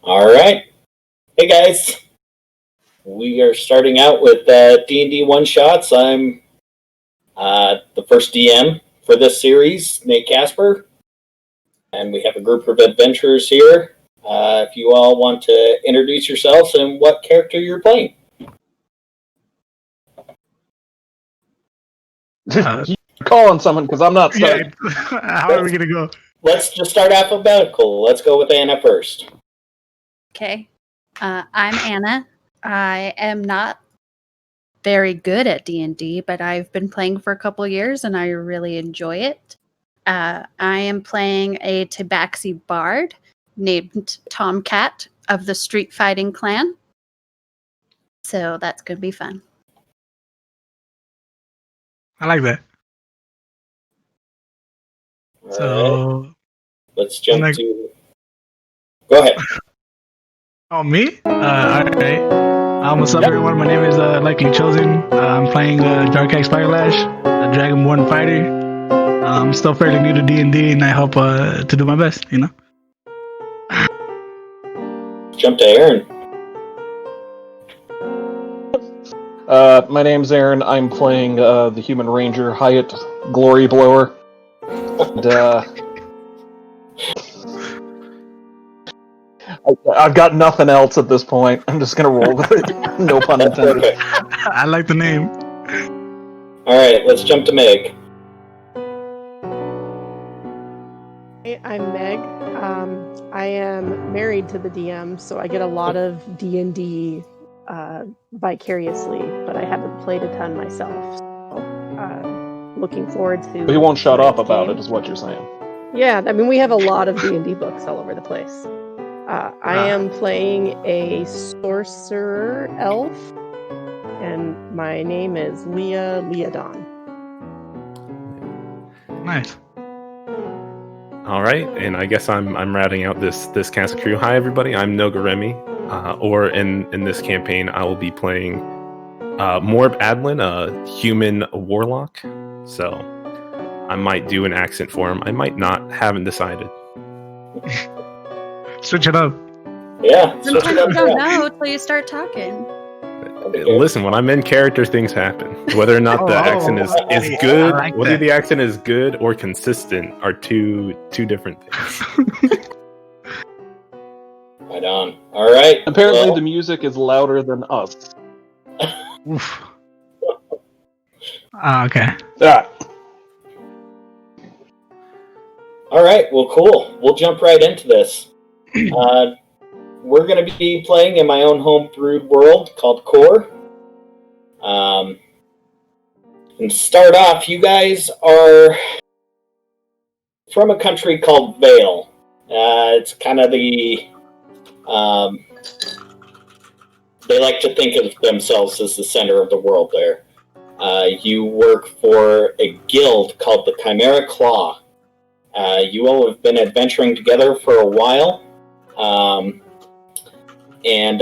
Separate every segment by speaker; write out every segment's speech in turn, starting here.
Speaker 1: All right. Hey guys, we are starting out with D&D One Shots. I'm the first DM for this series, Nate Casper, and we have a group of adventurers here. If you all want to introduce yourselves and what character you're playing.
Speaker 2: You're calling someone because I'm not studying.
Speaker 3: Yeah. How are we gonna go?
Speaker 1: Let's just start alphabetical. Let's go with Anna first.
Speaker 4: Okay. I'm Anna. I am not very good at D&D, but I've been playing for a couple years and I really enjoy it. I am playing a Tabaxi bard named Tomcat of the Street Fighting Clan. So that's going to be fun.
Speaker 3: I like that.
Speaker 1: All
Speaker 3: So
Speaker 1: right. Let's jump to... Go ahead.
Speaker 3: Oh, me? All right. What's up, everyone? My name is Likely Chosen. I'm playing Dark Axe Firelash, a Dragonborn fighter. I'm still fairly new to D&D, and I hope to do my best, you know?
Speaker 1: Jump to Aaron.
Speaker 2: My name's Aaron. I'm playing the Human Ranger, Hyatt Glory Blower. And, I've got nothing else at this point. I'm just gonna roll with it. No pun intended.
Speaker 3: I like the name.
Speaker 1: All right, let's jump to Meg.
Speaker 5: Hey, I'm Meg. I am married to the DM, so I get a lot of D&D vicariously, but I haven't played a ton myself. So, looking forward to...
Speaker 2: But he won't shut up about it, is what you're saying.
Speaker 5: Yeah, I mean, we have a lot of D&D books all over the place. I am playing a sorcerer elf, and my name is Leah Leodon.
Speaker 3: Nice.
Speaker 6: All right, and I guess I'm routing out this cast of crew. Hi, everybody. I'm Nogaremi, or in this campaign, I will be playing Morb Adlin, a human warlock. So I might do an accent for him. I might not. Haven't decided.
Speaker 3: Switch it up.
Speaker 1: Yeah.
Speaker 4: Sometimes you don't know until you start talking.
Speaker 6: Listen, when I'm in character, things happen. Whether or not the accent is good,
Speaker 3: like
Speaker 6: whether
Speaker 3: that.
Speaker 6: the accent is good or consistent are two different things.
Speaker 1: Right on. All right.
Speaker 2: Apparently the music is louder than us.
Speaker 3: Oof. Okay.
Speaker 2: Ah.
Speaker 1: All right. Well, cool. We'll jump right into this. We're going to be playing in my own home-brewed world called Core. And to start off, you guys are from a country called Vale. It's kind of the... they like to think of themselves as the center of the world there. You work for a guild called the Chimera Claw. You all have been adventuring together for a while. And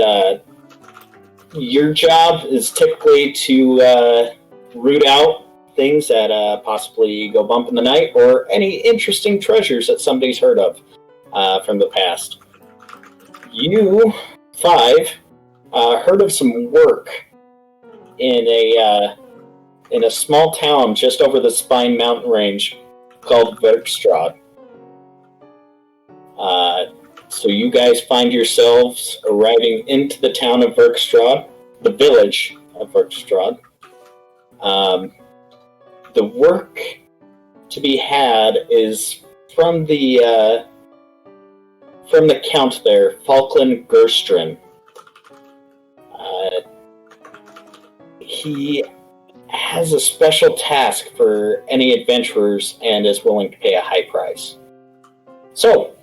Speaker 1: your job is typically to root out things that possibly go bump in the night or any interesting treasures that somebody's heard of from the past. You five heard of some work in a small town just over the Spine Mountain Range called Verkstrad. So you guys find yourselves arriving into the town of Verkstrad, the village of Verkstrad. The work to be had is from the count there, Falkland Gerstrin. He has a special task for any adventurers and is willing to pay a high price. So,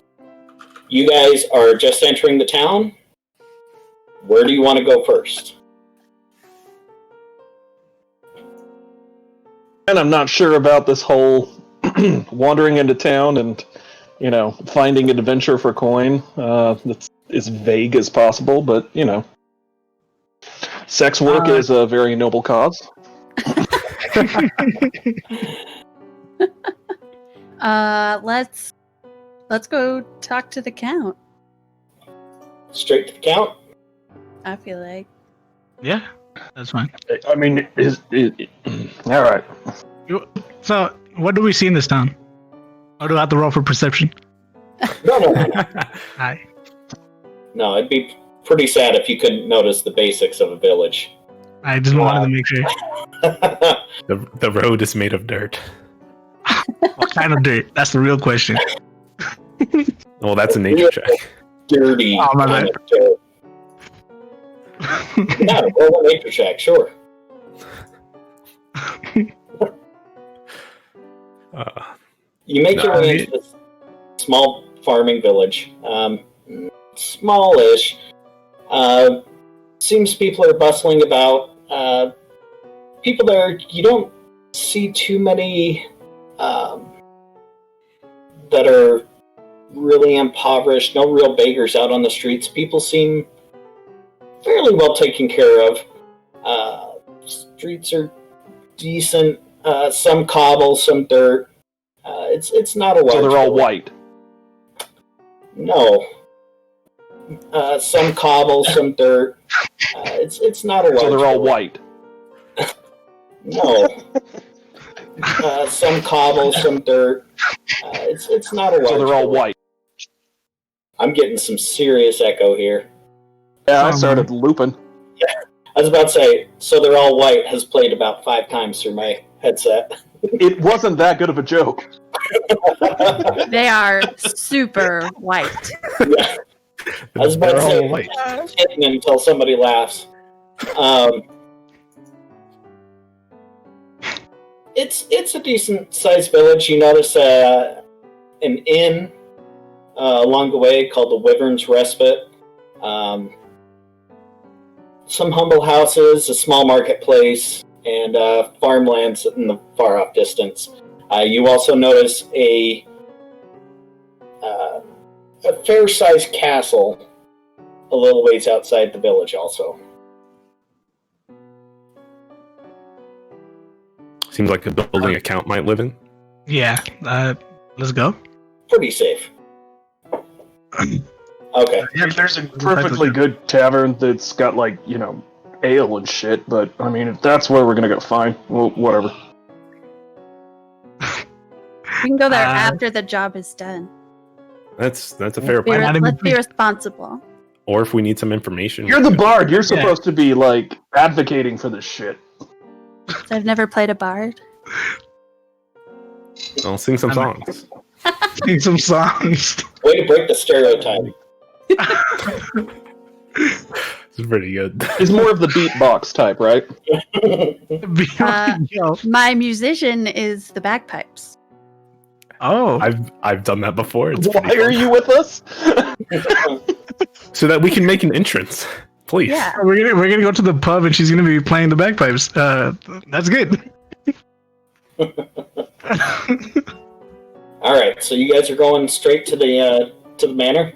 Speaker 1: you guys are just entering the town. Where do you want to go first?
Speaker 2: And I'm not sure about this whole wandering into town and, finding an adventure for coin. That's as vague as possible, but, sex work is a very noble cause.
Speaker 4: Let's go talk to the Count.
Speaker 1: straight to the count?
Speaker 4: I feel like.
Speaker 3: Yeah, that's fine.
Speaker 2: I mean, all right.
Speaker 3: So, what do we see in this town? Or do I have to roll for perception?
Speaker 1: No.
Speaker 3: Hi.
Speaker 1: No, it'd be pretty sad if you couldn't notice the basics of a village.
Speaker 3: I just wanted to make sure.
Speaker 6: The road is made of dirt.
Speaker 3: What kind of dirt? That's the real question.
Speaker 6: Well, that's a nature check.
Speaker 1: Dirty
Speaker 3: Oh, my
Speaker 1: kind
Speaker 3: bad.
Speaker 1: of dirt. Yeah, roll a nature check, sure. You make your way into this small farming village. Smallish. Seems people are bustling about. People there, you don't see too many that are really impoverished. No real beggars out on the streets. People seem fairly well taken care of. Streets are decent. Some cobble, some dirt. It's not a large.
Speaker 2: So they're all
Speaker 1: village.
Speaker 2: white.
Speaker 1: No. Some cobble, some dirt. It's not a large.
Speaker 2: So they're all
Speaker 1: village.
Speaker 2: white.
Speaker 1: No. Some cobble, some dirt. It's not a large.
Speaker 2: So they're all
Speaker 1: village.
Speaker 2: white.
Speaker 1: I'm getting some serious echo here.
Speaker 2: Yeah, I started looping.
Speaker 1: I was about to say, so they're all white has played about 5 times through my headset.
Speaker 2: It wasn't that good of a joke.
Speaker 4: They are super white.
Speaker 1: Yeah. I was about to
Speaker 6: They're
Speaker 1: say,
Speaker 6: all white.
Speaker 1: hitting until somebody laughs. It's a decent sized village. You notice an inn along the way called the Wyvern's Respite. Some humble houses, a small marketplace, and farmlands in the far off distance. You also notice a fair-sized castle a little ways outside the village also.
Speaker 6: Seems like a building a count might live in.
Speaker 3: Yeah, let's go.
Speaker 1: Pretty safe. Okay.
Speaker 2: There's a perfectly good tavern that's got, like, ale and shit, but, I mean, if that's where we're gonna go, fine. Well, whatever.
Speaker 4: We can go there after the job is done.
Speaker 6: That's a fair point.
Speaker 4: Let's be responsible.
Speaker 6: Or if we need some information.
Speaker 2: You're the bard. You're supposed to be, like, advocating for this shit.
Speaker 4: So I've never played a bard.
Speaker 6: I'll sing some songs.
Speaker 3: Sing some songs.
Speaker 1: Way to break the stereotype.
Speaker 6: It's pretty good.
Speaker 2: He's more of the beatbox type, right?
Speaker 4: My musician is the bagpipes.
Speaker 3: Oh,
Speaker 6: I've done that before. It's
Speaker 2: Why
Speaker 6: pretty
Speaker 2: are
Speaker 6: fun.
Speaker 2: you with us?
Speaker 6: So that we can make an entrance, please.
Speaker 4: Yeah.
Speaker 3: we're gonna go to the pub and she's gonna be playing the bagpipes. That's good.
Speaker 1: All right, so you guys are going straight to the manor.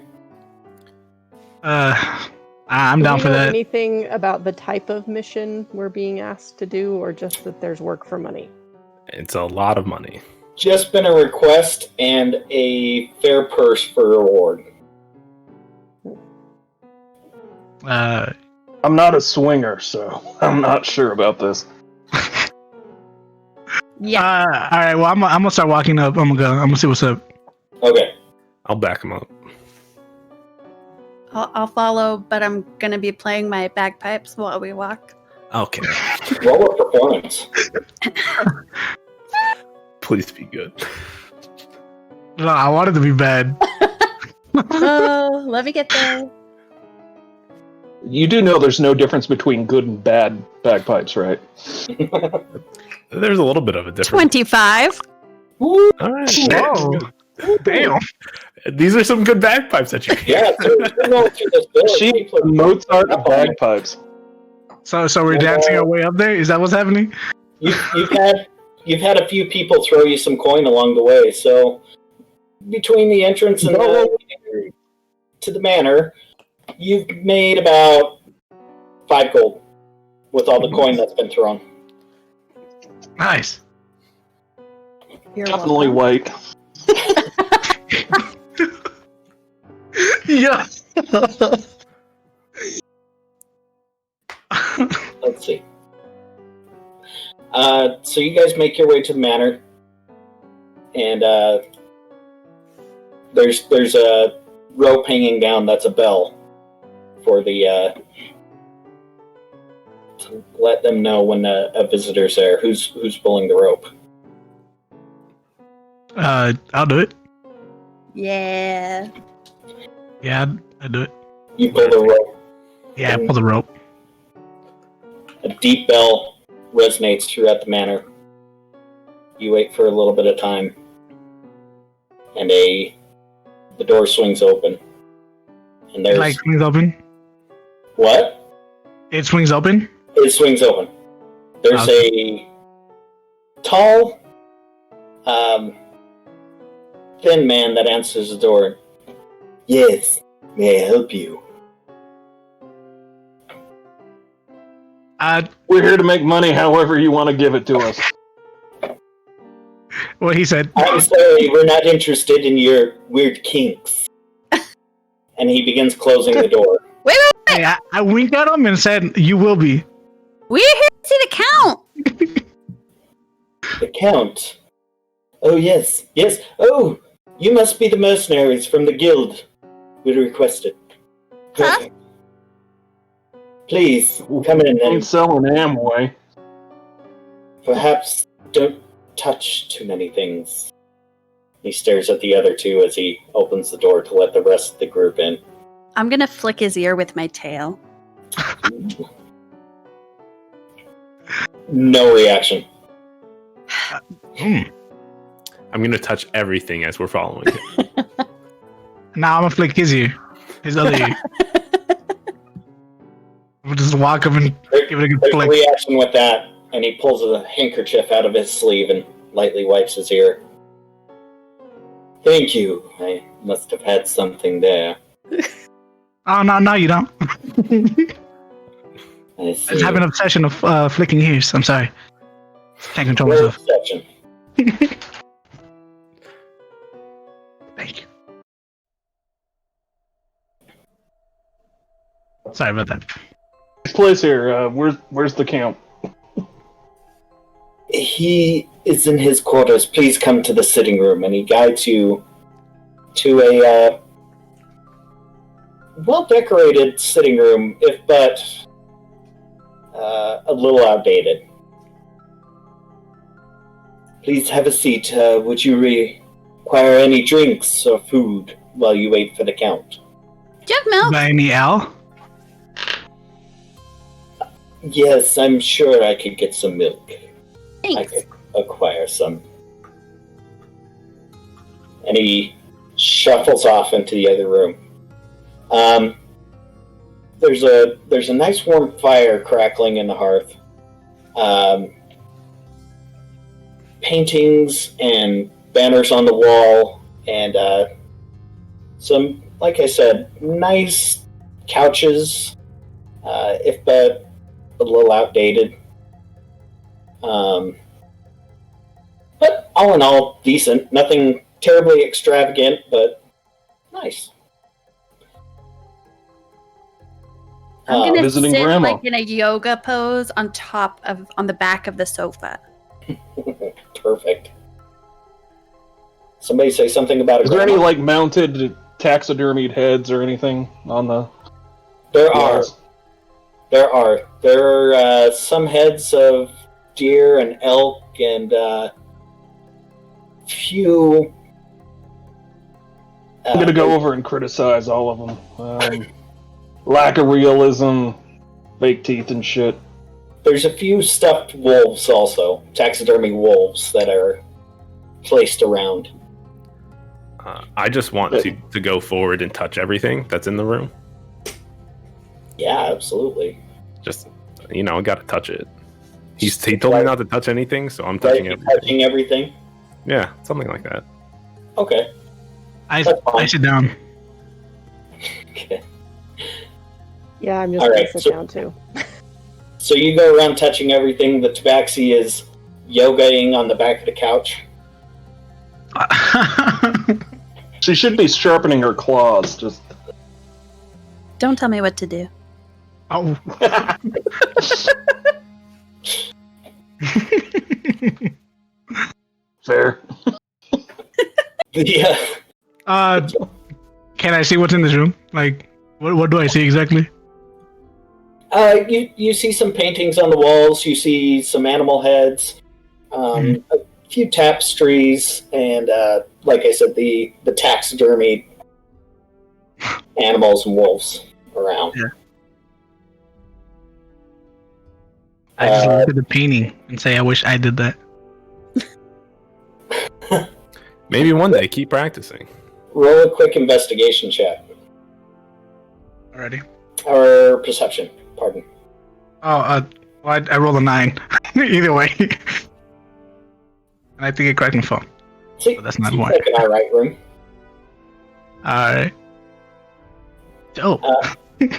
Speaker 3: I'm down for
Speaker 5: Do you know
Speaker 3: that.
Speaker 5: anything about the type of mission we're being asked to do, or just that there's work for money?
Speaker 6: It's a lot of money.
Speaker 1: Just been a request and a fair purse for reward.
Speaker 2: I'm not a swinger, so I'm not sure about this.
Speaker 4: Yeah.
Speaker 3: All right. Well, I'm gonna start walking up. I'm gonna see what's up.
Speaker 1: Okay.
Speaker 6: I'll back him up.
Speaker 4: I'll follow, but I'm gonna be playing my bagpipes while we walk.
Speaker 6: Okay.
Speaker 1: Roll a performance.
Speaker 6: Please be good.
Speaker 3: No, I want it to be bad.
Speaker 4: Oh, let me get there.
Speaker 2: You do know there's no difference between good and bad bagpipes, right?
Speaker 6: There's a little bit of a difference.
Speaker 4: 25.
Speaker 6: All right.
Speaker 3: Whoa. Damn.
Speaker 6: These are some good bagpipes that you
Speaker 1: Yeah, so you're going through this village.
Speaker 2: She
Speaker 1: people are-
Speaker 2: Mozart of bagpipes.
Speaker 3: So we're dancing our way up there. Is that what's happening?
Speaker 1: You've had a few people throw you some coin along the way, so between the entrance and to the manor, you've made about 5 gold with all the coin that's been thrown.
Speaker 3: Nice.
Speaker 4: You're
Speaker 2: Definitely
Speaker 4: welcome.
Speaker 2: white.
Speaker 3: Yeah.
Speaker 1: Let's see. So you guys make your way to the manor, and there's a rope hanging down. That's a bell for the to let them know when a visitor's there. Who's pulling the rope?
Speaker 3: I'll do it.
Speaker 4: Yeah.
Speaker 3: Yeah, I'll do it.
Speaker 1: You pull the rope.
Speaker 3: Yeah, pull the rope.
Speaker 1: A deep bell resonates throughout the manor. You wait for a little bit of time, and the door swings open. And there's
Speaker 3: Like swings open.
Speaker 1: what?
Speaker 3: It swings open.
Speaker 1: It swings open. There's a tall, thin man that answers the door. Yes, may I help you?
Speaker 2: We're here to make money however you want to give it to us.
Speaker 3: What he said.
Speaker 1: I'm sorry, we're not interested in your weird kinks. And he begins closing the door.
Speaker 3: Hey, I winked at him and said, "You will be."
Speaker 4: We're here to see the count.
Speaker 1: The Count. Oh, yes, yes. Oh, you must be the mercenaries from the guild we requested. Perfect. Please, come in
Speaker 2: Ain't
Speaker 1: and
Speaker 2: selling Amway.
Speaker 1: perhaps don't touch too many things. He stares at the other two as he opens the door to let the rest of the group in.
Speaker 4: I'm gonna flick his ear with my tail.
Speaker 1: No reaction.
Speaker 6: I'm gonna touch everything as we're following him.
Speaker 3: Now I'm gonna flick his ear, his other ear. We'll just walk up and give it a good
Speaker 1: There's a
Speaker 3: flick.
Speaker 1: reaction with that, and he pulls a handkerchief out of his sleeve and lightly wipes his ear. Thank you. I must have had something there.
Speaker 3: Oh no, you don't.
Speaker 1: I
Speaker 3: I
Speaker 1: see.
Speaker 3: just have an obsession of flicking ears. I'm sorry. Can't control
Speaker 1: Your
Speaker 3: myself.
Speaker 1: obsession.
Speaker 3: Thank you. Sorry about that.
Speaker 2: This place here, where's the Count?
Speaker 1: He is in his quarters. Please come to the sitting room. And he guides you to a well-decorated sitting room, if but a little outdated. Please have a seat. Would you require any drinks or food while you wait for the Count?
Speaker 4: Do you have milk?
Speaker 3: By any Al?
Speaker 1: Yes, I'm sure I could get some milk. I
Speaker 4: Thanks.
Speaker 1: could acquire some. And he shuffles off into the other room. There's a nice warm fire crackling in the hearth. Paintings and banners on the wall, and some, like I said, nice couches, if but a little outdated. But all in all, decent. Nothing terribly extravagant, but nice.
Speaker 4: I'm gonna
Speaker 2: visiting
Speaker 4: sit
Speaker 2: grandma.
Speaker 4: like in a yoga pose on the back of the sofa.
Speaker 1: Perfect. Somebody say something about it.
Speaker 2: Is there any like mounted taxidermied heads or anything on the?
Speaker 1: There are. There are some heads of deer and elk and few.
Speaker 2: I'm gonna go over and criticize all of them. Lack of realism, fake teeth and shit.
Speaker 1: There's a few stuffed wolves also, taxidermy wolves that are placed around.
Speaker 6: I just want to go forward and touch everything that's in the room.
Speaker 1: Yeah, absolutely.
Speaker 6: Just, I gotta touch it. He told me not to touch anything, so I'm touching everything.
Speaker 1: Touching everything?
Speaker 6: Yeah, something like that.
Speaker 1: Okay.
Speaker 3: I sit down.
Speaker 1: Okay.
Speaker 5: Yeah, I'm just
Speaker 1: All
Speaker 5: gonna
Speaker 1: right,
Speaker 5: sit
Speaker 1: so-
Speaker 5: down too.
Speaker 1: So you go around touching everything. The tabaxi is yogaing on the back of the couch.
Speaker 2: She should be sharpening her claws. Just
Speaker 4: Don't tell me what to do.
Speaker 3: Oh.
Speaker 2: Fair.
Speaker 1: Yeah.
Speaker 3: Can I see what's in this room? Like, what do I see exactly?
Speaker 1: You see some paintings on the walls. You see some animal heads, a few tapestries, and like I said, the taxidermy animals and wolves around.
Speaker 3: Yeah. I just look at the painting and say, I wish I did that.
Speaker 6: Maybe one day. Keep practicing.
Speaker 1: Roll a quick investigation check.
Speaker 3: Already.
Speaker 1: Or perception, pardon.
Speaker 3: Oh, well, I rolled a 9. Either way. And I think it cracked my phone.
Speaker 1: See,
Speaker 3: But that's not
Speaker 1: seems
Speaker 3: one.
Speaker 1: like an alright room.
Speaker 3: Alright. Dope.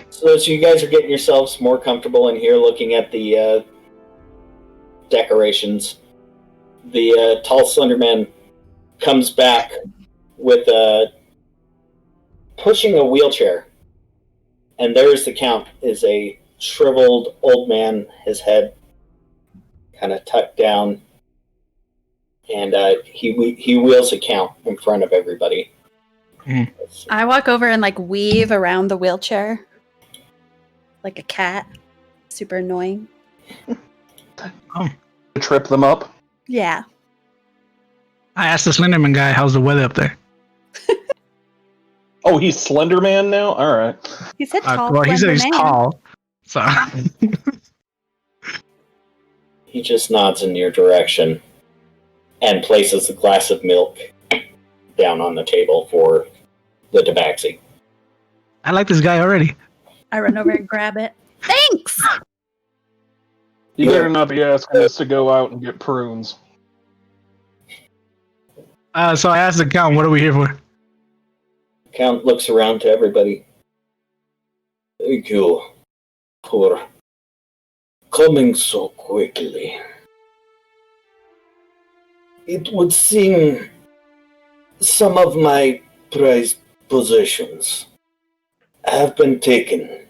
Speaker 1: So as you guys are getting yourselves more comfortable in here looking at the decorations, the tall slender man comes back with pushing a wheelchair, and there's the Count, is a shriveled old man, his head kind of tucked down, and he wheels a Count in front of everybody.
Speaker 4: I walk over and like weave around the wheelchair like a cat. Super annoying.
Speaker 2: Trip them up.
Speaker 4: Yeah.
Speaker 3: I asked the Slenderman guy, how's the weather up there?
Speaker 2: Oh, he's Slender Man now? Alright.
Speaker 4: He said tall.
Speaker 3: Well, he said
Speaker 4: slender
Speaker 3: he's
Speaker 4: man.
Speaker 3: tall. So.
Speaker 1: He just nods in your direction and places a glass of milk down on the table for the tabaxi.
Speaker 3: I like this guy already.
Speaker 4: I run over and grab it. Thanks!
Speaker 2: You better not be asking us to go out and get prunes.
Speaker 3: So I asked the Count, what are we here for?
Speaker 1: Count looks around to everybody. Thank you for coming so quickly. It would seem some of my prized possessions have been taken.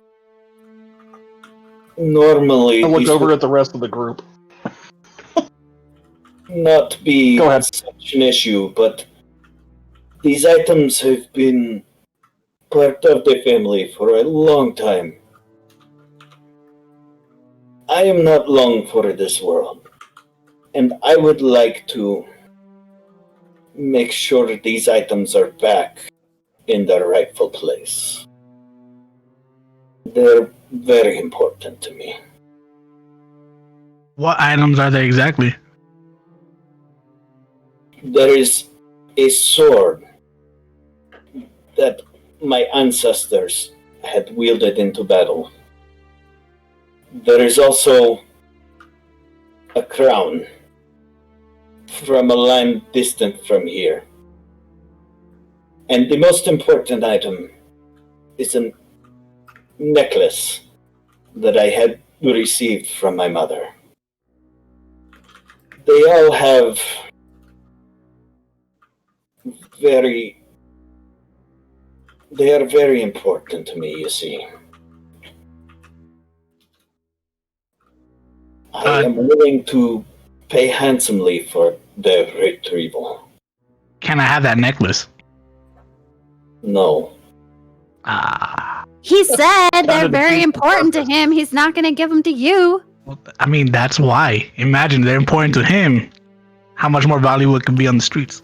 Speaker 1: Normally,
Speaker 2: I'll look
Speaker 1: these
Speaker 2: over
Speaker 1: would
Speaker 2: at the rest of the group.
Speaker 1: not be
Speaker 2: Go ahead.
Speaker 1: such an issue, but these items have been part of the family for a long time. I am not long for this world, and I would like to make sure these items are back in their rightful place. They're very important to me.
Speaker 3: What items are they exactly?
Speaker 1: There is a sword that my ancestors had wielded into battle. There is also a crown from a land distant from here. And the most important item is a necklace that I had received from my mother. They all have they are very important to me, you see. I am willing to pay handsomely for their retrieval.
Speaker 3: Can I have that necklace?
Speaker 1: No.
Speaker 4: He said they're
Speaker 2: Sounded
Speaker 4: very
Speaker 2: decent
Speaker 4: important to
Speaker 2: purpose.
Speaker 4: him. He's not going to give them to you.
Speaker 3: Well, I mean, that's why. Imagine they're important to him. How much more valuable it could be on the streets.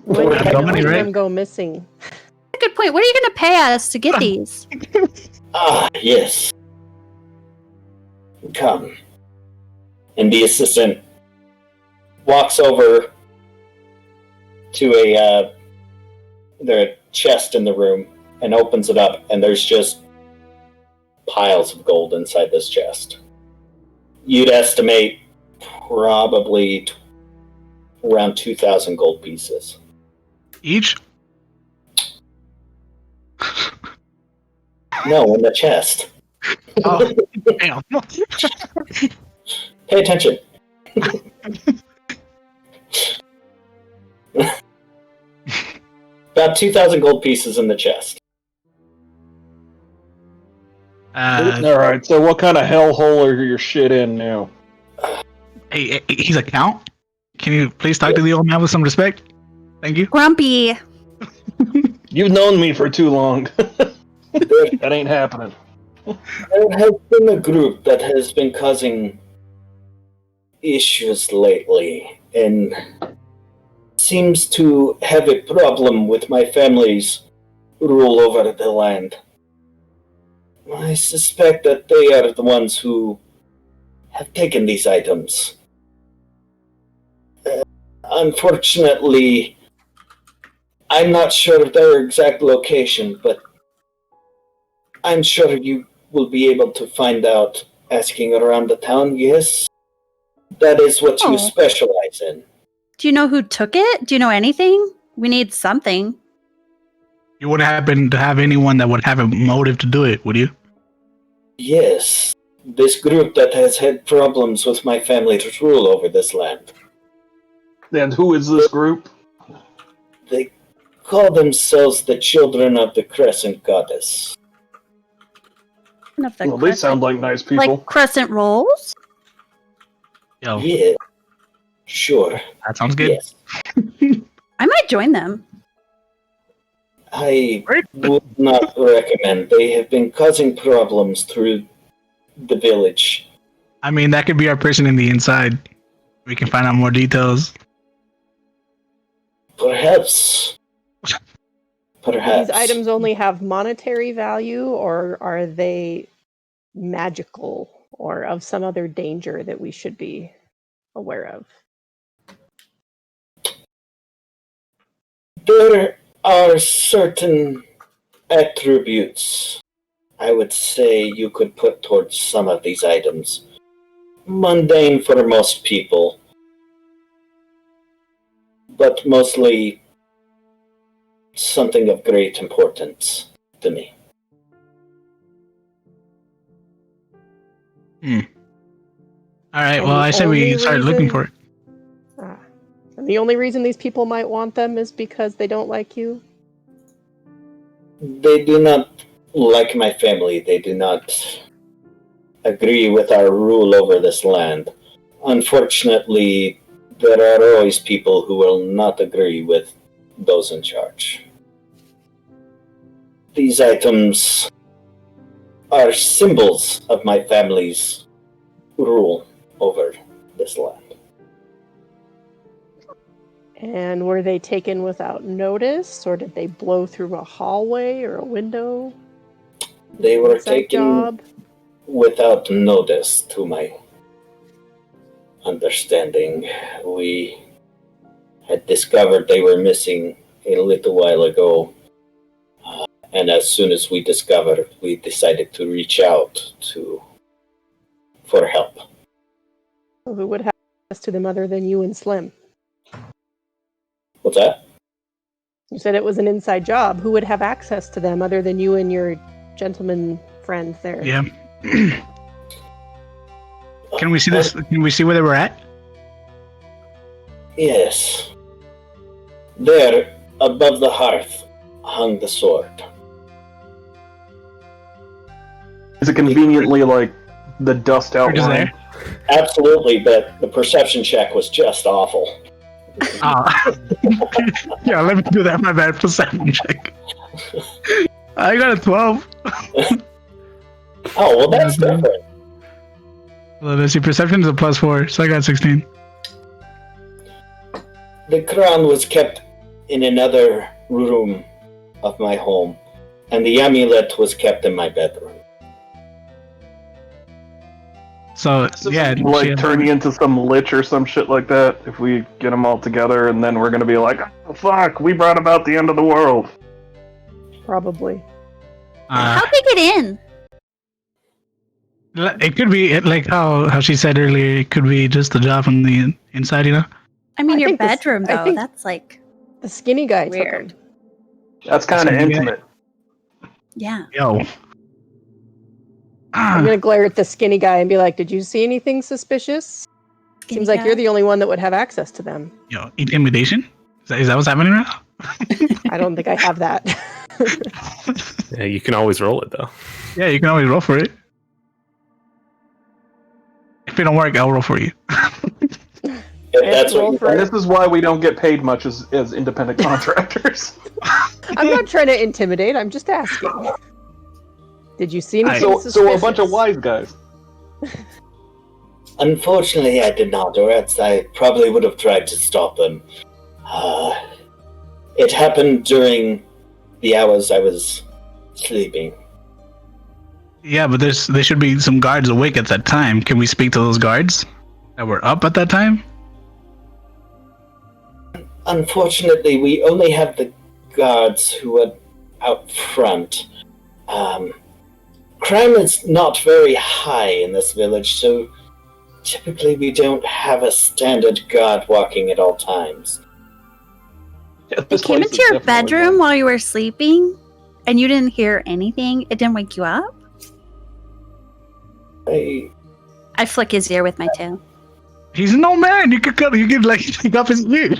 Speaker 5: When
Speaker 3: Have
Speaker 5: did
Speaker 3: money, right?
Speaker 5: them go missing?
Speaker 4: Good point. What are you going to pay us to get these?
Speaker 1: Ah, yes. Come. And the assistant walks over to their chest in the room and opens it up, and there's just piles of gold inside this chest. You'd estimate probably around 2,000 gold pieces.
Speaker 3: Each?
Speaker 1: No, in the chest.
Speaker 3: Oh, damn.
Speaker 1: Pay attention. About 2,000 gold pieces in the chest.
Speaker 2: All right. So, what kind of hellhole are your shit in now?
Speaker 3: Hey, he's a count. Can you please talk to the old man with some respect? Thank you.
Speaker 4: Grumpy.
Speaker 2: You've known me for too long. That ain't happening.
Speaker 1: There has been a group that has been causing issues lately and seems to have a problem with my family's rule over the land. I suspect that they are the ones who have taken these items. Unfortunately, I'm not sure of their exact location, but I'm sure you will be able to find out asking around the town. Yes, that is what you specialize in.
Speaker 4: Do you know who took it? Do you know anything? We need something.
Speaker 3: You wouldn't happen to have anyone that would have a motive to do it, would you?
Speaker 1: Yes, this group that has had problems with my family's rule over this land.
Speaker 2: And who is this group?
Speaker 1: They call themselves the Children of the Crescent Goddess.
Speaker 2: Well, they sound like nice people.
Speaker 4: Like crescent rolls?
Speaker 3: Yo,
Speaker 1: Yeah, sure.
Speaker 3: that sounds good.
Speaker 1: Yes.
Speaker 4: I might join them.
Speaker 1: I would not recommend. They have been causing problems through the village.
Speaker 3: I mean, that could be our person in the inside. We can find out more details.
Speaker 1: Perhaps. Perhaps.
Speaker 5: These items only have monetary value, or are they magical or of some other danger that we should be aware of?
Speaker 1: There are certain attributes I would say you could put towards some of these items. Mundane for most people, but mostly something of great importance to me.
Speaker 3: All right,
Speaker 5: And
Speaker 3: well,
Speaker 5: the
Speaker 3: I said we
Speaker 5: only
Speaker 3: started looking
Speaker 5: reason-
Speaker 3: for it.
Speaker 5: And the only reason these people might want them is because they don't like you?
Speaker 1: They do not like my family. They do not agree with our rule over this land. Unfortunately, there are always people who will not agree with those in charge. These items are symbols of my family's rule over this land.
Speaker 5: And were they taken without notice, or did they blow through a hallway or a window?
Speaker 1: They were
Speaker 5: Inside
Speaker 1: taken
Speaker 5: job?
Speaker 1: without notice, to my understanding. We had discovered they were missing a little while ago. And as soon as we discovered, we decided to reach out for help.
Speaker 5: So who would have access to them other than you and Slim?
Speaker 1: What's that?
Speaker 5: You said it was an inside job. Who would have access to them other than you and your gentleman friends there?
Speaker 3: Yeah. Can we see this? Can we see where they were at?
Speaker 1: Yes. There, above the hearth, hung the sword.
Speaker 2: Is it conveniently like the dust
Speaker 3: Or just
Speaker 2: outline?
Speaker 3: there?
Speaker 1: Absolutely, but the perception check was just awful.
Speaker 3: Yeah, let me do that. My bad. Perception check. I got a 12.
Speaker 1: Oh, well, that's different.
Speaker 3: Well, let's see. Perception is a +4, so I got 16.
Speaker 1: The crown was kept in another room of my home, and the amulet was kept in my bedroom.
Speaker 3: So, yeah.
Speaker 2: Like turning into some lich or some shit like that. If we get them all together, and then we're gonna be like, oh, "Fuck, we brought about the end of the world."
Speaker 5: Probably.
Speaker 4: How'd they get in?
Speaker 3: It could be like how she said earlier. It could be just a job from the inside, you know.
Speaker 4: I mean,
Speaker 5: I
Speaker 4: your
Speaker 5: think this-
Speaker 4: bedroom,
Speaker 5: I
Speaker 4: though.
Speaker 5: think-
Speaker 4: That's like,
Speaker 5: The skinny guy took
Speaker 4: Weird.
Speaker 5: them.
Speaker 2: That's kind of intimate.
Speaker 4: yeah.
Speaker 3: Yo.
Speaker 5: I'm gonna glare at the skinny guy and be like, "Did you see anything suspicious? Seems like you're the only one that would have access to them."
Speaker 3: Yo, intimidation? Is that what's happening now?
Speaker 5: I don't think I have that.
Speaker 6: Yeah, you can always roll it though.
Speaker 3: Yeah, you can always roll for it. If it don't work, I'll roll for you.
Speaker 1: If that's
Speaker 5: roll
Speaker 1: what
Speaker 5: for
Speaker 2: And
Speaker 5: it.
Speaker 2: this is why we don't get paid much as independent contractors.
Speaker 5: I'm not trying to intimidate. I'm just asking. Did you see anything
Speaker 2: So
Speaker 5: suspicious?
Speaker 2: we're a bunch of wise guys.
Speaker 1: Unfortunately, I did not, or else I probably would have tried to stop them. It happened during the hours I was sleeping.
Speaker 3: Yeah, but there should be some guards awake at that time. Can we speak to those guards that were up at that time?
Speaker 1: Unfortunately, we only have the guards who are out front. Crime is not very high in this village, so typically we don't have a standard guard walking at all times.
Speaker 2: Yeah,
Speaker 4: They came into your bedroom while you were sleeping, and you didn't hear anything. It didn't wake you up. I flick his ear with my tail.
Speaker 3: He's an old man. You could like pick up his ear.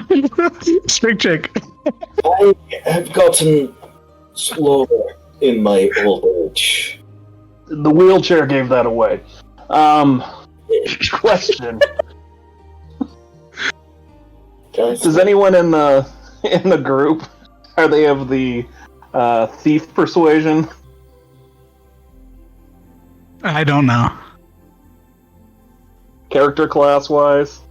Speaker 3: Straight check.
Speaker 1: I have gotten slower in my old age.
Speaker 2: The wheelchair gave that away. Question: Does anyone in the group are they of the thief persuasion?
Speaker 3: I don't know.
Speaker 2: Character class wise?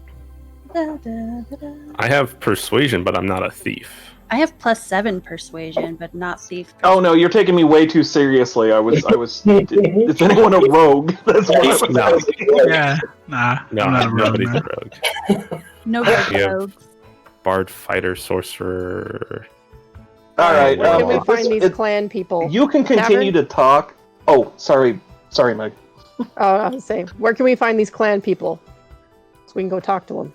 Speaker 6: I have persuasion, but I'm not a thief.
Speaker 4: I have +7 persuasion, but not thief.
Speaker 2: Oh no, you're taking me way too seriously. I was. Is anyone a rogue? That's what I was
Speaker 6: No.
Speaker 2: asking.
Speaker 3: Yeah, nah.
Speaker 6: No,
Speaker 3: I'm not a rogue,
Speaker 6: nobody's
Speaker 3: man.
Speaker 6: a rogue.
Speaker 4: No
Speaker 6: Yeah.
Speaker 4: rogues.
Speaker 6: Bard, fighter, sorcerer.
Speaker 2: All right.
Speaker 5: Where can we
Speaker 2: if
Speaker 5: find
Speaker 2: this-
Speaker 5: these
Speaker 2: if-
Speaker 5: clan people?
Speaker 2: You can continue to talk. Oh, sorry, Meg.
Speaker 5: Oh, I was saying, where can we find these clan people? So we can go talk to them.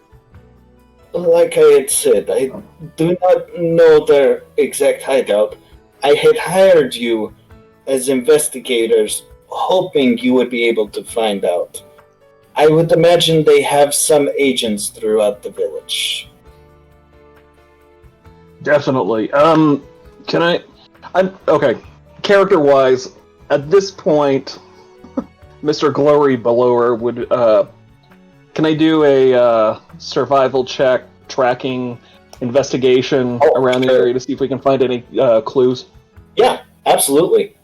Speaker 1: Like I had said, I do not know their exact hideout. I had hired you as investigators, hoping you would be able to find out. I would imagine they have some agents throughout the village.
Speaker 2: Definitely. Can I? I'm okay. Character-wise, at this point, Mr. Glory Blower would. Can I do a survival check, tracking, investigation around the area to see if we can find any clues?
Speaker 1: Yeah, absolutely.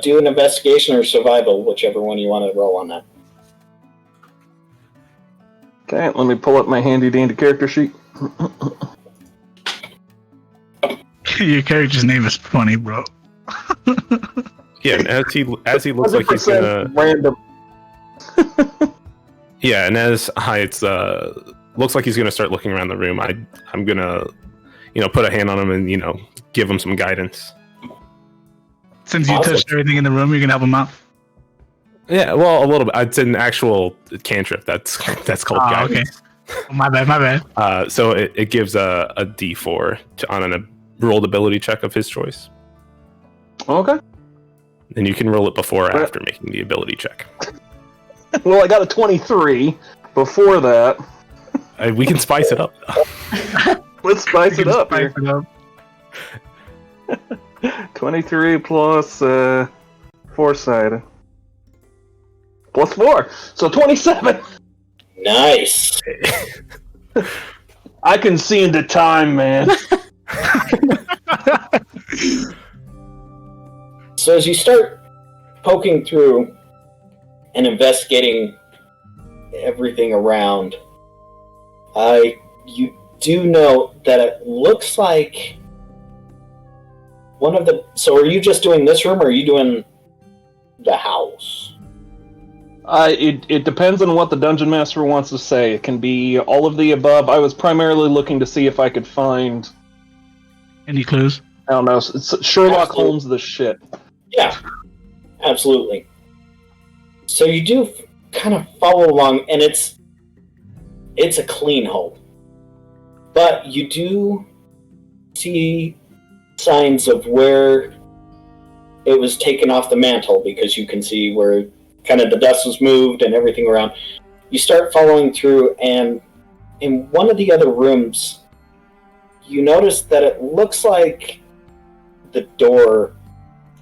Speaker 1: Do an investigation or survival, whichever one you want to roll on that.
Speaker 2: Okay, let me pull up my handy-dandy character sheet.
Speaker 3: Your character's name is funny, bro.
Speaker 6: Yeah, and as he looks like he's
Speaker 2: 100%
Speaker 6: gonna.
Speaker 2: random.
Speaker 6: Yeah, and as Hyatt's looks like he's gonna start looking around the room, I'm gonna, put a hand on him and give him some guidance.
Speaker 3: Since you
Speaker 1: Awesome.
Speaker 3: touched everything in the room, you're gonna help him out.
Speaker 6: Yeah, well, a little bit. It's an actual cantrip. That's called
Speaker 3: Oh,
Speaker 6: guidance.
Speaker 3: okay. Oh, my bad.
Speaker 6: So it gives a D4 on a rolled ability check of his choice.
Speaker 2: Okay.
Speaker 6: And you can roll it before or after making the ability check.
Speaker 2: Well, I got a 23 before that.
Speaker 6: We can spice it up, though.
Speaker 2: Let's spice
Speaker 3: You
Speaker 2: it
Speaker 3: can
Speaker 2: up
Speaker 3: spice
Speaker 2: here.
Speaker 3: it up.
Speaker 2: 23 plus foresight. Plus 4. So 27.
Speaker 1: Nice.
Speaker 2: I can see into time, man.
Speaker 1: So as you start poking through and investigating everything around, you do know that it looks like one of the... So are you just doing this room, or are you doing the house?
Speaker 2: It depends on what the dungeon master wants to say. It can be all of the above. I was primarily looking to see if I could find,
Speaker 3: Any clues?
Speaker 2: I don't know, it's Sherlock
Speaker 1: Absolutely.
Speaker 2: Holmes the shit.
Speaker 1: Yeah, absolutely. So you do kind of follow along, and it's a clean hole. But you do see signs of where it was taken off the mantle, because you can see where kind of the dust was moved and everything around. You start following through, and in one of the other rooms, you notice that it looks like the door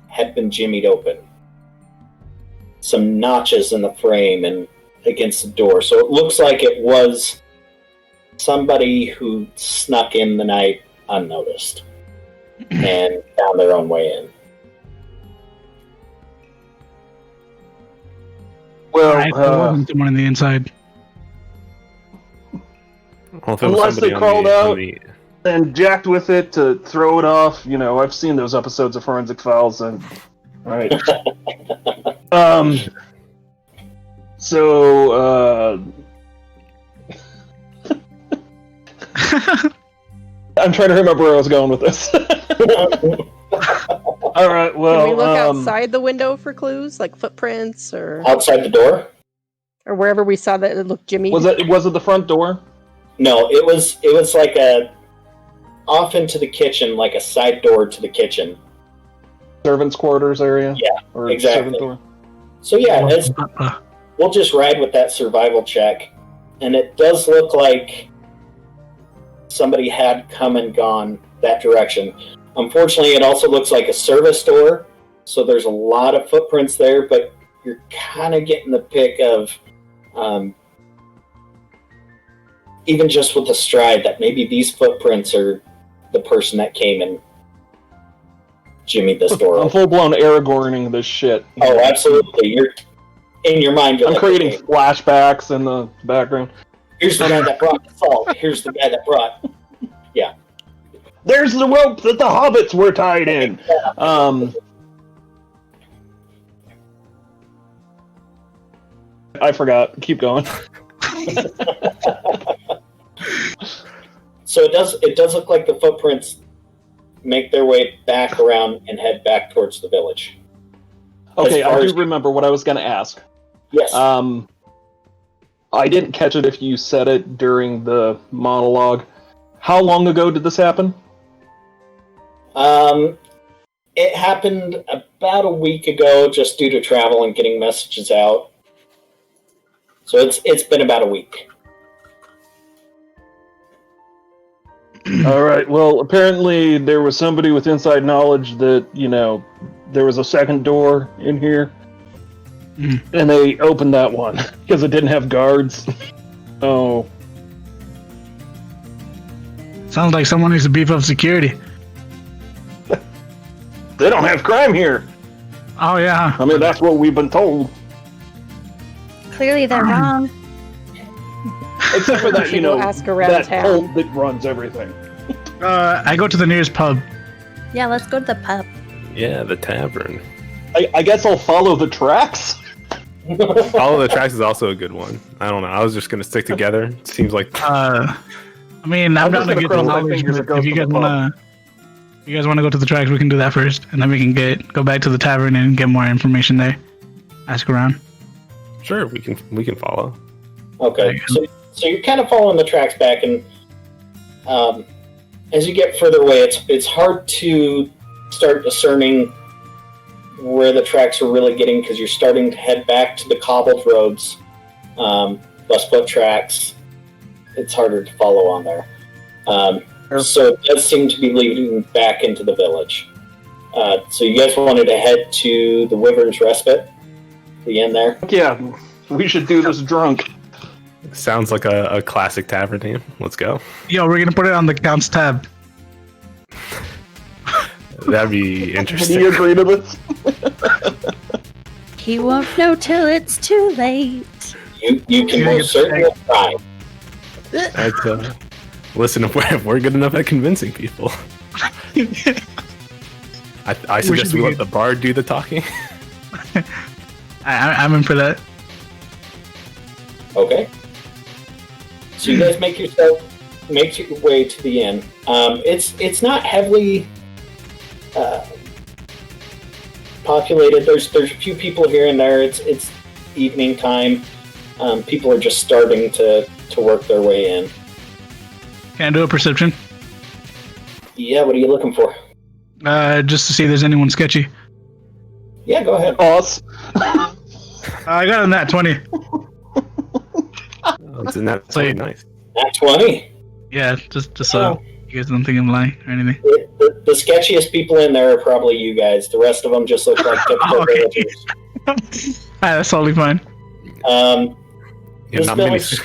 Speaker 1: had been jimmied open. Some notches in the frame and against the door. So it looks like it was somebody who snuck in the night unnoticed and found their own way in.
Speaker 3: Alright, there
Speaker 2: Well,
Speaker 3: wasn't someone on the inside.
Speaker 6: Well, if it was
Speaker 2: unless
Speaker 6: somebody
Speaker 2: they
Speaker 6: on
Speaker 2: crawled
Speaker 6: the- on
Speaker 2: out
Speaker 6: the-
Speaker 2: and jacked with it to throw it off. You know, I've seen those episodes of Forensic Files, and right. So, I'm trying to remember where I was going with this. All right. Well,
Speaker 5: Can we look outside the window for clues, like footprints or
Speaker 1: Outside the door?
Speaker 5: wherever we saw that it looked Jimmy?
Speaker 2: was it the front door?
Speaker 1: No, it was like a off into the kitchen, like a side door to the kitchen.
Speaker 2: Servants' quarters area?
Speaker 1: Yeah,
Speaker 2: or
Speaker 1: exactly.
Speaker 2: servant door?
Speaker 1: So yeah, we'll just ride with that survival check, and it does look like somebody had come and gone that direction. Unfortunately, it also looks like a service door, so there's a lot of footprints there, but you're kind of getting the pick of, even just with the stride, that maybe these footprints are the person that came and jimmied this door
Speaker 2: I'm
Speaker 1: open.
Speaker 2: full-blown Aragorning this shit.
Speaker 1: Oh, absolutely. You're in your mind. You're
Speaker 2: I'm
Speaker 1: like,
Speaker 2: creating
Speaker 1: okay,
Speaker 2: flashbacks in the background.
Speaker 1: here's the guy that brought the salt. Here's the guy that brought.
Speaker 2: There's the rope that the hobbits were tied in. I forgot. Keep going.
Speaker 1: So it does look like the footprints make their way back around and head back towards the village.
Speaker 2: Okay,
Speaker 1: As far
Speaker 2: I do
Speaker 1: as-
Speaker 2: remember what I was going to ask.
Speaker 1: Yes.
Speaker 2: I didn't catch it if you said it during the monologue. How long ago did this happen?
Speaker 1: It happened about a week ago, just due to travel and getting messages out. So it's been about a week.
Speaker 2: All right. Well, apparently there was somebody with inside knowledge that, you know, there was a second door in here. And they opened that one because it didn't have guards. Oh.
Speaker 3: Sounds like someone needs to beef up security.
Speaker 2: They don't have crime here.
Speaker 3: Oh yeah.
Speaker 2: I mean, that's what we've been told.
Speaker 4: Clearly they're wrong.
Speaker 2: Except for that, you
Speaker 5: We'll
Speaker 2: know,
Speaker 5: ask around
Speaker 2: that
Speaker 5: town.
Speaker 2: cult that runs everything.
Speaker 3: I go to the nearest pub.
Speaker 4: Yeah, let's go to the pub.
Speaker 6: Yeah, the tavern.
Speaker 2: I guess I'll follow the tracks.
Speaker 6: Follow the tracks is also a good one. I don't know. I was just gonna stick together. It seems like
Speaker 3: I mean, I'm
Speaker 2: just
Speaker 3: down to
Speaker 2: gonna
Speaker 3: get the
Speaker 2: cross my
Speaker 3: knowledge.
Speaker 2: fingers
Speaker 3: But
Speaker 2: it goes
Speaker 3: if you
Speaker 2: to
Speaker 3: guys
Speaker 2: the pub.
Speaker 3: wanna go to the tracks, we can do that first, and then we can go back to the tavern and get more information there. Ask around.
Speaker 6: sure we can follow.
Speaker 1: Okay, so you're kind of following the tracks back, and as you get further away, it's hard to start discerning where the tracks are really getting, because you're starting to head back to the cobbled roads, bus foot tracks. It's harder to follow on there. So it does seem to be leading back into the village. So you guys wanted to head to the Wyvern's Respite, the inn there?
Speaker 2: Yeah, we should do this drunk.
Speaker 6: Sounds like a classic tavern name. Let's go.
Speaker 3: Yo, we're gonna put it on the Count's tab.
Speaker 6: That'd be
Speaker 2: Do you
Speaker 6: interesting.
Speaker 2: agree to this?
Speaker 4: He won't know till it's too late.
Speaker 1: You can most certainly try.
Speaker 6: That's, listen, if we're good enough at convincing people, I suggest we let the bard do the talking.
Speaker 3: I'm in for that.
Speaker 1: Okay. So you guys make your way to the inn. It's not heavily populated. There's a few people here and there. It's evening time. People are just starting to work their way in.
Speaker 3: Can I do a perception?
Speaker 1: Yeah, what are you looking for?
Speaker 3: Just to see if there's anyone sketchy.
Speaker 1: Yeah, go ahead.
Speaker 2: Us.
Speaker 3: I got a nat 20.
Speaker 6: Isn't that
Speaker 3: Like-
Speaker 6: nice?
Speaker 1: Nat 20.
Speaker 3: Yeah, just so you guys don't think I'm lying or anything.
Speaker 1: The sketchiest people in there are probably you guys. The rest of them just look like typical
Speaker 3: Okay.
Speaker 1: villagers.
Speaker 3: That's totally fine.
Speaker 6: Yeah,
Speaker 1: This
Speaker 6: not many.
Speaker 1: village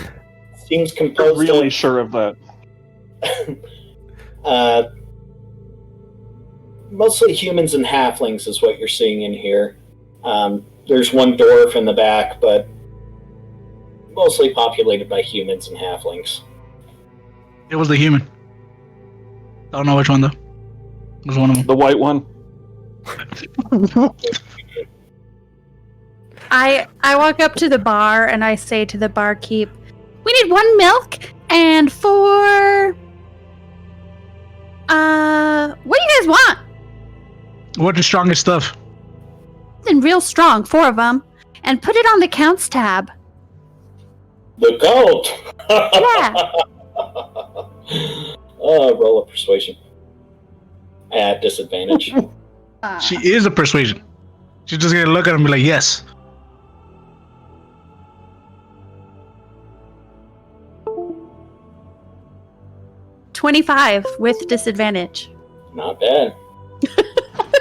Speaker 1: seems
Speaker 2: I'm
Speaker 1: composed
Speaker 2: really
Speaker 1: of
Speaker 2: sure of that.
Speaker 1: mostly humans and halflings is what you're seeing in here. There's one dwarf in the back, but mostly populated by humans and halflings.
Speaker 3: It was the human. I don't know which one though. It was one of them.
Speaker 2: The white one.
Speaker 4: I walk up to the bar and I say to the barkeep, "We need 1 milk and 4. What do you guys want?
Speaker 3: What's the strongest stuff?
Speaker 4: Something real strong, 4 of them, and put it on the counts tab."
Speaker 1: The goat!
Speaker 4: Yeah.
Speaker 1: Roll a persuasion. At disadvantage.
Speaker 3: She is a persuasion. She's just gonna look at him and be like, "Yes."
Speaker 4: $25 with disadvantage.
Speaker 1: Not bad.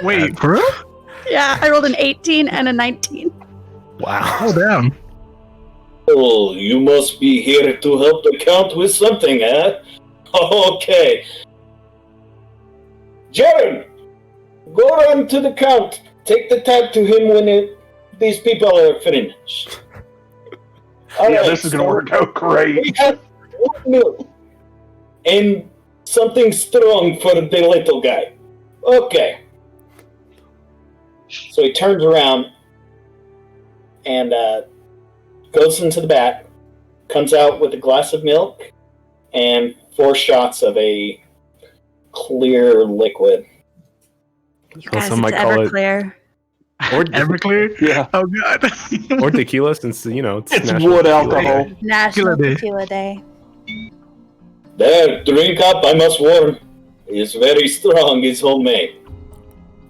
Speaker 3: Wait, for real?
Speaker 4: Yeah, I rolled an 18 and a 19.
Speaker 6: Wow.
Speaker 3: Oh damn.
Speaker 1: Oh, you must be here to help the count with something, eh? Okay. Jaren! Go run to the count. Take the tab to him when these people are finished.
Speaker 2: Yeah, this is going to work out great.
Speaker 1: We have 1 milk. And something strong for the little guy. Okay. So he turns around and goes into the back, comes out with a glass of milk and 4 shots of a clear liquid.
Speaker 4: You guys,
Speaker 6: some
Speaker 4: it's
Speaker 6: might call it-
Speaker 4: Everclear.
Speaker 6: Or
Speaker 3: Everclear?
Speaker 2: Yeah.
Speaker 3: Oh god.
Speaker 6: or tequila, since it's
Speaker 2: It's
Speaker 6: National
Speaker 2: wood
Speaker 6: Tequila
Speaker 2: alcohol.
Speaker 6: Day.
Speaker 4: National
Speaker 3: Tequila Day.
Speaker 4: Tequila Day.
Speaker 1: There, drink up, I must warn. It's very strong, it's homemade.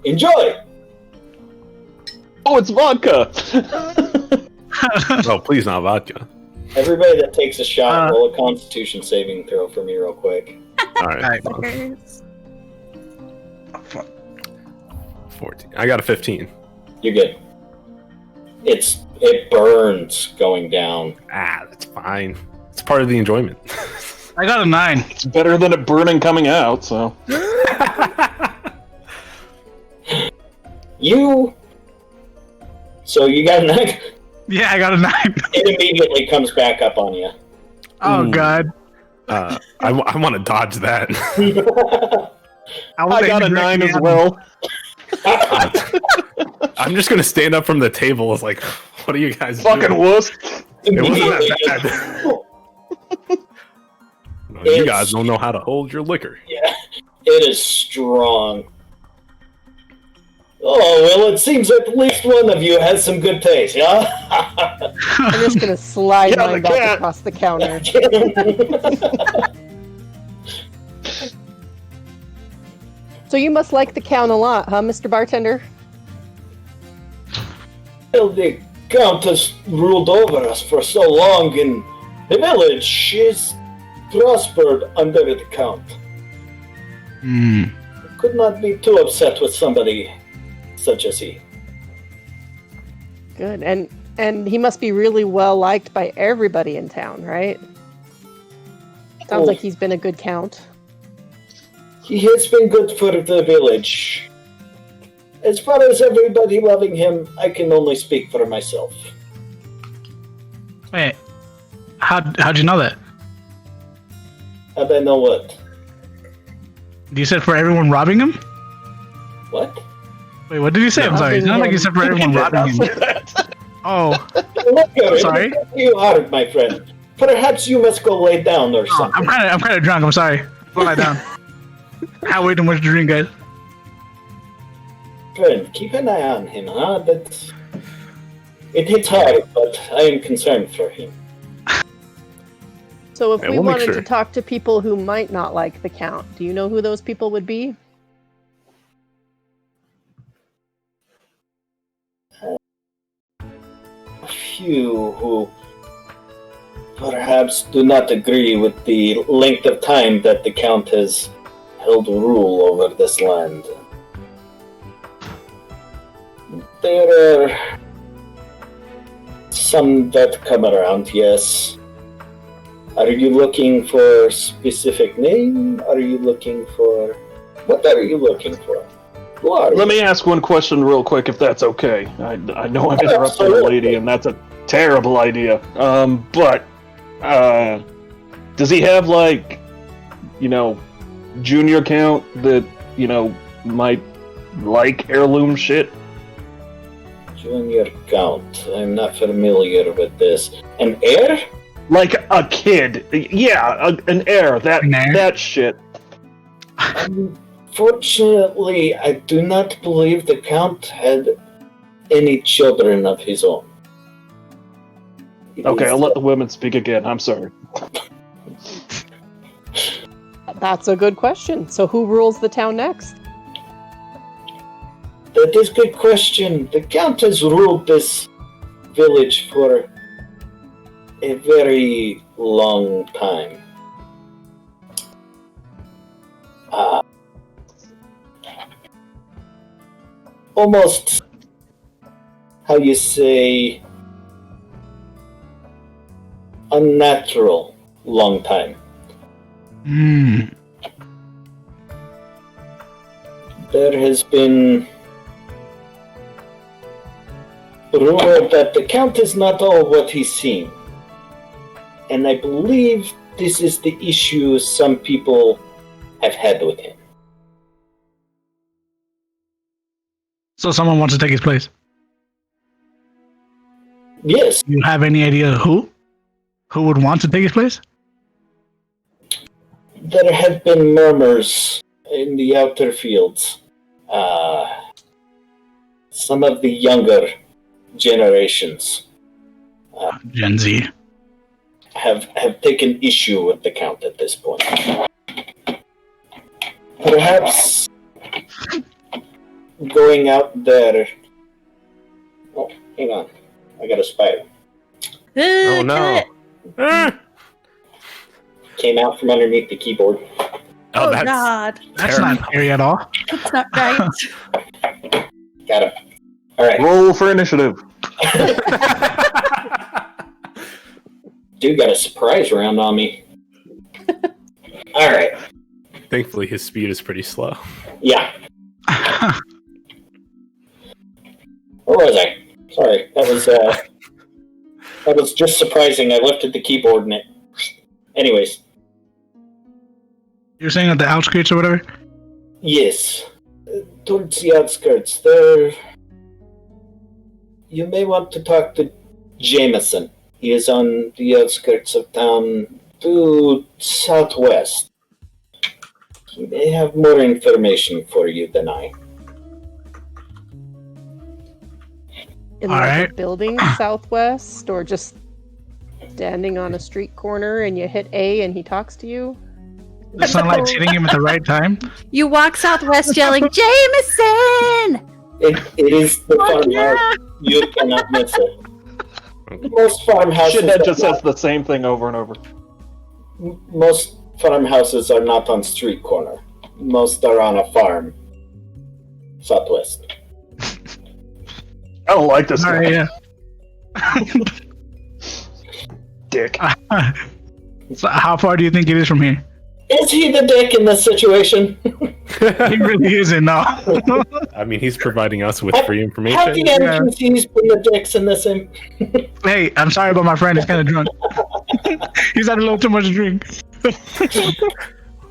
Speaker 1: Enjoy!
Speaker 2: Oh, it's vodka!
Speaker 6: Oh, please not vodka.
Speaker 1: Everybody that takes a shot,
Speaker 3: Uh,
Speaker 1: roll a constitution saving throw for me real quick.
Speaker 6: All right,
Speaker 3: Alright.
Speaker 4: Fuckers.
Speaker 6: 14. I got a 15.
Speaker 1: You're good. It burns going down.
Speaker 6: That's fine. It's part of the enjoyment.
Speaker 3: I got a 9.
Speaker 2: It's better than it burning coming out, so...
Speaker 1: So you got a 9?
Speaker 3: Yeah, I got a 9.
Speaker 1: It immediately comes back up on you.
Speaker 3: Oh
Speaker 6: Ooh.
Speaker 3: god.
Speaker 6: I want to dodge that.
Speaker 2: I got a 9 as well.
Speaker 6: I'm just gonna stand up from the table. It's like, what are you guys
Speaker 2: Fucking
Speaker 6: doing?
Speaker 2: wuss.
Speaker 6: It wasn't
Speaker 1: Immediately
Speaker 6: that bad. No, you guys don't know how to hold your liquor.
Speaker 1: Yeah, it is strong. Oh, well, it seems at least one of you has some good taste, yeah?
Speaker 5: I'm just gonna slide
Speaker 2: Yeah,
Speaker 5: mine
Speaker 2: the
Speaker 5: back
Speaker 2: cat.
Speaker 5: across the counter. So you must like the count a lot, huh, Mr. Bartender?
Speaker 1: Well, the Countess ruled over us for so long, and the village is prospered under the Count.
Speaker 3: Hmm.
Speaker 1: Could not be too upset with somebody such as he.
Speaker 5: Good. And he must be really well liked by everybody in town, right? Sounds
Speaker 1: Oh.
Speaker 5: like he's been a good count.
Speaker 1: He has been good for the village. As far as everybody loving him, I can only speak for myself.
Speaker 3: Wait. How'd you know that?
Speaker 1: How do I know what?
Speaker 3: You said for everyone robbing him?
Speaker 1: What?
Speaker 3: Wait, what did you say? I'm sorry. It sounded like you said for everyone robbing him. Oh,
Speaker 1: Look,
Speaker 3: Sorry?
Speaker 1: You are, my friend. Perhaps you must go lay down or something.
Speaker 3: I'm kind of drunk. I'm sorry. Go lie down. I had way too much to drink, guys.
Speaker 1: Friend, keep an eye on him, huh? It hits hard, but I am concerned for him.
Speaker 5: So if
Speaker 6: Yeah,
Speaker 5: we
Speaker 6: we'll make
Speaker 5: wanted
Speaker 6: sure.
Speaker 5: to talk to people who might not like the count, do you know who those people would be?
Speaker 1: A few who perhaps do not agree with the length of time that the Count has held rule over this land. There are some that come around, yes. Are you looking for a specific name? Are you looking for... What are you looking for? Who are
Speaker 2: Let
Speaker 1: you?
Speaker 2: me ask one question real quick, if that's okay. I know I'm interrupting a lady, and that's a terrible idea. But does he have, like, junior count that, might like heirloom shit?
Speaker 1: Junior Count. I'm not familiar with this. An heir?
Speaker 2: Like a kid. Yeah, an heir. That shit.
Speaker 1: Unfortunately, I do not believe the Count had any children of his own.
Speaker 2: Okay, I'll let the women speak again. I'm sorry.
Speaker 5: That's a good question. So who rules the town next?
Speaker 1: That is a good question. The Count has ruled this village for a very long time. Almost, how you say, unnatural long time. There has been rumor that the Count is not all what he seems. And I believe this is the issue some people have had with him.
Speaker 3: So someone wants to take his place.
Speaker 1: Yes,
Speaker 3: Do you have any idea who? Who would want to take his place?
Speaker 1: there have been murmurs in the outer fields. Some of the younger generations
Speaker 3: Gen Z.
Speaker 1: have taken issue with the Count at this point. Perhaps going out there... Oh, hang on. I got a spider.
Speaker 6: Oh no! Ah!
Speaker 1: Came out from underneath the keyboard.
Speaker 6: Oh, that's
Speaker 4: God.
Speaker 3: That's
Speaker 6: terrible.
Speaker 3: not scary at all.
Speaker 4: That's not right.
Speaker 1: Got him. Alright.
Speaker 2: Roll for initiative.
Speaker 1: Dude got a surprise round on me. Alright.
Speaker 6: Thankfully, his speed is pretty slow.
Speaker 1: Yeah. Where was I? Sorry. That was just surprising. I lifted the keyboard and it... Anyways.
Speaker 3: You're saying at the outskirts or whatever?
Speaker 1: Yes. Towards the outskirts. There... You may want to talk to Jameson. He is on the outskirts of town to southwest. He may have more information for you than I.
Speaker 5: In
Speaker 3: All
Speaker 5: like a
Speaker 3: right.
Speaker 5: building southwest, or just standing on a street corner and you hit A and he talks to you?
Speaker 3: The sunlight's hitting him at the right time.
Speaker 4: You walk southwest yelling, Jameson!
Speaker 1: It is the farmhouse. You cannot miss it. Most farmhouses...
Speaker 2: Shit, that just says the same thing over and over.
Speaker 1: Most farmhouses are not on street corner. Most are on a farm. Southwest.
Speaker 2: I don't like this
Speaker 3: All
Speaker 2: guy.
Speaker 3: right, yeah.
Speaker 2: Dick.
Speaker 3: So how far do you think it is from here?
Speaker 1: Is he the dick in this situation?
Speaker 3: He really isn't, no.
Speaker 6: I mean, he's providing us with free
Speaker 1: Have
Speaker 6: information.
Speaker 1: the NPCs been the dicks in this?
Speaker 3: Hey, I'm sorry about my friend. He's kind of drunk. He's had a little too much to drink.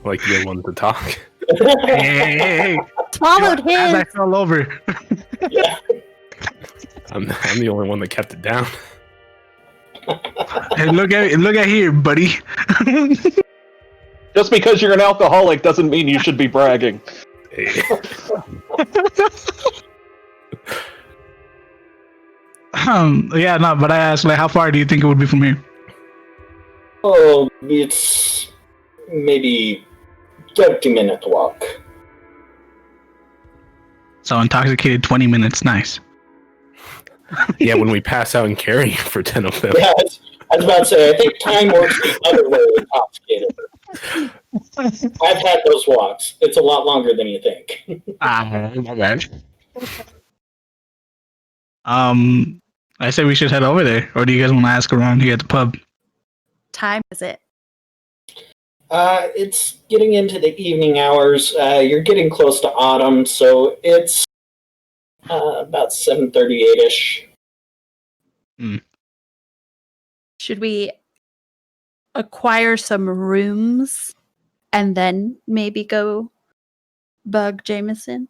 Speaker 6: Like you're one to talk.
Speaker 3: Hey.
Speaker 4: Swallowed
Speaker 3: As I
Speaker 4: him.
Speaker 3: fell over.
Speaker 1: Yeah.
Speaker 6: I'm the only one that kept it down.
Speaker 3: Hey, look at here, buddy.
Speaker 2: Just because you're an alcoholic doesn't mean you should be bragging.
Speaker 6: Hey.
Speaker 3: Yeah, no, but I asked, like, how far do you think it would be from here?
Speaker 1: Oh, it's maybe 30-minute walk.
Speaker 3: So intoxicated 20 minutes, nice.
Speaker 6: Yeah, when we pass out and carry for 10 of them.
Speaker 1: Yeah, I was about to say, I think time works the other way with intoxicated. I've had those walks. It's a lot longer than you think.
Speaker 3: My bad. I say we should head over there, or do you guys want to ask around here at the pub?
Speaker 4: Time is it?
Speaker 1: It's getting into the evening hours. You're getting close to autumn, so it's about 7:38ish.
Speaker 4: Should we acquire some rooms and then maybe go bug Jameson?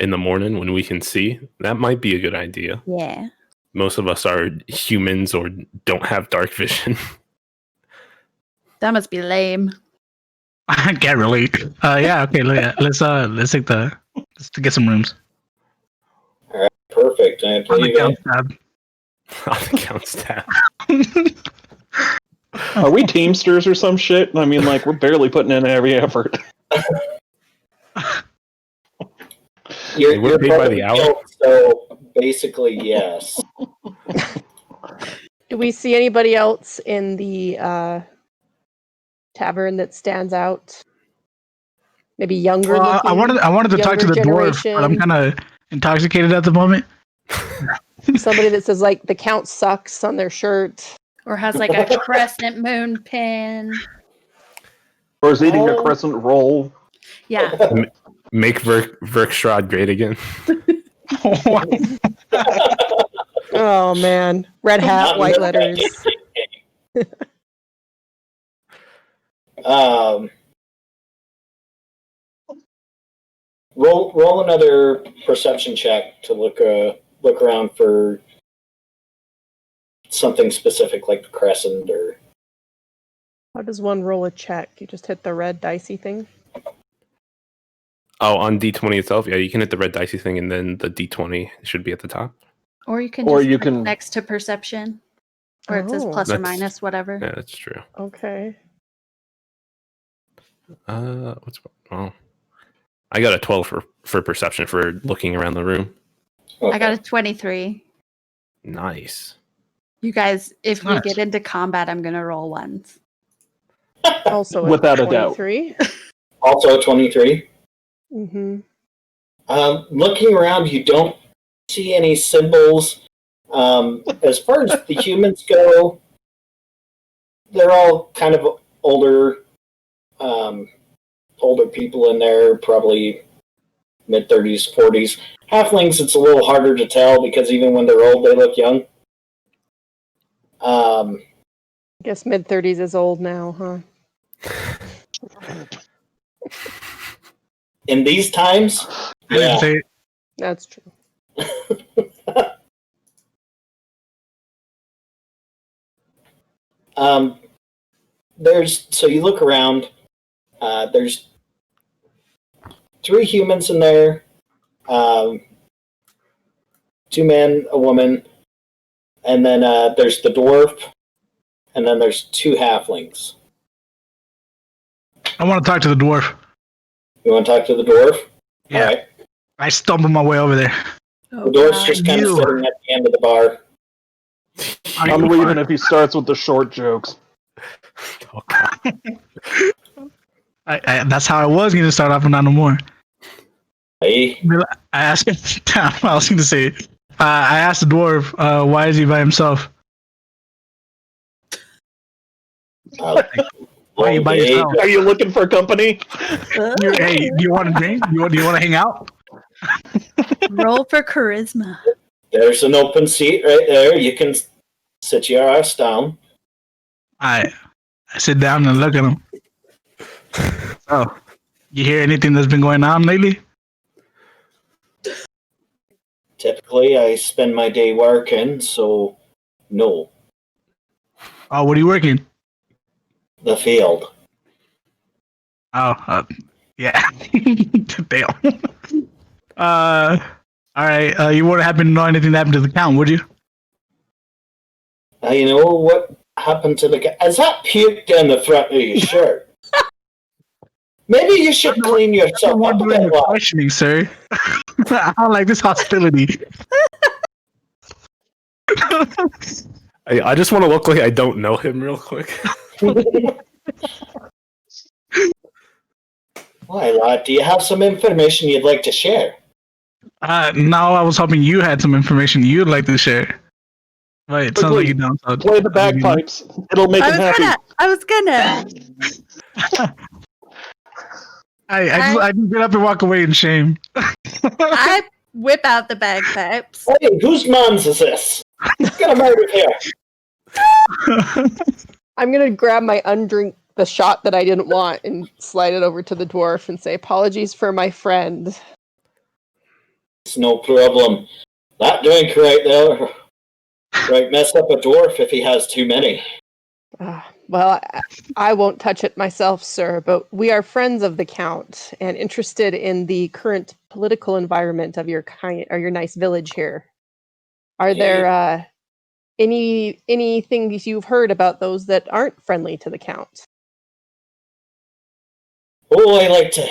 Speaker 6: In the morning when we can see, that might be a good idea.
Speaker 4: Yeah.
Speaker 6: Most of us are humans or don't have dark vision.
Speaker 4: That must be lame.
Speaker 3: I can't relate. Yeah, okay. Let's get some rooms.
Speaker 1: All right, perfect. I
Speaker 3: On the
Speaker 1: believe
Speaker 3: count
Speaker 1: it.
Speaker 3: tab.
Speaker 6: On the count tab.
Speaker 2: Are we Teamsters or some shit? I mean, like, we're barely putting in every effort.
Speaker 1: You're
Speaker 6: paid by
Speaker 1: part of
Speaker 6: the hour?
Speaker 1: guild, so basically, yes.
Speaker 5: Do we see anybody else in the tavern that stands out? Maybe younger
Speaker 3: Well,
Speaker 5: looking?
Speaker 3: I wanted to talk to the
Speaker 5: younger
Speaker 3: dwarf, but I'm
Speaker 5: generation?
Speaker 3: kind of intoxicated at the moment.
Speaker 5: Somebody that says, like, the count sucks on their shirt.
Speaker 4: Or has like a crescent moon pin.
Speaker 2: Or is eating a
Speaker 1: Oh.
Speaker 2: crescent roll.
Speaker 4: Yeah.
Speaker 6: Make Verkstrad great again.
Speaker 5: Oh, man. Red hat,
Speaker 1: Not
Speaker 5: white
Speaker 1: another
Speaker 5: letters.
Speaker 1: Roll another perception check to look around for something specific like the crescent or.
Speaker 5: How does one roll a check? You just hit the red dicey thing?
Speaker 6: Oh, on D20 itself, yeah, you can hit the red dicey thing, and then the D20 should be at the top.
Speaker 4: Or you can
Speaker 2: Or
Speaker 4: just
Speaker 2: you
Speaker 4: click
Speaker 2: can-
Speaker 4: next to perception. Where it says
Speaker 5: Oh.
Speaker 4: plus or
Speaker 6: That's-
Speaker 4: minus, whatever.
Speaker 6: Yeah, that's true.
Speaker 5: Okay.
Speaker 6: Oh, I got a 12 for perception for looking around the room.
Speaker 1: Okay.
Speaker 4: I got a 23.
Speaker 6: Nice.
Speaker 4: You guys, if we
Speaker 3: Nice.
Speaker 4: get into combat, I'm going to roll ones.
Speaker 5: Also
Speaker 2: Without a doubt.
Speaker 5: 23.
Speaker 1: Also 23.
Speaker 5: Mm-hmm.
Speaker 1: Looking around, you don't see any symbols. As far as the humans go, they're all kind of older people in there, probably mid-30s, 40s. Halflings, it's a little harder to tell because even when they're old, they look young.
Speaker 5: I guess mid-30s is old now, huh?
Speaker 1: In these times,
Speaker 3: I didn't
Speaker 1: yeah.
Speaker 3: say it.
Speaker 5: That's true.
Speaker 1: So you look around. There's 3 humans in there, 2 men, a woman, and then there's the dwarf, and then there's 2 halflings.
Speaker 3: I want to talk to the dwarf.
Speaker 1: You want to talk to the dwarf?
Speaker 3: Yeah.
Speaker 1: All right.
Speaker 3: I stumbled my way over there.
Speaker 4: Oh,
Speaker 1: The dwarf's
Speaker 4: God.
Speaker 1: just kind of
Speaker 3: you.
Speaker 1: sitting at the end of the bar.
Speaker 2: I'm leaving if he starts with the short jokes.
Speaker 6: Oh, God.
Speaker 3: That's how I was going to start off, but not no more.
Speaker 1: Hey,
Speaker 3: I asked him. I was going to say. I asked the dwarf, why is he by himself? Why are you by
Speaker 1: okay.
Speaker 3: yourself?
Speaker 2: Are you looking for company?
Speaker 3: Hey, do you want to drink? Do you want to hang out?
Speaker 4: Roll for charisma.
Speaker 1: There's an open seat right there. You can sit your ass down.
Speaker 3: I sit down and look at him. Oh, you hear anything that's been going on lately?
Speaker 1: Typically, I spend my day working, so no.
Speaker 3: Oh, what are you working?
Speaker 1: The field.
Speaker 3: Oh, yeah. Damn. All right. You wouldn't happen to know anything that happened to the count, would you?
Speaker 1: You know what happened to the guy? Is that puke down the front of your shirt? Maybe you should clean yourself
Speaker 3: Someone
Speaker 1: up a
Speaker 3: doing
Speaker 1: bit.
Speaker 3: the
Speaker 1: Well,
Speaker 3: questioning, sir. I don't like this hostility.
Speaker 6: I just want to look like I don't know him real quick.
Speaker 1: Why, lad, do you have some information you'd like to share?
Speaker 3: No, I was hoping you had some information you'd like to share. But it sounds like you don't. So
Speaker 2: Play the bagpipes. It'll make him happy.
Speaker 4: I was gonna.
Speaker 3: I just get up and walk away in shame.
Speaker 4: I whip out the bagpipes.
Speaker 1: Hey, whose mons is this? Get him out of here.
Speaker 5: I'm gonna grab my undrink the shot that I didn't want and slide it over to the dwarf and say, "Apologies for my friend."
Speaker 1: It's no problem. That drink right there might mess up a dwarf if he has too many.
Speaker 5: Well, I won't touch it myself, sir, but we are friends of the Count and interested in the current political environment of your nice village here. Are there anything you've heard about those that aren't friendly to the Count?
Speaker 1: Oh, I like to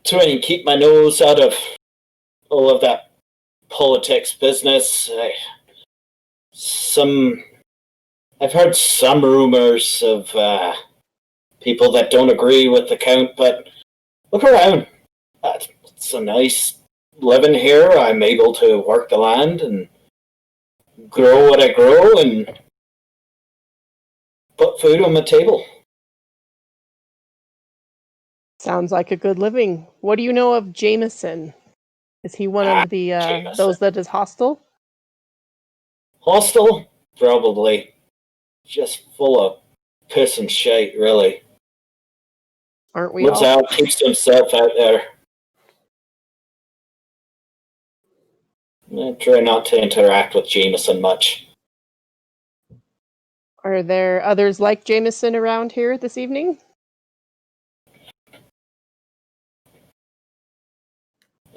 Speaker 1: try and keep my nose out of all of that politics business. I've heard some rumors of people that don't agree with the Count, but look around. It's a nice living here. I'm able to work the land and grow what I grow and put food on the table.
Speaker 5: Sounds like a good living. What do you know of Jameson? Is he one of the those that is hostile?
Speaker 1: Hostile? Probably. Just full of piss and shite, really.
Speaker 5: Aren't we
Speaker 1: Lives
Speaker 5: all?
Speaker 1: out, keeps himself out there. I try not to interact with Jameson much.
Speaker 5: Are there others like Jameson around here this evening?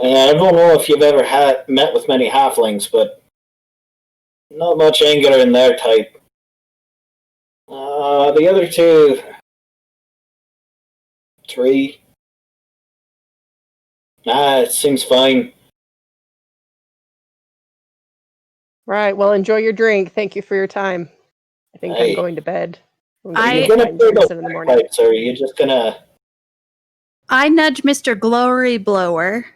Speaker 1: I don't know if you've ever met with many halflings, but not much anger in their type. The other three. It seems fine.
Speaker 5: Right. Well, enjoy your drink. Thank you for your time. I think I'm
Speaker 1: Hey.
Speaker 5: going to bed.
Speaker 1: Are you gonna play those bagpipes, or are you just gonna...
Speaker 4: I nudge Mr. Glory Blower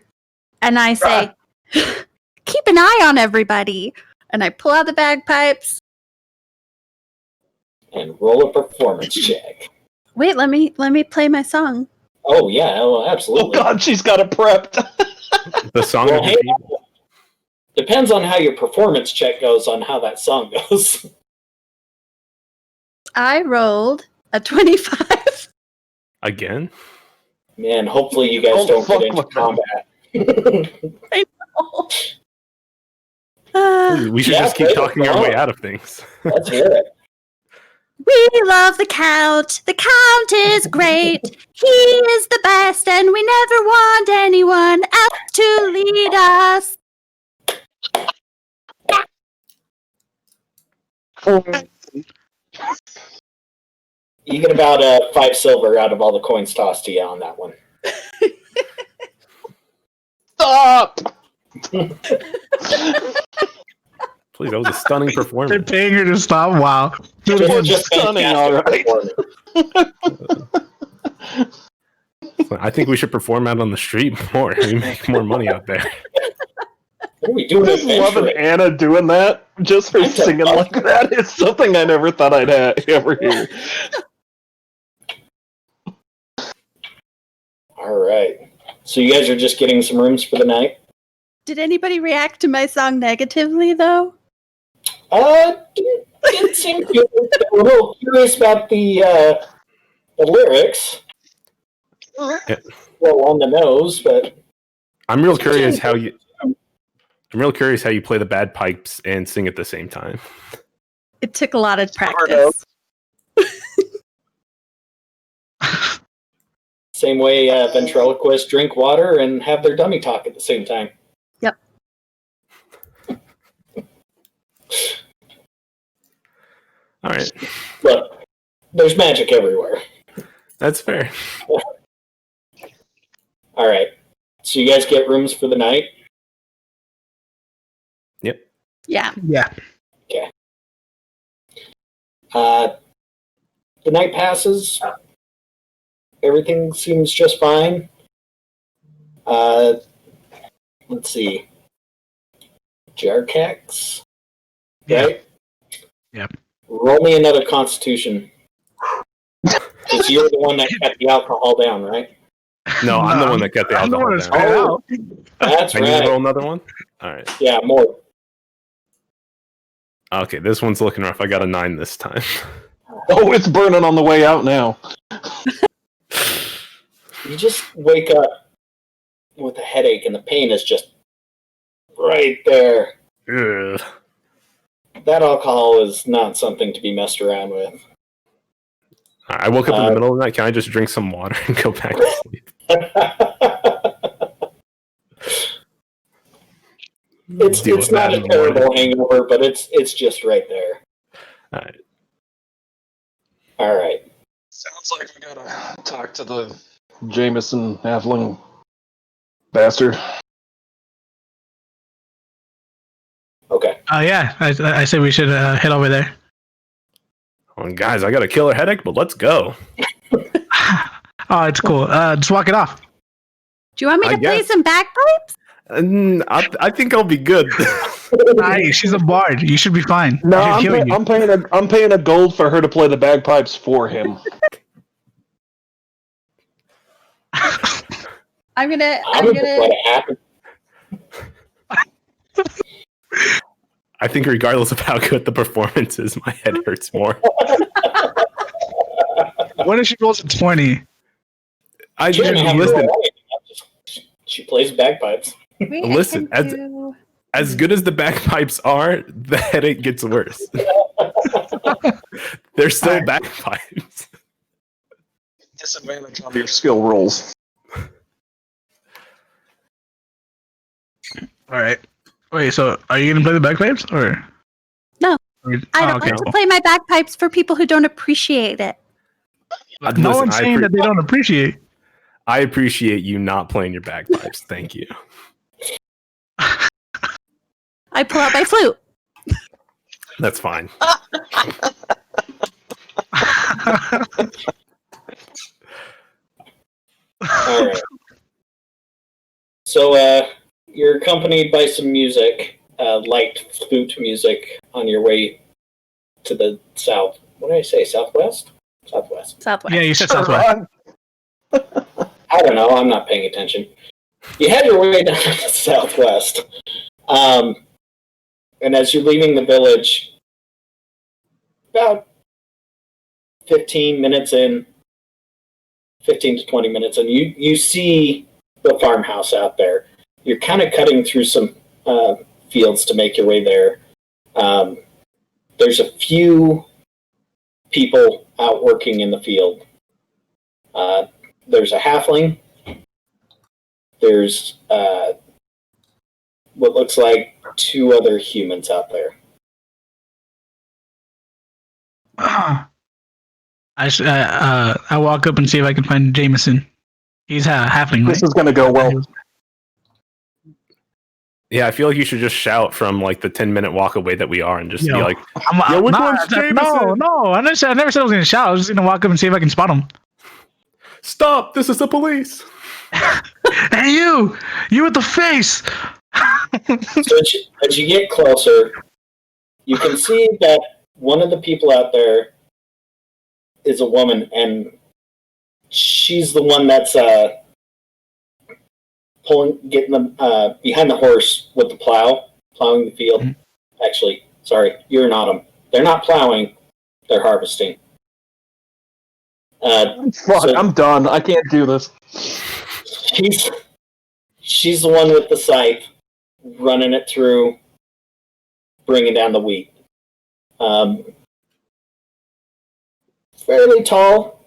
Speaker 4: and I say, keep an eye on everybody. And I pull out the bagpipes.
Speaker 1: And roll a performance check.
Speaker 4: Wait, let me play my song.
Speaker 1: Oh, yeah,
Speaker 2: Oh
Speaker 1: absolutely.
Speaker 2: god, she's got it prepped.
Speaker 6: The song
Speaker 1: Well,
Speaker 6: of the
Speaker 1: hey,
Speaker 6: people.
Speaker 1: depends on how your performance check goes on how that song goes.
Speaker 4: I rolled a 25.
Speaker 6: Again?
Speaker 1: Man, hopefully you guys
Speaker 2: Don't
Speaker 1: don't get
Speaker 2: fuck
Speaker 1: into
Speaker 2: with
Speaker 1: combat.
Speaker 4: I know.
Speaker 6: We should
Speaker 1: Yeah,
Speaker 6: just keep
Speaker 1: play
Speaker 6: talking
Speaker 1: the
Speaker 6: our way
Speaker 1: song.
Speaker 6: out of things.
Speaker 1: Let's hear it.
Speaker 4: We love the Count. The Count is great. He is the best, and we never want anyone else to lead us.
Speaker 1: You get about 5 silver out of all the coins tossed to you on that one.
Speaker 2: Stop!
Speaker 6: Please, that was a stunning
Speaker 3: They're
Speaker 6: performance.
Speaker 3: paying her to stop. Wow.
Speaker 1: Just
Speaker 2: stunning,
Speaker 1: fantastic
Speaker 2: all right.
Speaker 1: performance.
Speaker 6: I think we should perform out on the street more. We make more money out there.
Speaker 1: What are we doing?
Speaker 2: Just loving
Speaker 1: Adventuring?
Speaker 2: Anna doing that just for
Speaker 1: I'm so
Speaker 2: singing like that is something I never thought I'd ever hear.
Speaker 1: All right. So you guys are just getting some rooms for the night?
Speaker 4: Did anybody react to my song negatively, though?
Speaker 1: Didn't seem to. A little curious about the lyrics.
Speaker 6: Yeah.
Speaker 1: Well, on the nose, but
Speaker 6: I'm real curious how you play the bad pipes and sing at the same time.
Speaker 4: It took a lot of practice.
Speaker 1: same way ventriloquists drink water and have their dummy talk at the same time.
Speaker 4: Yep.
Speaker 6: All right.
Speaker 1: Look, there's magic everywhere.
Speaker 6: That's fair.
Speaker 1: All right. So you guys get rooms for the night?
Speaker 6: Yep.
Speaker 4: Yeah.
Speaker 3: Yeah.
Speaker 1: Okay. The night passes. Everything seems just fine. Let's see. Jarkax?
Speaker 3: Yeah.
Speaker 1: Right?
Speaker 3: Yep.
Speaker 1: Roll me another Constitution. Because you're the one that kept the alcohol down, right?
Speaker 6: No, I'm the one that got the
Speaker 3: I'm the
Speaker 6: alcohol
Speaker 3: one that
Speaker 6: down.
Speaker 3: spit it out.
Speaker 1: That's
Speaker 6: I need to roll
Speaker 1: right.
Speaker 6: another one? Alright.
Speaker 1: Yeah, more.
Speaker 6: Okay, this one's looking rough. I got a 9 this time.
Speaker 2: Oh, it's burning on the way out now.
Speaker 1: You just wake up with a headache, and the pain is just right there.
Speaker 6: Ugh.
Speaker 1: That alcohol is not something to be messed around with.
Speaker 6: I woke up in the middle of the night. Can I just drink some water and go back to sleep?
Speaker 1: It's not a terrible hangover, but it's just right there.
Speaker 6: Alright.
Speaker 1: All right.
Speaker 2: Sounds like we gotta talk to the Jameson halfling bastard.
Speaker 1: Okay.
Speaker 3: Yeah, I say we should head over there.
Speaker 6: Well, guys, I got a killer headache, but let's go.
Speaker 3: Oh, it's cool. Just walk it off.
Speaker 4: Do you want me
Speaker 6: I
Speaker 4: to play
Speaker 6: guess.
Speaker 4: some bagpipes?
Speaker 6: I think I'll be good.
Speaker 3: Hey, she's a bard. You should be fine.
Speaker 2: No,
Speaker 3: She'll heal you.
Speaker 2: I'm paying a gold for her to play the bagpipes for him.
Speaker 4: I'm gonna.
Speaker 1: Let it happen.
Speaker 6: I think regardless of how good the performance is, my head hurts more.
Speaker 3: What if she rolls a 20?
Speaker 6: I
Speaker 1: She doesn't have to
Speaker 6: listen.
Speaker 1: roll anything. She plays bagpipes.
Speaker 4: Wait, I
Speaker 6: Listen,
Speaker 4: can do-
Speaker 6: As good as the bagpipes are, the headache gets worse. They're still bagpipes.
Speaker 2: Disadvantage on your skill rolls.
Speaker 3: All right. Wait, so are you gonna play the bagpipes or?
Speaker 4: No.
Speaker 3: Or-
Speaker 4: I
Speaker 3: oh,
Speaker 4: don't
Speaker 3: okay,
Speaker 4: like to
Speaker 3: cool.
Speaker 4: play my bagpipes for people who don't appreciate it.
Speaker 3: No
Speaker 6: Listen,
Speaker 3: one's saying that they don't appreciate.
Speaker 6: I appreciate you not playing your bagpipes. Thank you.
Speaker 4: I pull out my flute.
Speaker 6: That's fine.
Speaker 1: All right. So, you're accompanied by some music, light flute music, on your way to the south. What did I say? Southwest? Southwest.
Speaker 4: Southwest.
Speaker 3: Yeah, you said Southwest.
Speaker 1: I don't know. I'm not paying attention. You had your way down to the southwest. And as you're leaving the village, about 15 to 20 minutes in, you see the farmhouse out there. You're kind of cutting through some fields to make your way there. There's a few people out working in the field. There's a halfling. There's what looks like 2 other humans out there.
Speaker 3: I walk up and see if I can find Jameson. He's a halfling, right?
Speaker 2: This is gonna go well.
Speaker 6: Yeah, I feel like you should just shout from like the 10-minute walk away that we are and just be
Speaker 3: Yo.
Speaker 6: like,
Speaker 3: I'm
Speaker 6: which
Speaker 3: no,
Speaker 6: one's Jameson?
Speaker 3: no. I never said I was gonna shout. I was just gonna walk up and see if I can spot him.
Speaker 6: stop, this is the police.
Speaker 3: Hey, you with the face.
Speaker 1: So as you get closer, you can see that one of the people out there is a woman, and she's the one that's getting them behind the horse with the plowing the field. Mm-hmm. Actually, sorry, you're not them. They're not plowing; they're harvesting.
Speaker 2: Fuck, I'm done. I can't do this.
Speaker 1: She's the one with the scythe, running it through, bringing down the wheat. Fairly tall,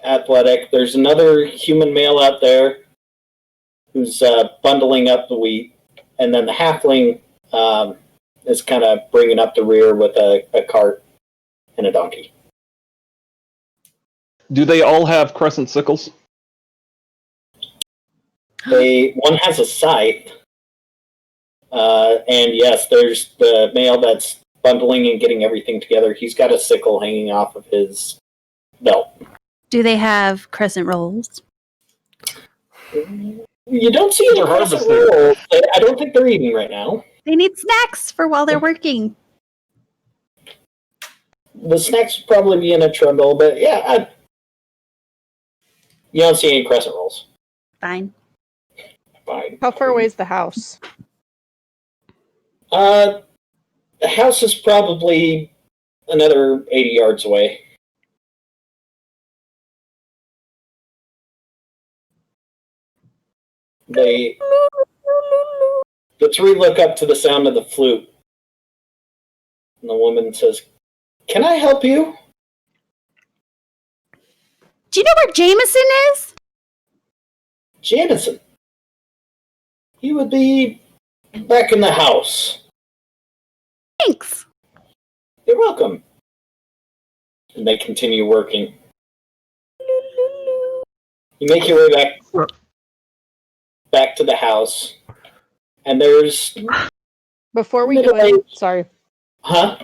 Speaker 1: athletic. There's another human male out there who's bundling up the wheat, and then the halfling is kind of bringing up the rear with a cart and a donkey.
Speaker 2: Do they all have crescent sickles?
Speaker 1: One has a scythe, and yes, there's the male that's bundling and getting everything together. He's got a sickle hanging off of his belt.
Speaker 4: Do they have crescent rolls?
Speaker 1: You don't see any
Speaker 2: They're
Speaker 1: crescent
Speaker 2: harvesting.
Speaker 1: rolls. I don't think they're eating right now.
Speaker 4: They need snacks for while they're working.
Speaker 1: The snacks would probably be in a trundle, but yeah, you don't see any crescent rolls.
Speaker 4: Fine.
Speaker 1: Fine.
Speaker 5: How far away is the house?
Speaker 1: The house is probably another 80 yards away. The three look up to the sound of the flute. And the woman says, "Can I help you?"
Speaker 4: Do you know where Jameson is?
Speaker 1: Jameson. He would be back in the house.
Speaker 4: Thanks.
Speaker 1: You're welcome. And they continue working. You make your way back to the house, and there's...
Speaker 5: Before we go in, sorry.
Speaker 1: Huh?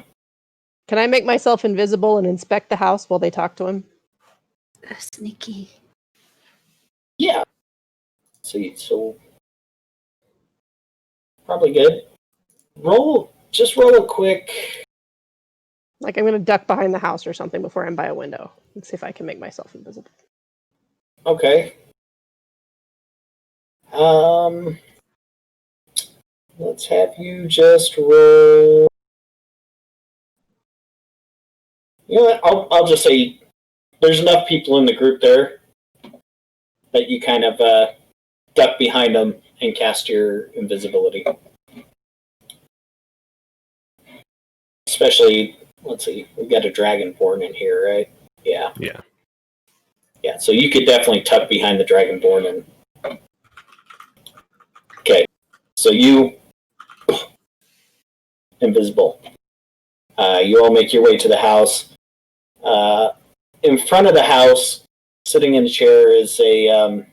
Speaker 5: Can I make myself invisible and inspect the house while they talk to him?
Speaker 4: Sneaky.
Speaker 1: Yeah. So probably good. Just roll a quick...
Speaker 5: Like I'm going to duck behind the house or something before I'm by a window and see if I can make myself invisible.
Speaker 1: Okay. Let's have you just roll... You know what? I'll just say there's enough people in the group there that you kind of duck behind them and cast your invisibility. Especially, let's see, we've got a dragonborn in here, right? Yeah.
Speaker 6: Yeah.
Speaker 1: Yeah, so you could definitely tuck behind the dragonborn and... Okay, so you... invisible. You all make your way to the house. In front of the house, sitting in a chair, is a...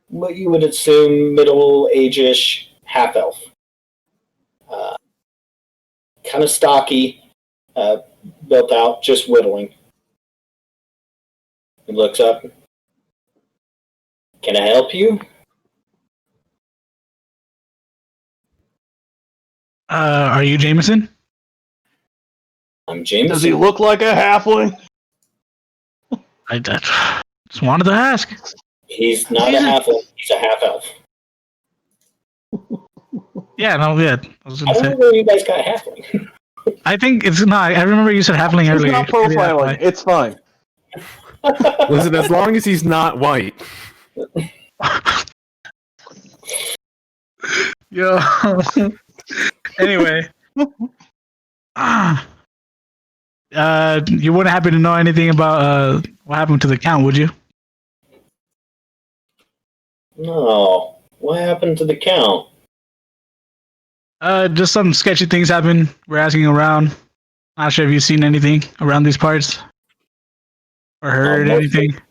Speaker 1: what you would assume middle-age-ish half-elf. Kind of stocky, built out, just whittling. He looks up. "Can I help you?"
Speaker 3: Are you Jameson?
Speaker 1: I'm Jameson.
Speaker 2: Does he look like a halfling?
Speaker 3: I just wanted to ask.
Speaker 1: He's not a half-elf, he's a half-elf.
Speaker 3: Yeah, no, yeah. I was
Speaker 1: I
Speaker 3: gonna
Speaker 1: don't
Speaker 3: say.
Speaker 1: know where you guys got halfling.
Speaker 3: I think it's not. I remember you said halfling
Speaker 2: It's
Speaker 3: earlier.
Speaker 2: not
Speaker 3: Maybe that's
Speaker 2: profiling.
Speaker 3: why.
Speaker 2: It's fine.
Speaker 6: Listen, as long as he's not white.
Speaker 3: Yo. Anyway. You wouldn't happen to know anything about what happened to the count, would you?
Speaker 1: No. What happened to the count?
Speaker 3: Just some sketchy things happened. We're asking around. Not sure if you've seen anything around these parts or heard
Speaker 1: mostly
Speaker 3: anything.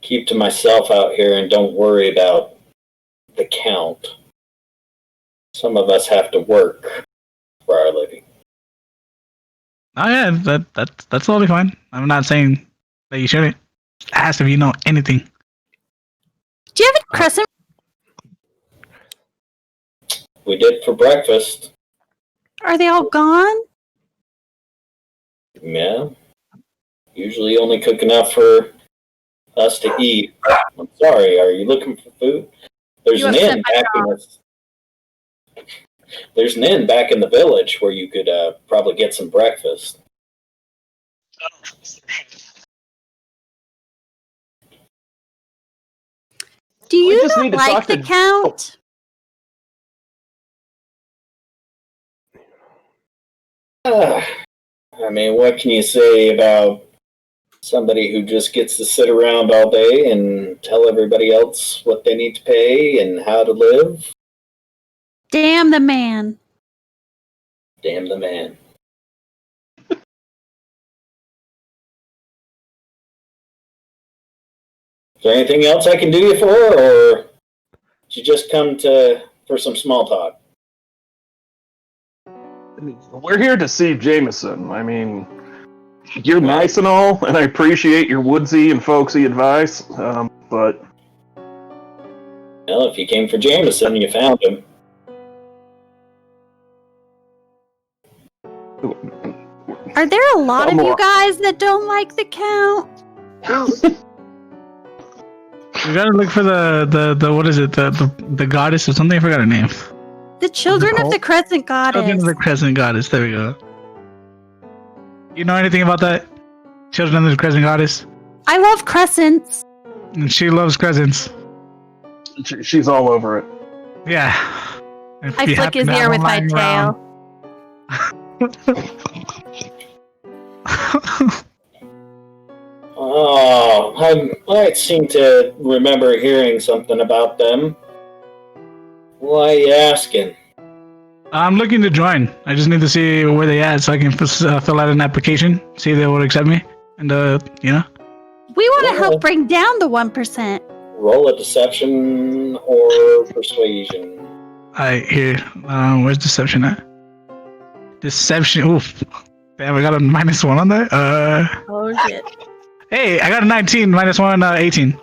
Speaker 1: Keep to myself out here and don't worry about the count. Some of us have to work for our living.
Speaker 3: Oh yeah, that's totally fine. I'm not saying that you shouldn't. Ask if you know anything.
Speaker 4: Do you have a crescent?
Speaker 1: We did for breakfast.
Speaker 4: Are they all gone?
Speaker 1: Yeah. Usually only cook enough for us to eat. I'm sorry, are you looking for food? There's
Speaker 4: You
Speaker 1: an
Speaker 4: upset
Speaker 1: inn
Speaker 4: my
Speaker 1: back in the... There's an inn back in the village where you could probably get some breakfast.
Speaker 4: Do you
Speaker 2: just
Speaker 4: not
Speaker 2: need to
Speaker 4: like
Speaker 2: talk
Speaker 4: the
Speaker 2: to-
Speaker 4: count?
Speaker 1: I mean, what can you say about somebody who just gets to sit around all day and tell everybody else what they need to pay and how to live?
Speaker 4: Damn the man.
Speaker 1: Damn the man. Is there anything else I can do you for, or did you just come for some small talk?
Speaker 2: We're here to see Jameson. I mean, you're nice and all, and I appreciate your woodsy and folksy advice, but
Speaker 1: Well, if you came for Jameson, you found him.
Speaker 4: Are there a lot of
Speaker 2: Come
Speaker 4: you
Speaker 2: on.
Speaker 4: guys that don't like the count?
Speaker 3: We gotta look for the what is it? The goddess or something. I forgot her name.
Speaker 4: The children of
Speaker 3: Nicole?
Speaker 4: the Crescent
Speaker 3: Children
Speaker 4: Goddess.
Speaker 3: of the Crescent Goddess. There we go. You know anything about that? Children of the Crescent Goddess.
Speaker 4: I love crescents.
Speaker 3: And she loves crescents.
Speaker 2: She's all over it.
Speaker 3: Yeah. If
Speaker 4: I
Speaker 3: you
Speaker 4: flick
Speaker 3: happen
Speaker 4: his
Speaker 3: to have
Speaker 4: ear
Speaker 3: one
Speaker 4: with my
Speaker 3: lying
Speaker 4: tail.
Speaker 3: around-
Speaker 1: Oh, I seem to remember hearing something about them. Why are you asking?
Speaker 3: I'm looking to join. I just need to see where they at so I can fill out an application, see if they will accept me, and you know.
Speaker 4: We want to
Speaker 1: Yeah.
Speaker 4: help bring down the 1%.
Speaker 1: Roll a deception or persuasion.
Speaker 3: Here. Where's deception at? Deception. Oof. Damn, I got a -1 on that.
Speaker 4: Oh shit.
Speaker 3: Hey, I got a 19, -1, 18.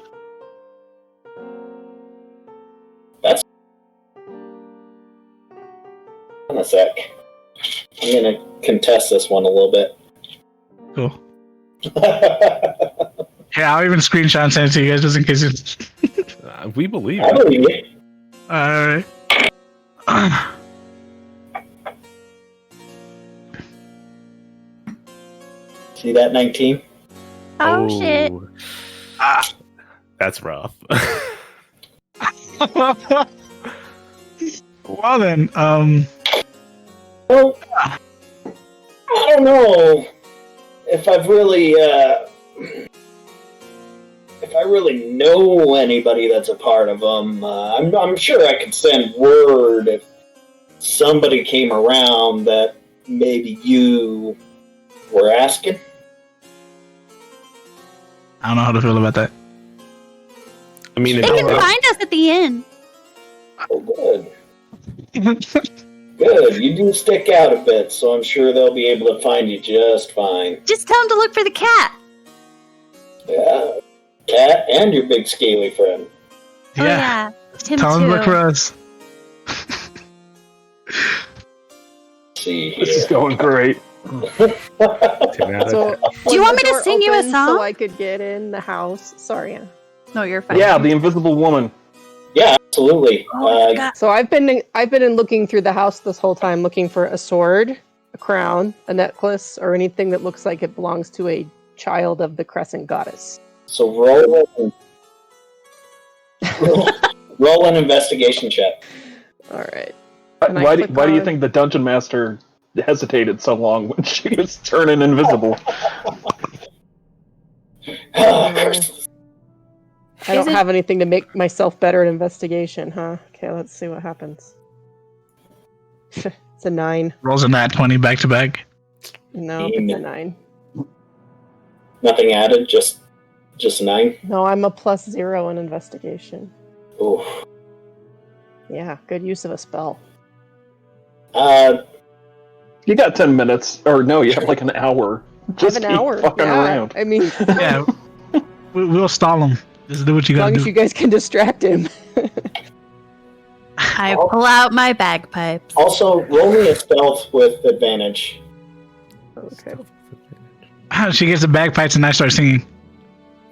Speaker 1: In a sec. I'm gonna contest this one a little bit.
Speaker 3: Cool. Yeah, I'll even screenshot and send it to you guys just in case it's.
Speaker 6: We believe
Speaker 1: I
Speaker 6: it.
Speaker 1: believe it.
Speaker 3: Alright.
Speaker 1: See that 19?
Speaker 4: Oh shit.
Speaker 6: That's rough.
Speaker 3: Well then,
Speaker 1: Well, I don't know if I've really, if I really know anybody that's a part of them. I'm sure I could send word if somebody came around that maybe you were asking.
Speaker 3: I don't know how to feel about that.
Speaker 6: I mean,
Speaker 4: They can find us at the inn.
Speaker 1: Oh, good. Good. You do stick out a bit, so I'm sure they'll be able to find you just fine.
Speaker 4: Just tell them to look for the cat.
Speaker 1: Yeah. Cat and your big scaly friend.
Speaker 4: Oh yeah. Him
Speaker 3: Tell them to look
Speaker 4: too.
Speaker 3: for us.
Speaker 1: See
Speaker 2: This is
Speaker 1: here.
Speaker 2: going great.
Speaker 6: 10 out of
Speaker 5: So,
Speaker 6: 10.
Speaker 4: Do you
Speaker 5: was
Speaker 4: want
Speaker 5: the
Speaker 4: me to
Speaker 5: door
Speaker 4: sing you a
Speaker 5: open
Speaker 4: song?
Speaker 5: So I could get in the house. Sorry, Anna.
Speaker 4: No, you're fine.
Speaker 2: Yeah, the invisible woman.
Speaker 1: Yeah, absolutely.
Speaker 4: Oh, God.
Speaker 5: So I've been in looking through the house this whole time, looking for a sword, a crown, a necklace, or anything that looks like it belongs to a child of the Crescent Goddess.
Speaker 1: So roll an investigation check.
Speaker 5: All right. Can I
Speaker 2: Why
Speaker 5: click
Speaker 2: do you
Speaker 5: on-
Speaker 2: think the dungeon master hesitated so long when she was turning invisible?
Speaker 1: Curse.
Speaker 5: I don't
Speaker 4: Is it-
Speaker 5: have anything to make myself better at investigation, huh? Okay, let's see what happens. It's a 9.
Speaker 3: Rolls a nat 20 back to back.
Speaker 5: No, it's a 9.
Speaker 1: Nothing added, just 9.
Speaker 5: No, I'm a +0 in investigation.
Speaker 1: Ooh.
Speaker 5: Yeah, good use of a spell.
Speaker 2: You got 10 minutes, or no, you have like an hour. Just
Speaker 5: I have an
Speaker 2: keep
Speaker 5: hour.
Speaker 2: fucking
Speaker 5: Yeah,
Speaker 2: around.
Speaker 5: I mean,
Speaker 3: Yeah, we'll stall them. Just do what you
Speaker 5: as
Speaker 3: gotta
Speaker 5: long as
Speaker 3: do.
Speaker 5: you guys can distract him.
Speaker 4: I pull out my bagpipes.
Speaker 1: Also, roll me a stealth with advantage.
Speaker 5: Okay.
Speaker 3: She gets the bagpipes and I start singing.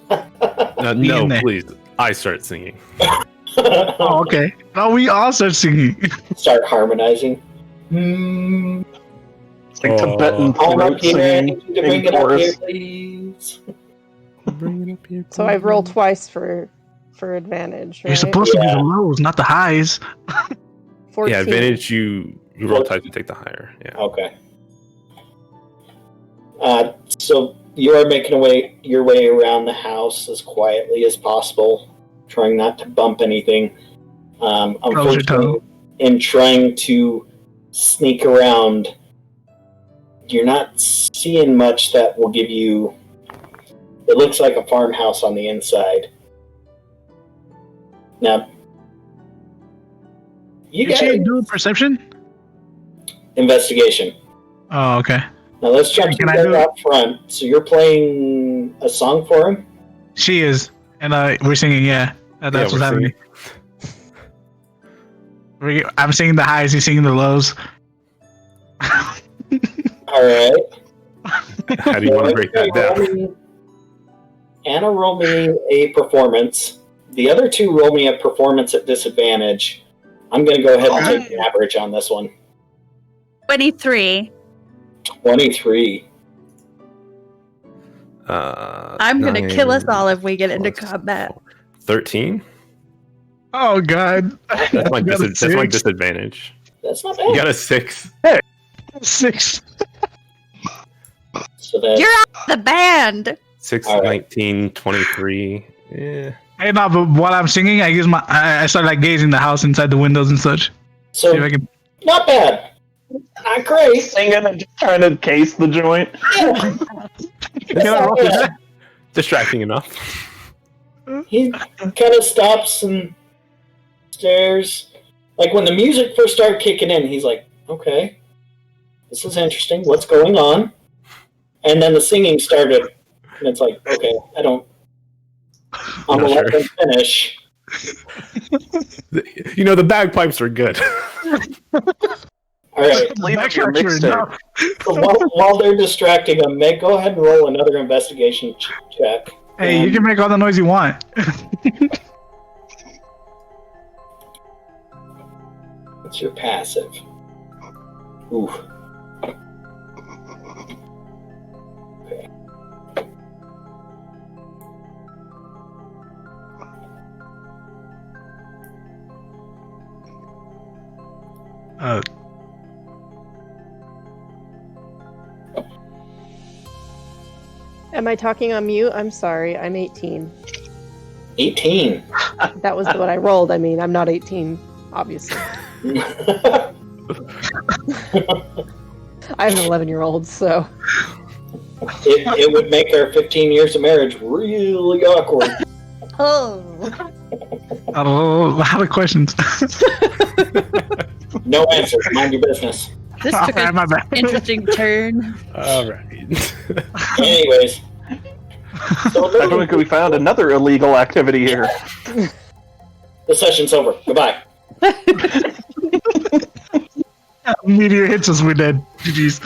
Speaker 6: No,
Speaker 3: in there.
Speaker 6: please. I start singing.
Speaker 3: Oh, okay. Oh, we all start singing.
Speaker 1: Start harmonizing.
Speaker 2: It's like Tibetan
Speaker 1: I'm up
Speaker 2: throat
Speaker 1: here. I
Speaker 2: singing
Speaker 1: need you to
Speaker 2: in
Speaker 1: bring it up
Speaker 2: chorus.
Speaker 1: here, please.
Speaker 6: Bring it up here.
Speaker 5: So I've rolled twice for advantage, right?
Speaker 3: You're supposed to do
Speaker 1: Yeah.
Speaker 3: the lows, not the highs.
Speaker 5: 14.
Speaker 6: Yeah, advantage. You roll type to take the higher. Yeah.
Speaker 1: Okay. So you are making your way around the house as quietly as possible, trying not to bump anything. Unfortunately,
Speaker 3: toe.
Speaker 1: in trying to sneak around, you're not seeing much that will give you. It looks like a farmhouse on the inside. Now, you
Speaker 3: Did
Speaker 1: guys
Speaker 3: she do perception?
Speaker 1: investigation.
Speaker 3: Oh, okay.
Speaker 1: Now let's check
Speaker 3: Can I
Speaker 1: together
Speaker 3: do it?
Speaker 1: up front. So you're playing a song for him?
Speaker 3: She is. And we're singing, yeah. That's
Speaker 6: Yeah,
Speaker 3: what's
Speaker 6: we're
Speaker 3: happening. I'm singing the highs, he's singing the lows.
Speaker 1: All right.
Speaker 6: How do you want to break that down?
Speaker 1: Anna, roll me a performance. The other two roll me a performance at disadvantage. I'm going to go ahead and take the average on this one.
Speaker 4: 23.
Speaker 1: 23.
Speaker 4: I'm going to kill us all if we get into combat.
Speaker 6: 13?
Speaker 3: Oh, God.
Speaker 6: That's my disadvantage.
Speaker 1: That's not
Speaker 6: You
Speaker 1: bad.
Speaker 6: got a 6.
Speaker 3: 6.
Speaker 1: So that's,
Speaker 4: You're out of the band.
Speaker 6: 6,
Speaker 1: All right.
Speaker 6: 19, 23. Yeah.
Speaker 3: Hey, no, but while I'm singing, I start like gazing the house inside the windows and such.
Speaker 1: so
Speaker 3: See if I can.
Speaker 1: not bad. Not great.
Speaker 2: Singing and just trying to case the joint.
Speaker 1: Yeah.
Speaker 6: Distracting enough.
Speaker 1: He kind of stops and stares. Like when the music first started kicking in, he's like, okay, this is interesting. What's going on? And then the singing started, and it's like, okay, I'm going to let them finish.
Speaker 6: The bagpipes are good.
Speaker 1: All right.
Speaker 2: Leave it your
Speaker 3: Backtracks are
Speaker 2: mixtape.
Speaker 1: So while they're distracting him, Meg, go ahead and roll another investigation check.
Speaker 3: Hey, you can make all the noise you want.
Speaker 1: What's your passive? Ooh. Okay.
Speaker 5: Am I talking on mute? I'm sorry. I'm 18.
Speaker 1: 18.
Speaker 5: That was what I rolled. I mean, I'm not 18, obviously. I have an 11-year-old, so.
Speaker 1: It would make our 15 years of marriage really awkward.
Speaker 4: Oh.
Speaker 3: A lot of questions.
Speaker 1: No answers. Mind your business.
Speaker 4: This took
Speaker 3: Alright, my
Speaker 4: an
Speaker 3: bad.
Speaker 4: interesting turn.
Speaker 6: All right.
Speaker 1: Anyways. So
Speaker 2: I think we found another illegal activity here.
Speaker 1: the session's over. Goodbye.
Speaker 3: Meteor hits us, we're dead. GG's.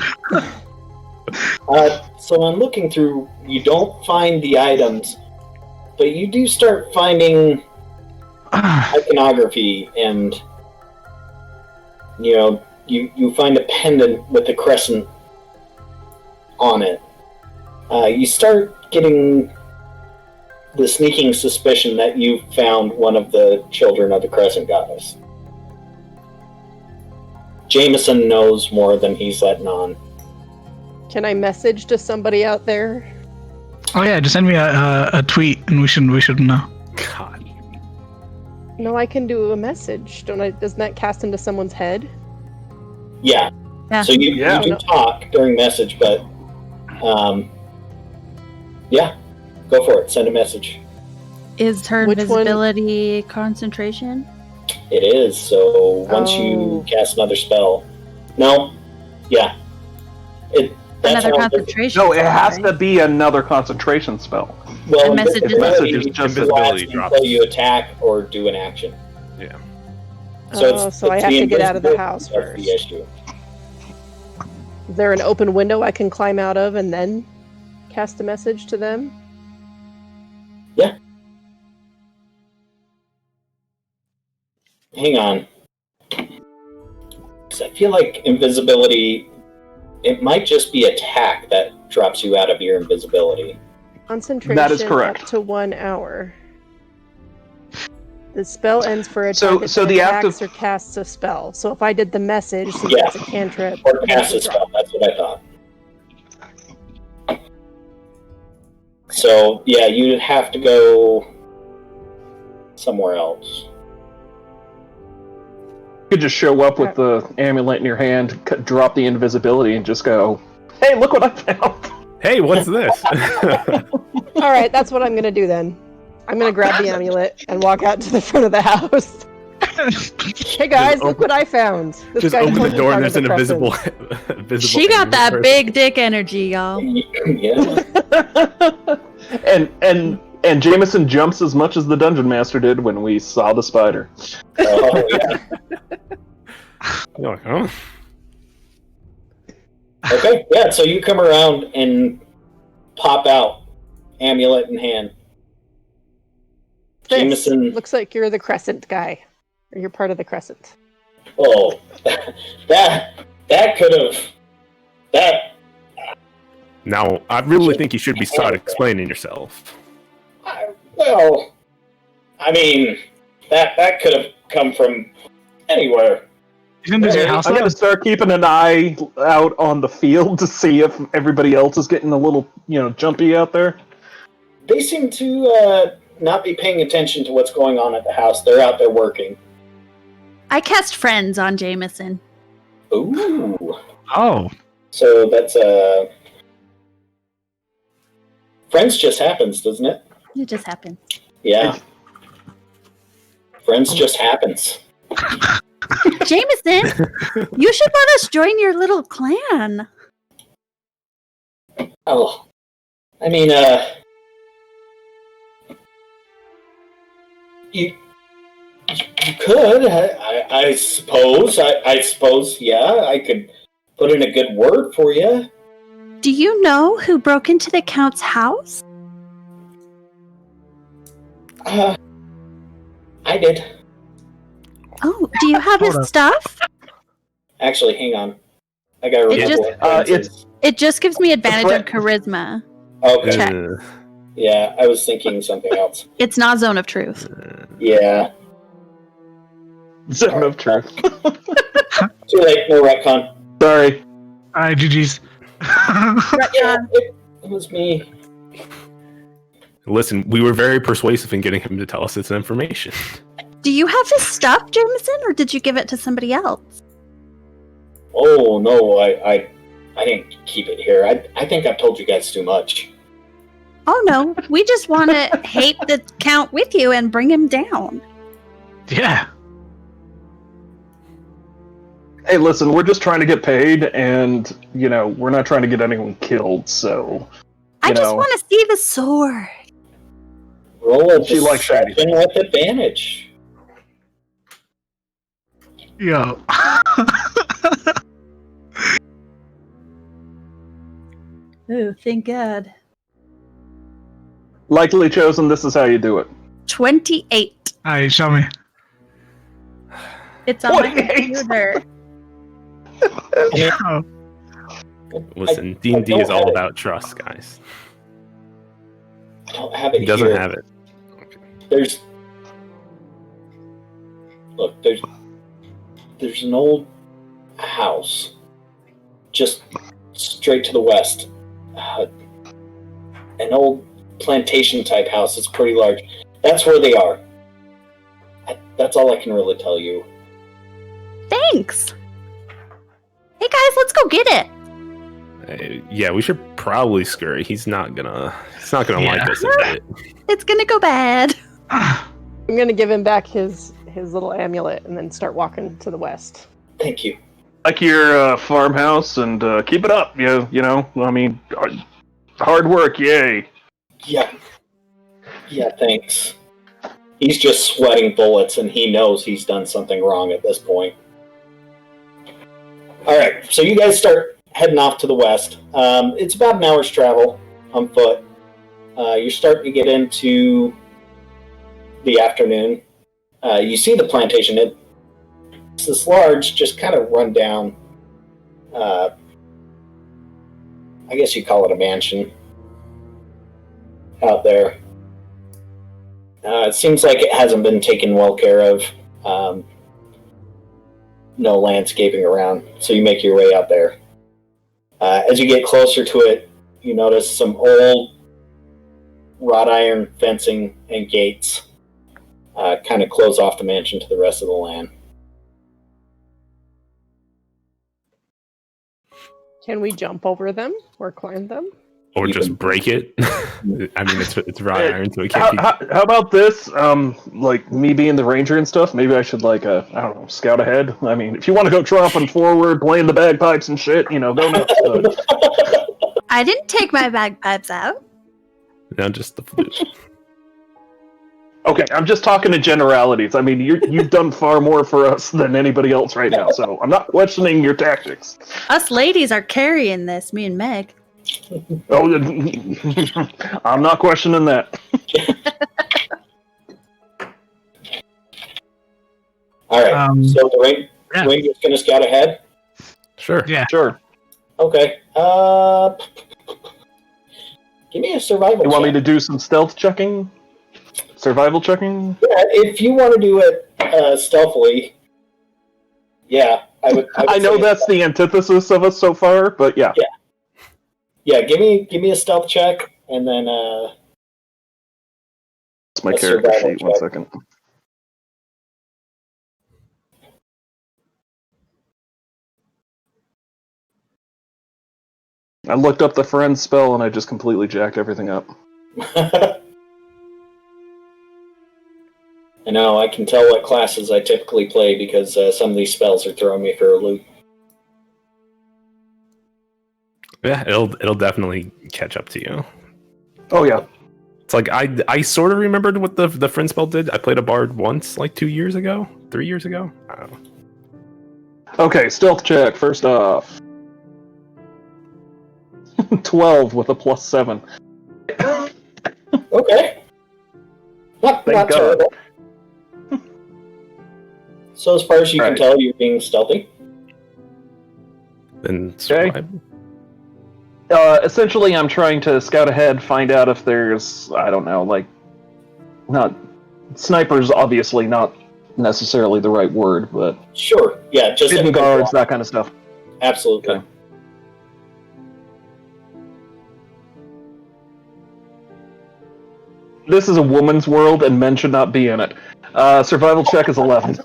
Speaker 1: So I'm looking through, you don't find the items, but you do start finding iconography, and you find a pendant with a crescent on it. You start getting the sneaking suspicion that you found one of the children of the crescent goddess. Jameson knows more than he's letting on.
Speaker 5: Can I message to somebody out there?
Speaker 3: Oh yeah, just send me a tweet and we should know.
Speaker 6: God.
Speaker 5: No, I can do a message. Doesn't that cast into someone's head?
Speaker 1: Yeah.
Speaker 4: Yeah.
Speaker 1: So you do talk during message, but yeah, go for it. Send a message.
Speaker 4: Is her
Speaker 5: Which one?
Speaker 4: invisibility concentration?
Speaker 1: It is. So once you cast another spell, no, yeah, that's
Speaker 4: Another
Speaker 1: how
Speaker 4: concentration.
Speaker 2: No, it has
Speaker 4: right?
Speaker 2: to be another concentration spell.
Speaker 1: Well,
Speaker 4: The message is-
Speaker 2: Message is just
Speaker 6: invisibility
Speaker 1: until
Speaker 6: drops.
Speaker 1: you attack or do an action.
Speaker 6: Yeah.
Speaker 5: So I have
Speaker 1: the
Speaker 5: to get out of the
Speaker 1: invisibility
Speaker 5: house
Speaker 1: that's
Speaker 5: first.
Speaker 1: the issue.
Speaker 5: Is there an open window I can climb out of and then cast a message to them?
Speaker 1: Yeah. Hang on. 'Cause I feel like invisibility, it might just be attack that drops you out of your invisibility.
Speaker 5: Concentration
Speaker 2: That is correct.
Speaker 5: up to 1 hour. The spell ends for a
Speaker 2: So-
Speaker 5: target
Speaker 2: so
Speaker 5: that
Speaker 2: the act
Speaker 5: attacks or casts a spell. So if I did the message, since
Speaker 1: Yeah.
Speaker 5: that's a cantrip,
Speaker 1: Or
Speaker 5: then it
Speaker 1: cast a
Speaker 5: would
Speaker 1: spell,
Speaker 5: drop.
Speaker 1: that's what I thought. So, yeah, you'd have to go somewhere else.
Speaker 2: You could just show up with the amulet in your hand, drop the invisibility, and just go, "Hey, look what I found!"
Speaker 6: Hey, what's this?
Speaker 5: All right, that's what I'm gonna do then. I'm gonna grab the amulet and walk out to the front of the house. Hey guys, look what I found! This
Speaker 6: Just
Speaker 5: guy
Speaker 6: open the
Speaker 5: told me
Speaker 6: door
Speaker 5: part
Speaker 6: and
Speaker 5: of
Speaker 6: there's
Speaker 5: the
Speaker 6: an
Speaker 5: crescent.
Speaker 6: invisible.
Speaker 4: She got that
Speaker 6: person.
Speaker 4: big dick energy, y'all.
Speaker 1: Yeah.
Speaker 2: and Jameson jumps as much as the dungeon master did when we saw the spider.
Speaker 1: Oh, yeah.
Speaker 6: You're like, huh?
Speaker 1: Okay, yeah, so you come around and pop out, amulet in hand.
Speaker 5: This
Speaker 1: Jameson,
Speaker 5: looks like you're the Crescent guy. Or you're part of the Crescent.
Speaker 1: oh, that could have, that,
Speaker 6: Now, I really think you should be start explaining yourself.
Speaker 1: well, I mean, that could have come from anywhere.
Speaker 3: Isn't this your house?
Speaker 2: I'm gonna start keeping an eye out on the field to see if everybody else is getting a little, jumpy out there.
Speaker 1: They seem to not be paying attention to what's going on at the house. They're out there working.
Speaker 4: I cast friends on Jameson.
Speaker 1: Ooh.
Speaker 3: Oh,
Speaker 1: So that's Friends just happens, doesn't it?
Speaker 4: It just happened.
Speaker 1: Yeah. Friends just happens.
Speaker 4: Jameson, you should let us join your little clan.
Speaker 1: Oh. I mean, you could, I suppose. I suppose, yeah, I could put in a good word for you.
Speaker 4: Do you know who broke into the Count's house?
Speaker 1: I did.
Speaker 4: Oh, do you have his
Speaker 3: Hold up.
Speaker 4: stuff?
Speaker 1: Actually, hang on. I gotta
Speaker 4: It
Speaker 1: remember
Speaker 4: just-
Speaker 1: what it is.
Speaker 4: It just gives me advantage on
Speaker 2: friend-
Speaker 4: charisma.
Speaker 1: Okay.
Speaker 4: Check.
Speaker 1: Yeah, I was thinking something else.
Speaker 4: It's not Zone of Truth.
Speaker 1: Yeah.
Speaker 2: Zone of truth.
Speaker 1: Too late, no retcon.
Speaker 2: Sorry.
Speaker 3: alright, GG's.
Speaker 1: Yeah, it was me.
Speaker 6: Listen, we were very persuasive in getting him to tell us this information.
Speaker 4: Do you have his stuff, Jameson, or did you give it to somebody else?
Speaker 1: Oh no, I didn't keep it here. I think I've told you guys too much.
Speaker 4: Oh no, we just want to hate the Count with you and bring him down.
Speaker 3: Yeah.
Speaker 2: Hey, listen, we're just trying to get paid, and, we're not trying to get anyone killed, so...
Speaker 4: I
Speaker 2: You
Speaker 4: just
Speaker 2: know.
Speaker 4: want to see the sword.
Speaker 1: Roll a
Speaker 2: She likes shiny
Speaker 1: deception with advantage.
Speaker 3: Yo.
Speaker 4: Ooh, thank God.
Speaker 2: Likely chosen, this is how you do it.
Speaker 4: 28.
Speaker 3: Alright, show me.
Speaker 4: It's on my
Speaker 2: 28?
Speaker 4: computer.
Speaker 3: Oh,
Speaker 6: Listen, D&D is all about trust, guys.
Speaker 1: I don't have it
Speaker 6: He doesn't
Speaker 1: here.
Speaker 6: have it.
Speaker 1: There's an old house just straight to the west. An old plantation type house. It's pretty large. That's where they are. That's all I can really tell you.
Speaker 4: Thanks. Hey guys, let's go get it.
Speaker 6: Yeah, we should probably scurry. He's not gonna like
Speaker 3: Yeah.
Speaker 6: us a bit.
Speaker 4: It's gonna go bad.
Speaker 5: I'm gonna give him back his little amulet and then start walking to the west.
Speaker 1: Thank you.
Speaker 2: Like your farmhouse, and keep it up, I mean, hard work, yay.
Speaker 1: Yeah. Yeah, thanks. He's just sweating bullets, and he knows he's done something wrong at this point. Alright, so you guys start heading off to the west. It's about an hour's travel on foot. You're starting to get into the afternoon. You see the plantation. It's this large, just kind of run down, I guess you call it a mansion out there. It seems like it hasn't been taken well care of. No landscaping around, so you make your way out there. As you get closer to it, you notice some old wrought iron fencing and gates kind of close off the mansion to the rest of the land.
Speaker 5: Can we jump over them or climb them?
Speaker 6: Or
Speaker 1: You
Speaker 6: just
Speaker 1: can-
Speaker 6: break it. I mean, it's wrought iron, so it can't
Speaker 2: How about this? Like, me being the ranger and stuff, maybe I should, scout ahead. I mean, if you want to go tromping forward, playing the bagpipes and shit, go nuts.
Speaker 4: I didn't take my bagpipes out.
Speaker 6: be. No, just the flute.
Speaker 2: Okay, I'm just talking to generalities. I mean, you've done far more for us than anybody else right now, so I'm not questioning your tactics.
Speaker 4: Us ladies are carrying this, me and Meg.
Speaker 2: Oh, I'm not questioning that.
Speaker 1: All right. So the Ranger's going to scout ahead?
Speaker 6: Sure.
Speaker 3: Yeah.
Speaker 2: Sure.
Speaker 1: Okay. Give me a survival
Speaker 2: You want me
Speaker 1: check.
Speaker 2: to do some stealth checking? Survival checking?
Speaker 1: Yeah, if you want to do it stealthily, yeah, I would
Speaker 2: I know
Speaker 1: say
Speaker 2: that's the antithesis of us so far, but yeah.
Speaker 1: Yeah, give me a stealth check, and then
Speaker 2: That's my
Speaker 1: a
Speaker 2: character
Speaker 1: survival
Speaker 2: sheet. 1
Speaker 1: check.
Speaker 2: second. I looked up the friend spell and I just completely jacked everything up.
Speaker 1: I know, I can tell what classes I typically play because some of these spells are throwing me for a loop.
Speaker 6: Yeah, it'll definitely catch up to you.
Speaker 2: Oh yeah.
Speaker 6: It's like I sort of remembered what the friend spell did. I played a bard once, like 2 years ago, 3 years ago. I don't know.
Speaker 2: Okay, stealth check first off. 12 with a +7.
Speaker 1: Okay. Not
Speaker 2: Thank God.
Speaker 1: terrible. So as far as you can
Speaker 2: Right.
Speaker 1: tell, you're being stealthy.
Speaker 6: Then
Speaker 2: Okay. Essentially, I'm trying to scout ahead, find out if there's, I don't know, like, not snipers. Obviously, not necessarily the right word, but
Speaker 1: Sure. Yeah, just
Speaker 2: hidden guards, that kind of stuff.
Speaker 1: Absolutely.
Speaker 2: Okay. This is a woman's world, and men should not be in it. Survival check is 11.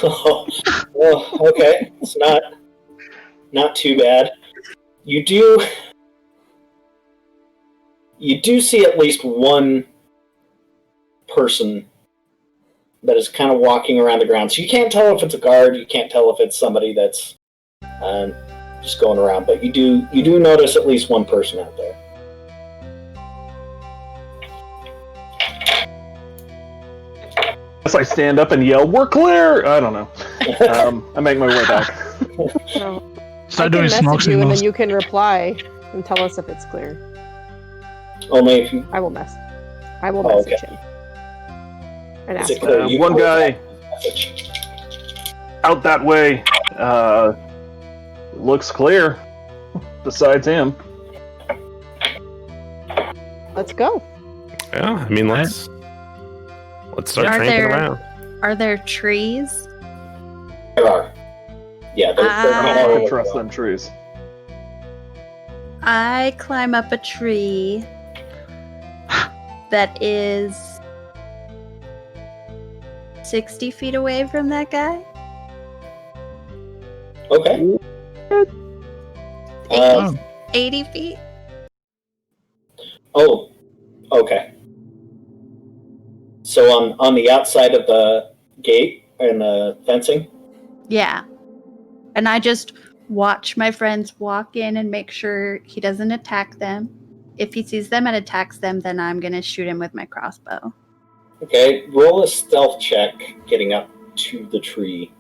Speaker 1: Well, okay, it's not too bad. You do see at least one person that is kind of walking around the ground. So you can't tell if it's a guard. You can't tell if it's somebody that's just going around. But you do notice at least one person out there.
Speaker 2: Unless I stand up and yell, "We're clear!" I don't know. I make my way back.
Speaker 5: So
Speaker 3: Start
Speaker 5: I
Speaker 3: doing
Speaker 5: can
Speaker 3: smoke
Speaker 5: message you, and
Speaker 3: signals.
Speaker 5: then you can reply and tell us if it's clear.
Speaker 1: Only if you.
Speaker 5: I will message
Speaker 1: okay.
Speaker 5: him and
Speaker 1: Is
Speaker 5: ask
Speaker 1: it
Speaker 5: him.
Speaker 1: clear? You
Speaker 2: One
Speaker 1: can
Speaker 2: guy
Speaker 1: message.
Speaker 2: out that way. Looks clear. Besides him.
Speaker 5: Let's go.
Speaker 6: Yeah, I mean let's start
Speaker 4: Are
Speaker 6: tramping
Speaker 4: there-
Speaker 6: around.
Speaker 4: Are there trees?
Speaker 1: There are. Yeah, they're
Speaker 2: I
Speaker 1: kind
Speaker 2: don't
Speaker 1: of
Speaker 2: trust them trees.
Speaker 4: I climb up a tree that is 60 feet away from that guy.
Speaker 1: Okay.
Speaker 4: 80 feet?
Speaker 1: Oh, okay. So on the outside of the gate and the fencing?
Speaker 4: Yeah. And I just watch my friends walk in and make sure he doesn't attack them. If he sees them and attacks them, then I'm going to shoot him with my crossbow.
Speaker 1: Okay, roll a stealth check getting up to the tree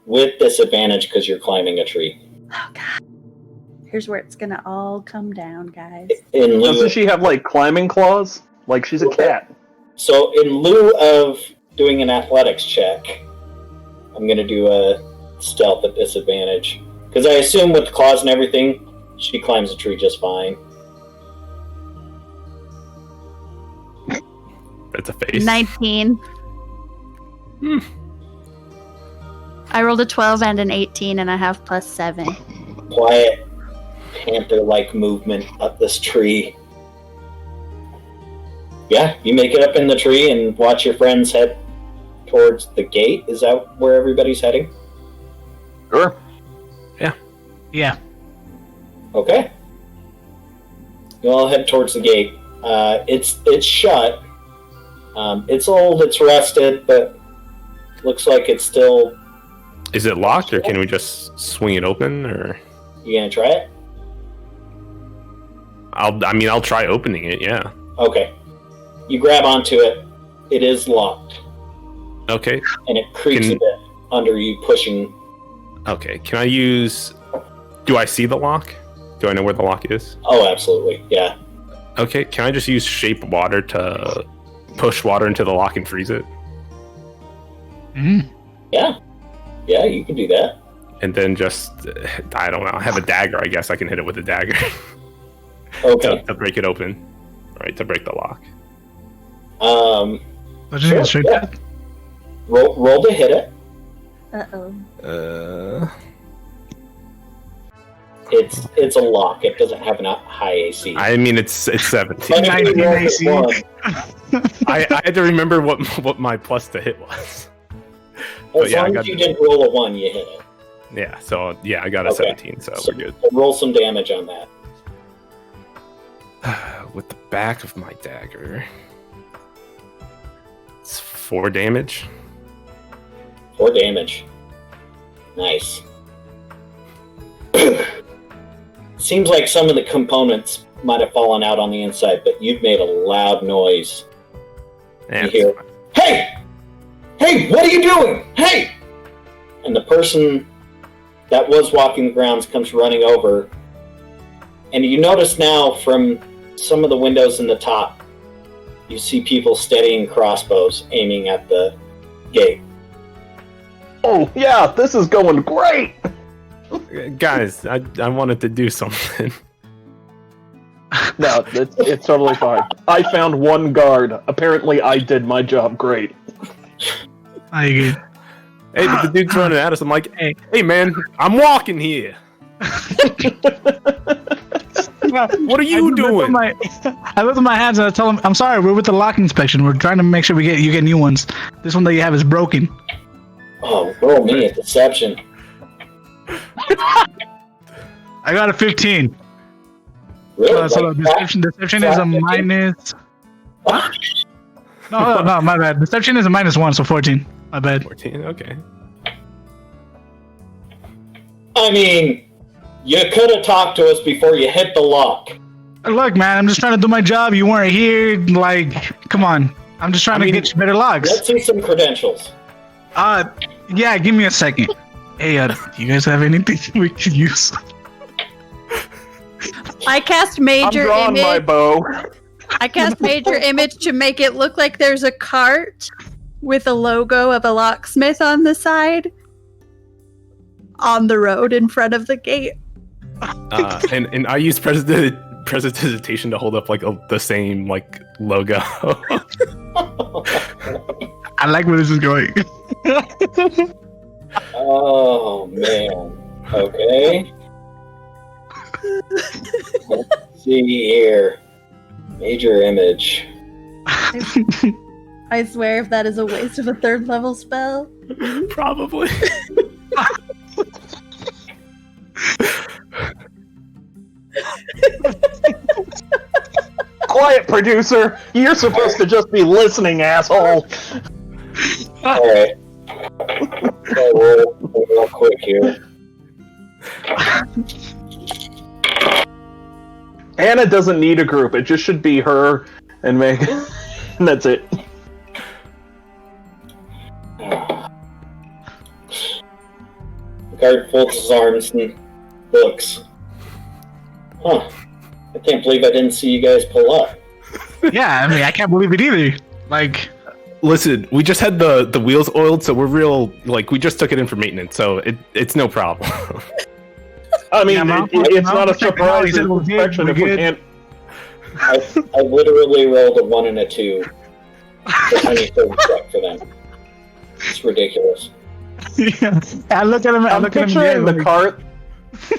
Speaker 1: with disadvantage because you're climbing a tree.
Speaker 4: Oh, God. Here's where it's going to all come down, guys.
Speaker 1: In lieu
Speaker 2: Doesn't
Speaker 1: of,
Speaker 2: she have, like, climbing claws? Like, she's a cat.
Speaker 1: so in lieu of doing an athletics check, I'm going to do a stealth at disadvantage. Because I assume with the claws and everything, she climbs a tree just fine.
Speaker 6: It's a face.
Speaker 4: 19. I rolled a 12 and an 18, and I have +7.
Speaker 1: Quiet, panther-like movement up this tree. Yeah, you make it up in the tree and watch your friends head towards the gate. Is that where everybody's heading?
Speaker 2: Sure.
Speaker 3: Yeah.
Speaker 1: Okay. You all head towards the gate. It's shut. It's old, it's rusted, but looks like it's still...
Speaker 6: Is it locked, or can we just swing it open? Or
Speaker 1: You gonna try it?
Speaker 6: I'll try opening it. Yeah.
Speaker 1: Okay. You grab onto it. it is locked,
Speaker 6: Okay.
Speaker 1: and it creaks a bit under you pushing.
Speaker 6: Okay. Can I use? Do I see the lock? Do I know where the lock is?
Speaker 1: Oh, absolutely, yeah.
Speaker 6: Okay. Can I just use shape water to push water into the lock and freeze it?
Speaker 1: Yeah, you can do that.
Speaker 6: And then just, I don't know, have a dagger. I guess I can hit it with a dagger
Speaker 1: Okay.
Speaker 6: to break it open, right? To break the lock.
Speaker 1: Sure, yeah. Roll to hit it. It's a lock. It doesn't have a high AC.
Speaker 6: I mean, it's 17.
Speaker 1: But if you roll
Speaker 3: AC.
Speaker 1: a one,
Speaker 6: I had to remember what my plus to hit was. But
Speaker 1: as
Speaker 6: yeah, I
Speaker 1: long
Speaker 6: got
Speaker 1: as you didn't roll a 1, you hit it.
Speaker 6: Yeah, so yeah, I got a
Speaker 1: Okay.
Speaker 6: 17, so we're good.
Speaker 1: Roll some damage on that.
Speaker 6: With the back of my dagger, it's 4 damage.
Speaker 1: 4 damage. Nice. Seems like some of the components might have fallen out on the inside, but you've made a loud noise.
Speaker 6: Yeah,
Speaker 1: You hear, "Hey! Hey, what are you doing? Hey!" And the person that was walking the grounds comes running over. And you notice now from some of the windows in the top, you see people steadying crossbows, aiming at the gate.
Speaker 2: Oh, yeah, this is going great!
Speaker 6: guys, I wanted to do something.
Speaker 2: No, it's totally fine. I found one guard. Apparently, I did my job great.
Speaker 3: I agree.
Speaker 6: Hey, but the dude's running at us. I'm like, hey man, I'm walking here. What are you doing?
Speaker 3: I looked at my hands and I told him, "I'm sorry, we're with the lock inspection. We're trying to make sure you get new ones. This one that you have is broken."
Speaker 1: Oh, roll me a deception.
Speaker 3: I got a 15.
Speaker 1: Really?
Speaker 3: So
Speaker 1: Like
Speaker 3: deception is a minus.
Speaker 1: What?
Speaker 3: No, my bad. Deception is a -1, so 14. My bad.
Speaker 6: 14, okay.
Speaker 1: I mean, you could have talked to us before you hit the lock.
Speaker 3: Look, man, I'm just trying to do my job. You weren't here. Like, come on. I'm just trying to get you better locks.
Speaker 1: Let's see some credentials.
Speaker 3: Yeah, give me a second. Hey, do you guys have anything we could use?
Speaker 4: I cast
Speaker 2: I'm
Speaker 4: major
Speaker 2: drawing my
Speaker 4: image.
Speaker 2: bow.
Speaker 4: I cast major image to make it look like there's a cart with a logo of a locksmith on the side on the road in front of the gate.
Speaker 6: And I used prestidigitation to hold up like the same like logo.
Speaker 3: I like where this is going.
Speaker 1: Oh, man. Okay. Let's see here. Major image.
Speaker 4: I swear if that is a waste of a 3rd level spell.
Speaker 6: Probably.
Speaker 2: Quiet, producer! You're supposed to just be listening, asshole!
Speaker 1: Alright. Roll real quick here.
Speaker 2: Anna doesn't need a group, it just should be her and Meg. And that's it.
Speaker 1: The guard folds his arms and looks. Huh. I can't believe I didn't see you guys pull up.
Speaker 3: Yeah, I mean, I can't believe it either. Like,
Speaker 6: Listen, we just had the wheels oiled, so we're real. Like, we just took it in for maintenance, so it's no problem.
Speaker 2: I mean,
Speaker 3: Yeah,
Speaker 2: it's not a surprise
Speaker 3: He said we're good,
Speaker 2: inspection if
Speaker 3: we're
Speaker 2: we
Speaker 3: good.
Speaker 2: can't.
Speaker 1: I literally rolled a 1 and a 2 for any third check for them. It's ridiculous.
Speaker 3: yeah. I look at him.
Speaker 2: I'm picturing the cart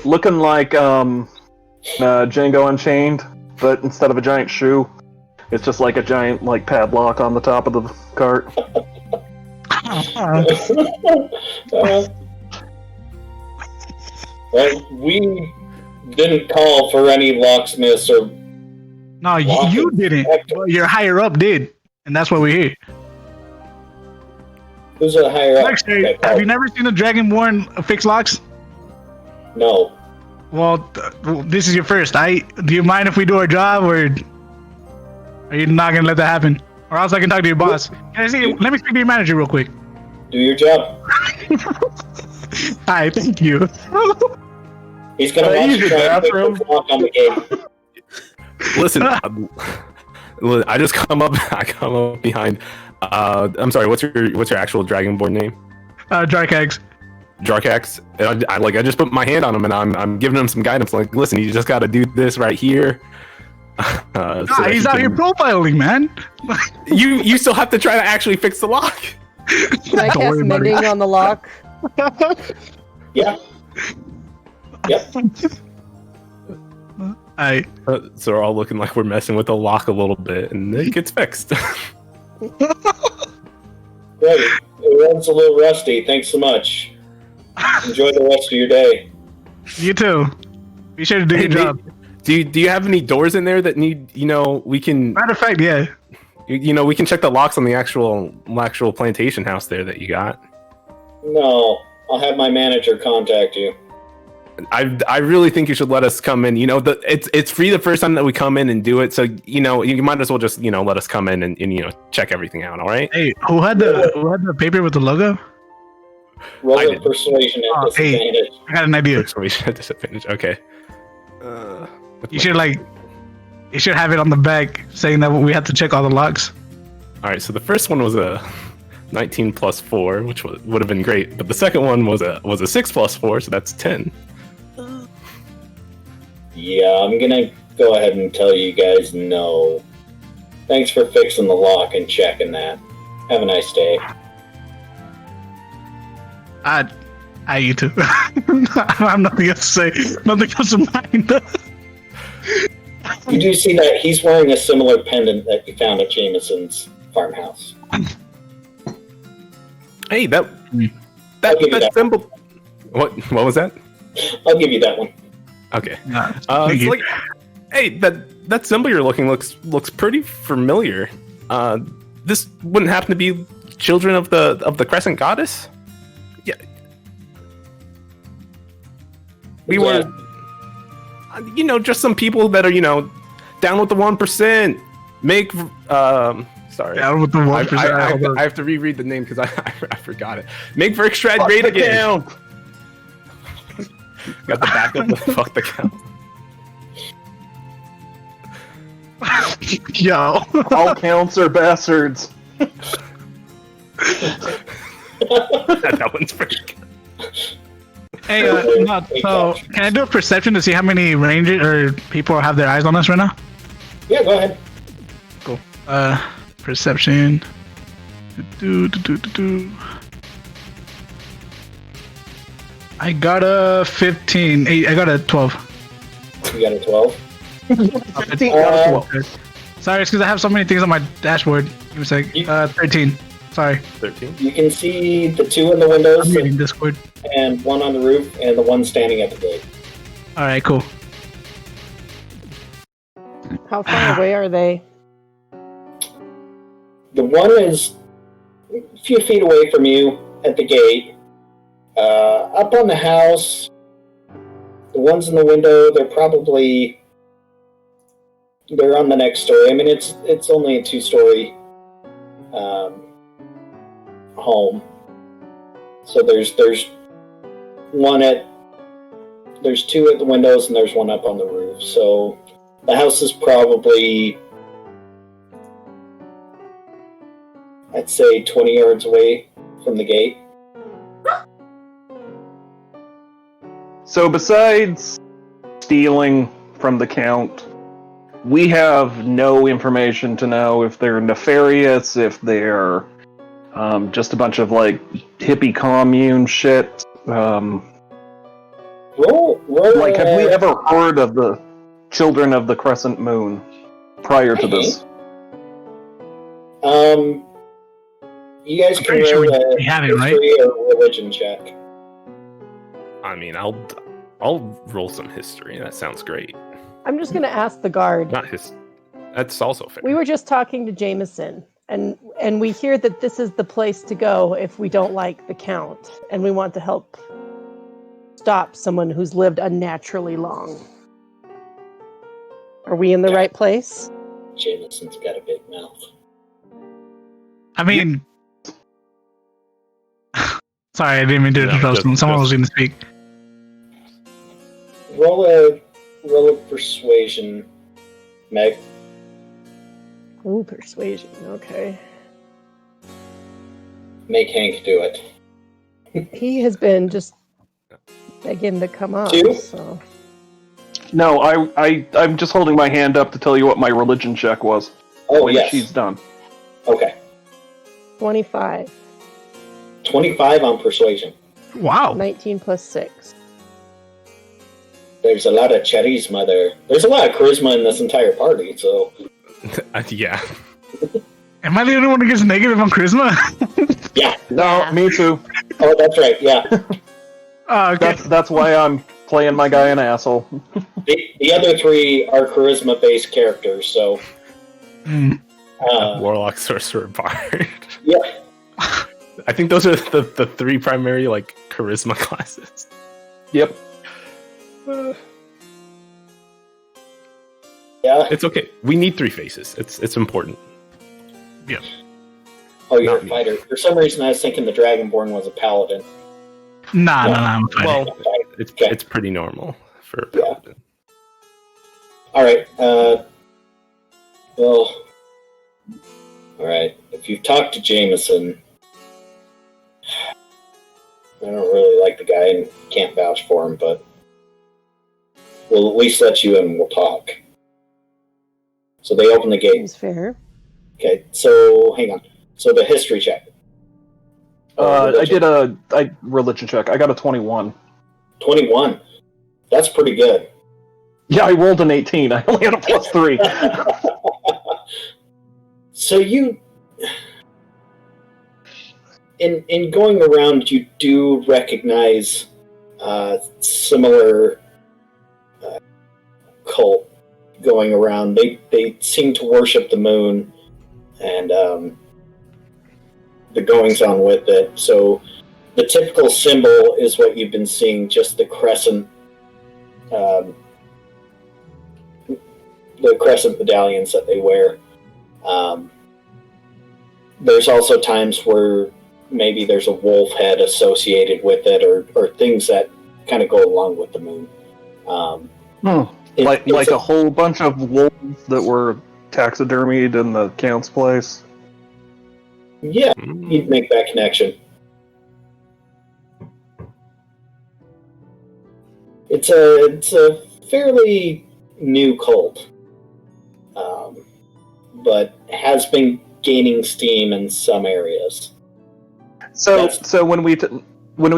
Speaker 2: looking like Django Unchained, but instead of a giant shoe, it's just like a giant like padlock on the top of the cart.
Speaker 1: Well, we didn't call for any locksmiths or.
Speaker 3: No, you didn't. But your higher up did, and that's why we're here.
Speaker 1: Who's a higher up?
Speaker 3: Actually,
Speaker 1: Okay,
Speaker 3: have you never seen a Dragonborn fix locks?
Speaker 1: No.
Speaker 3: Well, this is your first. Do you mind if we do our job, or are you not gonna let that happen? or else I can talk to your boss. Can I see? Let me speak to your manager real quick.
Speaker 1: Do your job.
Speaker 3: Hi, thank you.
Speaker 1: He's gonna
Speaker 2: Can I
Speaker 1: watch
Speaker 2: use
Speaker 1: you
Speaker 2: your
Speaker 1: try and pick
Speaker 2: bathroom?
Speaker 1: the lock on the gate.
Speaker 6: Listen, I just come up. I come up behind. I'm sorry. What's your actual Dragonborn name?
Speaker 3: Jarkax.
Speaker 6: Jarkax. I just put my hand on him and I'm giving him some guidance. Like, listen, you just got to do this right here. So
Speaker 3: He's out here profiling, man.
Speaker 6: You still have to try to actually fix the lock.
Speaker 5: Can I
Speaker 3: Don't
Speaker 5: cast
Speaker 3: worry about it.
Speaker 5: mending on the lock?
Speaker 1: Yeah. Yep.
Speaker 6: So we're all looking like we're messing with the lock a little bit, and it gets fixed.
Speaker 1: Great. It runs a little rusty. Thanks so much. Enjoy the rest of your day.
Speaker 3: You too. Be sure to do your job.
Speaker 6: Do you have any doors in there that need? We can.
Speaker 3: Matter of fact, yeah.
Speaker 6: We can check the locks on the actual plantation house there that you got.
Speaker 1: No, I'll have my manager contact you.
Speaker 6: I really think you should let us come in. It's free the first time that we come in and do it. So you might as well just let us come in and check everything out. All right.
Speaker 3: Hey, who had the paper with the logo?
Speaker 1: Roll
Speaker 6: I
Speaker 1: a
Speaker 6: did.
Speaker 1: persuasion at disadvantage.
Speaker 3: I got an idea.
Speaker 6: Persuasion at disadvantage. Okay.
Speaker 3: You should have it on the back saying that we have to check all the locks.
Speaker 6: All right. So the first one was a 19 plus 4, which would have been great. But the second one was a 6 plus 4, so that's 10.
Speaker 1: Yeah, I'm gonna go ahead and tell you guys no. Thanks for fixing the lock and checking that. Have a nice day.
Speaker 3: I you too. I have nothing else to say. Nothing else to mind.
Speaker 1: You do see that he's wearing a similar pendant that you found at Jameson's farmhouse.
Speaker 6: Hey,
Speaker 1: I'll give you that.
Speaker 6: symbol. What was that?
Speaker 1: I'll give you that one.
Speaker 6: Okay.
Speaker 3: Thank
Speaker 6: It's
Speaker 3: you.
Speaker 6: like, hey, that symbol you're looking looks pretty familiar. This wouldn't happen to be children of the Crescent Goddess? Yeah. We were, just some people that are, down with the 1%. Make, sorry.
Speaker 3: Down with the 1%.
Speaker 6: I have to reread the name because I forgot it. Make Verkstrad great again. Got the backup with fuck the count.
Speaker 3: Yo.
Speaker 2: All counts are bastards.
Speaker 6: That one's pretty good.
Speaker 3: Hey, so can I do a perception to see how many rangers or people have their eyes on us right now?
Speaker 1: Yeah, go ahead.
Speaker 3: Cool. Perception. I got a 15. I got a 12.
Speaker 1: You got a 12.
Speaker 2: 15 out of 12.
Speaker 3: Sorry, it's because I have so many things on my dashboard. Give me a sec. 13. Sorry.
Speaker 6: 13.
Speaker 1: You can see the two in the windows
Speaker 3: I'm reading Discord.
Speaker 1: and one on the roof and the one standing at the gate.
Speaker 3: Alright, cool.
Speaker 5: How far away are they?
Speaker 1: The one is a few feet away from you at the gate. Up on the house, the ones in the window, they're on the next story. I mean, it's only a 2-story home. So there's two at the windows and there's one up on the roof. So the house is probably, I'd say, 20 yards away from the gate.
Speaker 2: So besides stealing from the Count, we have no information to know if they're nefarious, if they're just a bunch of hippie commune shit.
Speaker 1: Roll
Speaker 2: Have we ever heard of the Children of the Crescent Moon prior to this?
Speaker 1: You guys
Speaker 3: I'm
Speaker 1: can
Speaker 3: pretty sure
Speaker 1: roll
Speaker 3: we
Speaker 1: a
Speaker 3: have it, right?
Speaker 1: history or religion check.
Speaker 6: I mean, I'll roll some history. That sounds great.
Speaker 5: I'm just going to ask the guard.
Speaker 6: Not his. That's also fair.
Speaker 5: We were just talking to Jameson, and we hear that this is the place to go if we don't like the Count, and we want to help stop someone who's lived unnaturally long. Are we in the right place?
Speaker 1: Jameson's got a big mouth.
Speaker 3: I mean, sorry, I didn't mean to
Speaker 6: No,
Speaker 3: interrupt. Someone was going to speak.
Speaker 1: Roll a persuasion, Meg.
Speaker 5: Ooh, persuasion. Okay.
Speaker 1: Make Hank do it.
Speaker 5: He has been just begging to come up.
Speaker 1: 2?
Speaker 5: So
Speaker 2: No, I'm just holding my hand up to tell you what my religion check was.
Speaker 1: Oh,
Speaker 2: when
Speaker 1: yes.
Speaker 2: she's done.
Speaker 1: Okay.
Speaker 5: 25.
Speaker 1: 25 on persuasion.
Speaker 3: Wow.
Speaker 5: 19 plus 6.
Speaker 1: There's a lot of charisma there. There's a lot of charisma in this entire party, so...
Speaker 6: Yeah.
Speaker 3: Am I the only one who gets negative on charisma?
Speaker 1: Yeah.
Speaker 2: No, me too.
Speaker 1: Oh, that's right, yeah.
Speaker 3: Okay.
Speaker 2: That's why I'm playing my guy an asshole.
Speaker 1: The other 3 are charisma-based characters, so...
Speaker 6: Warlock, Sorcerer, Bard.
Speaker 1: Yeah.
Speaker 6: I think those are the 3 primary, like, charisma classes.
Speaker 2: Yep.
Speaker 1: Yeah.
Speaker 6: It's okay. We need 3 faces. It's important.
Speaker 3: Yeah.
Speaker 1: Oh, you're
Speaker 6: Not
Speaker 1: a
Speaker 6: me.
Speaker 1: fighter. For some reason, I was thinking the Dragonborn was a paladin.
Speaker 3: Nah, I'm fine.
Speaker 6: Well, it's
Speaker 1: Okay.
Speaker 6: it's pretty normal for a
Speaker 1: Yeah.
Speaker 6: paladin.
Speaker 1: All right. Well. All right. If you've talked to Jameson, I don't really like the guy and can't vouch for him, but we'll at least let you in and we'll talk. So they open the gate.
Speaker 5: Seems fair.
Speaker 1: Okay. So hang on. So the history check.
Speaker 2: I
Speaker 1: Religion.
Speaker 2: did a religion check. I got a 21.
Speaker 1: 21. That's pretty good.
Speaker 2: Yeah, I rolled an 18. I only had a plus 3.
Speaker 1: So you, in going around, you do recognize similar cult going around. They seem to worship the moon and the goings on with it. So the typical symbol is what you've been seeing, just the crescent. The crescent medallions that they wear. There's also times where maybe there's a wolf head associated with it, or things that kind of go along with the moon.
Speaker 2: Like a whole bunch of wolves that were taxidermied in the count's place.
Speaker 1: Yeah,
Speaker 6: Mm.
Speaker 1: you'd make that connection. It's a fairly new cult, but has been gaining steam in some areas.
Speaker 2: So when we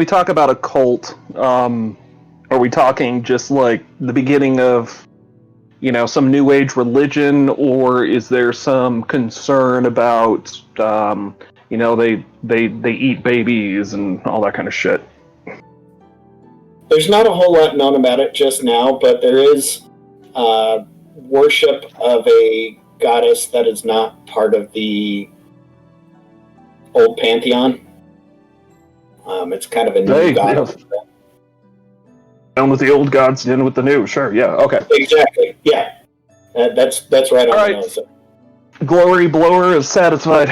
Speaker 2: talk about a cult, are we talking just like the beginning of, some new age religion, or is there some concern about, they eat babies and all that kind of shit?
Speaker 1: There's not a whole lot known about it just now, but there is worship of a goddess that is not part of the old pantheon. It's kind of a new goddess.
Speaker 2: Down with the old gods, in with the new. Sure, yeah, okay.
Speaker 1: Exactly. Yeah, that's right on
Speaker 2: All
Speaker 1: the
Speaker 2: right.
Speaker 1: nose.
Speaker 2: Glory blower is satisfied.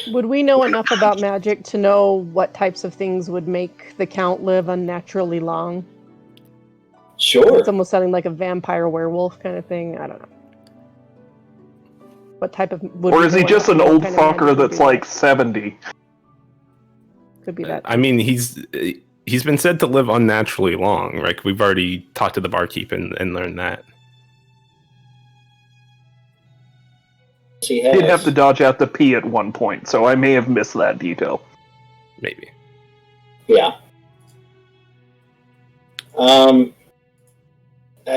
Speaker 5: Would we know enough about magic to know what types of things would make the Count live unnaturally long?
Speaker 1: Sure.
Speaker 5: It's almost sounding like a vampire werewolf kind of thing. I don't know. What type of...
Speaker 2: Or is he just an old fucker that's like 70?
Speaker 5: Could be that.
Speaker 6: I mean, he's been said to live unnaturally long, right? We've already talked to the barkeep and learned that.
Speaker 1: He
Speaker 2: Did have to dodge out the pee at one point, so I may have missed that detail.
Speaker 6: Maybe.
Speaker 1: Yeah. I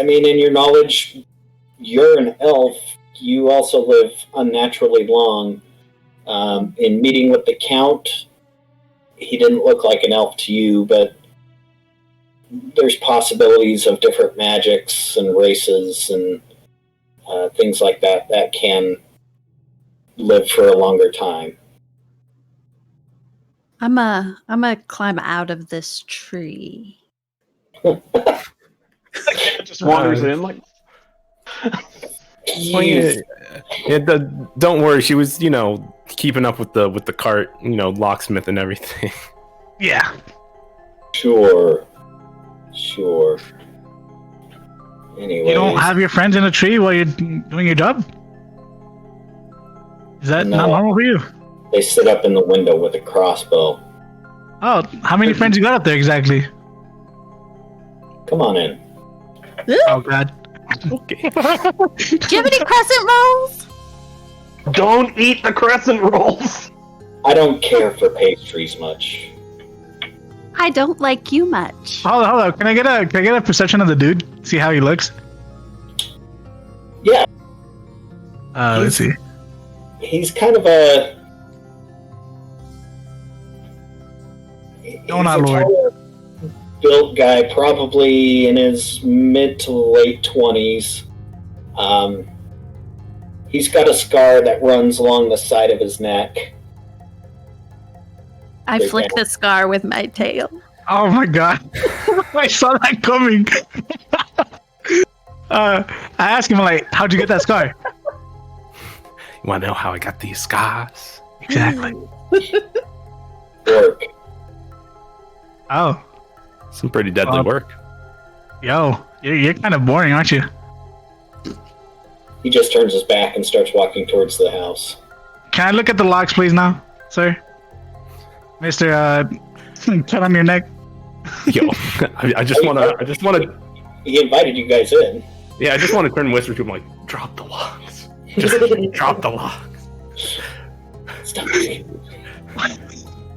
Speaker 1: mean, in your knowledge, you're an elf. You also live unnaturally long. In meeting with the Count, he didn't look like an elf to you, but there's possibilities of different magics and races and things like that that can live for a longer time.
Speaker 4: I'm a climb out of this tree.
Speaker 2: Just wanders in like...
Speaker 1: You,
Speaker 6: Don't worry. She was, keeping up with the cart, locksmith and everything.
Speaker 3: Yeah.
Speaker 1: sure. Anyway,
Speaker 3: You don't have your friends in a tree while you're doing your job? Is that
Speaker 1: No.
Speaker 3: not normal for you?
Speaker 1: they sit up in the window with a crossbow.
Speaker 3: Oh, how many friends you got up there exactly?
Speaker 1: Come on in.
Speaker 3: Oh god.
Speaker 6: Okay.
Speaker 4: Do you have any crescent rolls?
Speaker 2: Don't eat the crescent rolls.
Speaker 1: I don't care for pastries much.
Speaker 4: I don't like you much.
Speaker 3: Hold on. Can I get a perception of the dude? See how he looks?
Speaker 1: Yeah,
Speaker 3: Let's see.
Speaker 1: he's kind of a.
Speaker 3: Oh, my lord.
Speaker 1: taller built guy, probably in his mid to late 20s. He's got a scar that runs along the side of his neck.
Speaker 4: I flick the scar with my tail.
Speaker 3: Oh my god. I saw that coming. I asked him, like, how'd you get that scar?
Speaker 6: You want to know how I got these scars?
Speaker 3: Exactly.
Speaker 1: Work.
Speaker 3: Oh.
Speaker 6: Some pretty deadly work.
Speaker 3: Yo, you're kind of boring, aren't you?
Speaker 1: He just turns his back and starts walking towards the house.
Speaker 3: Can I look at the locks, please, now, sir? Mr. Cut on your neck.
Speaker 6: Yo, I just want to.
Speaker 1: He invited you guys in.
Speaker 6: Yeah, I just want to turn and whisper to him, like, drop the locks. Just drop the locks.
Speaker 1: Stop.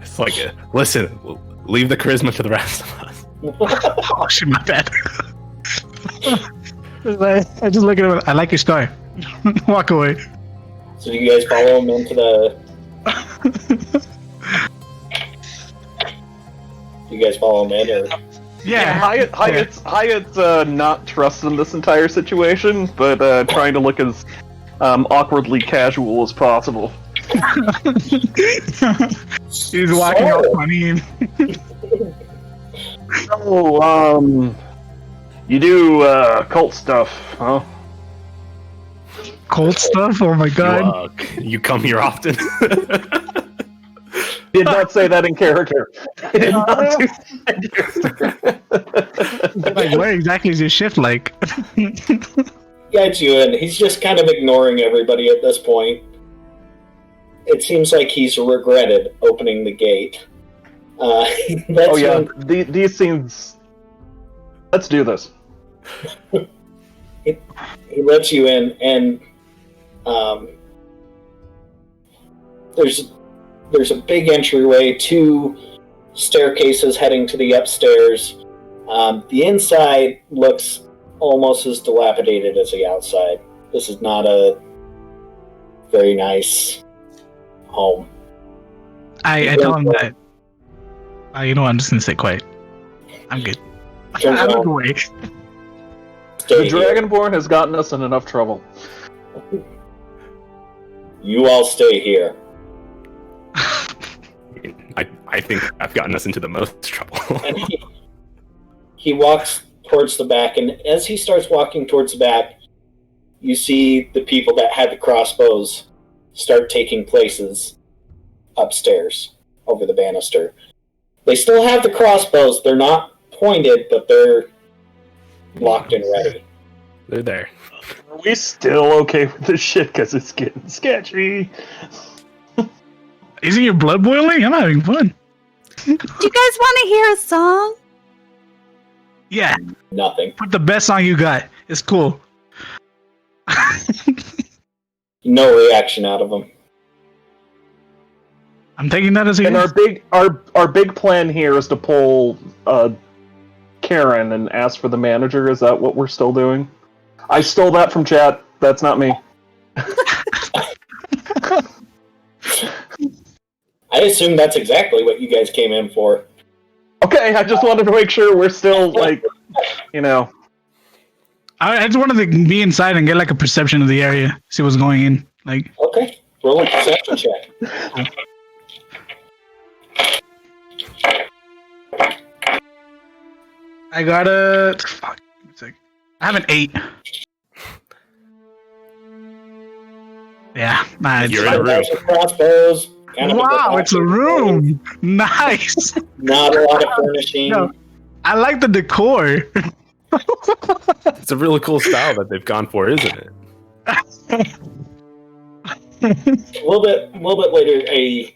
Speaker 6: It's like, listen, leave the charisma to the rest of us.
Speaker 3: Oh shit, my bad. I just look at him. I like your scar. Walk away.
Speaker 1: So do you guys follow him into the... Do you guys follow him in, or...
Speaker 3: Yeah.
Speaker 2: Hyatt's not trusting this entire situation, but trying to look as awkwardly casual as possible.
Speaker 3: He's walking all funny.
Speaker 2: Oh, you do cult stuff, huh?
Speaker 3: Cold stuff? Oh my god.
Speaker 6: You come here often.
Speaker 2: Did not say that in character. Did not do that in character.
Speaker 3: Like, what exactly is your shift like?
Speaker 1: Guides you in. He's just kind of ignoring everybody at this point. It seems like he's regretted opening the gate. That's
Speaker 2: Oh yeah,
Speaker 1: when
Speaker 2: these scenes. Let's do this.
Speaker 1: he lets you in, and there's a big entryway, 2 staircases heading to the upstairs. The inside looks almost as dilapidated as the outside. This is not a very nice home.
Speaker 3: I tell him that. You know what, I'm just gonna stay quiet. I'm good.
Speaker 1: Turns
Speaker 3: I look
Speaker 1: around,
Speaker 3: away.
Speaker 1: stay
Speaker 2: The
Speaker 1: here.
Speaker 2: Dragonborn has gotten us in enough trouble.
Speaker 1: You all stay here.
Speaker 6: I think I've gotten us into the most trouble.
Speaker 1: And he walks towards the back, and as he starts walking towards the back, you see the people that had the crossbows start taking places upstairs over the banister. They still have the crossbows. They're not pointed, but they're locked and ready.
Speaker 6: They're there.
Speaker 2: Are we still okay with this shit? Because it's getting sketchy.
Speaker 3: Isn't your blood boiling? I'm having fun.
Speaker 4: Do you guys want to hear a song?
Speaker 3: Yeah,
Speaker 1: Nothing.
Speaker 3: put the best song you got. It's cool.
Speaker 1: No reaction out of them.
Speaker 3: I'm taking that as a
Speaker 2: And
Speaker 3: yes.
Speaker 2: our big plan here is to pull Karen and ask for the manager. Is that what we're still doing? I stole that from chat. That's not me.
Speaker 1: I assume that's exactly what you guys came in for.
Speaker 2: Okay, I just wanted to make sure we're still like, you know.
Speaker 3: I just wanted to be inside and get like a perception of the area, see what's going in. Like,
Speaker 1: Okay, roll a perception check.
Speaker 3: I got a fuck. I have an 8. Yeah, nice.
Speaker 6: You're in a room.
Speaker 1: Rifles and crossbows. Kind of
Speaker 3: Wow, it's a room. Nice.
Speaker 1: Not a lot of furnishing.
Speaker 3: No, I like the decor.
Speaker 6: It's a really cool style that they've gone for, isn't it?
Speaker 1: A little bit later, a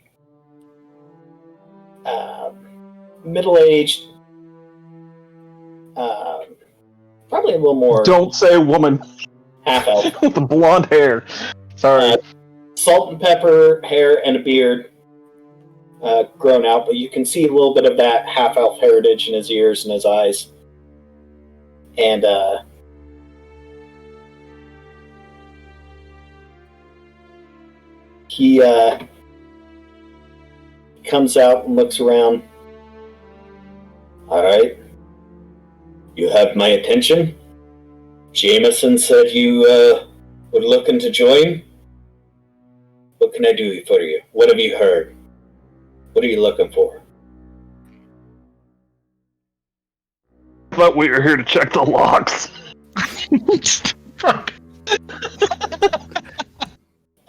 Speaker 1: middle-aged, probably a little more
Speaker 2: Don't say woman
Speaker 1: half-elf,
Speaker 2: with the blonde hair. Sorry.
Speaker 1: salt and pepper hair and a beard, grown out, but you can see a little bit of that half-elf heritage in his ears and his eyes. And he comes out and looks around. All right. You have my attention. Jameson said you were looking to join. What can I do for you? What have you heard? What are you looking for?
Speaker 2: But we were here to check the locks.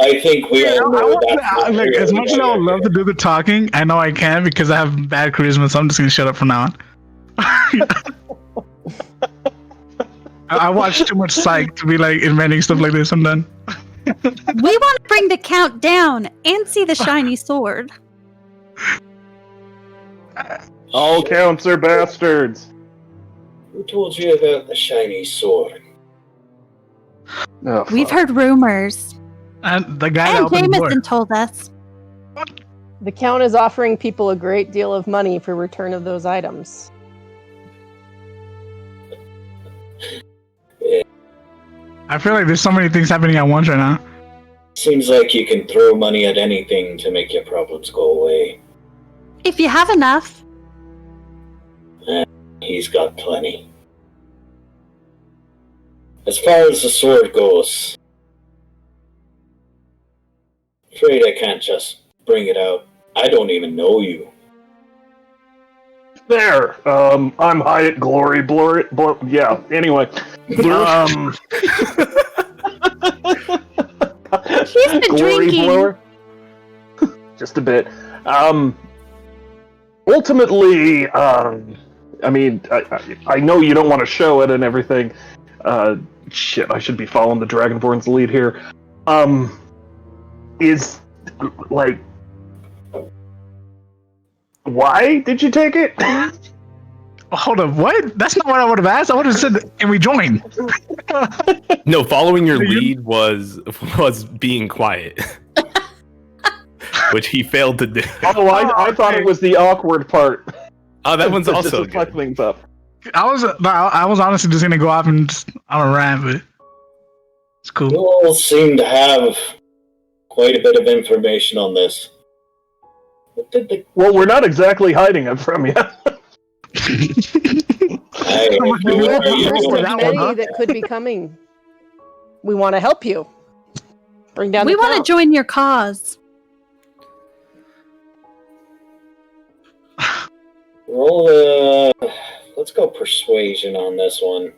Speaker 1: I think we all know that.
Speaker 3: Look, as much as I would love to do the talking, I know I can't because I have bad charisma, so I'm just gonna shut up from now on. I watch too much Psych to be like inventing stuff like this. I'm done.
Speaker 4: We want to bring the count down and see the shiny sword.
Speaker 2: All counts are bastards.
Speaker 1: Who told you about the shiny sword?
Speaker 2: Oh,
Speaker 4: We've
Speaker 2: fuck.
Speaker 4: heard rumors.
Speaker 3: And the guy that
Speaker 4: And
Speaker 3: opened the door.
Speaker 4: Jameson told us.
Speaker 5: The Count is offering people a great deal of money for return of those items.
Speaker 3: I feel like there's so many things happening at once right now.
Speaker 1: Seems like you can throw money at anything to make your problems go away.
Speaker 4: If you have enough.
Speaker 1: He's got plenty. As far as the sword goes, afraid I can't just bring it out. I don't even know you.
Speaker 2: There. I'm Hyatt Glory. Yeah. Anyway.
Speaker 4: He's been
Speaker 2: Glory
Speaker 4: drinking.
Speaker 2: blower. Just a bit. Ultimately, I mean, I know you don't want to show it and everything. Shit, I should be following the Dragonborn's lead here. Is, like, why did you take it?
Speaker 3: Hold up, what? That's not what I would have asked. I would have said, "Can we join?"
Speaker 6: No, following your lead was being quiet, which he failed to do.
Speaker 2: Oh, I thought it was the awkward part.
Speaker 6: Oh, that one's
Speaker 2: Just
Speaker 6: also
Speaker 2: to fuck
Speaker 6: good.
Speaker 2: things up.
Speaker 3: I was honestly just gonna go off and just on a rant, but it's cool.
Speaker 1: You all seem to have quite a bit of information on this. What did the...
Speaker 2: Well, we're not exactly hiding it from you.
Speaker 1: Hey,
Speaker 3: How much
Speaker 1: what
Speaker 3: do we have
Speaker 1: are you
Speaker 3: to
Speaker 5: There's
Speaker 3: for
Speaker 1: doing?
Speaker 3: that
Speaker 5: many
Speaker 3: one, huh?
Speaker 5: that could be coming. We want to help you. Bring down
Speaker 4: We
Speaker 5: the
Speaker 4: want to
Speaker 5: Count.
Speaker 4: join your cause.
Speaker 1: Roll, let's go persuasion on this one.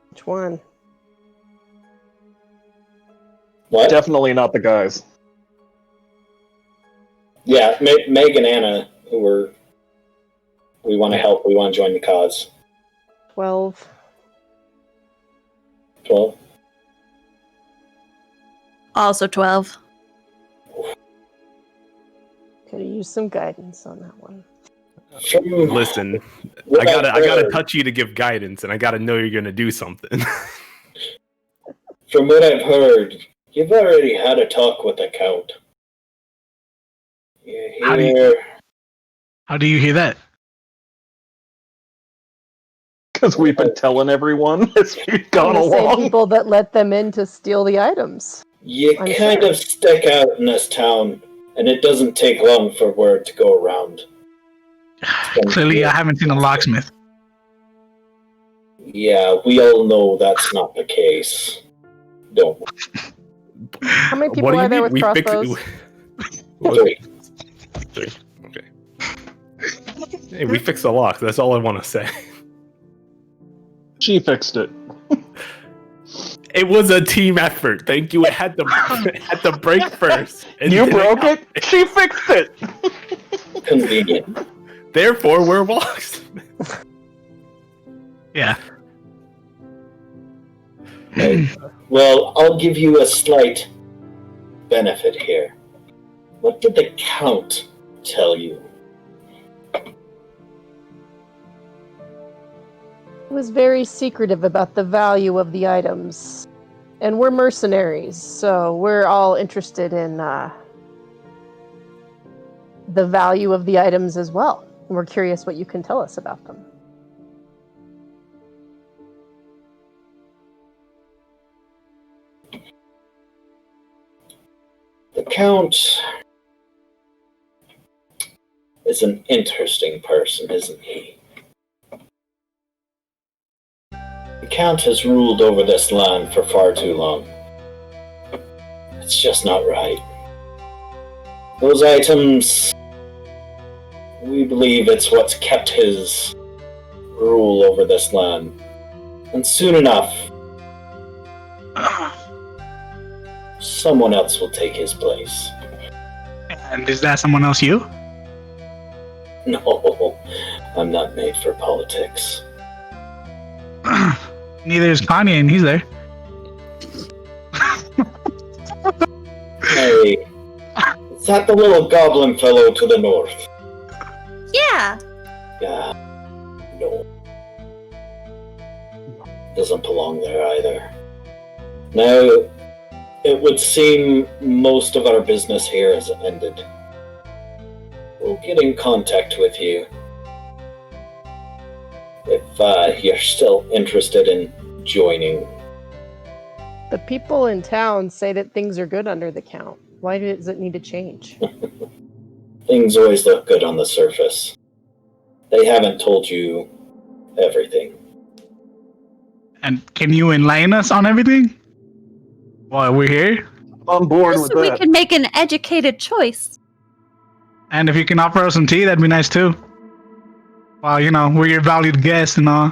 Speaker 5: Which one?
Speaker 1: What?
Speaker 2: Definitely not the guys.
Speaker 1: Yeah, Meg and Anna, we want to help, we want to join the cause.
Speaker 5: 12.
Speaker 1: 12?
Speaker 4: Also 12.
Speaker 5: Could use some guidance on that one.
Speaker 6: Listen, I gotta touch you to give guidance, and I gotta know you're gonna do something.
Speaker 1: From what I've heard, you've already had a talk with the Count.
Speaker 3: How do
Speaker 1: Here,
Speaker 3: How do you hear that?
Speaker 2: Because we've been telling everyone as we've gone
Speaker 5: The same
Speaker 2: along.
Speaker 5: people that let them in to steal the items.
Speaker 1: you
Speaker 5: I'm
Speaker 1: kind
Speaker 5: sure.
Speaker 1: of stick out in this town, and it doesn't take long for word to go around.
Speaker 3: Clearly, I haven't seen a locksmith.
Speaker 1: Yeah, we all know that's not the case. Don't
Speaker 5: How many people
Speaker 6: What do you
Speaker 5: are there
Speaker 6: mean?
Speaker 5: with crossbows?
Speaker 1: worry.
Speaker 6: Three. Okay. Hey, we fixed the lock. That's all I want to say.
Speaker 2: She fixed it.
Speaker 6: It was a team effort. Thank you. It had to break first. And
Speaker 2: You
Speaker 6: then
Speaker 2: broke it. She fixed it.
Speaker 1: Convenient.
Speaker 6: Therefore, we're locksmiths.
Speaker 3: Yeah.
Speaker 1: Well, I'll give you a slight benefit here. What did the Count tell you?
Speaker 5: He was very secretive about the value of the items. And we're mercenaries, so we're all interested in the value of the items as well. And we're curious what you can tell us about them.
Speaker 1: The Count is an interesting person, isn't he? The Count has ruled over this land for far too long. It's just not right. Those items, we believe it's what's kept his rule over this land. And soon enough, someone else will take his place.
Speaker 3: And is that someone else you?
Speaker 1: No, I'm not made for politics.
Speaker 3: Neither is Kanye, and he's there.
Speaker 1: Hey, is that the little goblin fellow to the north?
Speaker 4: Yeah.
Speaker 1: Yeah, no. Doesn't belong there either. Now, it would seem most of our business here has ended. We'll get in contact with you if you're still interested in joining.
Speaker 5: The people in town say that things are good under the Count. Why does it need to change?
Speaker 1: Things always look good on the surface. They haven't told you everything.
Speaker 3: And can you enlighten us on everything while we're here?
Speaker 2: On board
Speaker 4: Just
Speaker 2: with
Speaker 4: so we
Speaker 2: that.
Speaker 4: can make an educated choice.
Speaker 3: And if you can offer us some tea, that'd be nice too. Well, we're your valued guests and all.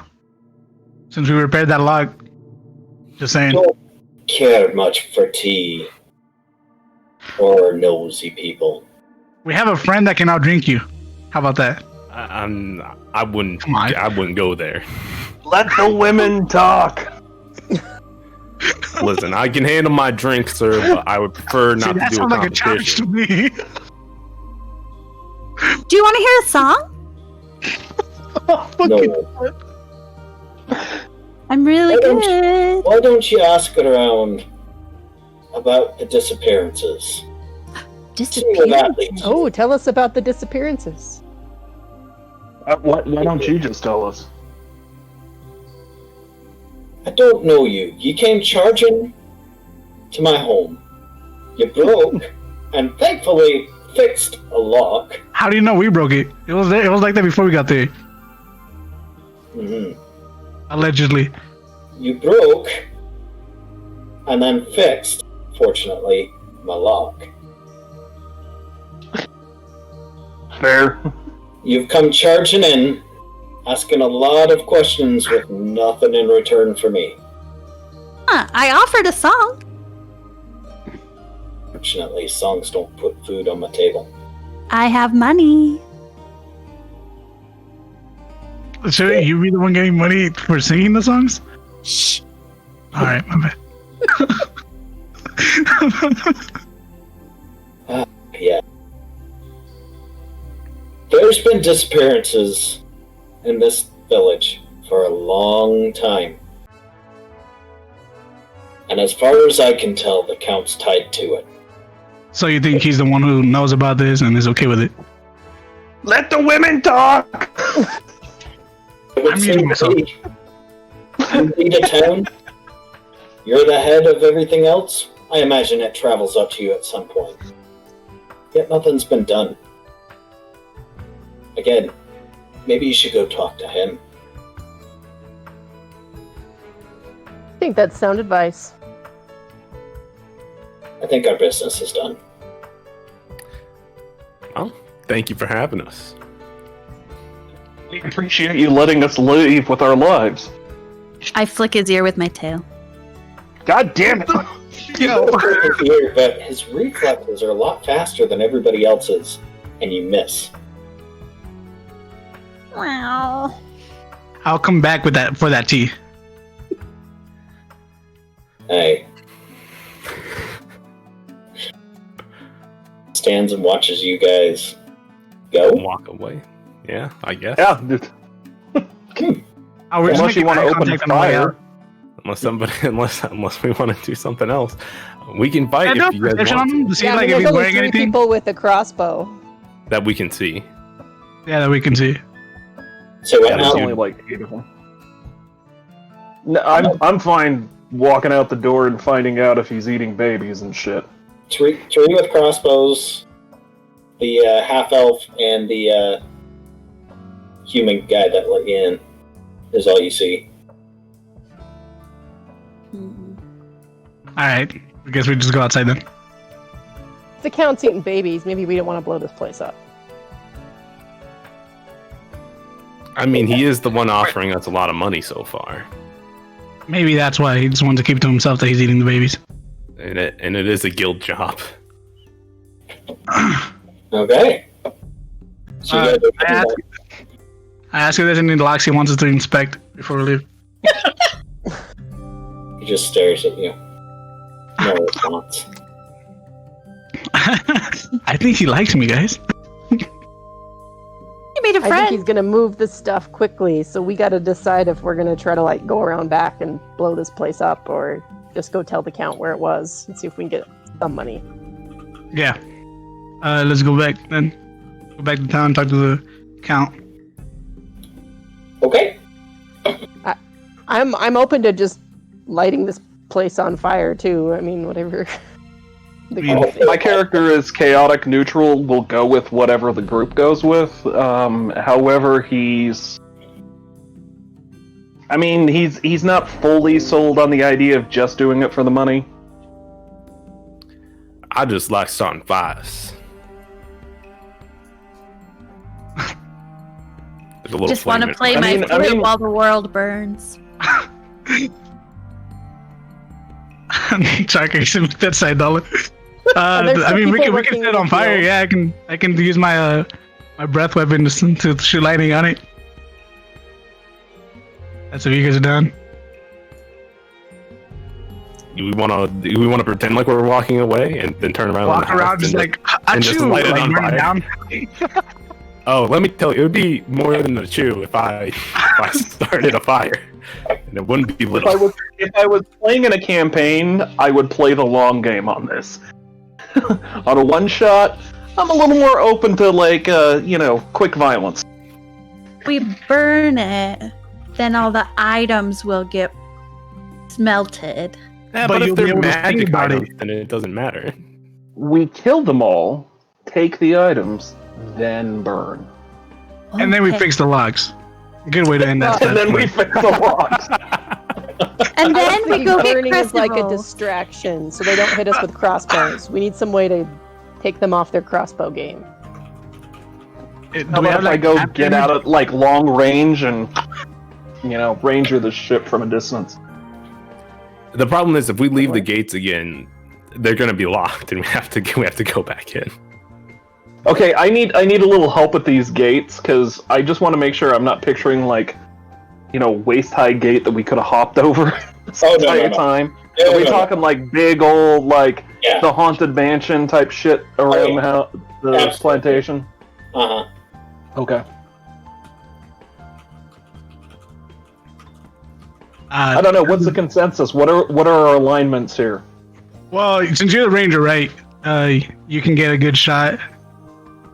Speaker 3: Since we repaired that lock. Just saying.
Speaker 1: Don't care much for tea or nosy people.
Speaker 3: We have a friend that can outdrink you. How about that?
Speaker 6: I wouldn't.
Speaker 3: Come on.
Speaker 6: I wouldn't go there.
Speaker 2: Let the women talk.
Speaker 6: Listen, I can handle my drink, sir, but I would prefer not to
Speaker 3: that
Speaker 6: do a
Speaker 3: sounds like a challenge to
Speaker 6: competition.
Speaker 3: me.
Speaker 4: Do you want to hear a song?
Speaker 1: No.
Speaker 4: I'm really good.
Speaker 1: Why don't you ask around about the disappearances? See where that leads.
Speaker 5: Oh, tell us about the disappearances.
Speaker 2: Why don't you just tell us?
Speaker 1: I don't know you. You came charging to my home. You broke, and thankfully fixed a lock.
Speaker 3: How do you know we broke it? It was there. It was like that before we got there.
Speaker 1: Mm-hmm.
Speaker 3: Allegedly.
Speaker 1: You broke, and then fixed, fortunately, my lock.
Speaker 2: Fair.
Speaker 1: You've come charging in, asking a lot of questions with nothing in return for me.
Speaker 4: Huh, I offered a song.
Speaker 1: Fortunately, songs don't put food on my table.
Speaker 4: I have money.
Speaker 3: Should you be the one getting money for singing the songs?
Speaker 4: Shh.
Speaker 3: Alright, my bad.
Speaker 1: Yeah. There's been disappearances in this village for a long time. And as far as I can tell, the Count's tied to it.
Speaker 3: So you think he's the one who knows about this and is okay with it?
Speaker 2: Let the women talk.
Speaker 1: I would
Speaker 3: I'm
Speaker 1: say,
Speaker 3: muting myself.
Speaker 1: hey, you lead a town, you're the head of everything else. I imagine it travels up to you at some point. Yet nothing's been done. Again, maybe you should go talk to him.
Speaker 5: I think that's sound advice.
Speaker 1: I think our business is done.
Speaker 6: Well, thank you for having us.
Speaker 2: We appreciate you letting us leave with our lives.
Speaker 4: I flick his ear with my tail.
Speaker 2: God damn it!
Speaker 3: Yo.
Speaker 1: Here, but his reflexes are a lot faster than everybody else's, and you miss.
Speaker 4: Wow.
Speaker 3: I'll come back with that for that tea.
Speaker 1: Hey. Stands and watches you guys go.
Speaker 6: Walk away. Yeah, I guess.
Speaker 2: Yeah, dude.
Speaker 3: Oh, we're just
Speaker 2: Unless you
Speaker 3: making
Speaker 2: want to
Speaker 3: eye
Speaker 2: open
Speaker 3: contact on the way
Speaker 2: fire.
Speaker 3: out.
Speaker 6: Unless we want to do something else, we can fight
Speaker 3: Can I
Speaker 6: if
Speaker 3: do
Speaker 6: you
Speaker 3: a
Speaker 6: guys
Speaker 3: perception on
Speaker 6: want
Speaker 3: him
Speaker 6: to.
Speaker 3: to see
Speaker 5: Yeah, I
Speaker 3: like
Speaker 5: mean,
Speaker 3: if
Speaker 5: there's
Speaker 3: he's
Speaker 5: only
Speaker 3: wearing
Speaker 5: 3
Speaker 3: anything?
Speaker 5: people with a crossbow.
Speaker 6: That we can see.
Speaker 3: Yeah, that we can see.
Speaker 1: So
Speaker 2: Yeah,
Speaker 1: right
Speaker 2: there's
Speaker 1: now,
Speaker 2: only like 8 of them. No, I'm fine walking out the door and finding out if he's eating babies and shit.
Speaker 1: three with crossbows, the half-elf, and the human guy that let you in is all you see.
Speaker 3: Alright. I guess we just go outside then.
Speaker 5: If the Count's eating babies, maybe we don't want to blow this place up.
Speaker 6: I mean, he is the one offering us a lot of money so far,
Speaker 3: Maybe that's why he just wanted to keep to himself that he's eating the babies.
Speaker 6: and it is a guild job.
Speaker 1: Okay. So you guys are
Speaker 3: I asked if there's any locks he wants us to inspect before we leave.
Speaker 1: He just stares at you. No response.
Speaker 3: I think he likes me, guys.
Speaker 4: You made a
Speaker 5: I think
Speaker 4: friend.
Speaker 5: he's gonna move this stuff quickly, so we gotta decide if we're gonna try to like go around back and blow this place up, or just go tell the Count where it was and see if we can get some money.
Speaker 3: Yeah. Let's go back then. Go back to town, talk to the Count.
Speaker 1: Okay.
Speaker 5: I'm open to just lighting this place on fire too. I mean, whatever.
Speaker 2: My character is chaotic neutral. We'll go with whatever the group goes with. However, he's not fully sold on the idea of just doing it for the money.
Speaker 6: I just like starting fires. There's a little
Speaker 4: Just want to
Speaker 6: flame in
Speaker 4: play
Speaker 6: it.
Speaker 4: my
Speaker 2: I
Speaker 4: flute
Speaker 2: mean-
Speaker 4: while the world burns.
Speaker 3: Sorry, can you send me that side dollar?
Speaker 5: there's
Speaker 3: I mean, we
Speaker 5: people
Speaker 3: can set
Speaker 5: working
Speaker 3: it on
Speaker 5: in the
Speaker 3: fire.
Speaker 5: field.
Speaker 3: Yeah, I can use my my breath weapon to shoot lightning on it. That's if you guys are done.
Speaker 6: We want to pretend like we're walking away and then turn around.
Speaker 3: Walk
Speaker 6: in the
Speaker 3: around
Speaker 6: house
Speaker 3: just
Speaker 6: and
Speaker 3: like
Speaker 6: and just
Speaker 3: achoo,
Speaker 6: light it
Speaker 3: like
Speaker 6: on
Speaker 3: burn it
Speaker 6: fire.
Speaker 3: down.
Speaker 6: Oh, let me tell you, it would be more than a chew if I started a fire, and it wouldn't be little.
Speaker 2: If I was playing in a campaign, I would play the long game on this. On a one shot, I'm a little more open to quick violence.
Speaker 4: We burn it, then all the items will get smelted.
Speaker 6: Yeah,
Speaker 3: But
Speaker 6: but
Speaker 3: you'll
Speaker 6: if
Speaker 3: be
Speaker 6: they're
Speaker 3: able to think
Speaker 6: magic
Speaker 3: about
Speaker 6: items, then it doesn't matter.
Speaker 2: We kill them all, take the items, then burn.
Speaker 3: And then we
Speaker 4: Okay.
Speaker 3: fix the locks. Good way to end that.
Speaker 2: And then we fix the locks.
Speaker 4: And
Speaker 5: I
Speaker 4: then
Speaker 5: was
Speaker 4: we
Speaker 5: thinking
Speaker 4: go get
Speaker 5: burning is like a
Speaker 4: Crucible.
Speaker 5: distraction, so they don't hit us with crossbows. We need some way to take them off their crossbow game.
Speaker 3: Do
Speaker 2: How
Speaker 3: we
Speaker 2: about
Speaker 3: have
Speaker 2: if I
Speaker 3: like
Speaker 2: go
Speaker 3: tap
Speaker 2: get
Speaker 3: damage?
Speaker 2: out at long range and ranger the ship from a distance?
Speaker 6: The problem is if we leave the gates again, they're going to be locked, and we have to go back in.
Speaker 2: Okay, I need a little help with these gates because I just want to make sure I'm not picturing waist high gate that we could have hopped over this entire time.
Speaker 1: No,
Speaker 2: Are we
Speaker 1: no, no.
Speaker 2: talking like big old
Speaker 1: Yeah.
Speaker 2: the haunted mansion type shit around
Speaker 1: yeah.
Speaker 2: the
Speaker 1: Absolutely.
Speaker 2: plantation?
Speaker 1: Uh-huh.
Speaker 2: Okay. I don't know. What's the consensus? What are our alignments here?
Speaker 3: Well, since you're the ranger, right? You can get a good shot.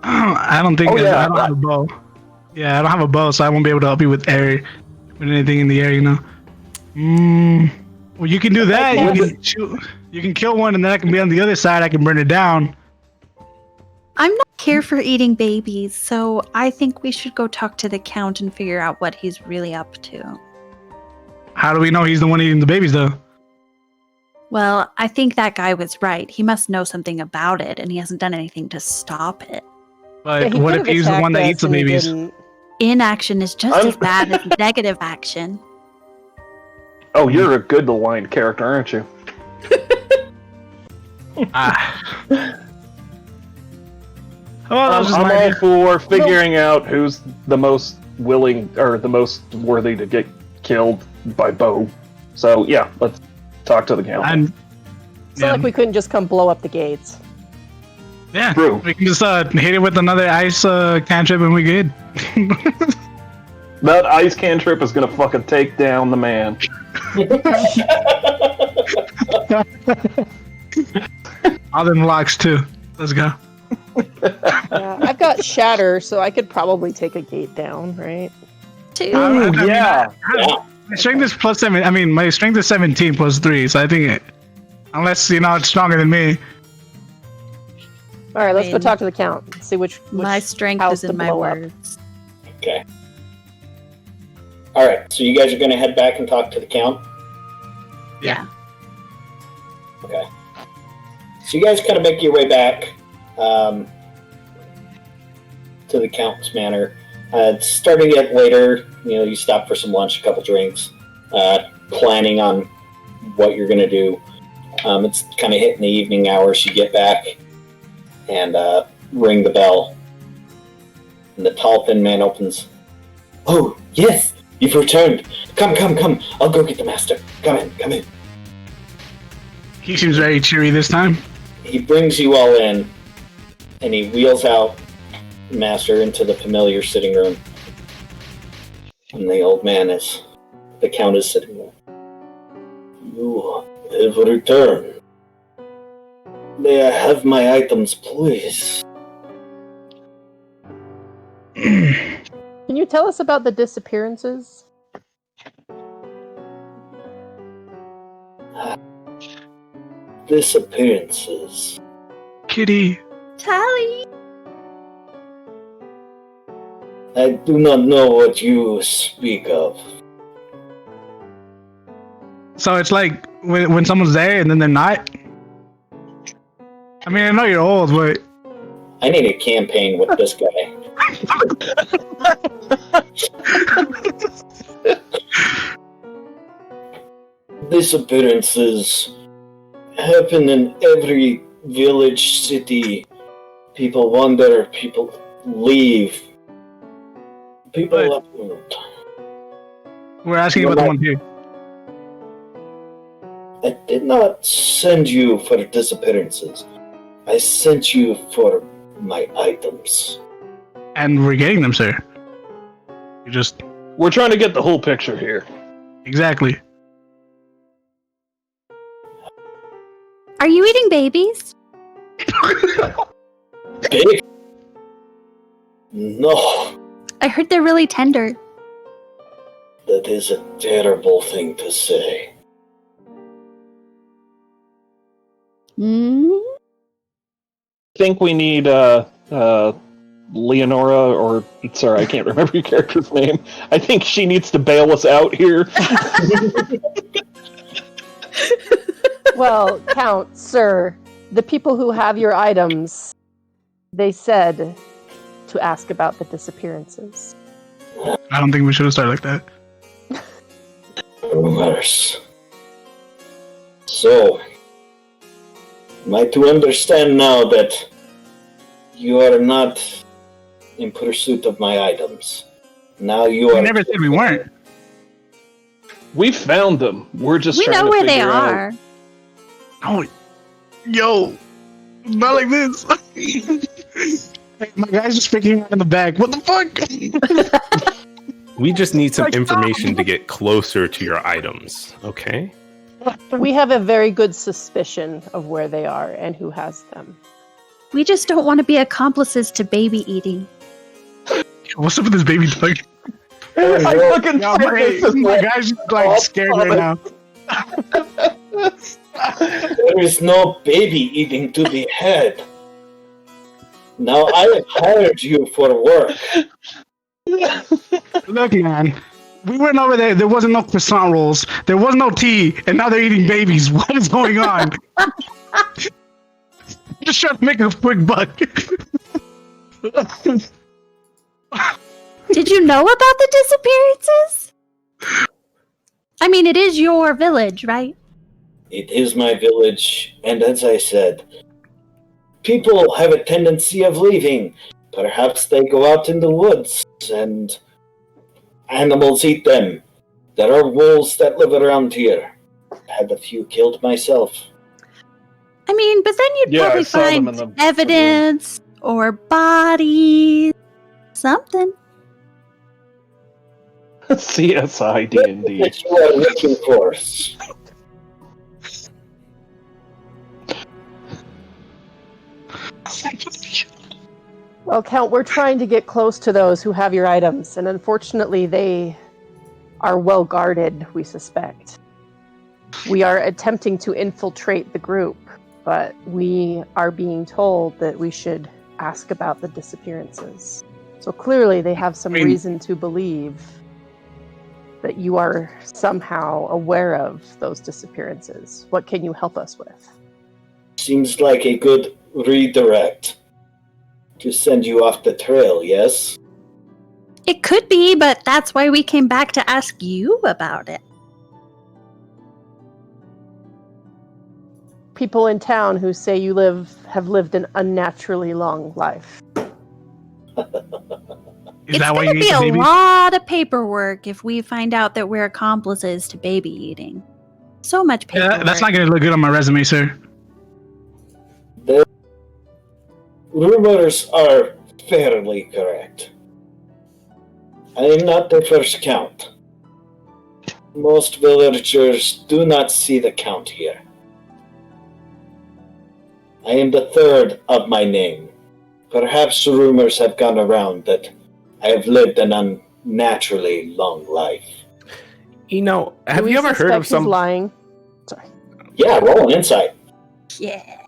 Speaker 3: I don't think
Speaker 2: Oh, yeah.
Speaker 3: I don't have a bow. Yeah, I don't have a bow, so I won't be able to help you with anything in the air. Well, you can do that. You can shoot. You can kill one, and then I can be on the other side. I can burn it down.
Speaker 4: I'm not here for eating babies, so I think we should go talk to the Count and figure out what he's really up to.
Speaker 3: How do we know he's the one eating the babies, though?
Speaker 4: Well, I think that guy was right. He must know something about it, and he hasn't done anything to stop it.
Speaker 3: But
Speaker 5: he
Speaker 3: what
Speaker 5: could
Speaker 3: if
Speaker 5: have
Speaker 3: he's the
Speaker 5: attacked
Speaker 3: one that
Speaker 5: us
Speaker 3: eats the
Speaker 5: and he
Speaker 3: babies?
Speaker 5: didn't.
Speaker 4: Inaction is just
Speaker 2: I'm-
Speaker 4: as bad as negative action.
Speaker 2: Oh, you're a good aligned character, aren't you?
Speaker 3: Well,
Speaker 2: I'm all for figuring out who's the most willing or the most worthy to get killed by bow. So yeah, let's talk to the count.
Speaker 5: It's not like we couldn't just come blow up the gates.
Speaker 3: Yeah,
Speaker 2: True.
Speaker 3: we can just hit it with another ice cantrip and we good.
Speaker 2: That ice cantrip is gonna fucking take down the man.
Speaker 3: All them locks too. Let's go.
Speaker 5: I've got shatter, so I could probably take a gate down, right?
Speaker 4: Two.
Speaker 3: My strength is +7. I mean, my strength is 17 +3. So I think, unless it's stronger than me.
Speaker 5: All right, let's go talk to the count. See which
Speaker 4: My strength
Speaker 5: house
Speaker 4: is
Speaker 5: to
Speaker 4: in my
Speaker 5: blow up.
Speaker 4: words.
Speaker 1: Okay. All right. So you guys are going to head back and talk to the count.
Speaker 4: Yeah.
Speaker 1: Okay. So you guys kind of make your way back to the Count's Manor. It's starting to get later. You stop for some lunch, a couple drinks, planning on what you're going to do. It's kind of hitting the evening hours. You get back and ring the bell. And the tall, thin man opens. Oh, yes, you've returned. Come. I'll go get the master. Come in.
Speaker 3: He seems very cheery this time.
Speaker 1: He brings you all in, and he wheels out Master into the familiar sitting room. And the old man the Count is sitting there. You have returned. May I have my items, please?
Speaker 5: Can you tell us about the disappearances?
Speaker 1: Disappearances.
Speaker 3: Kitty.
Speaker 4: Tally.
Speaker 1: I do not know what you speak of.
Speaker 3: So it's like when someone's there and then they're not. I mean, I know you're old, but
Speaker 1: I need a campaign with this guy. Disappearances happen in every village, city. People wander, people leave. People left.
Speaker 3: we're asking about the one here.
Speaker 1: I did not send you for disappearances. I sent you for my items.
Speaker 3: And we're getting them, sir.
Speaker 2: We're trying to get the whole picture here.
Speaker 3: Exactly.
Speaker 4: Are you eating babies?
Speaker 1: Big? No,
Speaker 4: I heard they're really tender.
Speaker 1: that is a terrible thing to say.
Speaker 4: Hmm?
Speaker 2: I think we need Leonora, or sorry, I can't remember your character's name. I think she needs to bail us out here.
Speaker 5: Well, Count, sir, the people who have your items, they said to ask about the disappearances.
Speaker 3: I don't think we should have started like that.
Speaker 1: Rumors. So, am I to understand now that you are not in pursuit of my items? Now you
Speaker 3: We
Speaker 1: are.
Speaker 3: never said we weren't.
Speaker 2: We found them. We're just
Speaker 4: We
Speaker 2: trying
Speaker 4: know
Speaker 2: to
Speaker 4: where they
Speaker 2: figure out-
Speaker 4: are.
Speaker 3: Oh, yo, not like this. My guy's just freaking out in the back. What the fuck?
Speaker 6: We just need some information to get closer to your items, okay?
Speaker 5: We have a very good suspicion of where they are and who has them.
Speaker 4: We just don't want to be accomplices to baby eating.
Speaker 3: What's up with this baby dog?
Speaker 2: I fucking
Speaker 3: Yo,
Speaker 2: said this is
Speaker 3: my
Speaker 2: like-
Speaker 3: guy's just like scared right now.
Speaker 1: There is no baby eating to be had. Now I have hired you for work.
Speaker 3: Look, man, we went over there. There wasn't no croissant rolls. There was no tea, and now they're eating babies. What is going on? Just trying to make a quick buck.
Speaker 4: Did you know about the disappearances? I mean, it is your village, right?
Speaker 1: It is my village, and as I said, people have a tendency of leaving. Perhaps they go out in the woods, and animals eat them. There are wolves that live around here. I had a few killed myself.
Speaker 4: I mean, but then you'd
Speaker 2: Yeah, I
Speaker 4: probably
Speaker 2: saw them
Speaker 4: find
Speaker 2: in the
Speaker 4: evidence or bodies, something.
Speaker 2: CSI D&D.
Speaker 1: That you are looking for.
Speaker 5: Well, Count, we're trying to get close to those who have your items, and unfortunately they are well guarded, we suspect. We are attempting to infiltrate the group, but we are being told that we should ask about the disappearances. So clearly they have some reason to believe that you are somehow aware of those disappearances. What can you help us with?
Speaker 1: Seems like a good redirect to send you off the trail, yes?
Speaker 4: It could be, but that's why we came back to ask you about it.
Speaker 5: People in town who say you have lived an unnaturally long life.
Speaker 3: Is
Speaker 4: It's
Speaker 3: that why
Speaker 4: going
Speaker 3: you
Speaker 4: to
Speaker 3: ate
Speaker 4: be
Speaker 3: the
Speaker 4: a
Speaker 3: baby?
Speaker 4: lot of paperwork if we find out that we're accomplices to baby eating. So much paperwork.
Speaker 3: Yeah, that's not going to look good on my resume, sir.
Speaker 1: The rumors are fairly correct. I am not the first count. Most villagers do not see the count here. I am the third of my name. Perhaps rumors have gone around that I have lived an unnaturally long life.
Speaker 6: You know, have
Speaker 5: Do we
Speaker 6: you ever heard
Speaker 5: suspect
Speaker 6: of some?
Speaker 5: he's lying? Sorry.
Speaker 1: Yeah, roll an insight.
Speaker 4: Yeah.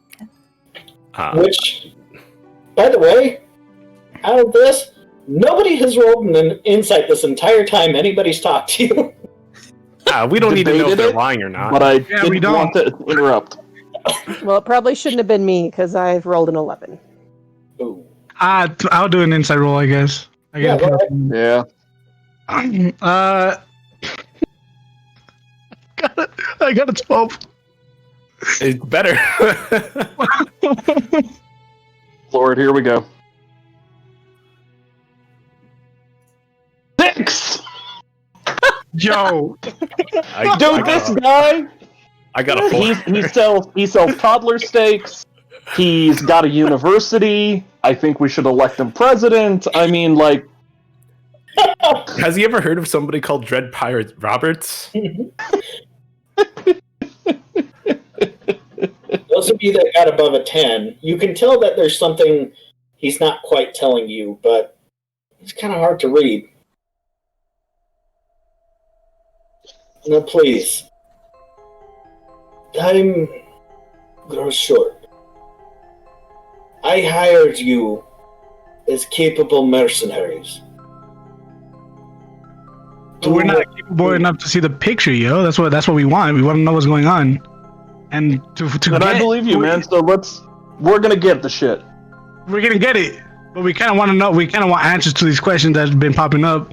Speaker 1: Which, by the way, out of this, nobody has rolled an insight this entire time anybody's talked to you.
Speaker 6: We don't need to know if
Speaker 2: Debated
Speaker 6: they're
Speaker 2: it,
Speaker 6: lying or not.
Speaker 2: But I
Speaker 3: Yeah, we
Speaker 2: didn't
Speaker 3: don't.
Speaker 2: want to interrupt.
Speaker 5: Well, it probably shouldn't have been me, because I've rolled an 11.
Speaker 1: Ooh.
Speaker 3: I'll do an inside roll, I guess. I
Speaker 1: Yeah,
Speaker 3: get
Speaker 1: go ahead.
Speaker 3: I got a 12.
Speaker 6: It's better.
Speaker 2: Lord, here we go. 6!
Speaker 3: Yo,
Speaker 2: Dude, this guy,
Speaker 6: I got a 4.
Speaker 2: he sells toddler steaks. He's got a university. I think we should elect him president. I mean, like,
Speaker 6: Has he ever heard of somebody called Dread Pirate Roberts?
Speaker 1: Those of you that got above a 10, you can tell that there's something he's not quite telling you, but it's kind of hard to read. No, please. Time grows short. I hired you as capable mercenaries.
Speaker 3: we're not capable enough to see the picture, yo. That's what we want. We want to know what's going on. And to
Speaker 2: and
Speaker 3: get,
Speaker 2: I believe you, man. So we're gonna get the shit.
Speaker 3: We're gonna get it, but we kind of want to know. We kind of want answers to these questions that's been popping up.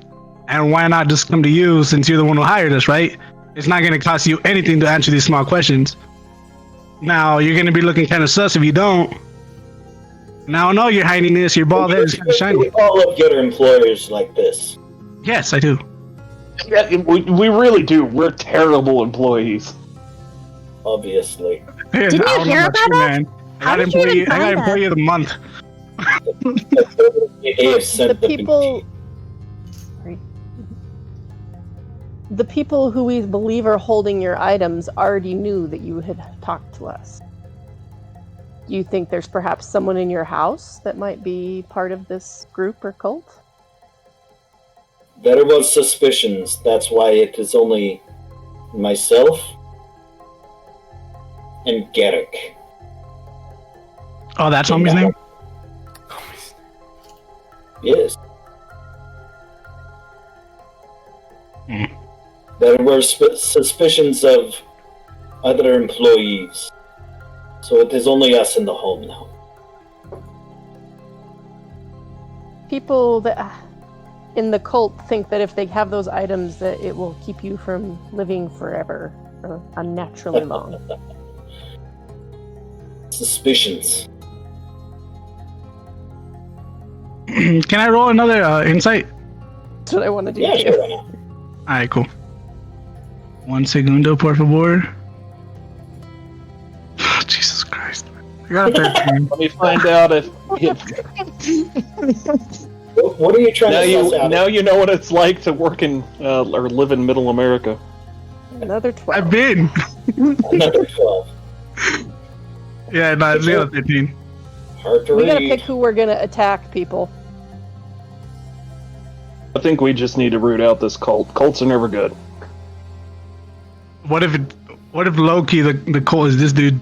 Speaker 3: And why not just come to you since you're the one who hired us, right? It's not gonna cost you anything to answer these small questions. Now you're gonna be looking kind of sus if you don't. Now I know you're hiding this. Your bald head is kind of shiny.
Speaker 1: We all love good employers like this.
Speaker 3: Yes, I do.
Speaker 2: Yeah, we really do. We're terrible employees.
Speaker 1: Obviously.
Speaker 4: Didn't you
Speaker 3: I don't know
Speaker 4: hear about
Speaker 3: you,
Speaker 4: that?
Speaker 3: man.
Speaker 4: How
Speaker 3: I got
Speaker 4: did you even
Speaker 3: employee. I got
Speaker 4: find that?
Speaker 3: employee of the month.
Speaker 1: They have sent
Speaker 5: The people who we believe are holding your items already knew that you had talked to us. Do you think there's perhaps someone in your house that might be part of this group or cult?
Speaker 1: There was suspicions. That's why it is only myself and Garrick.
Speaker 3: Oh, that's homie's name.
Speaker 1: Yes.
Speaker 3: Hmm.
Speaker 1: There were suspicions of other employees. So it is only us in the home now.
Speaker 5: People that in the cult think that if they have those items that it will keep you from living forever or unnaturally long.
Speaker 1: Suspicions.
Speaker 3: Can I roll another insight?
Speaker 5: That's what I want to do.
Speaker 1: Yeah,
Speaker 5: too.
Speaker 1: sure, why not?
Speaker 3: Alright, cool. 1 segundo, por favor. Jesus Christ. I got a 13.
Speaker 2: Let me find out if
Speaker 1: What are you trying to suss out?
Speaker 2: now you know what it's like to work in or live in Middle America.
Speaker 5: Another 12.
Speaker 3: I've been.
Speaker 1: Another 12.
Speaker 3: Yeah, no, it's got a 13.
Speaker 1: Hard to
Speaker 5: We
Speaker 1: read.
Speaker 5: gotta pick who we're gonna attack, people.
Speaker 2: I think we just need to root out this cult. Cults are never good.
Speaker 3: What if Loki, the cult, is this dude?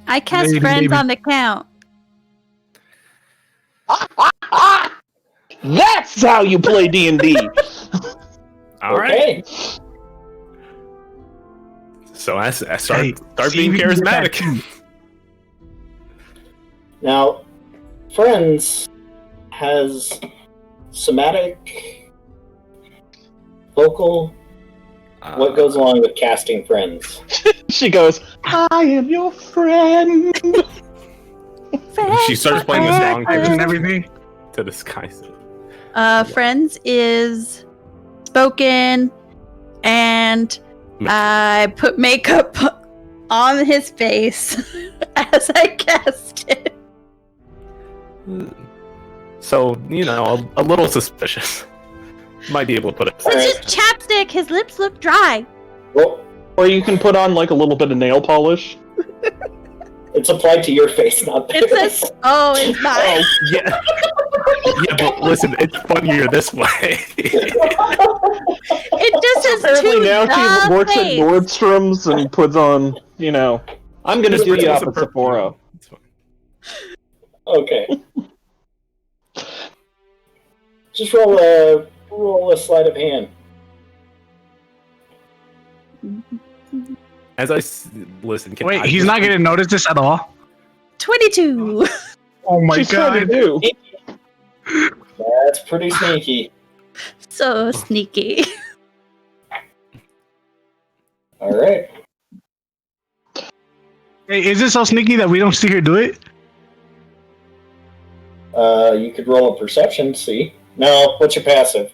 Speaker 4: I cast
Speaker 3: Maybe,
Speaker 4: friends
Speaker 3: maybe.
Speaker 4: on the count.
Speaker 2: That's how you play D&D.
Speaker 6: All right.
Speaker 1: Okay.
Speaker 6: So I start
Speaker 3: Hey,
Speaker 6: being
Speaker 3: see, we can do that
Speaker 6: charismatic.
Speaker 3: too.
Speaker 1: Now, Friends has somatic, vocal. What goes along with casting Friends?
Speaker 2: She goes, I am your friend.
Speaker 6: She starts playing the song
Speaker 3: And everything.
Speaker 6: to disguise it.
Speaker 4: Friends is spoken, and I put makeup on his face as I cast it.
Speaker 6: So, a little suspicious. Might be able to put it.
Speaker 4: It's just chapstick. His lips look dry.
Speaker 1: Well,
Speaker 2: Or you can put on like a little bit of nail polish.
Speaker 1: it's applied to your face, not theirs.
Speaker 4: It says, "Oh, it's mine."
Speaker 6: Oh, yeah. Yeah, but listen, it's funnier this way.
Speaker 4: It just says
Speaker 2: Apparently
Speaker 4: to
Speaker 2: now
Speaker 4: the
Speaker 2: she works at
Speaker 4: face.
Speaker 2: Nordstrom's and puts on, I'm gonna do
Speaker 6: It's
Speaker 2: you
Speaker 6: a
Speaker 2: up at
Speaker 6: perfume.
Speaker 2: Sephora.
Speaker 6: It's fine.
Speaker 1: Okay. Just roll a sleight of hand.
Speaker 6: As listen, can
Speaker 3: Wait,
Speaker 6: I
Speaker 3: he's
Speaker 6: just-
Speaker 3: not gonna notice this at all.
Speaker 4: 22.
Speaker 3: Oh my
Speaker 2: She's trying to
Speaker 3: god.
Speaker 2: do.
Speaker 1: That's pretty sneaky.
Speaker 4: So sneaky.
Speaker 1: All right.
Speaker 3: Hey, is it so sneaky that we don't see her do it?
Speaker 1: You could roll a perception. See. No. What's your passive?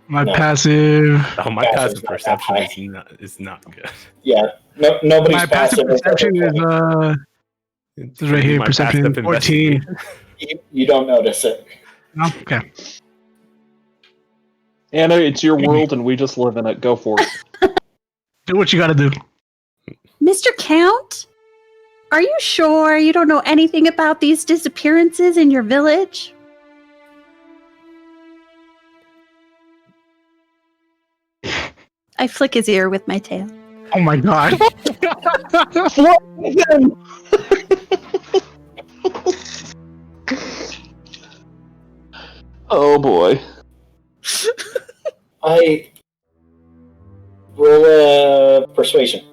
Speaker 3: My
Speaker 1: No.
Speaker 3: passive.
Speaker 6: Oh, my
Speaker 1: Passive's
Speaker 6: passive
Speaker 1: not that
Speaker 6: perception
Speaker 1: high.
Speaker 6: is not good.
Speaker 1: Yeah. No. Nobody's
Speaker 3: My passive perception is
Speaker 6: It's
Speaker 3: right here.
Speaker 6: my
Speaker 3: Perception
Speaker 6: passive
Speaker 3: 14.
Speaker 6: investigation.
Speaker 1: You don't notice it.
Speaker 3: No? Okay.
Speaker 2: Anna, it's your world and we just live in it. Go for it.
Speaker 3: Do what you gotta do.
Speaker 4: Mr. Count? Are you sure you don't know anything about these disappearances in your village? I flick his ear with my tail.
Speaker 3: Oh my god.
Speaker 2: Oh boy.
Speaker 1: I roll a persuasion.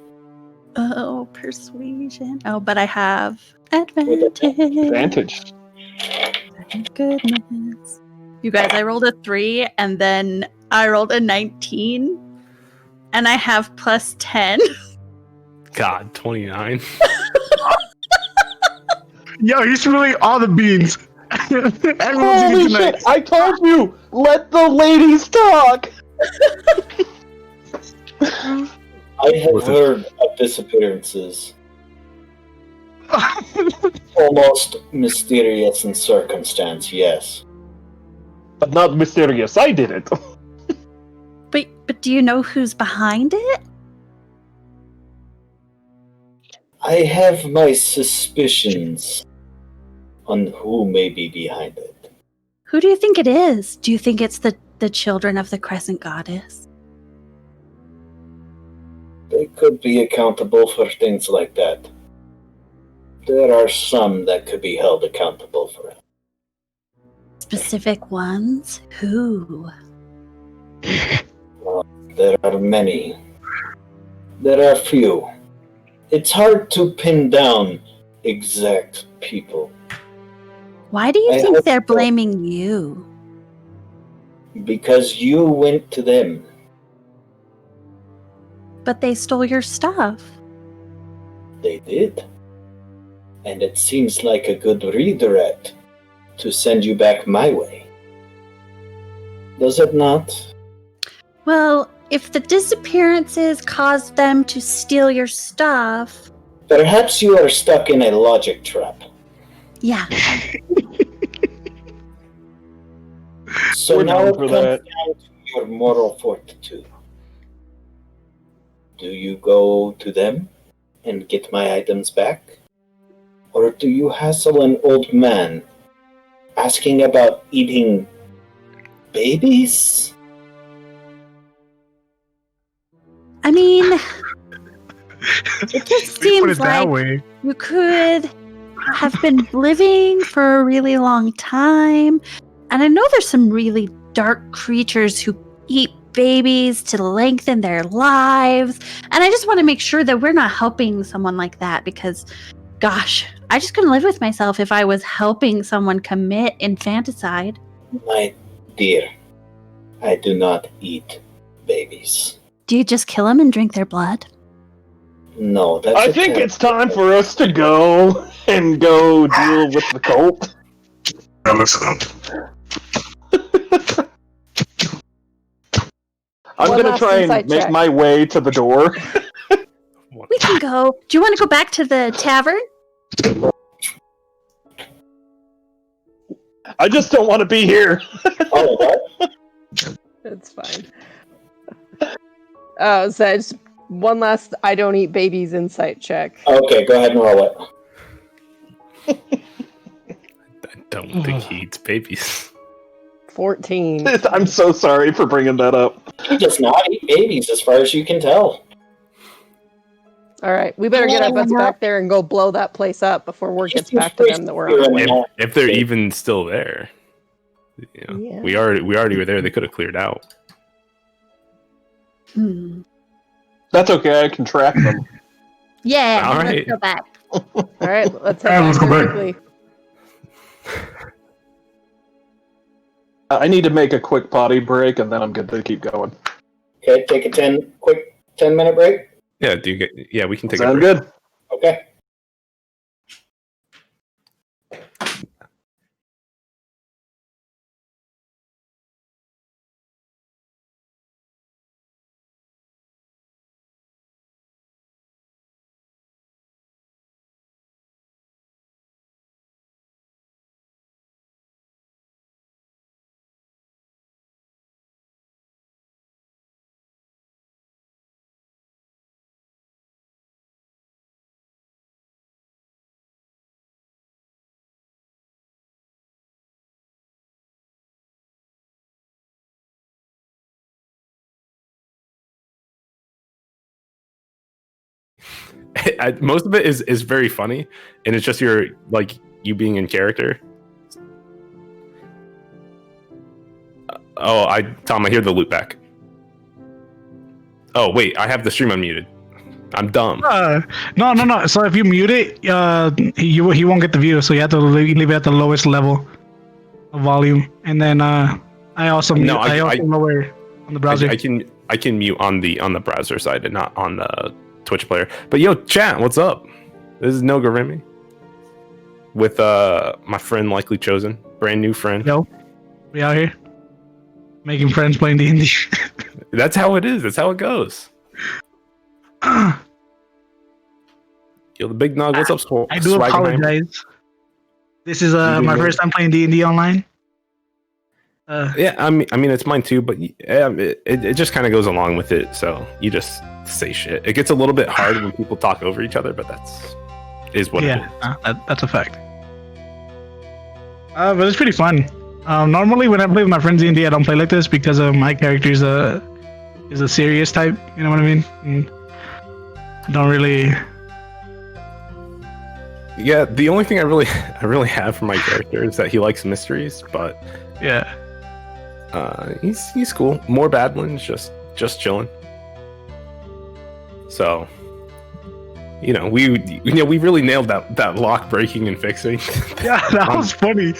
Speaker 4: Oh, persuasion. Oh, but I have advantage.
Speaker 2: Advantage.
Speaker 4: Thank goodness. You guys, I rolled a 3 and then I rolled a 19 and I have plus 10.
Speaker 6: God, 29.
Speaker 3: Yo, he's spilling all the beans. Everyone's
Speaker 2: Holy
Speaker 3: eating tonight.
Speaker 2: shit! I told you! Let the ladies talk!
Speaker 1: I have
Speaker 6: Listen.
Speaker 1: heard of disappearances. Almost mysterious in circumstance, yes.
Speaker 2: But not mysterious, I did it.
Speaker 4: But do you know who's behind it?
Speaker 1: I have my suspicions on who may be behind it.
Speaker 4: Who do you think it is? Do you think it's the children of the Crescent Goddess?
Speaker 1: They could be accountable for things like that. There are some that could be held accountable for it.
Speaker 4: Specific ones? Who?
Speaker 1: There are many. There are few. It's hard to pin down exact people.
Speaker 4: Why do you
Speaker 1: I
Speaker 4: think
Speaker 1: hope
Speaker 4: they're
Speaker 1: so.
Speaker 4: blaming you?
Speaker 1: Because you went to them.
Speaker 4: But they stole your stuff.
Speaker 1: They did. And it seems like a good redirect to send you back my way. Does it not?
Speaker 4: Well, if the disappearances caused them to steal your stuff...
Speaker 1: Perhaps you are stuck in a logic trap.
Speaker 4: Yeah.
Speaker 1: So
Speaker 2: We're
Speaker 1: now
Speaker 2: down
Speaker 1: it
Speaker 2: for
Speaker 1: comes
Speaker 2: that.
Speaker 1: down to your moral fortitude. Do you go to them and get my items back? Or do you hassle an old man asking about eating babies?
Speaker 4: I mean, it just
Speaker 3: We put it
Speaker 4: seems
Speaker 3: that
Speaker 4: like
Speaker 3: way.
Speaker 4: you could have been living for a really long time. And I know there's some really dark creatures who eat babies to lengthen their lives. And I just want to make sure that we're not helping someone like that because, gosh, I just couldn't live with myself if I was helping someone commit infanticide.
Speaker 1: My dear, I do not eat babies.
Speaker 4: Do you just kill them and drink their blood?
Speaker 1: No, that's
Speaker 2: I think it's time for us to go and go deal with the cult.
Speaker 7: Now listen up.
Speaker 2: I'm
Speaker 5: One
Speaker 2: gonna
Speaker 5: last
Speaker 2: try and
Speaker 5: insight
Speaker 2: make
Speaker 5: check.
Speaker 2: my way to the door.
Speaker 4: We can go. Do you want to go back to the tavern?
Speaker 2: I just don't want to be here.
Speaker 1: Oh, what?
Speaker 5: It's fine. So just one last I don't eat babies insight check.
Speaker 1: Okay, go ahead and roll it.
Speaker 6: I don't think he eats babies.
Speaker 5: 14.
Speaker 2: I'm so sorry for bringing that up.
Speaker 1: He does not eat babies, as far as you can tell.
Speaker 5: All right, we better get our butts back there and go blow that place up before word gets back to them that we're on our way.
Speaker 6: If they're even still there. You know,
Speaker 5: Yeah.
Speaker 6: we already were there. They could have cleared out.
Speaker 2: That's okay, I can track them.
Speaker 4: Yeah,
Speaker 6: All
Speaker 4: let's
Speaker 6: right.
Speaker 4: go back.
Speaker 5: All right, let's head
Speaker 7: All right, let's
Speaker 5: back
Speaker 7: go
Speaker 5: there
Speaker 7: back.
Speaker 5: quickly.
Speaker 2: I need to make a quick potty break and then I'm good to keep going.
Speaker 1: Okay, take a quick 10-minute break.
Speaker 6: Yeah, we can take a
Speaker 2: Sound
Speaker 6: break.
Speaker 2: good?
Speaker 1: Okay.
Speaker 6: Most of it is very funny, and it's just you being in character. Tom, I hear the loop back. Oh wait, I have the stream unmuted. I'm dumb.
Speaker 3: No. So if you mute it, he won't get the view. So you have to leave it at the lowest level of volume, and then I also mute.
Speaker 6: No,
Speaker 3: I also lower on the browser.
Speaker 6: I can mute on the browser side and not on the Twitch player. But yo, chat, what's up? This is Noga Remy with my friend Likely Chosen, brand new friend.
Speaker 3: Yo, we out here making friends playing D&D.
Speaker 6: That's how it is. That's how it goes. Yo, the big nog. What's up,
Speaker 3: I do
Speaker 6: Swagenheim?
Speaker 3: apologize. This is my first time playing D&D online.
Speaker 6: Yeah, I mean it's mine too, but it just kind of goes along with it. So you just say shit. It gets a little bit hard when people talk over each other, but is what it is.
Speaker 3: That's a fact. But it's pretty fun. Normally when I play with my friends D&D, I don't play like this because my character is a serious type. You know what I mean? And I don't really.
Speaker 6: Yeah, the only thing I really have for my character is that he likes mysteries, but
Speaker 3: Yeah.
Speaker 6: he's cool. More Badlands, just chilling. So, we really nailed that lock breaking and fixing.
Speaker 3: Yeah, that was funny.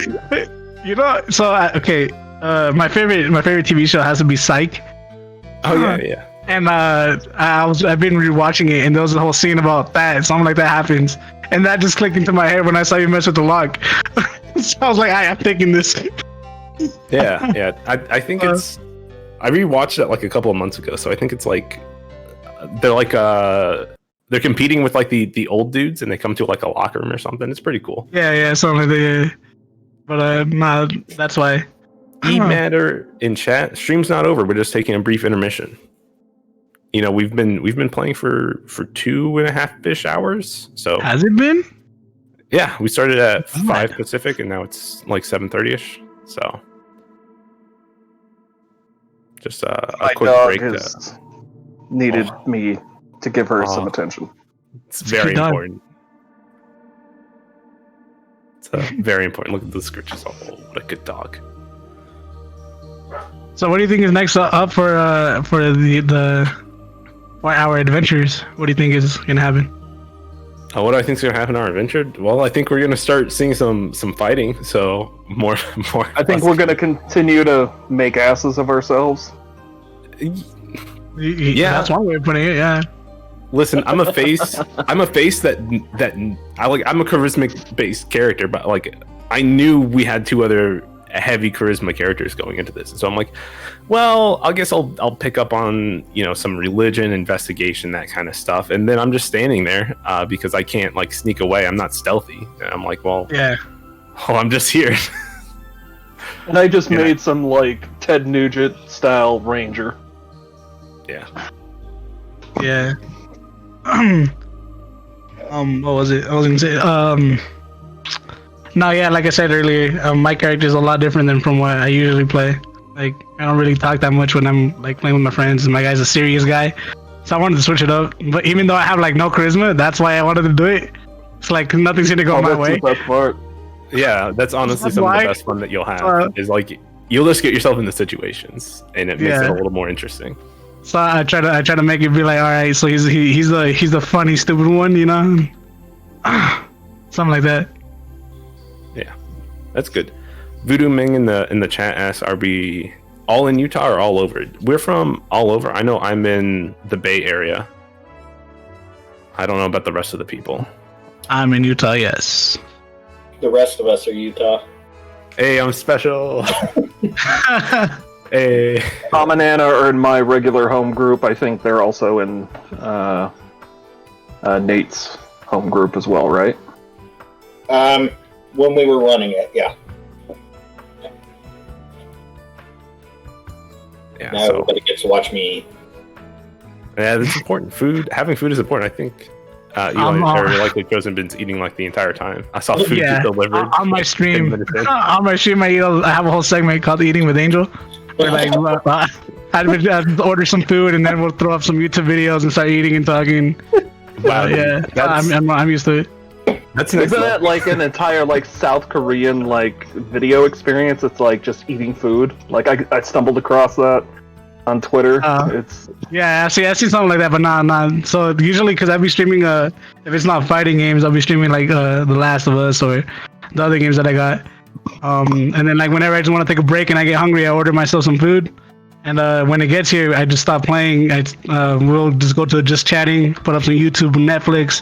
Speaker 3: So okay, my favorite TV show has to be Psych.
Speaker 6: Oh yeah.
Speaker 3: And I've been rewatching it, and there was a whole scene about that. Something like that happens, and that just clicked into my head when I saw you mess with the lock. So I was like, I'm taking this.
Speaker 6: Yeah. I think it's. I rewatched it like a couple of months ago, so I think it's like they're competing with like the old dudes, and they come to like a locker room or something. It's pretty cool.
Speaker 3: Yeah, something like that. Yeah. But nah, that's why.
Speaker 6: E-Matter in chat. Stream's not over. We're just taking a brief intermission. You know, we've been playing for 2.5-ish hours. So
Speaker 3: has it been?
Speaker 6: Yeah, we started at 5 Pacific, and now it's like 7:30ish. So just a
Speaker 2: My
Speaker 6: quick
Speaker 2: dog
Speaker 6: break.
Speaker 2: has needed me to give her some attention.
Speaker 6: It's very important. It's very important. Look at the scritches. Oh, what a good dog.
Speaker 3: So, what do you think is next up for our adventures? What do you think is gonna happen?
Speaker 6: What do I think is gonna happen in our adventure? Well, I think we're gonna start seeing some fighting. So more.
Speaker 2: I think we're gonna continue to make asses of ourselves.
Speaker 3: Yeah, that's one way of putting it. Yeah.
Speaker 6: Listen, I'm a face. I'm a face that I like. I'm a charismatic based character, but like I knew we had 2 other heavy charisma characters going into this, and so I'm like, well, I guess I'll pick up on some religion, investigation, that kind of stuff, and then I'm just standing there because I can't like sneak away. I'm not stealthy, and I'm like, well,
Speaker 3: yeah,
Speaker 6: I'm just here.
Speaker 2: And I just made some like Ted Nugent style ranger.
Speaker 6: Yeah.
Speaker 3: What was it? I was gonna say, no, yeah, like I said earlier, my character is a lot different than from what I usually play. Like, I don't really talk that much when I'm like playing with my friends. My guy's a serious guy, so I wanted to switch it up. But even though I have like no charisma, that's why I wanted to do it. It's like nothing's gonna go my way.
Speaker 2: That's part.
Speaker 6: Yeah, that's honestly some of the best fun that you'll have. Is like you'll just get yourself into situations, and it makes it a little more interesting.
Speaker 3: So I try to make it be like, all right, so he's the funny stupid one, something like that.
Speaker 6: Yeah, that's good. Voodoo Ming in the chat asks, are we all in Utah or all over? We're from all over. I know I'm in the Bay Area. I don't know about the rest of the people.
Speaker 3: I'm in Utah, yes.
Speaker 1: The rest of us are Utah.
Speaker 6: Hey, I'm special. Hey.
Speaker 2: Tom and Anna are in my regular home group. I think they're also in Nate's home group as well, right?
Speaker 1: When we were running it, yeah.
Speaker 6: Yeah,
Speaker 1: now everybody gets to watch me eat.
Speaker 6: Yeah, that's important. Having food is important. I think Eli likely chosen been eating like the entire time. I saw food delivered
Speaker 3: on my stream. On my stream, I have a whole segment called Eating with Angel, where like I'd order some food and then we'll throw up some YouTube videos and start eating and talking.
Speaker 6: Wow,
Speaker 3: yeah, I'm used to it.
Speaker 2: Isn't that like an entire like South Korean like video experience? It's like just eating food. Like I stumbled across that on Twitter. It's
Speaker 3: I see something like that, but nah. So usually, because I'll be streaming if it's not fighting games, I'll be streaming like The Last of Us or the other games that I got. And then like whenever I just want to take a break and I get hungry, I order myself some food. And when it gets here, I just stop playing. We'll just go to just chatting, put up some YouTube, Netflix.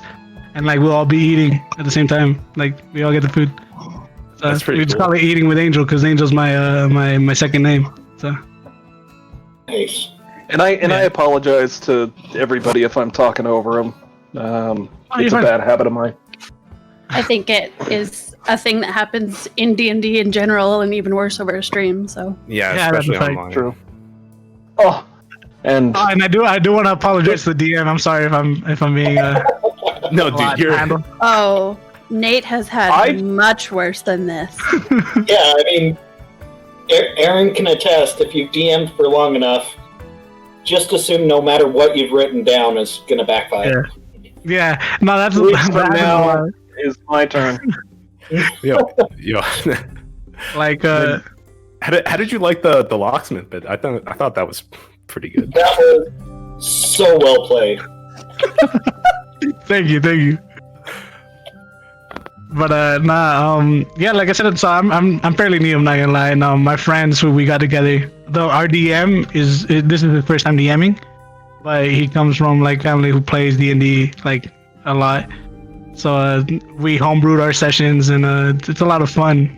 Speaker 3: And like we'll all be eating at the same time. Like we all get the food. So
Speaker 6: that's pretty cool.
Speaker 3: It's probably Eating with Angel because Angel's my my second name. So.
Speaker 1: Nice.
Speaker 2: And I apologize to everybody if I'm talking over them. It's a bad habit of mine.
Speaker 4: I think it is a thing that happens in D&D in general, and even worse over a stream. So
Speaker 6: especially online.
Speaker 2: True. Oh, and
Speaker 3: I do want to apologize to the DM. I'm sorry if I'm being.
Speaker 6: No, dude, you're.
Speaker 4: Oh, Nate has had much worse than this.
Speaker 1: Yeah, I mean, Aaron can attest. If you've DM'd for long enough, just assume no matter what you've written down is gonna backfire.
Speaker 3: Yeah. No, that's
Speaker 2: now is my turn.
Speaker 6: Yo.
Speaker 3: Like,
Speaker 6: how did you like the locksmith bit? I thought that was pretty good.
Speaker 1: That was so well played.
Speaker 3: Thank you. But yeah, like I said, so I'm fairly new. I'm not gonna lie. And my friends who we got together, though our DM this is his first time DMing, but he comes from like family who plays D&D like a lot. So we homebrewed our sessions, and it's a lot of fun.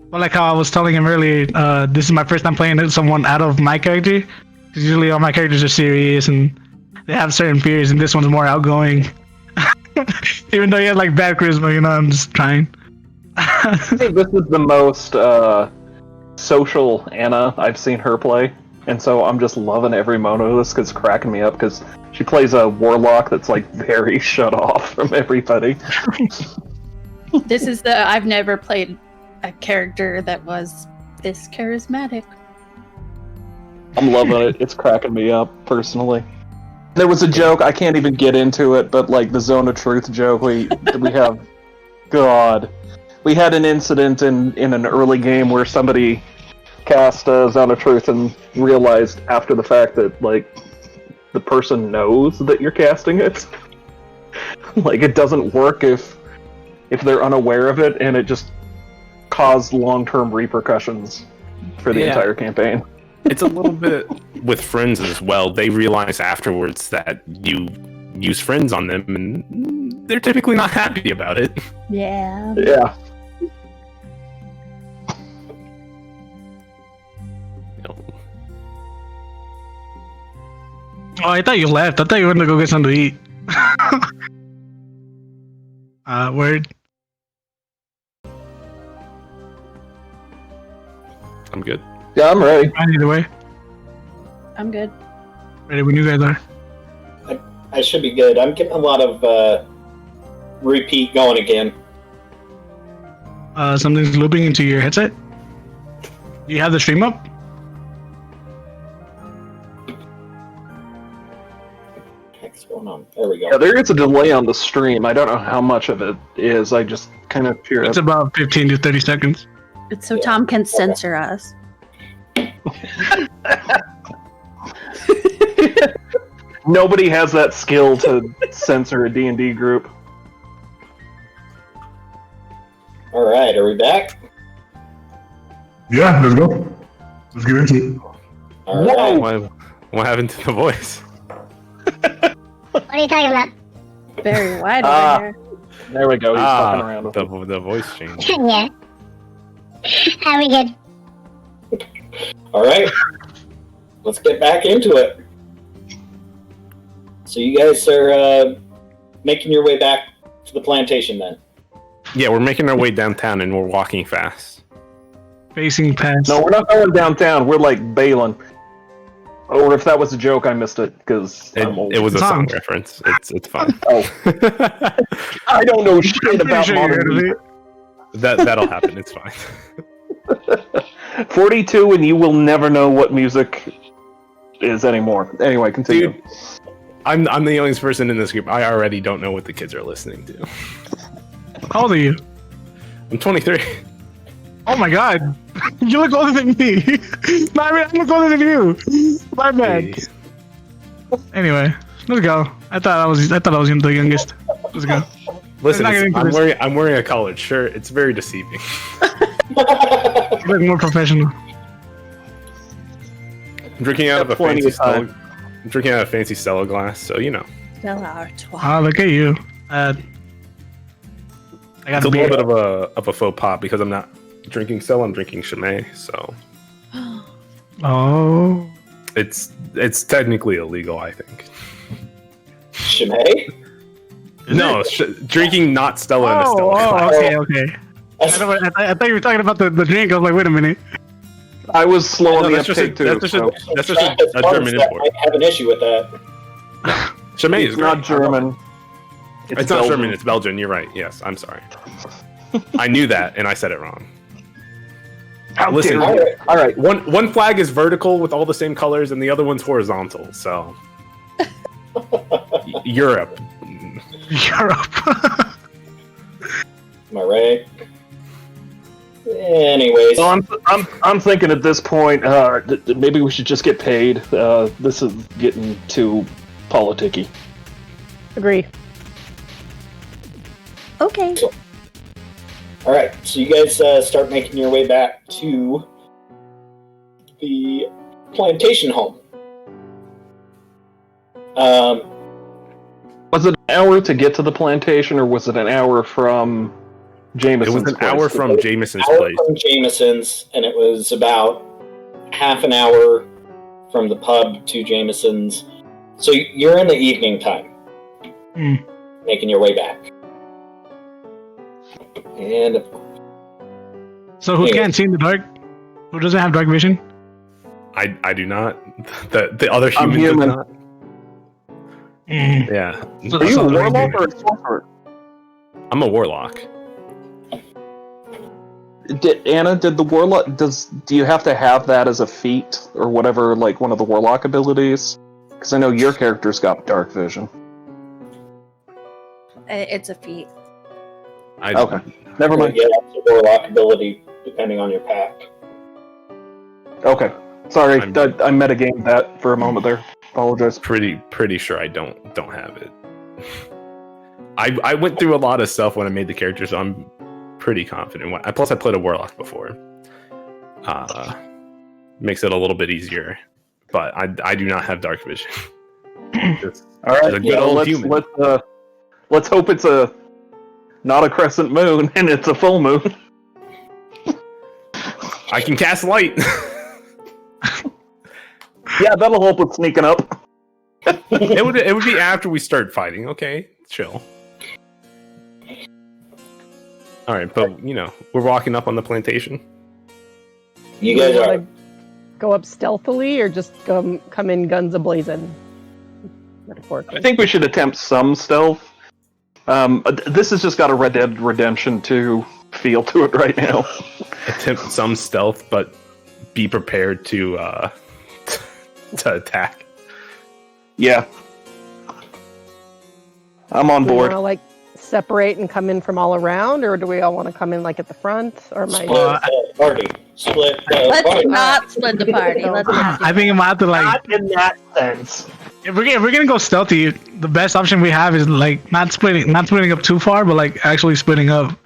Speaker 3: But like how I was telling him earlier, this is my first time playing someone out of my character. 'Cause usually all my characters are serious and they have certain fears, and this one's more outgoing. Even though he has like bad charisma, I'm just trying.
Speaker 2: I think this is the most social Anna I've seen her play, and so I'm just loving every moment of this because it's cracking me up because she plays a warlock that's like very shut off from everybody.
Speaker 4: This is I've never played a character that was this charismatic.
Speaker 2: I'm loving it. It's cracking me up personally. There was a joke, I can't even get into it, but like the Zone of Truth joke we have, God. We had an incident in an early game where somebody cast Zone of Truth and realized after the fact that like the person knows that you're casting it. Like it doesn't work if they're unaware of it, and it just caused long-term repercussions for the entire campaign.
Speaker 6: It's a little bit with friends as well. They realize afterwards that you use friends on them, and they're typically not happy about it.
Speaker 4: Yeah.
Speaker 2: Yeah.
Speaker 3: Oh, I thought you left. I thought you went to go get something to eat. Word.
Speaker 6: I'm good.
Speaker 2: Yeah, I'm ready.
Speaker 3: Either way.
Speaker 4: I'm good.
Speaker 3: Ready when you guys are.
Speaker 1: I should be good. I'm getting a lot of repeat going again.
Speaker 3: Something's looping into your headset. Do you have the stream up?
Speaker 1: What's going on? There we go.
Speaker 2: Yeah, there is a delay on the stream. I don't know how much of it is. I just kind of hear
Speaker 3: It's
Speaker 2: it.
Speaker 3: about 15 to 30 seconds.
Speaker 4: It's so Tom can censor us.
Speaker 2: Nobody has that skill to censor a D&D group.
Speaker 1: All right, are we back?
Speaker 7: Yeah, let's go. Let's get into it.
Speaker 1: All right.
Speaker 6: What happened to the voice?
Speaker 8: What are you talking about?
Speaker 4: Very wide over here.
Speaker 2: There we go. He's fucking around with it.
Speaker 6: The voice change.
Speaker 8: Yeah. Are we good?
Speaker 1: All right. Let's get back into it. So you guys are making your way back to the plantation then?
Speaker 6: Yeah, we're making our way downtown and we're walking fast.
Speaker 3: Facing past.
Speaker 2: No, we're not going downtown. We're like bailing. Or if that was a joke, I missed it because I'm old.
Speaker 6: It was a
Speaker 3: Tom.
Speaker 6: song reference. It's fine.
Speaker 2: Oh. I don't know shit
Speaker 3: I'm pretty
Speaker 2: about
Speaker 3: sure
Speaker 2: modern
Speaker 3: you're
Speaker 2: music.
Speaker 6: That'll happen. It's fine.
Speaker 2: 42 and you will never know what music is anymore. Anyway, continue.
Speaker 6: Dude, I'm the youngest person in this group. I already don't know what the kids are listening to.
Speaker 3: How old are you?
Speaker 6: I'm 23.
Speaker 3: Oh my god. You look older than me. No, I look older than you. My bad.
Speaker 6: Hey.
Speaker 3: Anyway, let's go. I thought I was the youngest. Let's go.
Speaker 6: Listen,
Speaker 3: not getting into
Speaker 6: I'm wearing a collared shirt. It's very deceiving.
Speaker 3: You look more professional.
Speaker 6: I'm drinking out of a
Speaker 2: Plenty
Speaker 6: fancy
Speaker 2: of time.
Speaker 6: Stella. I'm drinking out of a fancy Stella glass, so you know.
Speaker 3: Oh, look at you. I got
Speaker 6: It's
Speaker 3: a
Speaker 6: a
Speaker 3: beer.
Speaker 6: little bit of a faux pas because I'm not drinking Stella. I'm drinking Chimay, so
Speaker 3: Oh.
Speaker 6: it's technically illegal, I think.
Speaker 1: Chimay?
Speaker 6: No, drinking not Stella in a Stella glass.
Speaker 3: Okay. I thought you were talking about the drink. I was like, wait a minute.
Speaker 2: I was slow on
Speaker 6: No,
Speaker 2: the
Speaker 6: that's just a-
Speaker 2: uptake too.
Speaker 6: that's just a-
Speaker 2: so
Speaker 6: That's just a German
Speaker 1: that
Speaker 6: import.
Speaker 1: might have an issue with that.
Speaker 6: Chimay
Speaker 2: it's
Speaker 6: is
Speaker 2: not
Speaker 6: great.
Speaker 2: German.
Speaker 6: It's not German. It's Belgian. You're right. Yes, I'm sorry. I knew that, and I said it wrong.
Speaker 2: How
Speaker 6: Listen,
Speaker 2: dare you. All right.
Speaker 6: One flag is vertical with all the same colors, and the other one's horizontal. So, Europe.
Speaker 3: Europe.
Speaker 1: Am I right? Anyways.
Speaker 2: So I'm thinking at this point, maybe we should just get paid. This is getting too politicky.
Speaker 5: Agree.
Speaker 4: Okay.
Speaker 1: All right, so you guys start making your way back to the plantation home.
Speaker 2: Was it an hour to get to the plantation, or was it an hour from Jameson's
Speaker 6: It was an
Speaker 2: place?
Speaker 6: hour from Jameson's
Speaker 1: Hour
Speaker 6: place.
Speaker 1: from Jameson's, and it was about half an hour from the pub to Jameson's. So you're in the evening time, making your way back. And
Speaker 3: So who can't see in the dark? Who doesn't have dark vision?
Speaker 6: I do not. The other
Speaker 2: I'm
Speaker 6: human does
Speaker 2: human.
Speaker 6: not. Yeah.
Speaker 3: So-
Speaker 2: Are you
Speaker 3: so
Speaker 2: a
Speaker 3: they're
Speaker 2: warlock
Speaker 3: good.
Speaker 2: or a sorcerer?
Speaker 6: I'm a warlock.
Speaker 2: Anna, did the warlock do you have to have that as a feat or whatever, like one of the warlock abilities? Because I know your character's got dark vision.
Speaker 4: It's a feat.
Speaker 6: I
Speaker 2: Okay, never mind.
Speaker 1: yeah, it's a warlock ability depending on your pack.
Speaker 2: Okay, sorry,
Speaker 6: I'm-
Speaker 2: I metagamed that for a moment there. Apologize.
Speaker 6: pretty sure I don't have it. I went through a lot of stuff when I made the character, so I'm pretty confident. Plus, I played a warlock before. Makes it a little bit easier, but I do not have dark vision. Just
Speaker 2: All right,
Speaker 6: a good old human.
Speaker 2: Let's hope it's not a crescent moon and it's a full moon.
Speaker 6: I can cast light.
Speaker 2: Yeah, that'll help with sneaking up.
Speaker 6: it would be after we start fighting. Okay, chill. All right, but we're walking up on the plantation.
Speaker 1: You guys are.
Speaker 5: wanna go up stealthily or just come in guns a-blazing? Metaphorically.
Speaker 2: I think we should attempt some stealth. This has just got a Red Dead Redemption 2 feel to it right now.
Speaker 6: Attempt some stealth, but be prepared to attack.
Speaker 2: Yeah. I'm on
Speaker 5: Do we
Speaker 2: board.
Speaker 5: want to separate and come in from all around, or do we all want to come in at the front? Or
Speaker 1: Split the party. Split the
Speaker 4: Let's
Speaker 1: party.
Speaker 4: not split the party. Let's not.
Speaker 3: I think I'm gonna have to
Speaker 2: Not in that sense.
Speaker 3: if we're gonna go stealthy, the best option we have is not splitting up too far, but actually splitting up.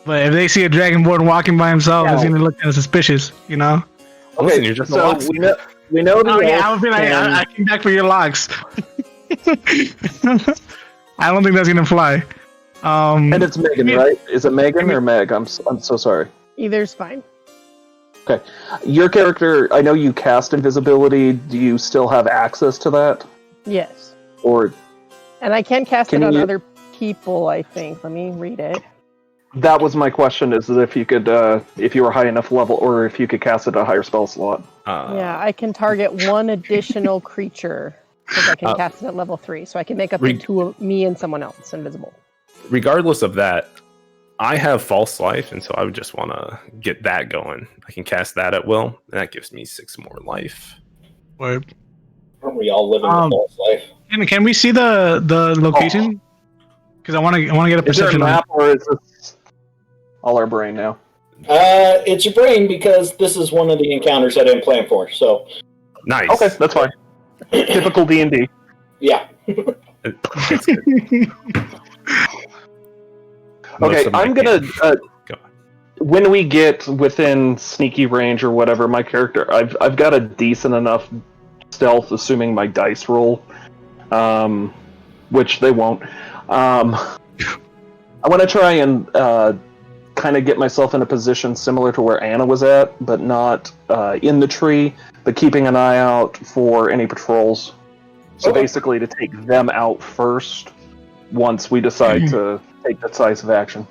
Speaker 3: But if they see a dragonborn walking by himself, it's gonna look kind of suspicious,
Speaker 6: Listen, you're just a
Speaker 2: so
Speaker 6: locksmith.
Speaker 2: we know the
Speaker 3: Oh yeah, I
Speaker 2: elf
Speaker 3: would be like,
Speaker 2: can-
Speaker 3: I came back for your locks. I don't think that's gonna fly.
Speaker 2: And it's Megan, right? Is it Megan or Meg? I'm so sorry.
Speaker 5: either's fine.
Speaker 2: Your character, I know you cast invisibility. Do you still have access to that?
Speaker 5: Yes,
Speaker 2: Or
Speaker 5: and I can cast
Speaker 2: Can
Speaker 5: it on
Speaker 2: you-
Speaker 5: other people. I think. Let me read it.
Speaker 2: that was my question, is if you could, if you were high enough level, or if you could cast it at a higher spell slot.
Speaker 5: Yeah, I can target one additional creature because I can cast it at level 3, so I can make up to two of me and someone else invisible.
Speaker 6: Regardless of that, I have false life, and so I would just want to get that going. I can cast that at will, and that gives me 6 more life.
Speaker 3: Word.
Speaker 1: Aren't we all living a false life?
Speaker 3: Can we see the location? Because I want to get a
Speaker 2: Is there a
Speaker 3: perception on it.
Speaker 2: map, or is this all our brain now?
Speaker 1: It's your brain because this is one of the encounters I didn't plan for. So,
Speaker 6: Nice.
Speaker 2: Okay, that's fine. Typical D&D.
Speaker 1: yeah.
Speaker 6: It's good. Most
Speaker 2: Okay,
Speaker 6: of my
Speaker 2: I'm gonna.
Speaker 6: Go on.
Speaker 2: When we get within sneaky range or whatever, my character, I've got a decent enough stealth, assuming my dice roll, which they won't. I want to try and kind of get myself in a position similar to where Anna was at, but not in the tree, but keeping an eye out for any patrols. So
Speaker 1: Okay.
Speaker 2: basically, to take them out first, once we decide to take decisive action.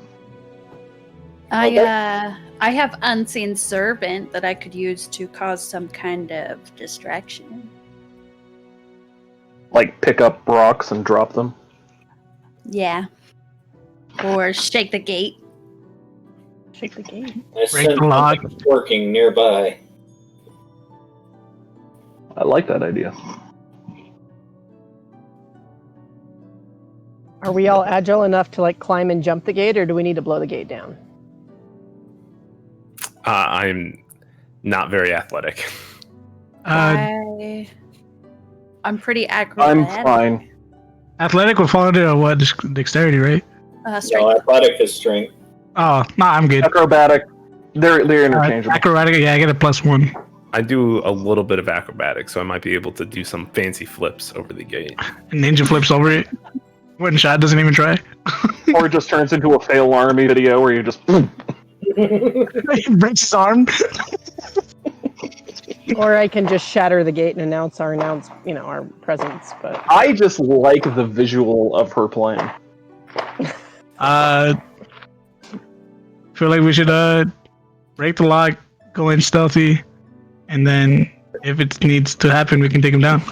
Speaker 4: I have unseen servant that I could use to cause some kind of distraction.
Speaker 2: Like pick up rocks and drop them.
Speaker 4: Yeah. Or shake the gate.
Speaker 5: Shake the gate.
Speaker 1: I
Speaker 3: Break
Speaker 1: sense
Speaker 3: the lock.
Speaker 1: something working nearby.
Speaker 2: I like that idea.
Speaker 5: Are we all agile enough to climb and jump the gate, or do we need to blow the gate down?
Speaker 6: I'm not very athletic.
Speaker 4: I'm pretty
Speaker 2: I'm
Speaker 4: acrobatic.
Speaker 2: fine.
Speaker 3: Athletic would fall under what? Dexterity, right?
Speaker 1: No,
Speaker 4: Strength.
Speaker 1: athletic is strength.
Speaker 3: Oh, no, I'm good.
Speaker 2: Acrobatic. They're interchangeable.
Speaker 3: Acrobatic, yeah, I get a +1.
Speaker 6: I do a little bit of acrobatics, so I might be able to do some fancy flips over the gate.
Speaker 3: Ninja flips over it. One shot doesn't even try.
Speaker 2: Or it just turns into a fail army video where you just.
Speaker 3: He breaks his arm.
Speaker 5: Or I can just shatter the gate and announce our presence. But
Speaker 2: I just like the visual of her playing.
Speaker 3: Feel like we should break the lock, go in stealthy, and then if it needs to happen, we can take him down.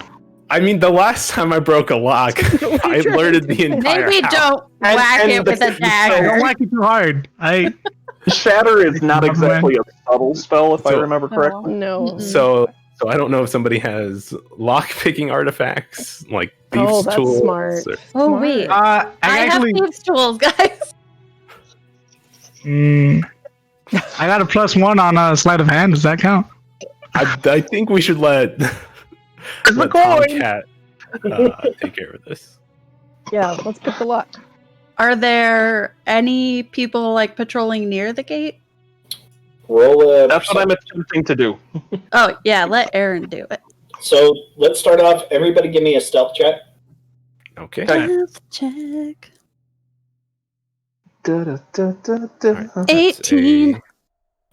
Speaker 6: I mean, the last time I broke a lock, I alerted the entire
Speaker 4: Maybe
Speaker 6: house.
Speaker 4: don't whack it with a
Speaker 3: Don't
Speaker 4: dagger.
Speaker 3: whack it too hard.
Speaker 2: Shatter is not exactly a subtle spell, if I remember correctly.
Speaker 5: no.
Speaker 6: So I don't know if somebody has lock-picking artifacts, like thieves'
Speaker 5: that's
Speaker 6: tools.
Speaker 5: smart.
Speaker 6: or-
Speaker 4: Oh
Speaker 5: Smart.
Speaker 4: wait,
Speaker 3: I
Speaker 4: I
Speaker 3: actually,
Speaker 4: have thieves' tools, guys.
Speaker 3: I got a +1 on sleight of hand. Does that count?
Speaker 6: I think we should let Tomcat take care of this.
Speaker 5: Yeah, let's pick the lock.
Speaker 4: Are there any people like patrolling near the gate?
Speaker 1: Roll a.
Speaker 2: That's what I'm attempting to do.
Speaker 4: Oh yeah, let Aaron do it.
Speaker 1: So let's start off. Everybody, give me a stealth check.
Speaker 6: Okay.
Speaker 4: Stealth check.
Speaker 6: Alright, that's
Speaker 4: 18.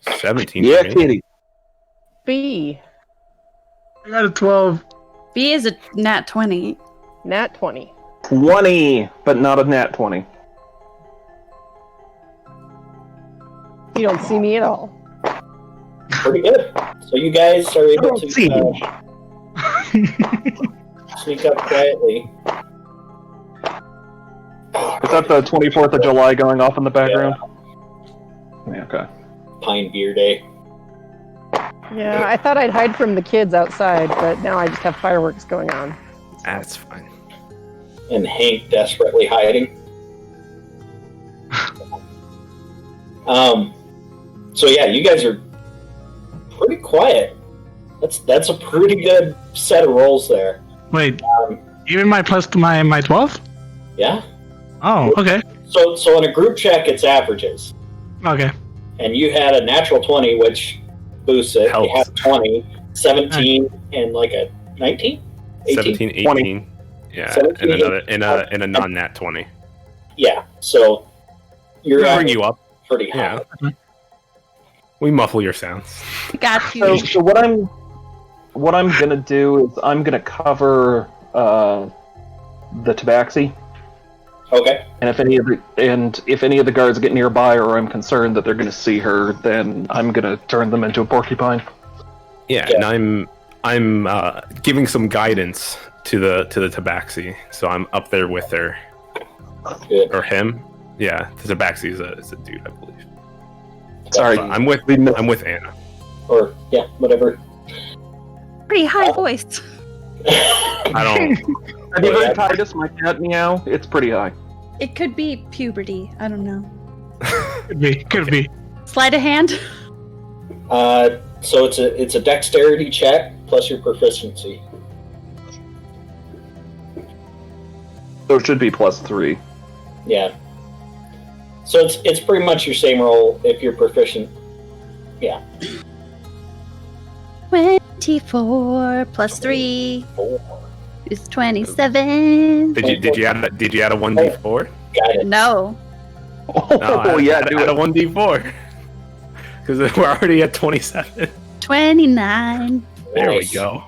Speaker 6: a 17.
Speaker 2: Yeah,
Speaker 6: for me.
Speaker 2: kitty.
Speaker 5: B.
Speaker 3: I got a 12.
Speaker 4: B is a nat 20.
Speaker 5: Nat 20.
Speaker 2: 20, but not a nat 20.
Speaker 5: You don't see me at all.
Speaker 1: Pretty good. So you guys are able to
Speaker 2: see
Speaker 1: sneak up quietly.
Speaker 2: Is that the 24th of July going off in the background? Yeah, okay.
Speaker 1: Pine Beer Day.
Speaker 5: Yeah, I thought I'd hide from the kids outside, but now I just have fireworks going on.
Speaker 6: That's fine.
Speaker 1: And Hank desperately hiding. So yeah, you guys are pretty quiet. That's a pretty good set of rolls there.
Speaker 3: Wait, even my my 12?
Speaker 1: Yeah.
Speaker 3: Oh, okay.
Speaker 1: So in a group check, it's averages,
Speaker 3: Okay.
Speaker 1: and you had a natural 20, which boosts it. You
Speaker 6: Helps.
Speaker 1: had 20, 17, and like a 19, 18.
Speaker 6: 17, 18.
Speaker 2: 20.
Speaker 6: Yeah,
Speaker 1: 17,
Speaker 6: and another in a non-nat 20.
Speaker 1: Yeah. So you're
Speaker 6: We'll bring you up.
Speaker 1: pretty high.
Speaker 6: Yeah. We muffle your sounds.
Speaker 4: Got you.
Speaker 2: So what I'm gonna do is I'm gonna cover the tabaxi,
Speaker 1: Okay.
Speaker 2: and if any of the guards get nearby or I'm concerned that they're gonna see her, then I'm gonna turn them into a porcupine.
Speaker 6: Yeah,
Speaker 1: Yeah.
Speaker 6: and I'm giving some guidance to the tabaxi, so I'm up there with her
Speaker 1: Good.
Speaker 6: or him. Yeah, the tabaxi is a dude, I believe.
Speaker 2: Sorry,
Speaker 6: So I'm with Anna.
Speaker 1: Or yeah, whatever.
Speaker 4: Pretty high voice.
Speaker 6: I don't.
Speaker 2: Have you heard Titus, my cat meow? It's pretty high.
Speaker 4: It could be puberty. I don't know.
Speaker 3: Could be.
Speaker 4: Sleight of hand.
Speaker 1: So it's a dexterity check plus your proficiency.
Speaker 2: So it should be +3.
Speaker 1: Yeah. So it's pretty much your same roll if you're proficient. Yeah.
Speaker 4: 24 plus 3 is 27.
Speaker 6: Did you add a 1d4?
Speaker 1: Got it.
Speaker 4: No.
Speaker 2: Oh yeah, do
Speaker 6: add a
Speaker 2: it.
Speaker 6: 1d4 because we're already at 27.
Speaker 4: 29.
Speaker 6: There we
Speaker 1: Nice.
Speaker 6: go.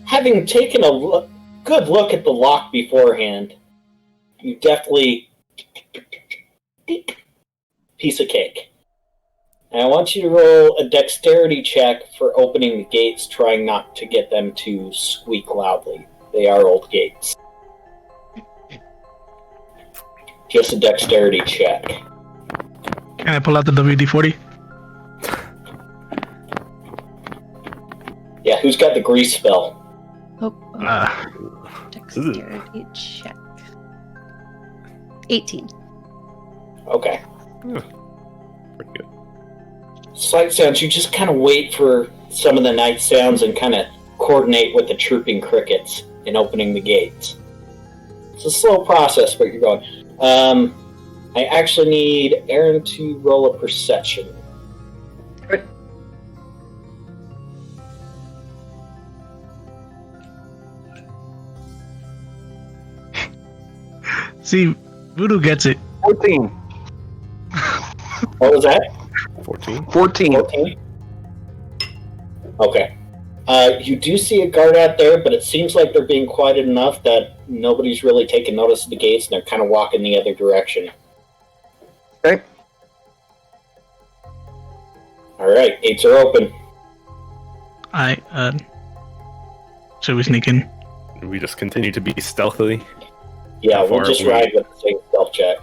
Speaker 1: Having taken a good look at the lock beforehand, you definitely piece of cake. And I want you to roll a dexterity check for opening the gates, trying not to get them to squeak loudly. They are old gates. Just a dexterity check.
Speaker 3: Can I pull out the WD-40?
Speaker 1: Yeah, who's got the grease spell?
Speaker 4: Oh, dexterity check. 18.
Speaker 1: Okay.
Speaker 6: Pretty good.
Speaker 1: Sight sounds, you just kind of wait for some of the night sounds and kind of coordinate with the trooping crickets in opening the gates. It's a slow process, but you're going. I actually need Aaron to roll a perception.
Speaker 3: See, Voodoo gets it.
Speaker 2: 14.
Speaker 1: What was that?
Speaker 6: 14.
Speaker 1: 14? Okay. You do see a guard out there, but it seems like they're being quieted enough that nobody's really taking notice of the gates, and they're kind of walking the other direction.
Speaker 2: Okay.
Speaker 1: Alright, gates are open.
Speaker 3: Should we sneak in?
Speaker 6: We just continue to be stealthily.
Speaker 1: Yeah, we'll
Speaker 6: Before
Speaker 1: just
Speaker 6: we-
Speaker 1: ride with the same stealth check.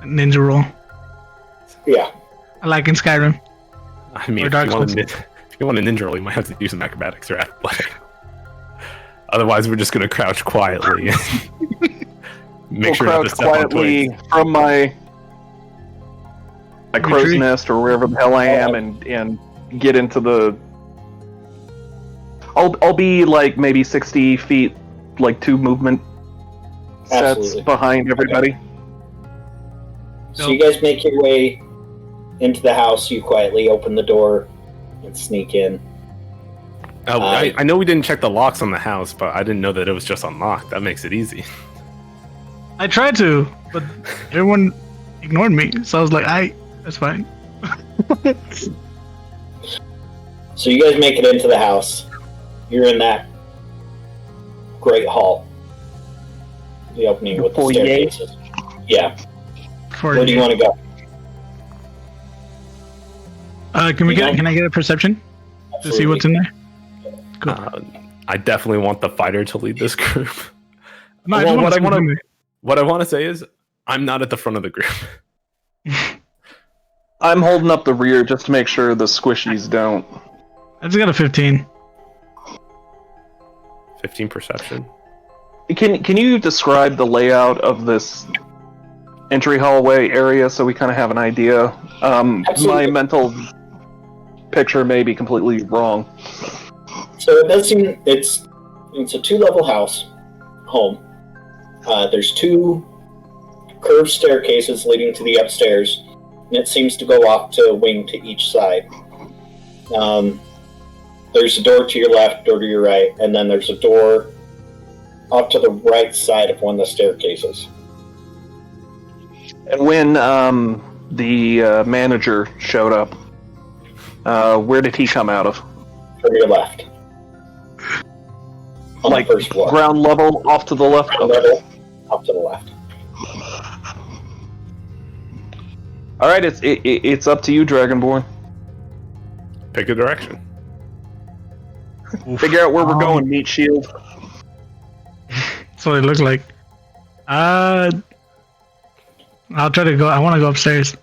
Speaker 3: Ninja roll.
Speaker 1: Yeah.
Speaker 3: Like in Skyrim.
Speaker 6: I mean,
Speaker 3: Or
Speaker 6: if
Speaker 3: Dark
Speaker 6: you, want
Speaker 3: Souls.
Speaker 6: if you want a ninja roll, you might have to do some acrobatics or athletic. Otherwise, we're just going to crouch quietly. Make sure not to
Speaker 2: crouch
Speaker 6: step on
Speaker 2: quietly
Speaker 6: twigs.
Speaker 2: from my crow's
Speaker 3: Retreat.
Speaker 2: nest or wherever the hell I am, and get into the. I'll be like maybe 60 feet, like 2 movement sets
Speaker 1: Absolutely.
Speaker 2: behind everybody.
Speaker 1: So you guys make your way into the house. You quietly open the door and sneak in.
Speaker 6: Oh, I know we didn't check the locks on the house, but I didn't know that it was just unlocked. That makes it easy.
Speaker 3: I tried to, but everyone ignored me. So I was like, that's fine.
Speaker 1: So you guys make it into the house. You're in that great hall. The opening with the
Speaker 2: Foyer?
Speaker 1: staircases. Yeah.
Speaker 3: For
Speaker 1: Where do you want to go?
Speaker 3: Can I get a perception to see what's in there? Cool.
Speaker 6: I definitely want the fighter to lead this group.
Speaker 3: No, I
Speaker 6: Well,
Speaker 3: just
Speaker 6: what I
Speaker 3: want
Speaker 6: wanna-
Speaker 3: to.
Speaker 6: What I want to say is, I'm not at the front of the group.
Speaker 2: I'm holding up the rear just to make sure the squishies don't.
Speaker 3: I just got a 15.
Speaker 6: 15 perception.
Speaker 2: Can you describe the layout of this entry hallway area so we kind of have an idea? My
Speaker 1: Absolutely.
Speaker 2: mental picture may be completely wrong.
Speaker 1: So it does seem it's a 2-level home. There's 2 curved staircases leading to the upstairs, and it seems to go off to a wing to each side. There's a door to your left, door to your right, and then there's a door off to the right side of one of the staircases.
Speaker 2: And when the manager showed up, where did he come out of?
Speaker 1: From your left. On
Speaker 2: Like
Speaker 1: the first floor.
Speaker 2: ground level, off to the left?
Speaker 1: Ground level, up to the left.
Speaker 2: All right, it's up to you, Dragonborn.
Speaker 6: Pick a direction.
Speaker 2: Figure out where we're going, Meat Shield.
Speaker 3: That's what it looks like. I'll try to go. I want to go upstairs.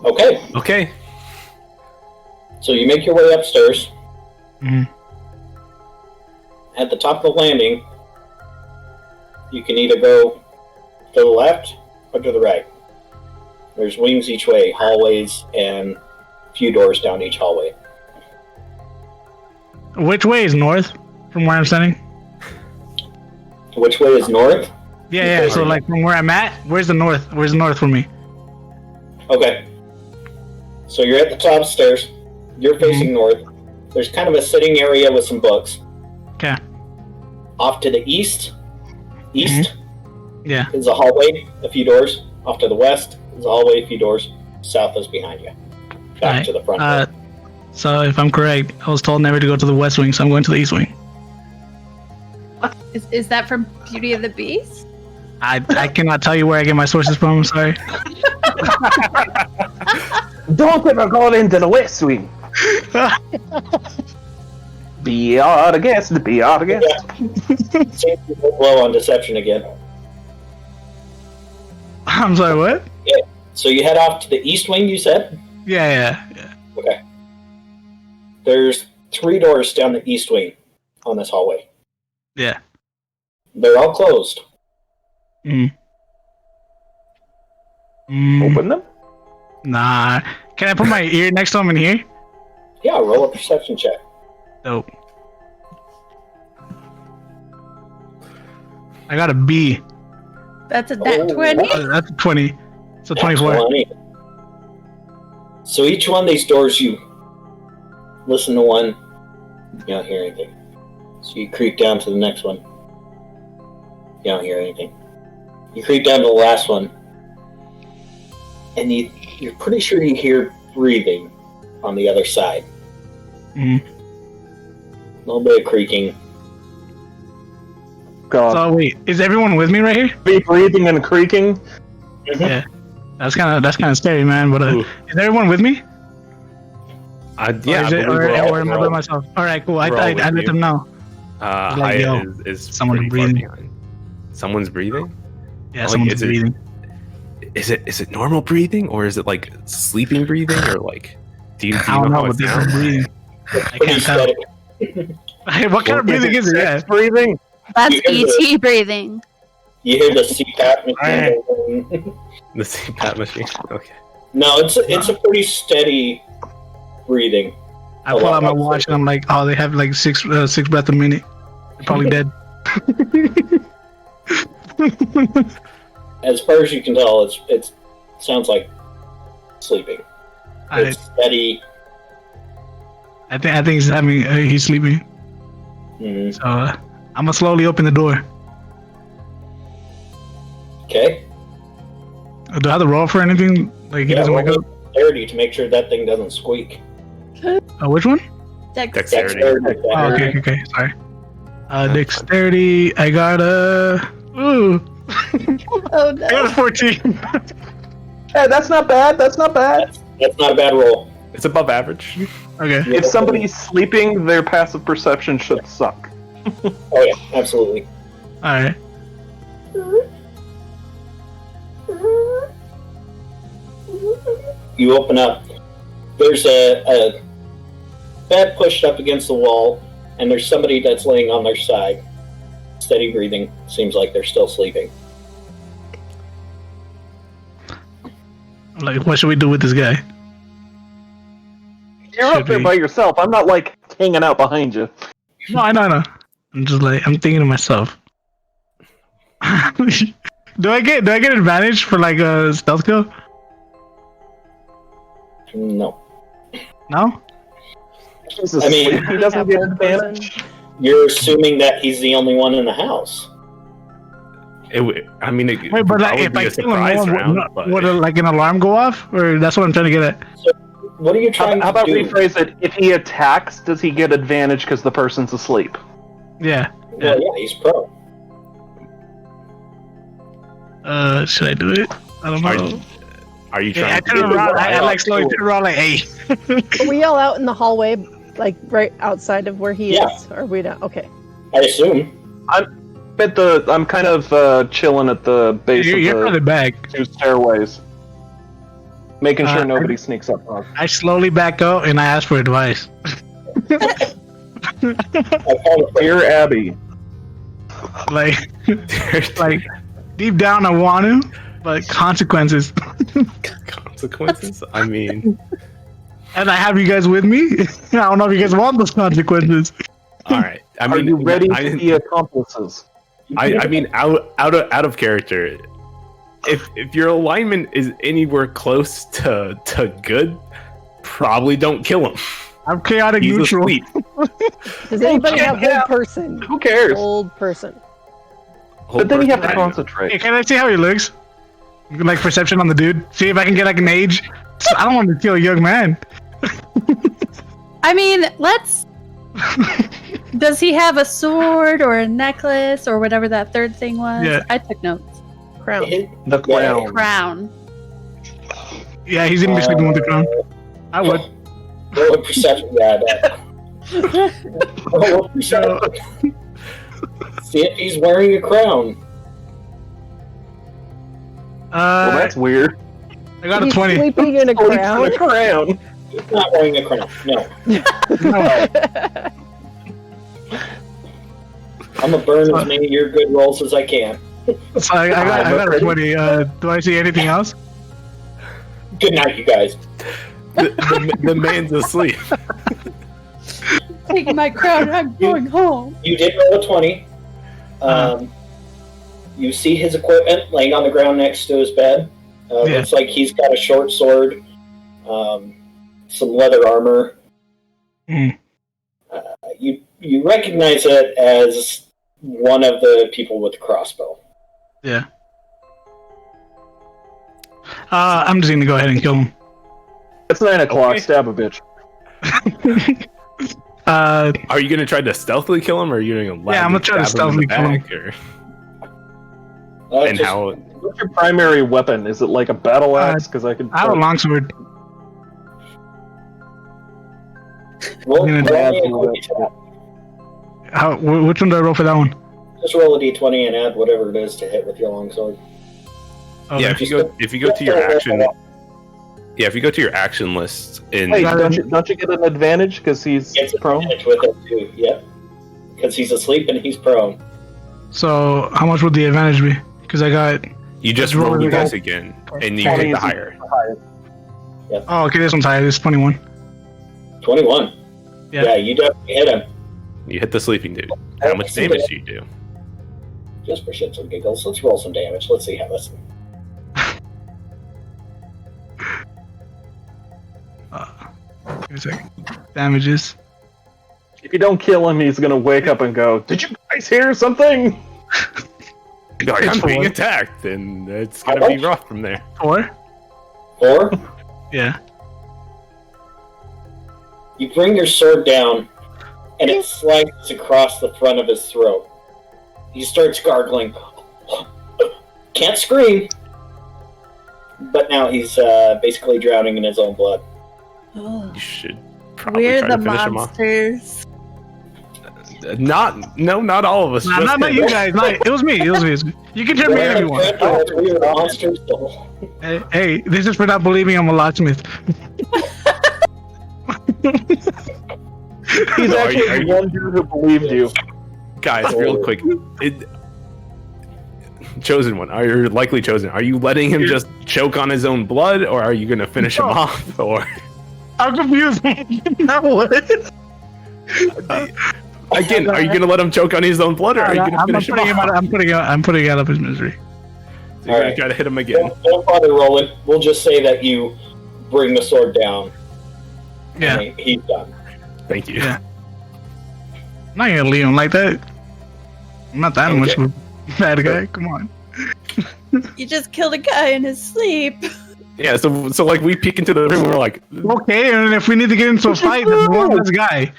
Speaker 1: Okay,
Speaker 6: Okay.
Speaker 1: so you make your way upstairs.
Speaker 3: Mhm.
Speaker 1: At the top of the landing, you can either go to the left or to the right. There's wings each way, hallways, and a few doors down each hallway.
Speaker 3: Which way is north from where I'm standing?
Speaker 1: Which way is north?
Speaker 3: Yeah. So like from where I'm at, where's the north? Where's the north for me?
Speaker 1: Okay. So you're at the top of the stairs. You're facing north. There's kind of a sitting area with some books.
Speaker 3: Okay.
Speaker 1: Off to the east,
Speaker 3: Yeah.
Speaker 1: is a hallway, a few doors. Off to the west is a hallway, a few doors. South is behind you. Back
Speaker 3: Alright,
Speaker 1: to the front.
Speaker 3: So if I'm correct, I was told never to go to the west wing, so I'm going to the east wing.
Speaker 4: Is that from Beauty of the Beast?
Speaker 3: I cannot tell you where I get my sources from. I'm sorry.
Speaker 2: Don't ever go into the West Wing. Be our guest, be our guest.
Speaker 1: Seems to go low on deception again.
Speaker 3: I'm sorry. What?
Speaker 1: So you head off to the east wing, you said?
Speaker 3: Yeah.
Speaker 1: Okay. There's 3 doors down the east wing on this hallway.
Speaker 3: Yeah.
Speaker 1: They're all closed.
Speaker 2: Open them.
Speaker 3: Nah. Can I put my ear next to him in here?
Speaker 1: Yeah, roll a perception check.
Speaker 3: Nope. I got a B.
Speaker 4: That's a nat 20.
Speaker 3: That's a 20. So 24.
Speaker 1: 20. So each one of these doors, you listen to one, you don't hear anything. So you creep down to the next one. You don't hear anything. You creep down to the last one, and you're pretty sure you hear breathing on the other side.
Speaker 3: Mm-hmm.
Speaker 1: A little bit of creaking.
Speaker 2: God.
Speaker 3: So wait, is everyone with me right here?
Speaker 2: Be breathing and creaking.
Speaker 1: Mm-hmm.
Speaker 3: Yeah. That's kind of scary, man. But is everyone with me?
Speaker 6: Yeah,
Speaker 3: or am I by myself? All right, cool. I let them know. Like,
Speaker 6: Haya is
Speaker 3: someone
Speaker 6: pretty far
Speaker 3: breathing.
Speaker 6: behind. Someone's breathing?
Speaker 3: Yeah, someone's breathing.
Speaker 6: Is it normal breathing, or is it like sleeping breathing, or like do you
Speaker 3: I don't
Speaker 6: know
Speaker 3: know,
Speaker 6: how
Speaker 3: but
Speaker 6: it
Speaker 3: they're
Speaker 6: sounds?
Speaker 3: breathing. I can't tell. Hey, what kind of breathing is it? Yeah.
Speaker 2: Breathing.
Speaker 4: That's
Speaker 1: You hear
Speaker 4: ET breathing.
Speaker 1: You hear the CPAP machine.
Speaker 6: The CPAP machine. Okay.
Speaker 1: No, it's a pretty steady breathing.
Speaker 3: I pull out my watch and I'm like, oh, they have like six breaths a minute. They're probably dead.
Speaker 1: As far as you can tell, it sounds like sleeping. It's steady.
Speaker 3: I think he's sleeping.
Speaker 1: Mm-hmm.
Speaker 3: So I'm gonna slowly open the door.
Speaker 1: Okay.
Speaker 3: Do I have to roll for anything? Like he doesn't wake up?
Speaker 1: Dexterity to make sure that thing doesn't squeak.
Speaker 3: Which one?
Speaker 6: Dexterity.
Speaker 3: Oh, okay. Sorry. Dexterity. I got a. Ooh.
Speaker 4: Oh no.
Speaker 3: I got a 14.
Speaker 2: Hey, that's not bad. That's not bad.
Speaker 1: That's not a bad roll.
Speaker 6: It's above average.
Speaker 3: Okay.
Speaker 2: If somebody's sleeping, their passive perception should suck.
Speaker 1: Oh yeah, absolutely.
Speaker 3: All right.
Speaker 1: You open up. There's a bed pushed up against the wall, and there's somebody that's laying on their side. Steady breathing. Seems like they're still sleeping.
Speaker 3: Like, what should we do with this guy?
Speaker 2: You're up there by yourself. I'm not like hanging out behind you.
Speaker 3: No, I know. I'm just like, I'm thinking to myself. Do I get advantage for like a stealth kill?
Speaker 1: No.
Speaker 3: No?
Speaker 2: Jesus,
Speaker 1: I mean,
Speaker 2: he doesn't get advantage.
Speaker 1: You're assuming that he's the only one in the house.
Speaker 3: Wait, but like, if I kill him, would like an alarm go off? Or that's what I'm trying to get at.
Speaker 1: So, what are you trying
Speaker 2: How
Speaker 1: to
Speaker 2: about
Speaker 1: do?
Speaker 2: rephrase it? If he attacks, does he get advantage because the person's asleep?
Speaker 3: Yeah.
Speaker 1: Well, yeah, he's pro.
Speaker 3: Should I do it? I don't know.
Speaker 6: Are you trying
Speaker 3: I turn around, I like slowly turn around like, hey.
Speaker 5: Are we all out in the hallway, like right outside of where he is? Or are we not? Okay.
Speaker 1: I assume.
Speaker 2: I'm kind of chilling at the base
Speaker 3: You're
Speaker 2: of the
Speaker 3: back.
Speaker 2: 2 stairways. Making sure nobody sneaks up on us.
Speaker 3: I slowly back up and I ask for advice.
Speaker 2: Dear Abby.
Speaker 3: Like deep down I want to, but consequences.
Speaker 6: Consequences? I mean...
Speaker 3: And I have you guys with me? I don't know if you guys want those consequences.
Speaker 6: Alright. I mean,
Speaker 2: are you ready to be accomplices?
Speaker 6: I mean, out of character. If your alignment is anywhere close to good, probably don't kill him.
Speaker 3: I'm chaotic
Speaker 6: He's
Speaker 3: neutral.
Speaker 6: asleep.
Speaker 5: Does anybody have hold person?
Speaker 2: Who cares?
Speaker 5: Hold person.
Speaker 2: But then you have to concentrate.
Speaker 3: Hey, can I see how he looks? Like perception on the dude. See if I can get like an age. I don't want to kill a young man.
Speaker 4: I mean, let's. Does he have a sword or a necklace or whatever that third thing was?
Speaker 3: Yeah.
Speaker 4: I took notes.
Speaker 5: Crown.
Speaker 2: The crown.
Speaker 4: Crown.
Speaker 3: Yeah, he's gonna be sleeping with the crown. I would.
Speaker 1: Roll a perception. Yeah, that. Roll a perception. See if he's wearing a crown.
Speaker 2: Well, that's weird.
Speaker 3: I got a
Speaker 5: He's
Speaker 3: 20.
Speaker 5: sleeping in a crown.
Speaker 2: A crown.
Speaker 1: He's not wearing a crown. No. I'm gonna burn as many of your good rolls as I can.
Speaker 3: So I got a 20. Do I see anything else?
Speaker 1: Good night, you guys.
Speaker 6: The man's asleep.
Speaker 4: Taking my crown, I'm going home.
Speaker 1: You did roll a 20. You see his equipment laying on the ground next to his bed. Looks like he's got a short sword, some leather armor.
Speaker 3: Mm.
Speaker 1: You recognize it as one of the people with the crossbow.
Speaker 3: Yeah. I'm just gonna go ahead and kill him.
Speaker 2: It's 9 o'clock.
Speaker 6: Okay.
Speaker 2: Stab a bitch.
Speaker 6: Are you gonna try to stealthily kill him, or are you gonna?
Speaker 3: Yeah, I'm gonna try to stealthily kill him.
Speaker 6: And
Speaker 1: Just
Speaker 6: how?
Speaker 2: What's your primary weapon? Is it like a battle axe? Because I can.
Speaker 3: I have a longsword.
Speaker 1: roll
Speaker 3: I'm gonna
Speaker 1: me a
Speaker 2: add
Speaker 1: quick
Speaker 2: to
Speaker 1: attack.
Speaker 3: Which one do I roll for that one?
Speaker 1: Just roll a d20 and add whatever it is to hit with your longsword.
Speaker 3: Okay.
Speaker 6: Yeah, if you go to your action. Yeah, if you go to your action list in.
Speaker 2: Wait, don't you get an advantage because he's
Speaker 1: Gets
Speaker 2: prone?
Speaker 1: advantage with it too. Yep. Because he's asleep and he's prone.
Speaker 3: So how much would the advantage be? Because I got.
Speaker 6: You just
Speaker 3: Roll
Speaker 6: roll the
Speaker 3: the
Speaker 6: dice
Speaker 3: roll.
Speaker 6: again, and you
Speaker 2: 20
Speaker 6: take the
Speaker 2: is
Speaker 6: higher.
Speaker 3: Oh, okay. This one's higher. This is 21.
Speaker 1: 21.
Speaker 3: Yeah.
Speaker 1: Yeah, you definitely hit him.
Speaker 6: You hit the sleeping dude. How much damage do you do?
Speaker 1: Just for shits and giggles. Let's roll some damage. Let's see how this.
Speaker 3: Give me a second. Damages.
Speaker 2: If you don't kill him, he's gonna wake up and go, "Did you guys hear something?"
Speaker 6: Like,
Speaker 3: It's
Speaker 6: I'm being
Speaker 3: 4.
Speaker 6: attacked, and it's gonna be rough from there.
Speaker 3: 4?
Speaker 1: 4.
Speaker 3: Yeah.
Speaker 1: You bring your sword down, and it slices across the front of his throat. He starts gargling. Can't scream, but now he's basically drowning in his own blood.
Speaker 9: Oh,
Speaker 6: You should probably
Speaker 9: we're
Speaker 6: try
Speaker 9: the
Speaker 6: to finish him off.
Speaker 9: monsters.
Speaker 6: Not all of us.
Speaker 3: Nah,
Speaker 6: just
Speaker 3: not
Speaker 6: him.
Speaker 3: you guys. It was me. It was me. You can turn me in if you want.
Speaker 1: We are monsters.
Speaker 3: Hey, this is for not believing I'm a locksmith.
Speaker 2: He's
Speaker 6: No,
Speaker 2: actually
Speaker 6: are
Speaker 2: the
Speaker 6: you-
Speaker 2: one dude who believed you.
Speaker 6: Guys, real quick. Chosen one. Are you likely chosen? Are you letting him just choke on his own blood, or are you gonna finish him off? Or
Speaker 3: I'm confused. No, what?
Speaker 6: again, are you gonna let him choke on his own blood, or are you gonna
Speaker 3: I'm
Speaker 6: finish him
Speaker 3: putting him
Speaker 6: off?
Speaker 3: out. I'm putting out of his misery.
Speaker 6: So you're gonna try to hit him again.
Speaker 1: Don't bother rolling. We'll just say that you bring the sword down.
Speaker 3: Yeah.
Speaker 1: And he's done.
Speaker 6: Thank you.
Speaker 3: Yeah. I'm not gonna leave him like that. I'm not that much of a bad guy. Come on.
Speaker 9: You just killed a guy in his sleep.
Speaker 6: Yeah. So like we peek into the room, and we're like,
Speaker 3: Okay, and if we need to get into a fight, then one less guy.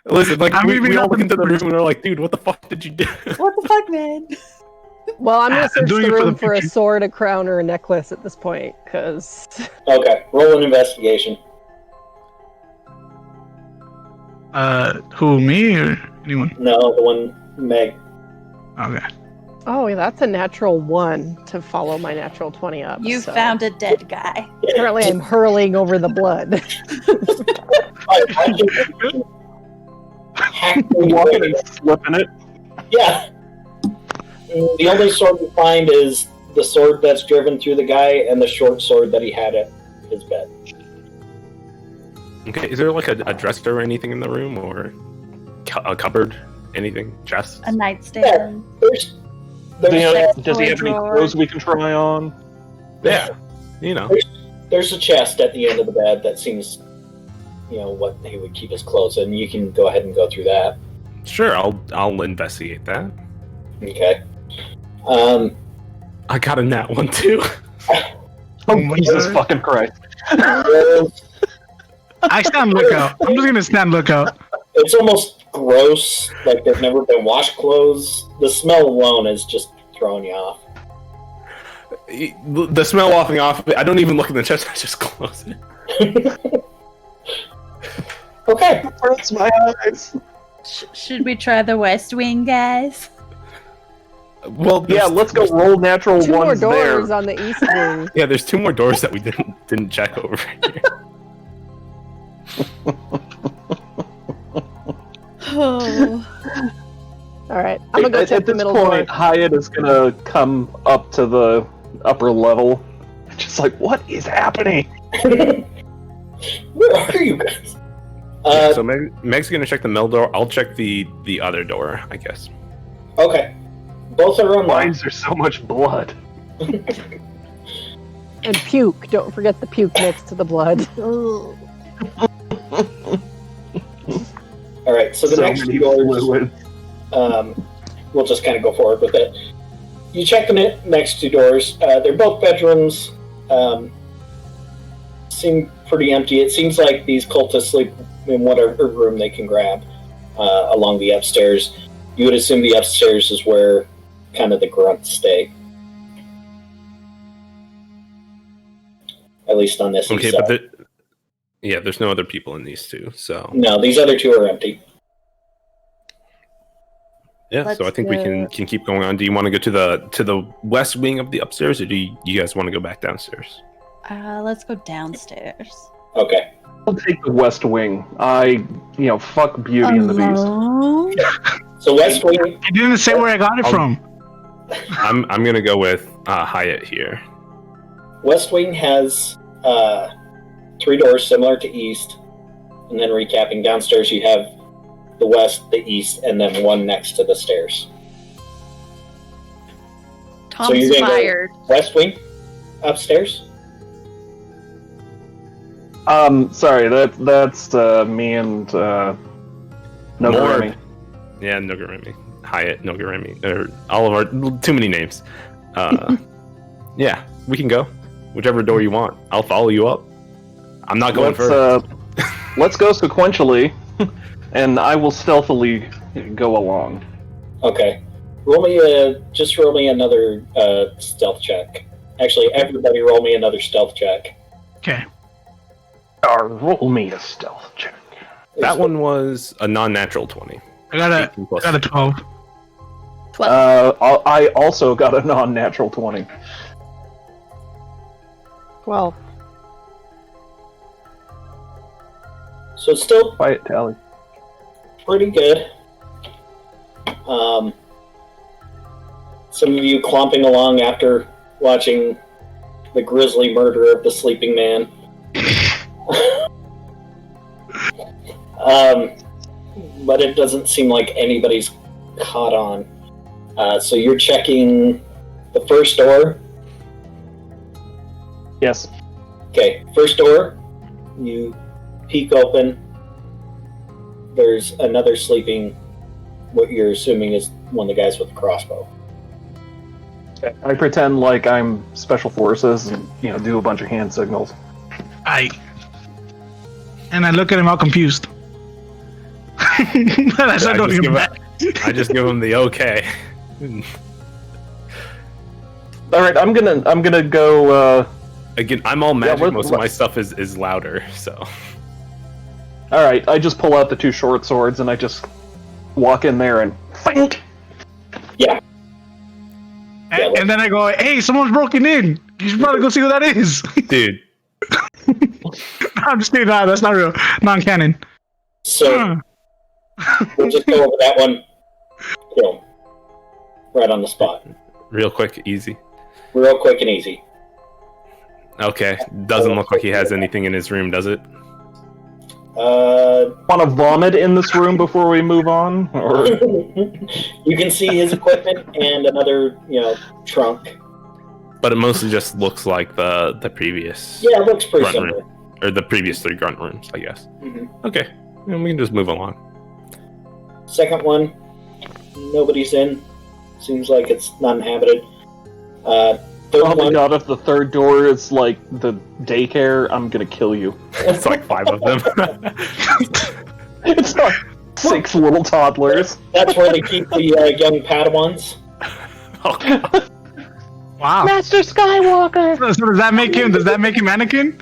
Speaker 6: listen, like
Speaker 3: I'm
Speaker 6: we
Speaker 3: even
Speaker 6: all
Speaker 3: up
Speaker 6: look
Speaker 3: in-
Speaker 6: into the room, and we're like, dude, what the fuck did you do?
Speaker 9: What the fuck, man?
Speaker 5: Well, I'm gonna search
Speaker 3: doing
Speaker 5: the
Speaker 3: it for
Speaker 5: room
Speaker 3: the
Speaker 5: for a
Speaker 3: future.
Speaker 5: sword, a crown, or a necklace at this point, because
Speaker 1: Okay, roll an investigation.
Speaker 3: Who, me or anyone?
Speaker 1: No, the one Meg.
Speaker 3: Okay.
Speaker 5: oh, that's a natural 1 to follow my natural 20 up.
Speaker 9: You
Speaker 5: so.
Speaker 9: found a dead guy.
Speaker 5: Apparently, I'm hurling over the blood.
Speaker 2: Walking and slipping it.
Speaker 1: Yeah. The only sword you find is the sword that's driven through the guy and the short sword that he had at his bed.
Speaker 6: Okay. Is there like a dresser or anything in the room, or a cupboard, anything, chest?
Speaker 9: A nightstand.
Speaker 1: Does
Speaker 2: Does he have any
Speaker 9: drawer.
Speaker 2: clothes we can try on?
Speaker 6: Yeah. You know.
Speaker 1: There's a chest at the end of the bed that seems, what he would keep his clothes in. You can go ahead and go through that.
Speaker 6: Sure. I'll investigate that.
Speaker 1: Okay.
Speaker 6: I got a nat one too.
Speaker 2: Oh, Jesus fucking Christ.
Speaker 3: I stand lookout. I'm just gonna stand lookout.
Speaker 1: It's almost gross, like they've never been washed clothes. The smell alone is just throwing you off.
Speaker 6: The smell wafting off. I don't even look in the chest. I just close it.
Speaker 1: Okay.
Speaker 2: Hurts my eyes.
Speaker 9: Should we try the West Wing, guys?
Speaker 6: Well,
Speaker 2: Yeah, let's go roll natural
Speaker 5: 2 more
Speaker 2: ones
Speaker 5: doors
Speaker 2: there.
Speaker 5: on the east wing.
Speaker 6: Yeah, there's 2 more doors that we didn't check over here.
Speaker 9: Oh.
Speaker 5: All right, I'm gonna go check
Speaker 2: At
Speaker 5: the
Speaker 2: this
Speaker 5: middle
Speaker 2: point,
Speaker 5: door.
Speaker 2: Hyatt is gonna come up to the upper level. Just like, what is happening?
Speaker 1: Where are you guys?
Speaker 6: So Meg's gonna check the middle door. I'll check the other door, I guess.
Speaker 1: Okay. Both are
Speaker 2: Why
Speaker 1: unlocked.
Speaker 2: is there so much blood?
Speaker 5: And puke. Don't forget the puke next to the blood.
Speaker 1: All right, so the
Speaker 2: So
Speaker 1: next
Speaker 2: many
Speaker 1: two doors,
Speaker 2: fluids.
Speaker 1: we'll just kind of go forward with it. You check the next two doors. They're both bedrooms. Seem pretty empty. It seems like these cultists sleep in whatever room they can grab along the upstairs. You would assume the upstairs is where kind of the grunts stay. At least on this.
Speaker 6: Okay,
Speaker 1: side.
Speaker 6: but there's no other people in these two, so
Speaker 1: No, these other two are empty.
Speaker 6: yeah.
Speaker 9: Let's
Speaker 6: So I think we can keep going on. Do you want to go to the west wing of the upstairs, or do you guys want to go back downstairs?
Speaker 9: Let's go downstairs.
Speaker 1: Okay.
Speaker 2: I'll take the West Wing. Fuck Beauty and the Beast.
Speaker 9: Alone?
Speaker 1: So West Wing.
Speaker 3: You didn't say where I got it from.
Speaker 6: I'm gonna go with Hyatt here.
Speaker 1: West Wing has 3 doors similar to East, and then recapping downstairs, you have the West, the East, and then one next to the stairs.
Speaker 4: Tom's
Speaker 1: you're gonna go
Speaker 4: fired.
Speaker 1: West Wing, upstairs.
Speaker 2: Sorry, that's me and Noguremi.
Speaker 6: Yeah, Noguremi. Hyatt, Noguremi. Or all of our too many names. Yeah, we can go. Whichever door you want. I'll follow you up. I'm not going first.
Speaker 2: Let's go sequentially, and I will stealthily go along.
Speaker 1: Okay. Roll me another stealth check. Actually, everybody roll me another stealth check.
Speaker 3: Okay.
Speaker 2: Roll me a stealth check.
Speaker 6: That one was a non-natural 20.
Speaker 3: I got
Speaker 6: 18 plus.
Speaker 3: a 12.
Speaker 4: 12.
Speaker 2: I also got a non-natural 20.
Speaker 5: 12.
Speaker 1: So it's still
Speaker 2: Quiet tally.
Speaker 1: pretty good. Some of you clomping along after watching the grisly murder of the sleeping man. But it doesn't seem like anybody's caught on. So you're checking the first door.
Speaker 2: Yes.
Speaker 1: Okay, first door. You peek open. There's another sleeping, what you're assuming is one of the guys with the crossbow.
Speaker 2: I pretend like I'm special forces and do a bunch of hand signals.
Speaker 3: And I look at him all confused. And I start going back.
Speaker 6: I just give him the okay.
Speaker 2: All right, I'm gonna go.
Speaker 6: Again, I'm all magic.
Speaker 2: Yeah,
Speaker 6: Most of my stuff is louder, so.
Speaker 2: All right, I just pull out the 2 short swords and I just walk in there and fink.
Speaker 1: Yeah.
Speaker 3: And then I go, hey, someone's broken in. You should probably go see who that is.
Speaker 6: Dude.
Speaker 3: I'm just kidding. Nah, that's not real. Non-canon.
Speaker 1: So we'll just go over that one. Kill him. Right on the spot.
Speaker 6: Real quick, easy.
Speaker 1: Real quick and easy.
Speaker 6: Okay. Doesn't look like he has anything in his room, does it?
Speaker 2: Want to vomit in this room before we move on? Or
Speaker 1: You can see his equipment and another, trunk.
Speaker 6: But it mostly just looks like the previous
Speaker 1: Yeah, it looks pretty
Speaker 6: grunt
Speaker 1: similar.
Speaker 6: room. Or the previous 3 grunt rooms, I guess.
Speaker 1: Mm-hmm.
Speaker 6: Okay. And we can just move along.
Speaker 1: Second one, nobody's in. Seems like it's not inhabited. Third
Speaker 2: oh my
Speaker 1: one,
Speaker 2: god, if the third door is like the daycare, I'm gonna kill you.
Speaker 6: It's like 5 of them.
Speaker 2: It's like 6 little toddlers.
Speaker 1: that's where they keep the young Padawans.
Speaker 3: Wow.
Speaker 2: Master Skywalker!
Speaker 3: So does that make him Anakin?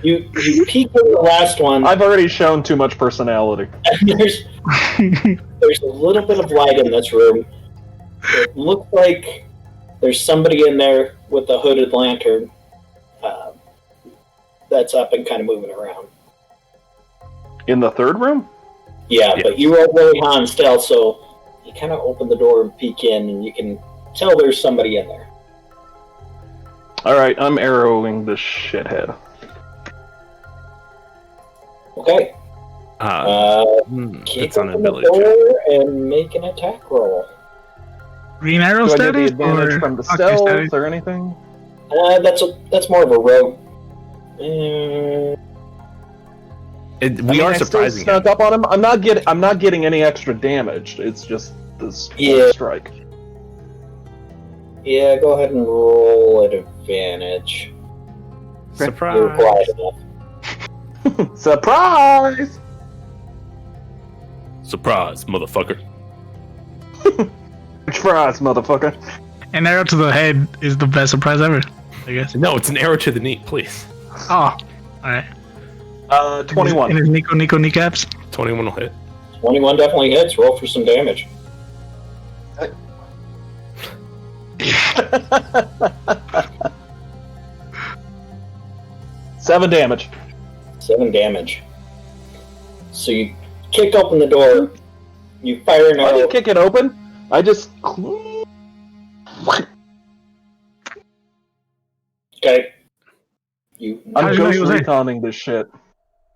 Speaker 1: You peek in the last one.
Speaker 2: I've already shown too much personality.
Speaker 1: there's a little bit of light in this room. It looks like there's somebody in there with a hooded lantern that's up and kind of moving around.
Speaker 2: In the third room?
Speaker 1: Yeah, but you rolled really high on stealth, so you kind of open the door and peek in, and you can tell there's somebody in there.
Speaker 2: Alright, I'm arrowing this shithead.
Speaker 1: Okay.
Speaker 6: It's
Speaker 1: Kick
Speaker 6: on
Speaker 1: open the
Speaker 6: ability check.
Speaker 1: door and make an attack roll.
Speaker 3: Green arrow
Speaker 2: Do I get the
Speaker 3: status?
Speaker 2: advantage
Speaker 3: or...
Speaker 2: from the
Speaker 3: okay,
Speaker 2: stealth
Speaker 3: status.
Speaker 2: or anything?
Speaker 1: That's more of a rogue.
Speaker 6: We are surprising
Speaker 2: Still
Speaker 6: him.
Speaker 2: snuck up on him. I'm not getting any extra damage. It's just this
Speaker 1: Yeah.
Speaker 2: strike.
Speaker 1: Yeah, go ahead and roll at advantage. You're
Speaker 6: Surprise!
Speaker 1: quiet enough.
Speaker 2: Surprise!
Speaker 6: Surprise, motherfucker!
Speaker 2: Surprise, motherfucker!
Speaker 3: An arrow to the head is the best surprise ever, I guess.
Speaker 6: No, it's an arrow to the knee, please.
Speaker 3: Oh, alright.
Speaker 2: 21.
Speaker 3: And his Nico kneecaps.
Speaker 6: 21 will hit.
Speaker 1: 21 definitely hits. Roll for some damage.
Speaker 2: Seven damage.
Speaker 1: 7 damage. So you kick open the door. You fire an
Speaker 2: I
Speaker 1: arrow.
Speaker 2: didn't kick it open. I just.
Speaker 1: Okay. You
Speaker 3: How
Speaker 2: I'm
Speaker 3: did you know he
Speaker 2: ghost
Speaker 3: was there?
Speaker 2: reconning this shit.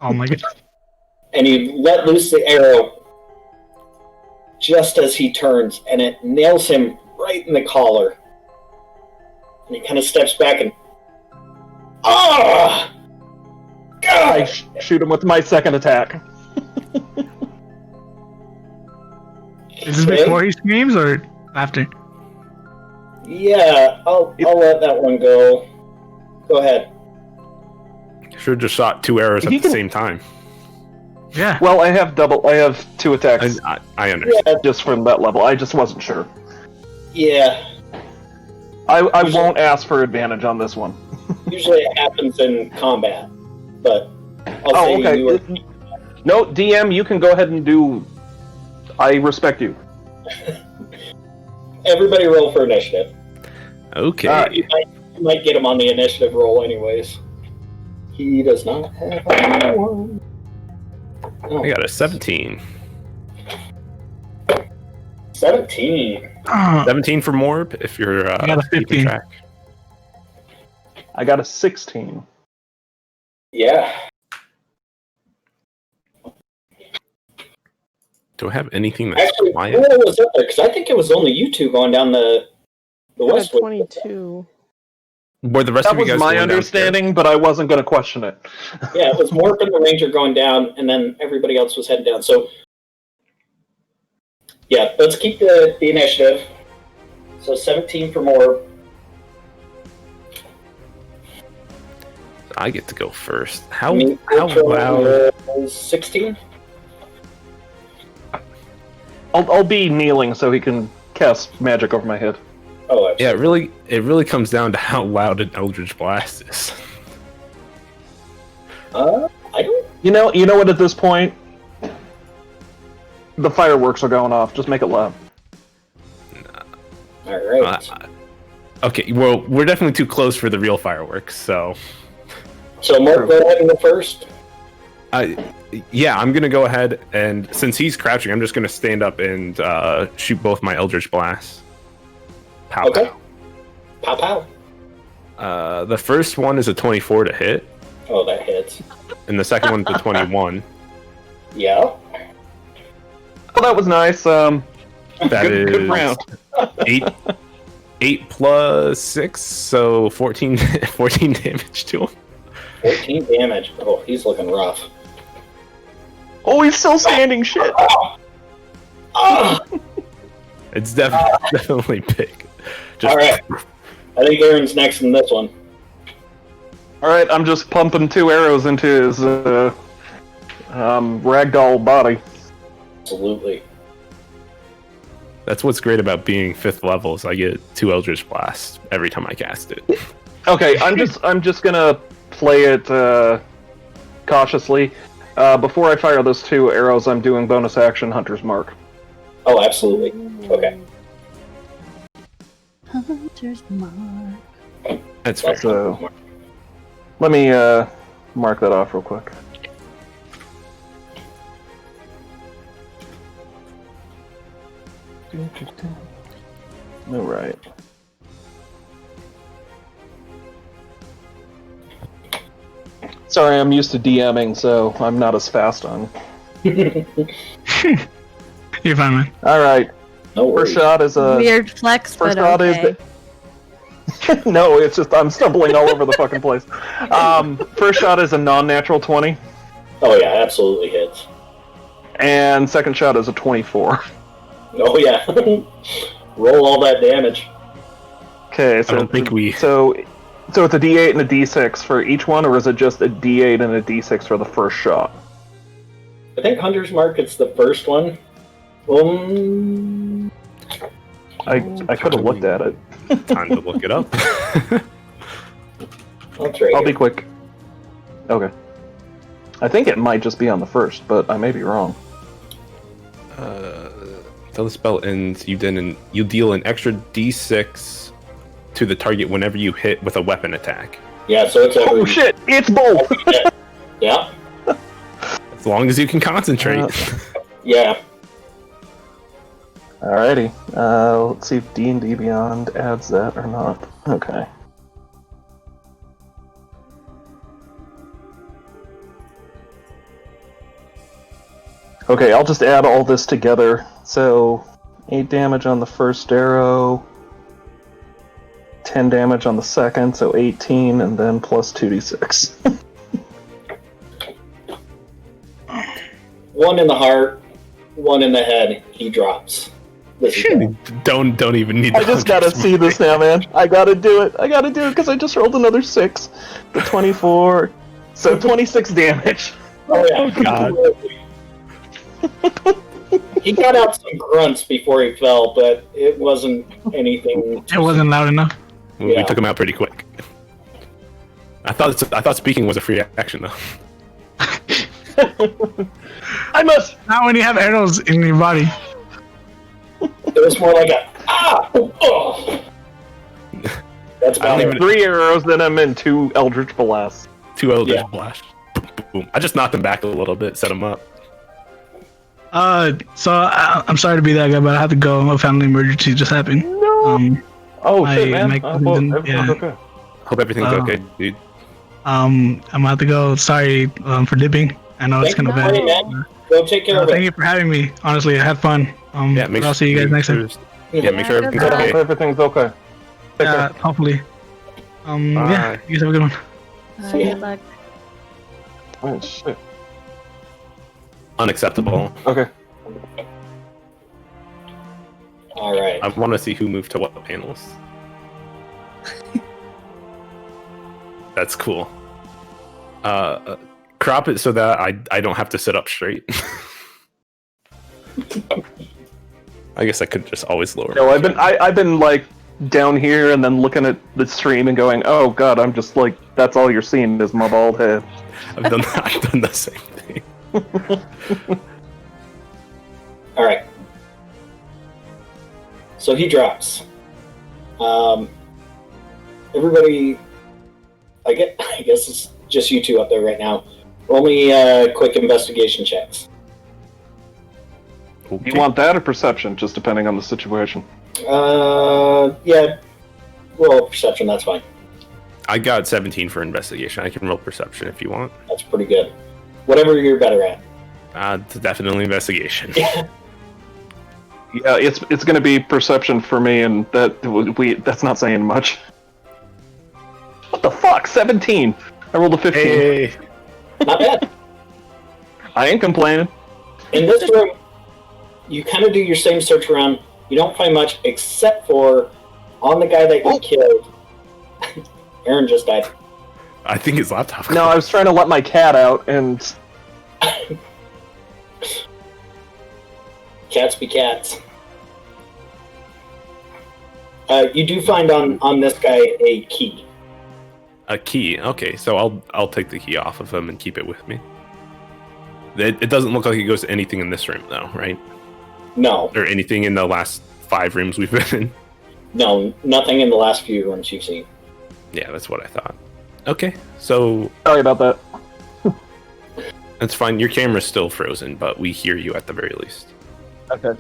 Speaker 3: Oh my god.
Speaker 1: and you let loose the arrow just as he turns, and it nails him right in the collar. And he kind of steps back and
Speaker 2: I
Speaker 1: God!
Speaker 2: shoot him with my second attack.
Speaker 3: Is this
Speaker 1: Okay.
Speaker 3: before he screams or after?
Speaker 1: Yeah, I'll let that one go. Go ahead.
Speaker 6: Should have just shot 2 arrows at
Speaker 2: He
Speaker 6: the
Speaker 2: can-
Speaker 6: same time.
Speaker 3: Yeah.
Speaker 2: Well, I have 2 attacks
Speaker 6: I understand.
Speaker 1: Yeah,
Speaker 2: just from that level. I just wasn't sure.
Speaker 1: yeah.
Speaker 2: I won't ask for advantage on this one.
Speaker 1: Usually it happens in combat, but I'll
Speaker 2: Oh,
Speaker 1: say
Speaker 2: okay.
Speaker 1: you were.
Speaker 2: No, DM, you can go ahead and do. I respect you.
Speaker 1: Everybody roll for initiative.
Speaker 6: Okay.
Speaker 1: You might get him on the initiative roll, anyways. He does not have one. Oh,
Speaker 6: I got a 17.
Speaker 1: 17.
Speaker 6: 17 for Morb, if you're
Speaker 3: I got a
Speaker 6: keeping
Speaker 3: 15.
Speaker 6: track.
Speaker 2: I got a 16.
Speaker 1: Yeah.
Speaker 6: Do I have anything that's
Speaker 1: Actually,
Speaker 6: quiet?
Speaker 1: who was up there? Because I think it was only you two going down the
Speaker 5: I got a
Speaker 1: westwood.
Speaker 5: 22.
Speaker 6: Were the rest
Speaker 2: That
Speaker 6: of you
Speaker 2: was
Speaker 6: guys
Speaker 2: my
Speaker 6: going
Speaker 2: understanding, but I wasn't going to question it.
Speaker 1: Yeah, it was Morgan and the Ranger going down, and then everybody else was heading down. So, yeah, let's keep the initiative. So 17 for more.
Speaker 6: downstairs? I get to go first. How
Speaker 1: Ultra
Speaker 6: loud?
Speaker 1: was 16?
Speaker 2: I'll be kneeling so he can cast magic over my head.
Speaker 1: Oh,
Speaker 6: Yeah, it really comes down to how loud an Eldritch Blast is.
Speaker 1: I don't.
Speaker 2: You know what? At this point, the fireworks are going off. Just make it loud.
Speaker 1: All right.
Speaker 6: Okay, well, we're definitely too close for the real fireworks, so...
Speaker 1: So, Mark, go ahead and go first.
Speaker 6: Yeah, I'm gonna go ahead, and since he's crouching, I'm just gonna stand up and shoot both my Eldritch Blasts. Pow,
Speaker 1: Okay. Pow pow.
Speaker 6: pow. The first one is a 24 to hit,
Speaker 1: Oh, that hits.
Speaker 6: and the second one's a 21.
Speaker 1: Yeah.
Speaker 2: Well, that was nice.
Speaker 6: That
Speaker 2: good
Speaker 6: is
Speaker 2: round.
Speaker 6: 8 plus 6, so 14 damage to him.
Speaker 1: 14 damage. Oh, he's looking rough.
Speaker 2: Oh, he's still standing. Shit.
Speaker 1: Oh!
Speaker 6: It's definitely big. Just
Speaker 1: All right. I think Aaron's next in this one.
Speaker 2: All right, I'm just pumping 2 arrows into his ragdoll body.
Speaker 1: Absolutely.
Speaker 6: That's what's great about being 5th level is I get 2 Eldritch Blasts every time I cast it.
Speaker 2: Okay, I'm just gonna play it cautiously. Before I fire those 2 arrows, I'm doing bonus action Hunter's Mark.
Speaker 1: Oh, absolutely. Okay.
Speaker 4: Hunter's mark.
Speaker 6: That's fair.
Speaker 2: So let me mark that off real quick. All right. Sorry, I'm used to DMing, so I'm not as fast on.
Speaker 3: You're fine, man.
Speaker 2: All right.
Speaker 1: No worries.
Speaker 2: First shot is a
Speaker 4: Weird flex,
Speaker 2: first
Speaker 4: but
Speaker 2: shot
Speaker 4: okay.
Speaker 2: is no, it's just I'm stumbling all over the fucking place. First shot is a non-natural 20,
Speaker 1: Oh yeah, absolutely hits.
Speaker 2: and second shot is a 24.
Speaker 1: Oh yeah. Roll all that damage.
Speaker 2: Okay, so
Speaker 6: I don't think we.
Speaker 2: So it's a D8 and a D6 for each one, or is it just a D8 and a D6 for the first shot?
Speaker 1: I think Hunter's Mark it's the first one.
Speaker 2: I could have looked at it.
Speaker 6: Time to look it up.
Speaker 1: That's right.
Speaker 2: I'll be quick. Okay. I think it might just be on the first, but I may be wrong.
Speaker 6: Till the spell ends, you deal an extra D6 to the target whenever you hit with a weapon attack.
Speaker 1: Yeah, so it's every...
Speaker 2: Oh shit! It's both!
Speaker 1: Yeah.
Speaker 6: As long as you can concentrate.
Speaker 1: Yeah.
Speaker 2: Alrighty. Let's see if D&D Beyond adds that or not. Okay. Okay, I'll just add all this together. So, 8 damage on the first arrow, 10 damage on the second, so 18, and then plus 2d6.
Speaker 1: One in the heart, one in the head. He drops. This is bad.
Speaker 6: Don't even need.
Speaker 2: I just gotta see this now, man. I gotta do it because I just rolled another 6. The 24. So 26 damage.
Speaker 1: Oh yeah.
Speaker 6: God.
Speaker 1: He got out some grunts before he fell, but it wasn't anything.
Speaker 3: It wasn't loud enough.
Speaker 6: We
Speaker 1: Yeah.
Speaker 6: took him out pretty quick. I thought speaking was a free action though.
Speaker 2: I must.
Speaker 3: Not when you have arrows in your body.
Speaker 1: It was more like a oh. That's
Speaker 6: I don't
Speaker 1: about
Speaker 6: even-
Speaker 1: it.
Speaker 2: 3 arrows, then I'm in 2 Eldritch Blasts.
Speaker 6: 2 Eldritch
Speaker 1: Yeah.
Speaker 6: Blast. Boom, boom, boom. I just knocked him back a little bit, set him up.
Speaker 3: So I'm sorry to be that guy, but I have to go. A family emergency just happened.
Speaker 2: No. Oh shit,
Speaker 3: I-
Speaker 2: man.
Speaker 3: my
Speaker 2: I hope
Speaker 3: cousin-
Speaker 2: everything's
Speaker 3: yeah.
Speaker 2: okay.
Speaker 6: Hope everything's okay, dude.
Speaker 3: I'm gonna have to go. Sorry for dipping. I know it's kind of bad.
Speaker 1: Hey, man. Go take care of
Speaker 3: Thank
Speaker 1: it.
Speaker 3: you for having me. Honestly, I had fun.
Speaker 6: Yeah,
Speaker 3: But I'll see you guys next time.
Speaker 6: Yeah, make sure everything's
Speaker 2: I hope
Speaker 6: okay.
Speaker 2: everything's okay. Take
Speaker 3: Yeah,
Speaker 2: care.
Speaker 3: hopefully. Yeah,
Speaker 6: Bye.
Speaker 3: you guys have a good one.
Speaker 4: Good luck.
Speaker 2: Oh shit.
Speaker 6: Unacceptable.
Speaker 2: Okay.
Speaker 1: All right.
Speaker 6: I want to see who moved to what panels. That's cool. Crop it so that I don't have to sit up straight. I guess I could just always lower.
Speaker 2: No, I've been like down here and then looking at the stream and going, oh god, I'm just like, that's all you're seeing is my bald head.
Speaker 6: I've done the same thing.
Speaker 1: All right. So he drops. Everybody, I guess it's just you two up there right now. Roll me quick investigation checks.
Speaker 6: Okay.
Speaker 2: You want that or perception, just depending on the situation.
Speaker 1: Yeah. Roll perception. That's fine.
Speaker 6: I got 17 for investigation. I can roll perception if you want.
Speaker 1: That's pretty good. Whatever you're better at.
Speaker 6: It's definitely investigation.
Speaker 2: Yeah, it's gonna be perception for me, and that's not saying much. What the fuck? 17. I rolled a 15.
Speaker 6: Hey,
Speaker 1: Not bad.
Speaker 2: I ain't complaining.
Speaker 1: In this room, you kind of do your same search around. You don't find much except for on the guy that you killed. Aaron just died.
Speaker 6: I think his laptop.
Speaker 2: No, I was trying to let my cat out, and
Speaker 1: Cats be cats. You do find on this guy a key.
Speaker 6: A key. Okay, so I'll take the key off of him and keep it with me. It doesn't look like it goes to anything in this room, though, right?
Speaker 1: No,
Speaker 6: Or anything in the last 5 rooms we've been in.
Speaker 1: no, nothing in the last few rooms you've seen.
Speaker 6: Yeah, that's what I thought. Okay, so
Speaker 2: sorry about that.
Speaker 6: that's fine. Your camera's still frozen, but we hear you at the very least.
Speaker 2: Okay.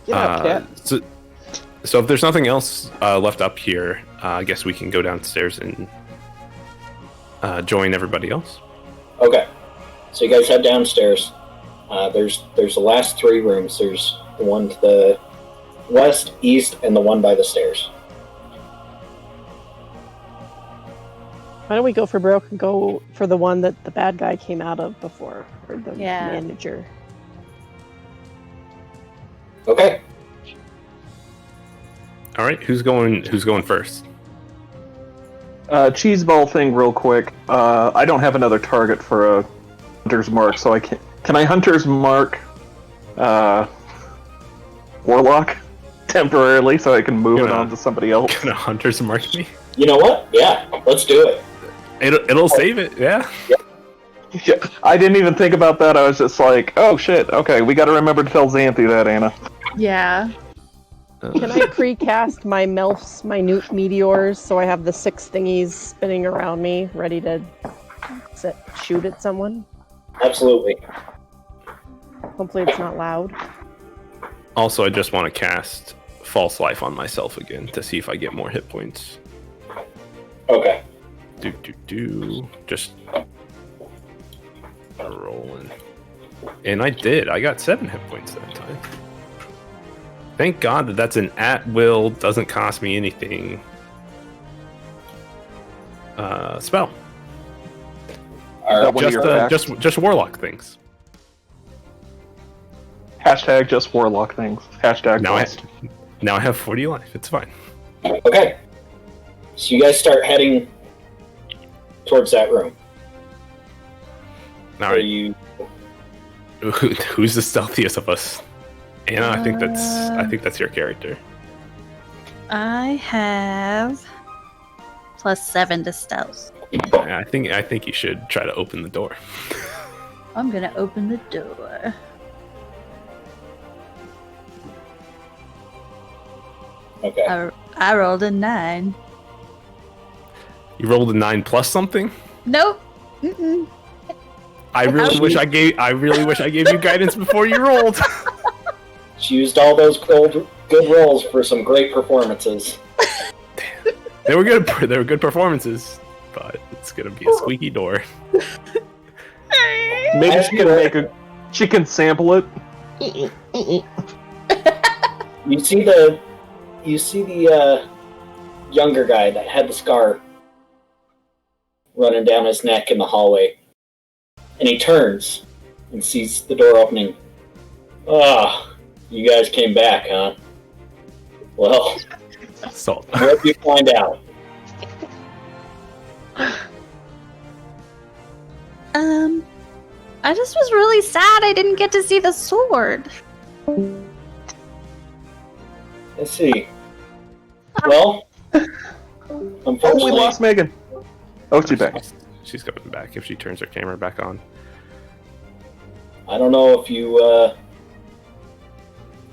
Speaker 2: Get out, cat.
Speaker 6: So if there's nothing else left up here, I guess we can go downstairs and join everybody else.
Speaker 1: Okay, so you guys head downstairs. There's the last 3 rooms. There's the one to the west, east, and the one by the stairs.
Speaker 5: Why don't we go for broke and go for the one that the bad guy came out of before, or the
Speaker 4: Yeah.
Speaker 5: manager?
Speaker 1: Okay.
Speaker 6: All right, who's going first?
Speaker 2: Cheese ball thing real quick. I don't have another target for a hunter's mark, so I can I hunter's mark warlock temporarily so I can move it on to somebody else?
Speaker 6: Gonna hunter's mark me?
Speaker 1: You know what? Yeah, let's do it.
Speaker 6: It'll save it, yeah.
Speaker 2: Yeah, I didn't even think about that. I was just like, oh shit, okay, we gotta remember to tell Xanthi that, Anna.
Speaker 4: Yeah.
Speaker 5: Can I pre-cast my Melf's minute meteors so I have the 6 thingies spinning around me, ready to shoot at someone?
Speaker 1: Absolutely.
Speaker 5: Hopefully it's not loud.
Speaker 6: Also, I just want to cast False Life on myself again to see if I get more hit points.
Speaker 1: Okay.
Speaker 6: Just rolling. And I did. I got 7 hit points that time. Thank God that's an at-will, doesn't cost me anything spell. Just warlock things.
Speaker 2: Hashtag just warlock things. Hashtag
Speaker 6: now I have 40 life. It's fine.
Speaker 1: Okay. So you guys start heading towards that room.
Speaker 6: All right. Who's the stealthiest of us? Anna, I think that's your character.
Speaker 4: I have +7 to stealth.
Speaker 6: I think you should try to open the door.
Speaker 4: I'm gonna open the door.
Speaker 1: Okay.
Speaker 4: I rolled a 9.
Speaker 6: You rolled a 9 plus something?
Speaker 4: Nope. Mm-mm.
Speaker 6: I really wish I gave you guidance before you rolled.
Speaker 1: She used all those good rolls for some great performances.
Speaker 6: Damn. They were good. They were good performances, but it's gonna be a squeaky door.
Speaker 2: Maybe she can sample it.
Speaker 1: You see the younger guy that had the scar running down his neck in the hallway, and he turns and sees the door opening. Ah, you guys came back, huh? Well,
Speaker 6: So
Speaker 1: what did you find out?
Speaker 4: I just was really sad I didn't get to see the sword.
Speaker 1: Let's see. Well, unfortunately,
Speaker 2: we lost Megan. Oh, she's back.
Speaker 6: she's coming back if she turns her camera back on.
Speaker 1: I don't know if you,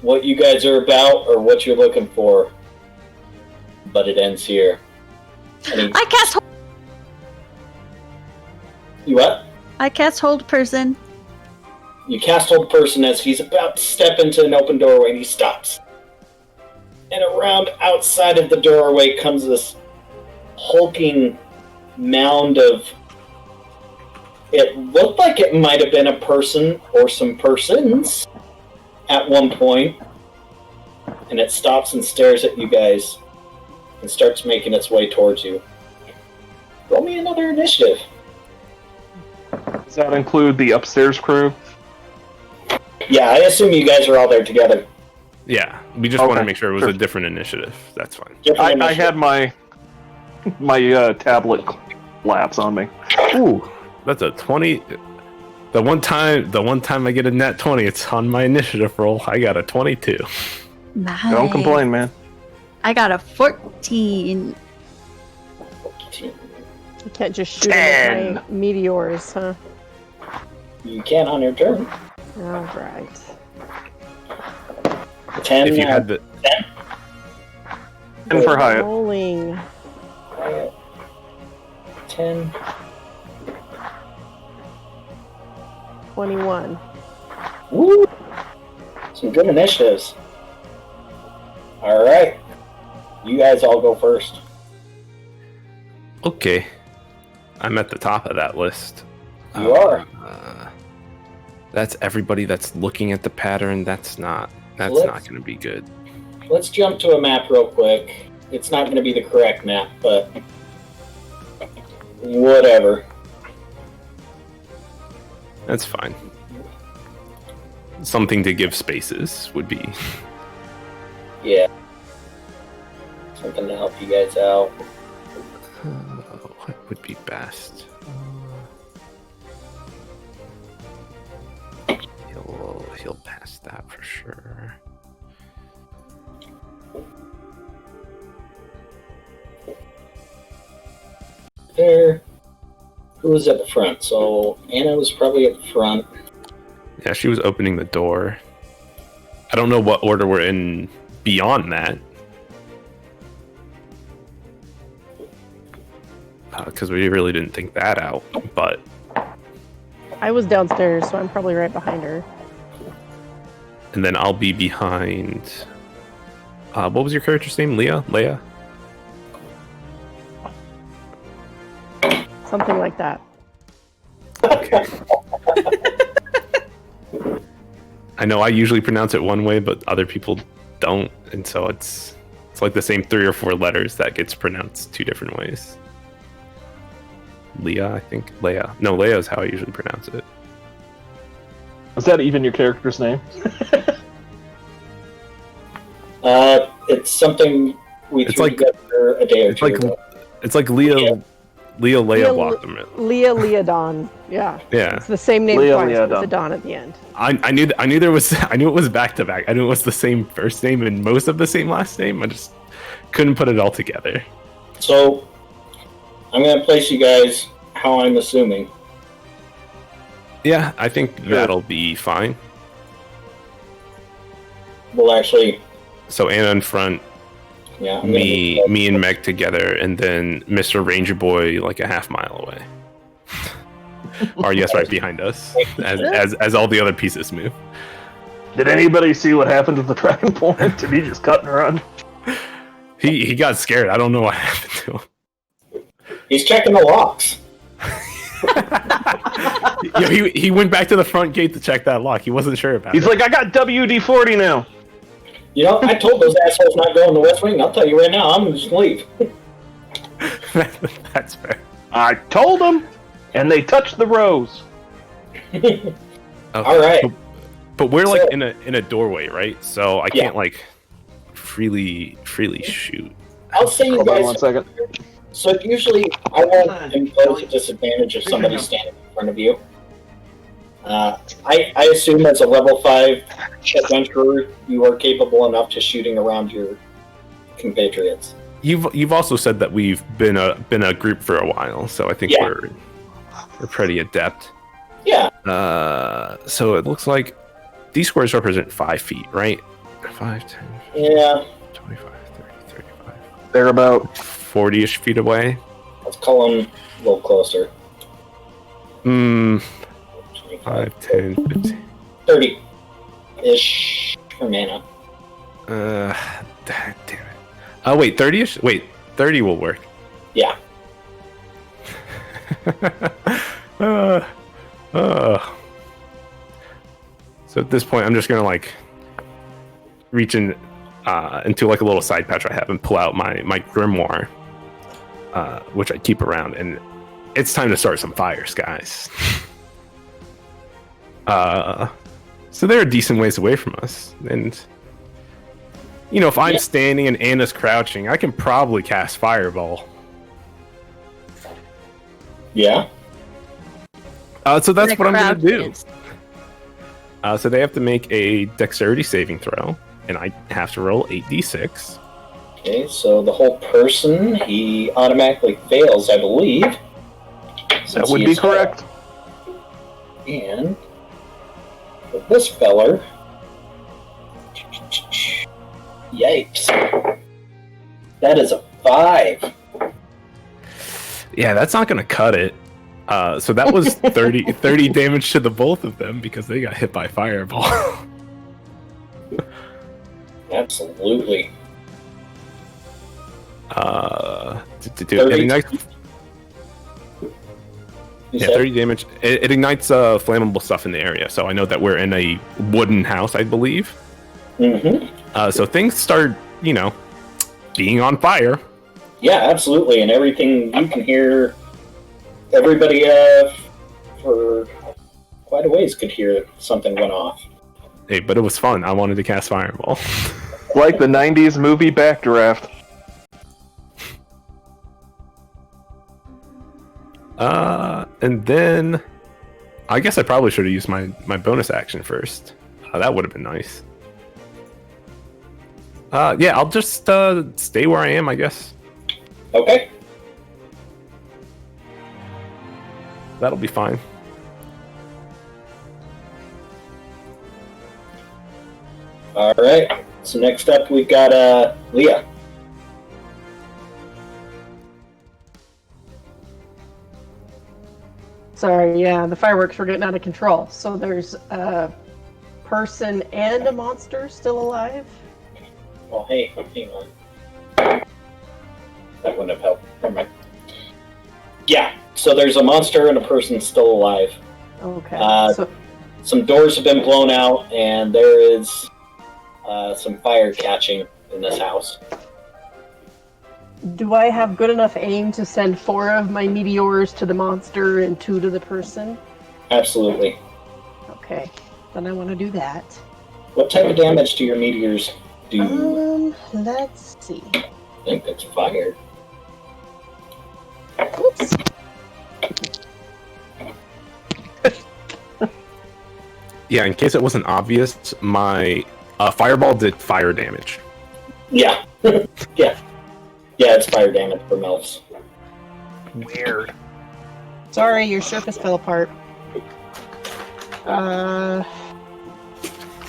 Speaker 1: what you guys are about or what you're looking for, but it ends here.
Speaker 4: I cast.
Speaker 1: You what?
Speaker 4: I cast hold person.
Speaker 1: You cast hold person as he's about to step into an open doorway, and he stops. And around outside of the doorway comes this hulking mound of... It looked like it might have been a person or some persons at one point. And it stops and stares at you guys and starts making its way towards you. Roll me another initiative.
Speaker 2: Does that include the upstairs crew?
Speaker 1: Yeah, I assume you guys are all there together.
Speaker 6: Yeah, we just want to make sure it was a different initiative. That's fine.
Speaker 2: I had my tablet lapse on me.
Speaker 6: Ooh, that's a 20. The one time I get a nat 20, it's on my initiative roll. I got a 22.
Speaker 4: Nice.
Speaker 2: Don't complain, man.
Speaker 4: I got a 14.
Speaker 5: You can't just shoot at my meteors, huh?
Speaker 1: You can on your turn.
Speaker 5: Alright.
Speaker 1: 10.
Speaker 6: If you had the
Speaker 2: 10 for Hyatt.
Speaker 5: Rolling.
Speaker 1: Hyatt. 10.
Speaker 5: 21.
Speaker 1: Woo! Some good initiatives. Alright. You guys all go first.
Speaker 6: Okay, I'm at the top of that list.
Speaker 1: You are.
Speaker 6: That's everybody that's looking at the pattern. That's not That's
Speaker 1: Let's-
Speaker 6: not going to be good.
Speaker 1: Let's jump to a map real quick. It's not going to be the correct map, but whatever.
Speaker 6: That's fine. Something to give spaces would be.
Speaker 1: Yeah. Something to help you guys out.
Speaker 6: What would be best? He'll pass that for sure.
Speaker 1: There. Who was at the front? So Anna was probably at the front.
Speaker 6: Yeah, she was opening the door. I don't know what order we're in beyond that. Because we really didn't think that out, but...
Speaker 5: I was downstairs, so I'm probably right behind her.
Speaker 6: And then I'll be behind... what was your character's name? Leia?
Speaker 5: Something like that.
Speaker 6: Okay. I know I usually pronounce it one way, but other people don't, and so it's like the same 3 or 4 letters that gets pronounced 2 different ways. Leah, I think. Leia. No, Leia is how I usually pronounce it.
Speaker 2: Is that even your character's name?
Speaker 1: It's something we threw together a day or two ago.
Speaker 6: It's like Leia blocked them.
Speaker 5: Leodon. Yeah.
Speaker 6: Yeah.
Speaker 5: It's the same name
Speaker 2: Leah
Speaker 5: twice, but it's a
Speaker 2: Leodon.
Speaker 5: Don at the end.
Speaker 6: I knew it was back to back. I knew it was the same first name and most of the same last name. I just couldn't put it all together.
Speaker 1: So I'm going to place you guys how I'm assuming.
Speaker 6: Yeah, I think that'll be fine.
Speaker 1: We'll actually...
Speaker 6: So Anna in front,
Speaker 1: Yeah,
Speaker 6: me and Meg together, and then Mr. Ranger Boy like a half mile away. Or yes, right behind us, as all the other pieces move.
Speaker 2: Did anybody see what happened with the Dragonborn? Did he just cut and run?
Speaker 6: He got scared. I don't know what happened to him.
Speaker 1: He's checking the locks.
Speaker 6: Yeah, he went back to the front gate to check that lock. He wasn't sure about it.
Speaker 2: He's like, I got WD-40 now.
Speaker 1: You know, I told those assholes not going to West Wing. I'll tell you right now, I'm going to just leave.
Speaker 6: That's fair.
Speaker 2: I told them, and they touched the rose.
Speaker 6: Okay.
Speaker 1: All right.
Speaker 6: But we're like
Speaker 1: So-
Speaker 6: in a doorway, right? So I can't like freely shoot.
Speaker 1: I'll say you
Speaker 2: Hold on
Speaker 1: guys...
Speaker 2: 1 second.
Speaker 1: So usually I won't impose a disadvantage if somebody's standing in front of you. I assume as a level 5 adventurer, you are capable enough to shooting around your compatriots.
Speaker 6: You've also said that we've been a group for a while, so I think
Speaker 1: Yeah.
Speaker 6: we're pretty adept.
Speaker 1: Yeah.
Speaker 6: So it looks like these squares represent 5 feet, right? 5, 10,
Speaker 1: Yeah.
Speaker 6: 25, 30, 35.
Speaker 2: They're about
Speaker 6: 40-ish feet away.
Speaker 1: Let's call them a little closer.
Speaker 6: 5, 10, 15.
Speaker 1: 30-ish for mana.
Speaker 6: Damn it. Oh, wait, 30-ish? Wait, 30 will work.
Speaker 1: Yeah.
Speaker 6: So at this point, I'm just gonna like reach in into like a little side pouch I have and pull out my grimoire, which I keep around, and it's time to start some fires, guys. So they're a decent ways away from us, and you know, if I'm standing and Anna's crouching, I can probably cast Fireball.
Speaker 1: Yeah.
Speaker 6: So that's what I'm gonna do.
Speaker 4: Is.
Speaker 6: So they have to make a dexterity saving throw, and I have to roll 8d6.
Speaker 1: Okay, so the whole person, he automatically fails, I believe.
Speaker 2: that would be correct.
Speaker 1: And with this feller, yikes. That is a 5.
Speaker 6: Yeah, that's not gonna cut it. So that was 30 damage to the both of them because they got hit by Fireball.
Speaker 1: Absolutely.
Speaker 6: It ignites,
Speaker 1: You
Speaker 6: yeah,
Speaker 1: said?
Speaker 6: 30 damage. It ignites flammable stuff in the area. So I know that we're in a wooden house, I believe.
Speaker 1: Mm-hmm.
Speaker 6: So things start, being on fire.
Speaker 1: Yeah, absolutely. And everything, you can hear everybody for quite a ways could hear something went off.
Speaker 6: Hey, but it was fun. I wanted to cast Fireball.
Speaker 2: Like the 90s movie Backdraft.
Speaker 6: And then I guess I probably should have used my bonus action first. That would have been nice. Yeah, I'll just stay where I am, I guess.
Speaker 1: Okay.
Speaker 6: That'll be fine.
Speaker 1: All right. So next up, we've got Leah.
Speaker 5: Sorry, yeah, the fireworks were getting out of control. So there's a person and a monster still alive?
Speaker 1: Well, hey, hang on. That wouldn't have helped. Never mind. Yeah, so there's a monster and a person still alive.
Speaker 5: Okay.
Speaker 1: Some doors have been blown out, and there is some fire catching in this house.
Speaker 5: Do I have good enough aim to send 4 of my meteors to the monster and 2 to the person?
Speaker 1: Absolutely.
Speaker 5: Okay, then I want to do that.
Speaker 1: What type of damage do your meteors do?
Speaker 5: Let's see.
Speaker 1: I think that's fire.
Speaker 5: Oops.
Speaker 6: Yeah, in case it wasn't obvious, my fireball did fire damage.
Speaker 1: Yeah. Yeah. Yeah, it's fire damage from elves.
Speaker 2: Weird.
Speaker 5: Sorry, your surface fell apart. Fire,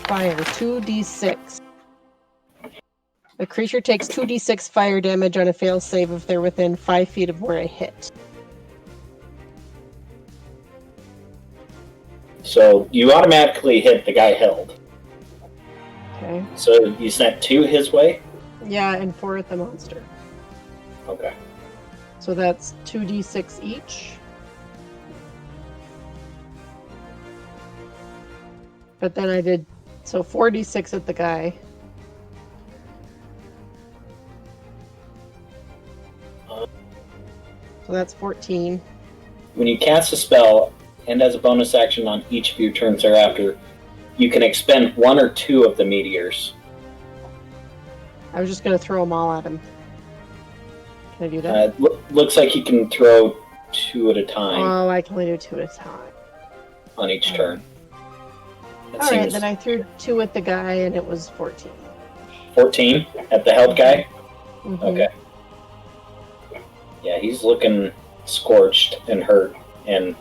Speaker 5: 2d6. The creature takes 2d6 fire damage on a fail save if they're within 5 feet of where I hit.
Speaker 1: So you automatically hit the guy held.
Speaker 5: Okay.
Speaker 1: So you sent 2 his way?
Speaker 5: Yeah, and 4 at the monster.
Speaker 1: Okay.
Speaker 5: So that's 2d6 each. But then I did, so 4d6 at the guy. So that's 14.
Speaker 1: When you cast a spell, and as a bonus action on each of your turns thereafter, you can expend 1 or 2 of the meteors.
Speaker 5: I was just going to throw them all at him. Can I do that?
Speaker 1: Looks like you can throw 2 at a time
Speaker 5: Oh, I can only do 2 at a time.
Speaker 1: on each turn. It
Speaker 5: Alright,
Speaker 1: seems
Speaker 5: then I threw 2 at the guy and it was 14.
Speaker 1: 14 at the held guy?
Speaker 5: Mhm.
Speaker 1: Okay. Yeah, he's looking scorched and hurt and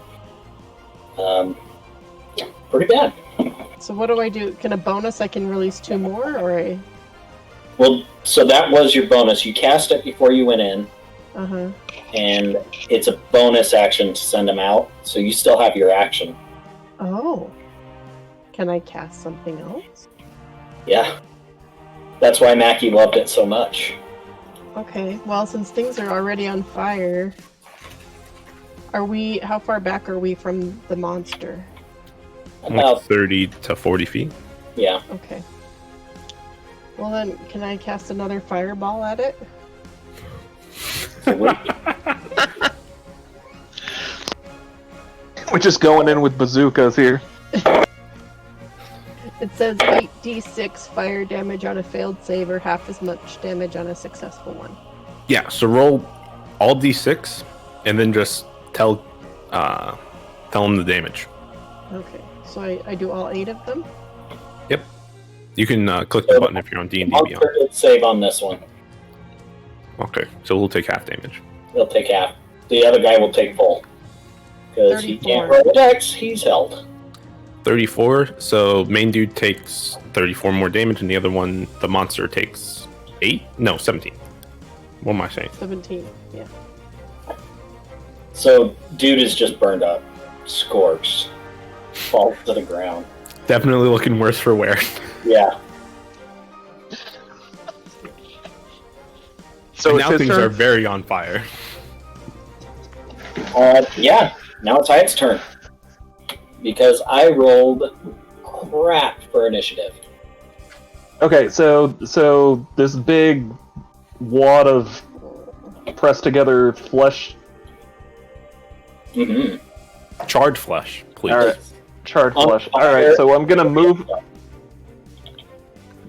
Speaker 1: pretty bad.
Speaker 5: So what do I do? Can a bonus I can release 2 more or a...
Speaker 1: Well, so that was your bonus. You cast it before you went in,
Speaker 5: Uh-huh.
Speaker 1: and it's a bonus action to send him out, so you still have your action.
Speaker 5: Oh. Can I cast something else?
Speaker 1: Yeah. That's why Mackie loved it so much.
Speaker 5: Okay, well, since things are already on fire, how far back are we from the monster?
Speaker 1: About,
Speaker 6: 30 to 40 feet.
Speaker 1: yeah.
Speaker 5: Okay. Well then, can I cast another fireball at it?
Speaker 2: We're just going in with bazookas here.
Speaker 5: It says 8d6 fire damage on a failed save or half as much damage on a successful one.
Speaker 6: Yeah, so roll all d6 and then just tell them the damage.
Speaker 5: Okay, so I do all 8 of them?
Speaker 6: Yep. You can click the button if you're on D&D Beyond.
Speaker 1: Monster did save on this one.
Speaker 6: Okay, so we'll take half damage.
Speaker 1: He'll take half. The other guy will take full. Because he
Speaker 5: 34.
Speaker 1: can't roll the dex, he's held.
Speaker 6: 34, so main dude takes 34 more damage, and the other one, the monster, takes 8? No, 17. What am I saying?
Speaker 5: 17, yeah.
Speaker 1: So, dude is just burned up. Scorched. Falls to the ground.
Speaker 6: Definitely looking worse for wear.
Speaker 1: Yeah.
Speaker 2: So
Speaker 6: And
Speaker 2: it's
Speaker 6: now
Speaker 2: his
Speaker 6: things
Speaker 2: turn?
Speaker 6: are very on fire.
Speaker 1: Yeah, now it's Hyatt's turn. Because I rolled crap for initiative.
Speaker 2: Okay, so this big wad of pressed together flesh.
Speaker 1: Mm-hmm.
Speaker 6: Charred flesh, please.
Speaker 2: All right, charred flesh. All right, so I'm gonna move.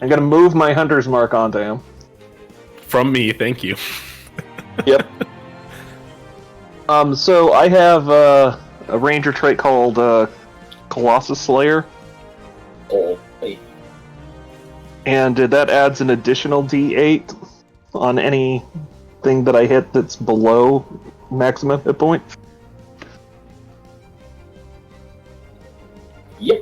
Speaker 2: I'm gonna move my hunter's mark onto him.
Speaker 6: From me, thank you.
Speaker 2: Yep. So I have a ranger trait called Colossus Slayer,
Speaker 1: Oh, wait.
Speaker 2: and that adds an additional D8 on anything that I hit that's below maximum hit point.
Speaker 1: Yep.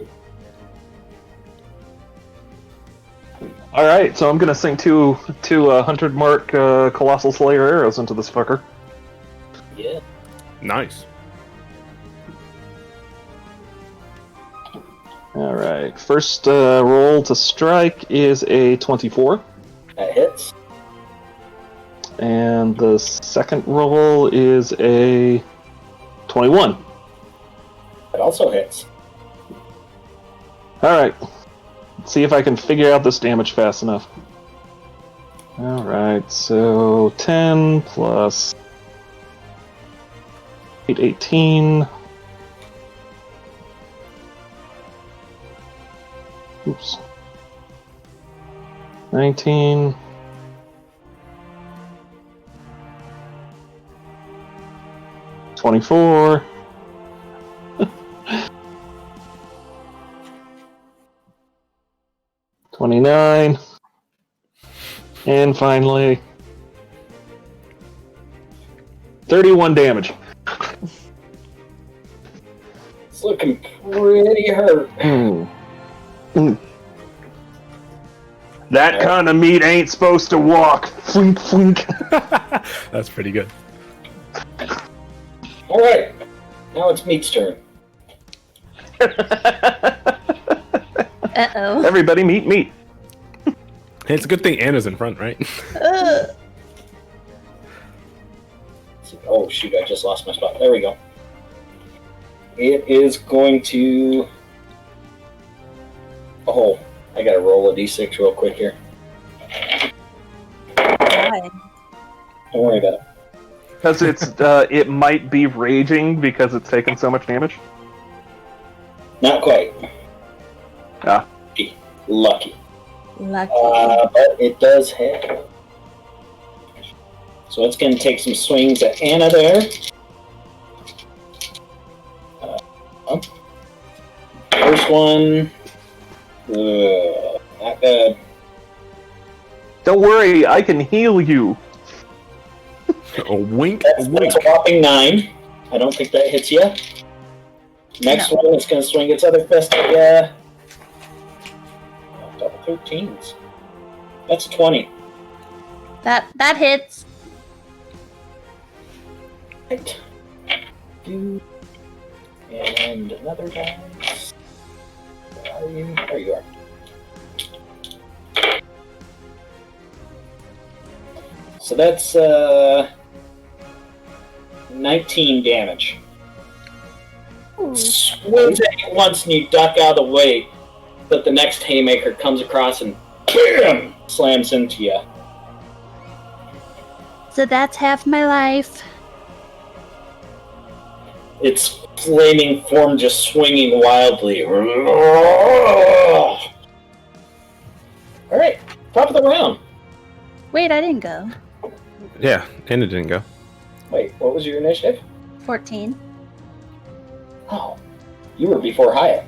Speaker 2: All right, so I'm gonna sink two 100 mark Colossal Slayer arrows into this fucker.
Speaker 1: Yeah.
Speaker 6: Nice.
Speaker 2: All right, first roll to strike is a 24,
Speaker 1: That hits.
Speaker 2: and the second roll is a 21.
Speaker 1: That also hits.
Speaker 2: All right, let's see if I can figure out this damage fast enough. All right, so 10 plus 8, 18. Oops. 19. 24. $29. And finally, 31 damage.
Speaker 1: It's looking pretty hurt.
Speaker 2: That kind of meat ain't supposed to walk. Flink, flink.
Speaker 6: That's pretty good.
Speaker 1: All right. Now it's Meat's turn.
Speaker 9: Uh-oh.
Speaker 2: Everybody meat, meat.
Speaker 6: Hey, it's a good thing Anna's in front, right?
Speaker 1: Oh, shoot. I just lost my spot. There we go. It is going to... Oh, I gotta roll a d6 real quick here.
Speaker 9: Why?
Speaker 1: Don't worry about it.
Speaker 2: Because it's it might be raging because it's taken so much damage.
Speaker 1: Not quite.
Speaker 2: Ah.
Speaker 1: Lucky.
Speaker 9: Lucky.
Speaker 1: But it does hit. So it's going to take some swings at Anna there. First one. Not bad.
Speaker 2: Don't worry, I can heal you.
Speaker 6: A wink,
Speaker 1: That's
Speaker 6: a wink.
Speaker 1: a whopping 9. I don't think that hits you. Next one is going to swing its other fist at double 13s. That's a 20.
Speaker 9: That hits.
Speaker 1: Right. And another dice. Where are you? There you are. So that's 19 damage. Swings at you once and you duck out of the way, but the next haymaker comes across and BAM! Slams into you.
Speaker 9: So that's half my life.
Speaker 1: Its flaming form just swinging wildly. Alright, top of the round.
Speaker 9: Wait, I didn't go.
Speaker 6: Yeah, Anna didn't go.
Speaker 1: Wait, what was your initiative?
Speaker 9: 14.
Speaker 1: Oh, you were before Hyatt.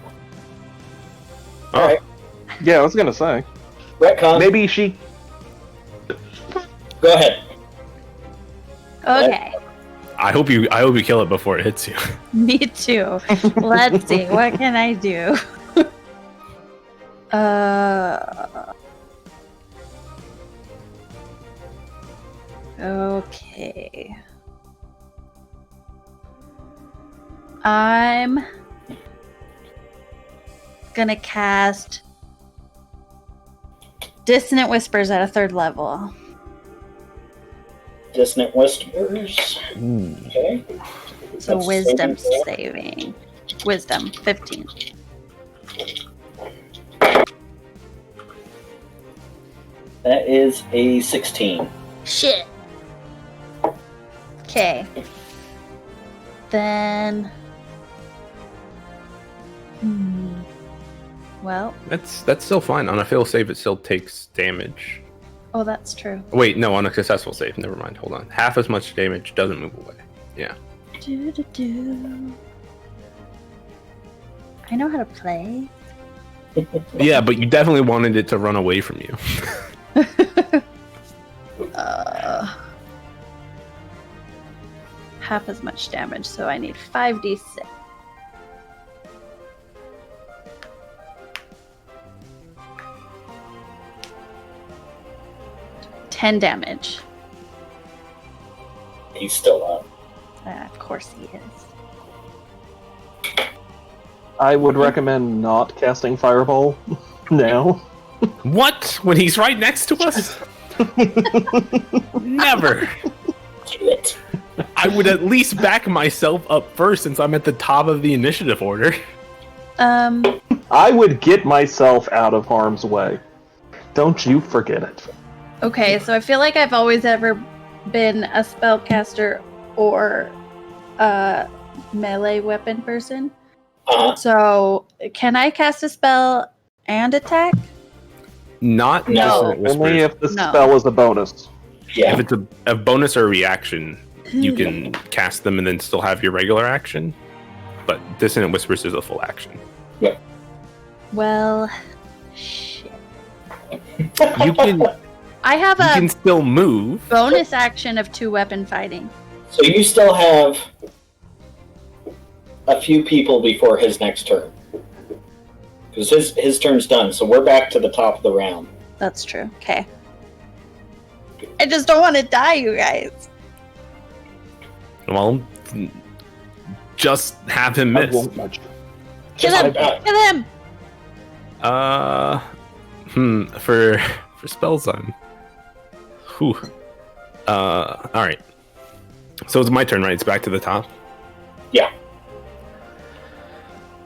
Speaker 6: Oh.
Speaker 1: Alright,
Speaker 2: Yeah, I was gonna say.
Speaker 1: retcon.
Speaker 2: Maybe she.
Speaker 1: Go ahead.
Speaker 9: Okay.
Speaker 6: I hope you kill it before it hits you.
Speaker 9: Me too. Let's see. What can I do? Okay. I'm gonna cast Dissonant Whispers at a 3rd level.
Speaker 1: Dissonant Whispers. Okay.
Speaker 9: So
Speaker 1: That's
Speaker 9: wisdom
Speaker 1: saving throw.
Speaker 9: saving. Wisdom, 15.
Speaker 1: That is a 16.
Speaker 4: Shit. Okay. Then. Well.
Speaker 6: That's still fine. On a fail save, it still takes damage.
Speaker 4: Oh, that's true.
Speaker 6: Wait, no, on a successful save. Never mind. Hold on. Half as much damage doesn't move away. Yeah.
Speaker 4: I know how to play.
Speaker 6: Yeah, but you definitely wanted it to run away from you.
Speaker 4: Half as much damage, so I need 5d6. $10 damage.
Speaker 1: He's still up.
Speaker 4: Of course he is.
Speaker 2: I would recommend not casting Fireball now.
Speaker 6: What? When he's right next to us? Never.
Speaker 1: Do it.
Speaker 6: I would at least back myself up first since I'm at the top of the initiative order.
Speaker 2: I would get myself out of harm's way. Don't you forget it.
Speaker 4: Okay, so I feel like I've always ever been a spellcaster or a melee weapon person. So, can I cast a spell and attack?
Speaker 6: Not
Speaker 1: No.
Speaker 6: Dissonant Whispers.
Speaker 2: Only if the
Speaker 4: No.
Speaker 2: spell is a bonus.
Speaker 1: Yeah.
Speaker 6: If it's a bonus or a reaction, you can cast them and then still have your regular action. But Dissonant Whispers is a full action.
Speaker 4: Well, shit.
Speaker 6: You can
Speaker 4: I have
Speaker 6: you
Speaker 4: a
Speaker 6: can still move.
Speaker 4: bonus action of 2-weapon fighting.
Speaker 1: So you still have a few people before his next turn. Because his turn's done, so we're back to the top of the round.
Speaker 4: That's true. Okay. I just don't want to die, you guys.
Speaker 6: Well, just have him
Speaker 2: I
Speaker 6: miss.
Speaker 2: won't nudge.
Speaker 4: Kill
Speaker 1: Just
Speaker 4: him!
Speaker 1: like that.
Speaker 4: Kill him!
Speaker 6: For spell zone. Whew. Alright. So it's my turn, right? It's back to the top?
Speaker 1: Yeah.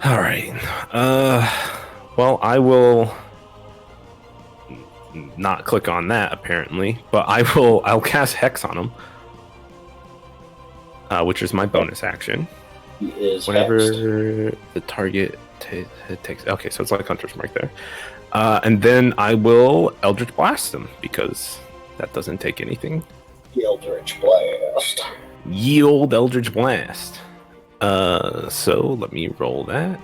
Speaker 6: Alright. Well, I will not click on that apparently, but I'll cast Hex on him. Which is my bonus action.
Speaker 1: He is
Speaker 6: Whenever
Speaker 1: hexed.
Speaker 6: the target takes... Okay, so it's like Hunter's Mark there. And then I will Eldritch Blast him, because that doesn't take anything.
Speaker 1: The Eldritch Blast.
Speaker 6: Yield Eldritch Blast. So let me roll that.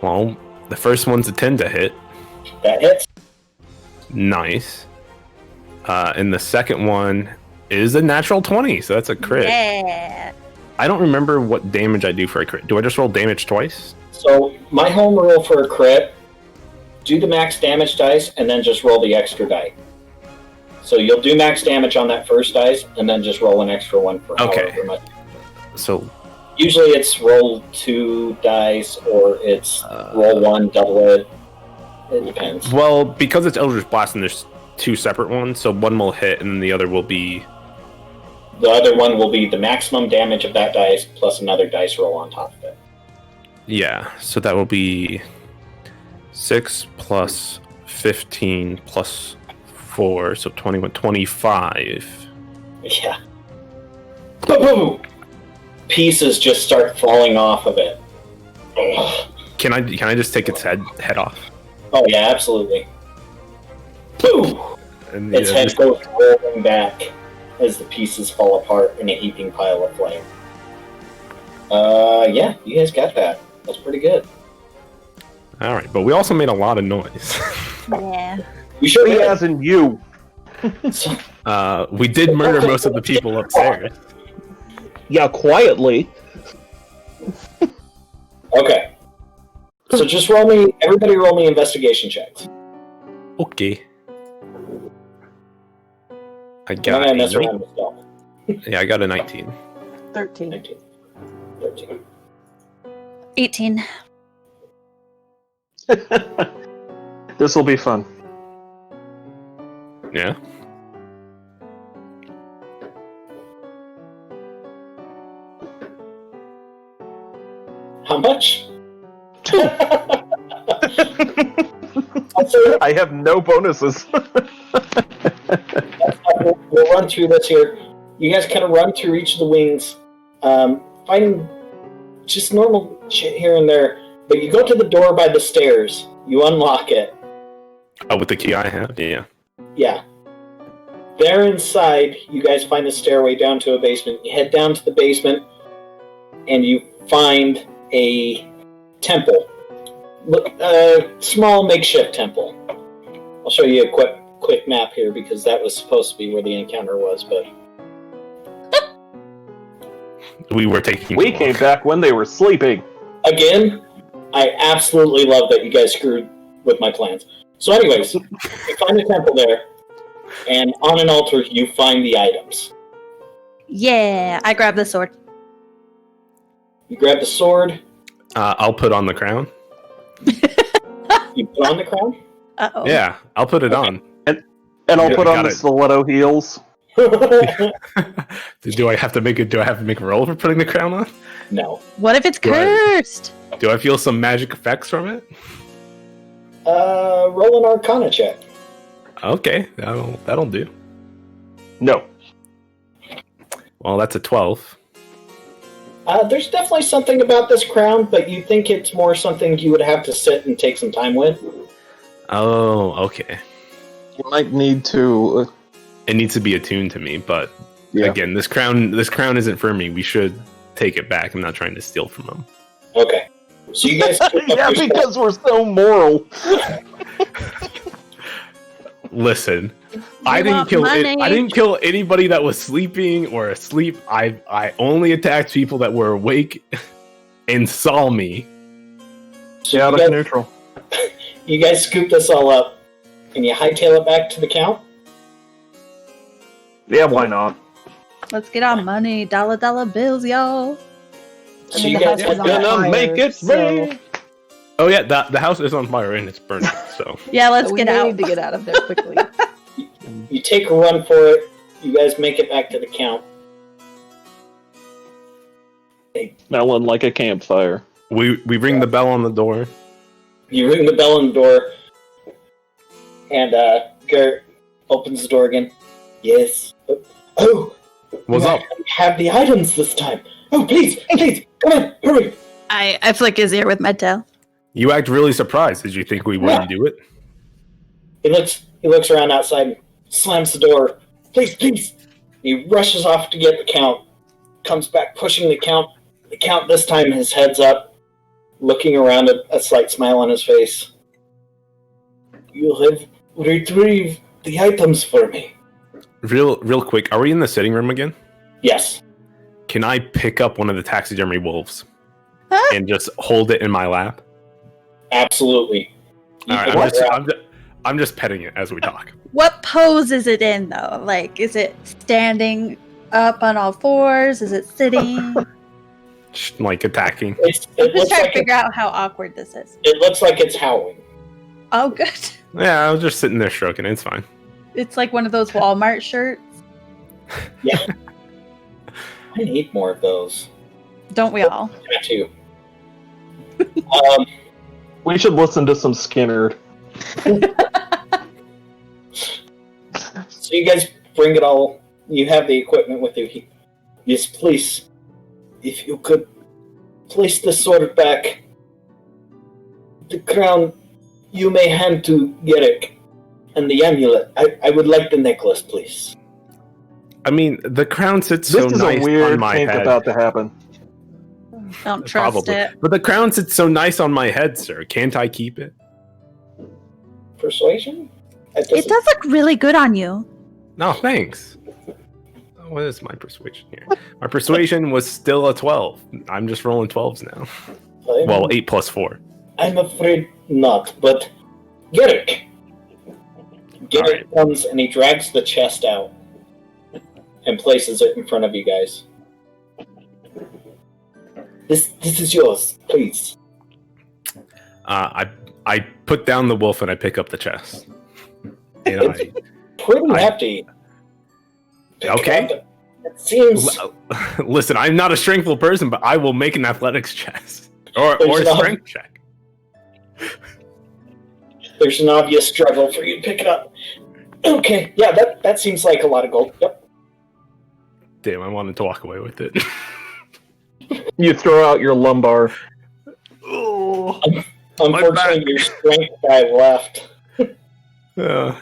Speaker 6: Well, the first one's a 10 to hit.
Speaker 1: That hits.
Speaker 6: Nice. And the second one is a natural 20, so that's a crit.
Speaker 4: Yeah.
Speaker 6: I don't remember what damage I do for a crit. Do I just roll damage twice?
Speaker 1: So my home rule for a crit, do the max damage dice and then just roll the extra die. So you'll do max damage on that first dice and then just roll an extra one for however much.
Speaker 6: So
Speaker 1: Usually it's roll 2 dice or it's roll 1, double it. It depends.
Speaker 6: well, because it's Eldritch Blast and there's two separate ones, so one will hit and then the other will be...
Speaker 1: The other one will be the maximum damage of that dice plus another dice roll on top of it.
Speaker 6: Yeah, so that will be 6 plus 15 plus 4, so 21, 25.
Speaker 1: Yeah. Boom! Pieces just start falling off of it. Ugh.
Speaker 6: Can I just take its head off?
Speaker 1: Oh yeah, absolutely. Boom!
Speaker 6: And
Speaker 1: Its
Speaker 6: yeah,
Speaker 1: head
Speaker 6: just-
Speaker 1: goes rolling back as the pieces fall apart in a heaping pile of flame. Yeah, you guys got that. That's pretty good.
Speaker 6: All right, but we also made a lot of noise.
Speaker 4: Yeah.
Speaker 1: You sure
Speaker 2: Me
Speaker 1: did.
Speaker 2: as in you.
Speaker 6: We did murder most of the people upstairs.
Speaker 2: Yeah, quietly.
Speaker 1: Okay. So just roll me, everybody roll me investigation checks.
Speaker 6: Okay. I
Speaker 1: I'm
Speaker 6: got
Speaker 1: gonna mess
Speaker 6: a,
Speaker 1: around with stealth.
Speaker 6: yeah, I got a 19.
Speaker 5: 13.
Speaker 1: 19. 13.
Speaker 4: 18.
Speaker 2: This will be fun.
Speaker 6: Yeah.
Speaker 1: How much?
Speaker 2: I have no bonuses.
Speaker 1: We'll run through this here. You guys kind of run through each of the wings, finding just normal shit here and there. But you go to the door by the stairs. You unlock it.
Speaker 6: Oh, with the key I have? Yeah.
Speaker 1: Yeah. There inside, you guys find a stairway down to a basement. You head down to the basement, and you find a temple. Look, a small makeshift temple. I'll show you a quick map here because that was supposed to be where the encounter was, but
Speaker 6: We were taking.
Speaker 2: We came back when they were sleeping.
Speaker 1: again, I absolutely love that you guys screwed with my plans. So anyways, you find a temple there, and on an altar you find the items.
Speaker 9: Yeah, I grab the sword.
Speaker 1: You grab the sword,
Speaker 6: I'll put on the crown.
Speaker 1: you put on the crown.
Speaker 9: Uh-oh.
Speaker 6: Yeah, I'll put it on.
Speaker 2: And I'll
Speaker 6: Yeah,
Speaker 2: put on
Speaker 6: got
Speaker 2: the
Speaker 6: it.
Speaker 2: stiletto heels.
Speaker 6: Do I have to make a roll for putting the crown on?
Speaker 1: No.
Speaker 9: What if it's
Speaker 6: Go ahead.
Speaker 9: cursed?
Speaker 6: Do I feel some magic effects from it?
Speaker 1: Roll an Arcana check.
Speaker 6: Okay, that'll do.
Speaker 2: No.
Speaker 6: Well, that's a 12.
Speaker 1: There's definitely something about this crown, but you think it's more something you would have to sit and take some time with.
Speaker 6: Oh, okay.
Speaker 2: You might need to.
Speaker 6: It needs to be attuned to me, but
Speaker 2: Yeah.
Speaker 6: again, this crown isn't for me. We should take it back. I'm not trying to steal from them.
Speaker 1: Okay. So you guys
Speaker 2: Yeah, because we're so moral.
Speaker 6: Listen, I
Speaker 9: want money.
Speaker 6: didn't kill anybody that was sleeping or asleep. I only attacked people that were awake and saw me.
Speaker 1: So
Speaker 2: Yeah,
Speaker 1: you
Speaker 2: that's
Speaker 1: guys-
Speaker 2: neutral.
Speaker 1: You guys scoop this all up, and you hightail it back to the count.
Speaker 2: Yeah, why not?
Speaker 9: Let's get our money. $dollar bills, y'all.
Speaker 5: I
Speaker 1: So
Speaker 5: mean,
Speaker 1: you
Speaker 5: the
Speaker 1: guys
Speaker 5: house was on
Speaker 2: Gonna
Speaker 5: fire,
Speaker 2: make it
Speaker 5: so
Speaker 2: rain.
Speaker 6: Oh yeah, the house is on fire and it's burning. So
Speaker 9: Yeah, let's
Speaker 5: we
Speaker 9: get
Speaker 5: may
Speaker 9: out.
Speaker 5: need to get out of there quickly.
Speaker 1: You take a run for it. You guys make it back to the count.
Speaker 2: Smelling like a campfire.
Speaker 6: we ring the bell on the door.
Speaker 1: You ring the bell on the door, and Garrett opens the door again. Yes. Oh,
Speaker 6: What's
Speaker 1: you
Speaker 6: up?
Speaker 1: have the items this time. Oh, please, come on, hurry.
Speaker 9: I flick his ear with my tail.
Speaker 6: You act really surprised. Did you think we wouldn't do it?
Speaker 1: He looks around outside and slams the door. Please. He rushes off to get the count. Comes back pushing the count. The count this time, his head's up, looking around at a slight smile on his face. You have retrieved the items for me.
Speaker 6: Real quick, are we in the sitting room again?
Speaker 1: Yes.
Speaker 6: Can I pick up one of the taxidermy wolves and just hold it in my lap?
Speaker 1: Absolutely. You
Speaker 6: All
Speaker 1: can
Speaker 6: right,
Speaker 1: walk around.
Speaker 6: I'm just petting it as we talk.
Speaker 9: What pose is it in, though? Like, is it standing up on all fours? Is it sitting?
Speaker 6: Like attacking.
Speaker 1: It
Speaker 9: I'm just
Speaker 1: looks
Speaker 9: trying
Speaker 1: like
Speaker 9: to figure out how awkward this is.
Speaker 1: it looks like it's howling.
Speaker 9: Oh, good.
Speaker 6: Yeah, I was just sitting there stroking it. It's fine.
Speaker 9: It's like one of those Walmart shirts.
Speaker 1: Yeah. I need more of those.
Speaker 9: Don't we all?
Speaker 1: Tattoo.
Speaker 2: We should listen to some Skinner.
Speaker 1: So you guys bring it all. You have the equipment with you. Yes, please. If you could place the sword back. The crown you may hand to Garrick. And the amulet. I would like the necklace, please.
Speaker 6: I mean, the crown sits
Speaker 2: This
Speaker 6: so
Speaker 2: is
Speaker 6: nice
Speaker 2: a weird
Speaker 6: on my
Speaker 2: thing
Speaker 6: head.
Speaker 2: about to happen.
Speaker 9: Don't trust
Speaker 6: Probably.
Speaker 9: it.
Speaker 6: But the crown sits so nice on my head, sir. Can't I keep it?
Speaker 1: Persuasion? That
Speaker 9: It
Speaker 1: doesn't-
Speaker 9: does look really good on you.
Speaker 6: No, thanks. What is my persuasion here? My persuasion was still a 12. I'm just rolling 12s now. Well, 8 plus 4.
Speaker 1: I'm afraid not, but Garrick. Garrick comes and he drags the chest out and places it in front of you guys. This is yours, please.
Speaker 6: I put down the wolf and I pick up the chest. And I
Speaker 1: Pretty hefty.
Speaker 6: Okay.
Speaker 1: It seems
Speaker 6: listen. I'm not a strengthful person, but I will make an athletics check or
Speaker 1: There's
Speaker 6: a
Speaker 1: no-
Speaker 6: strength check.
Speaker 1: There's an obvious struggle for you to pick it up. Okay, yeah, that seems like a lot of gold. Yep.
Speaker 6: Damn, I wanted to walk away with it.
Speaker 2: You throw out your lumbar.
Speaker 6: Oh,
Speaker 1: Unfortunately, your strength guy left.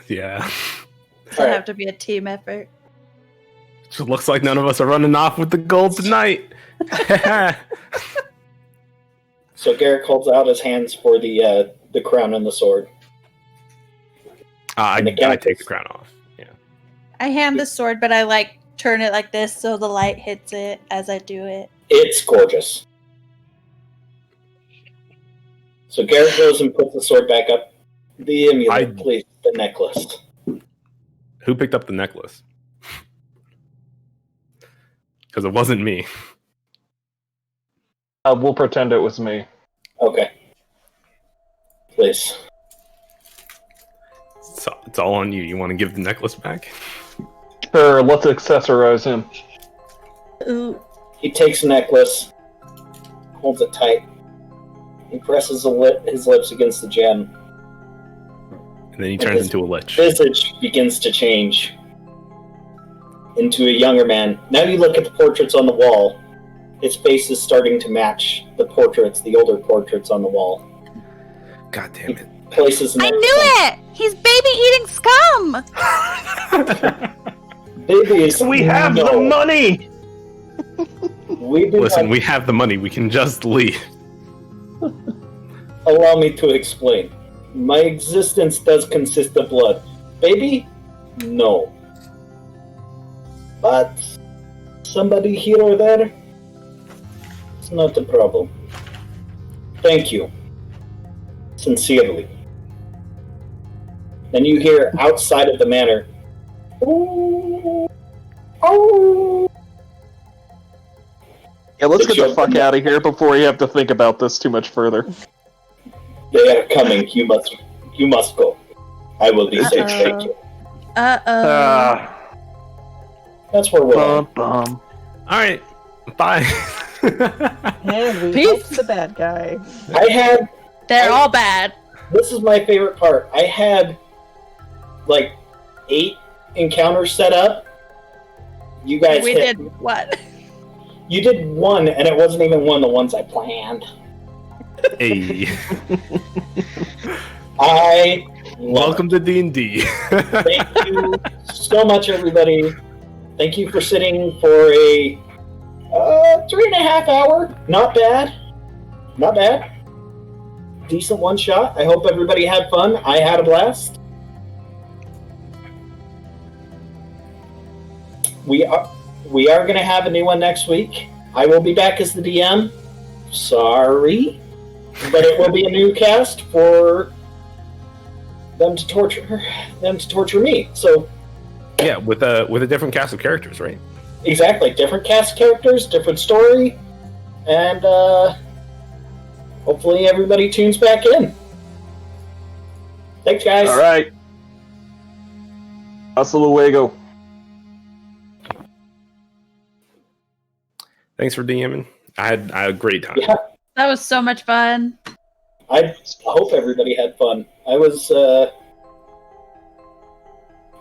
Speaker 6: yeah.
Speaker 9: It'll have to be a team effort.
Speaker 6: It looks like none of us are running off with the gold tonight.
Speaker 1: So Garrick holds out his hands for the crown and the sword.
Speaker 6: I take the crown off. Yeah.
Speaker 9: I hand the sword, but I turn it like this so the light hits it as I do it.
Speaker 1: It's gorgeous. So Garrett goes and puts the sword back up. The amulet, please. The necklace.
Speaker 6: Who picked up the necklace? Because it wasn't me.
Speaker 2: We'll pretend it was me.
Speaker 1: Okay. Please.
Speaker 6: So it's all on you. You want to give the necklace back?
Speaker 2: Sure, let's accessorize him.
Speaker 9: Ooh.
Speaker 1: He takes the necklace, holds it tight. He presses his lips against the gem.
Speaker 6: And then he turns into a lich.
Speaker 1: His visage begins to change into a younger man. Now you look at the portraits on the wall. His face is starting to match the older portraits on the wall.
Speaker 6: God damn it.
Speaker 1: Places
Speaker 9: I knew it! He's baby eating scum!
Speaker 1: Babies,
Speaker 2: We have the money!
Speaker 6: Listen, we have the money. We can just leave.
Speaker 1: Allow me to explain. My existence does consist of blood. Baby? No. But somebody here or there? It's not a problem. Thank you. Sincerely. Then you hear outside of the manor, "Oh, oh."
Speaker 2: Yeah, let's get the fuck out of here before you have to think about this too much further.
Speaker 1: They are coming. You must go. I will be safe. Thank you. That's where we're at.
Speaker 2: Bum.
Speaker 6: All right. Bye.
Speaker 5: And we
Speaker 9: Peace.
Speaker 5: helped the bad guy.
Speaker 9: They're all bad.
Speaker 1: This is my favorite part. I had 8 encounters set up. You guys
Speaker 9: We
Speaker 1: hit.
Speaker 9: did what?
Speaker 1: You did one, and it wasn't even one of the ones I planned.
Speaker 6: Hey.
Speaker 1: I
Speaker 6: Welcome to D&D.
Speaker 1: Thank you so much, everybody. Thank you for sitting for a 3.5 hour. Not bad. Not bad. Decent one shot. I hope everybody had fun. I had a blast. We are going to have a new one next week. I will be back as the DM. Sorry. But it will be a new cast for them to torture me. So
Speaker 6: Yeah, with a different cast of characters, right?
Speaker 1: exactly, different cast of characters, different story, and hopefully everybody tunes back in. Thanks, guys.
Speaker 2: All right. Hasta luego.
Speaker 6: Thanks for DMing. I had a great time.
Speaker 1: Yeah,
Speaker 9: That was so much fun.
Speaker 1: I hope everybody had fun. I was.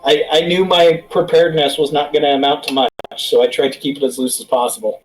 Speaker 1: I knew my preparedness was not going to amount to much, so I tried to keep it as loose as possible.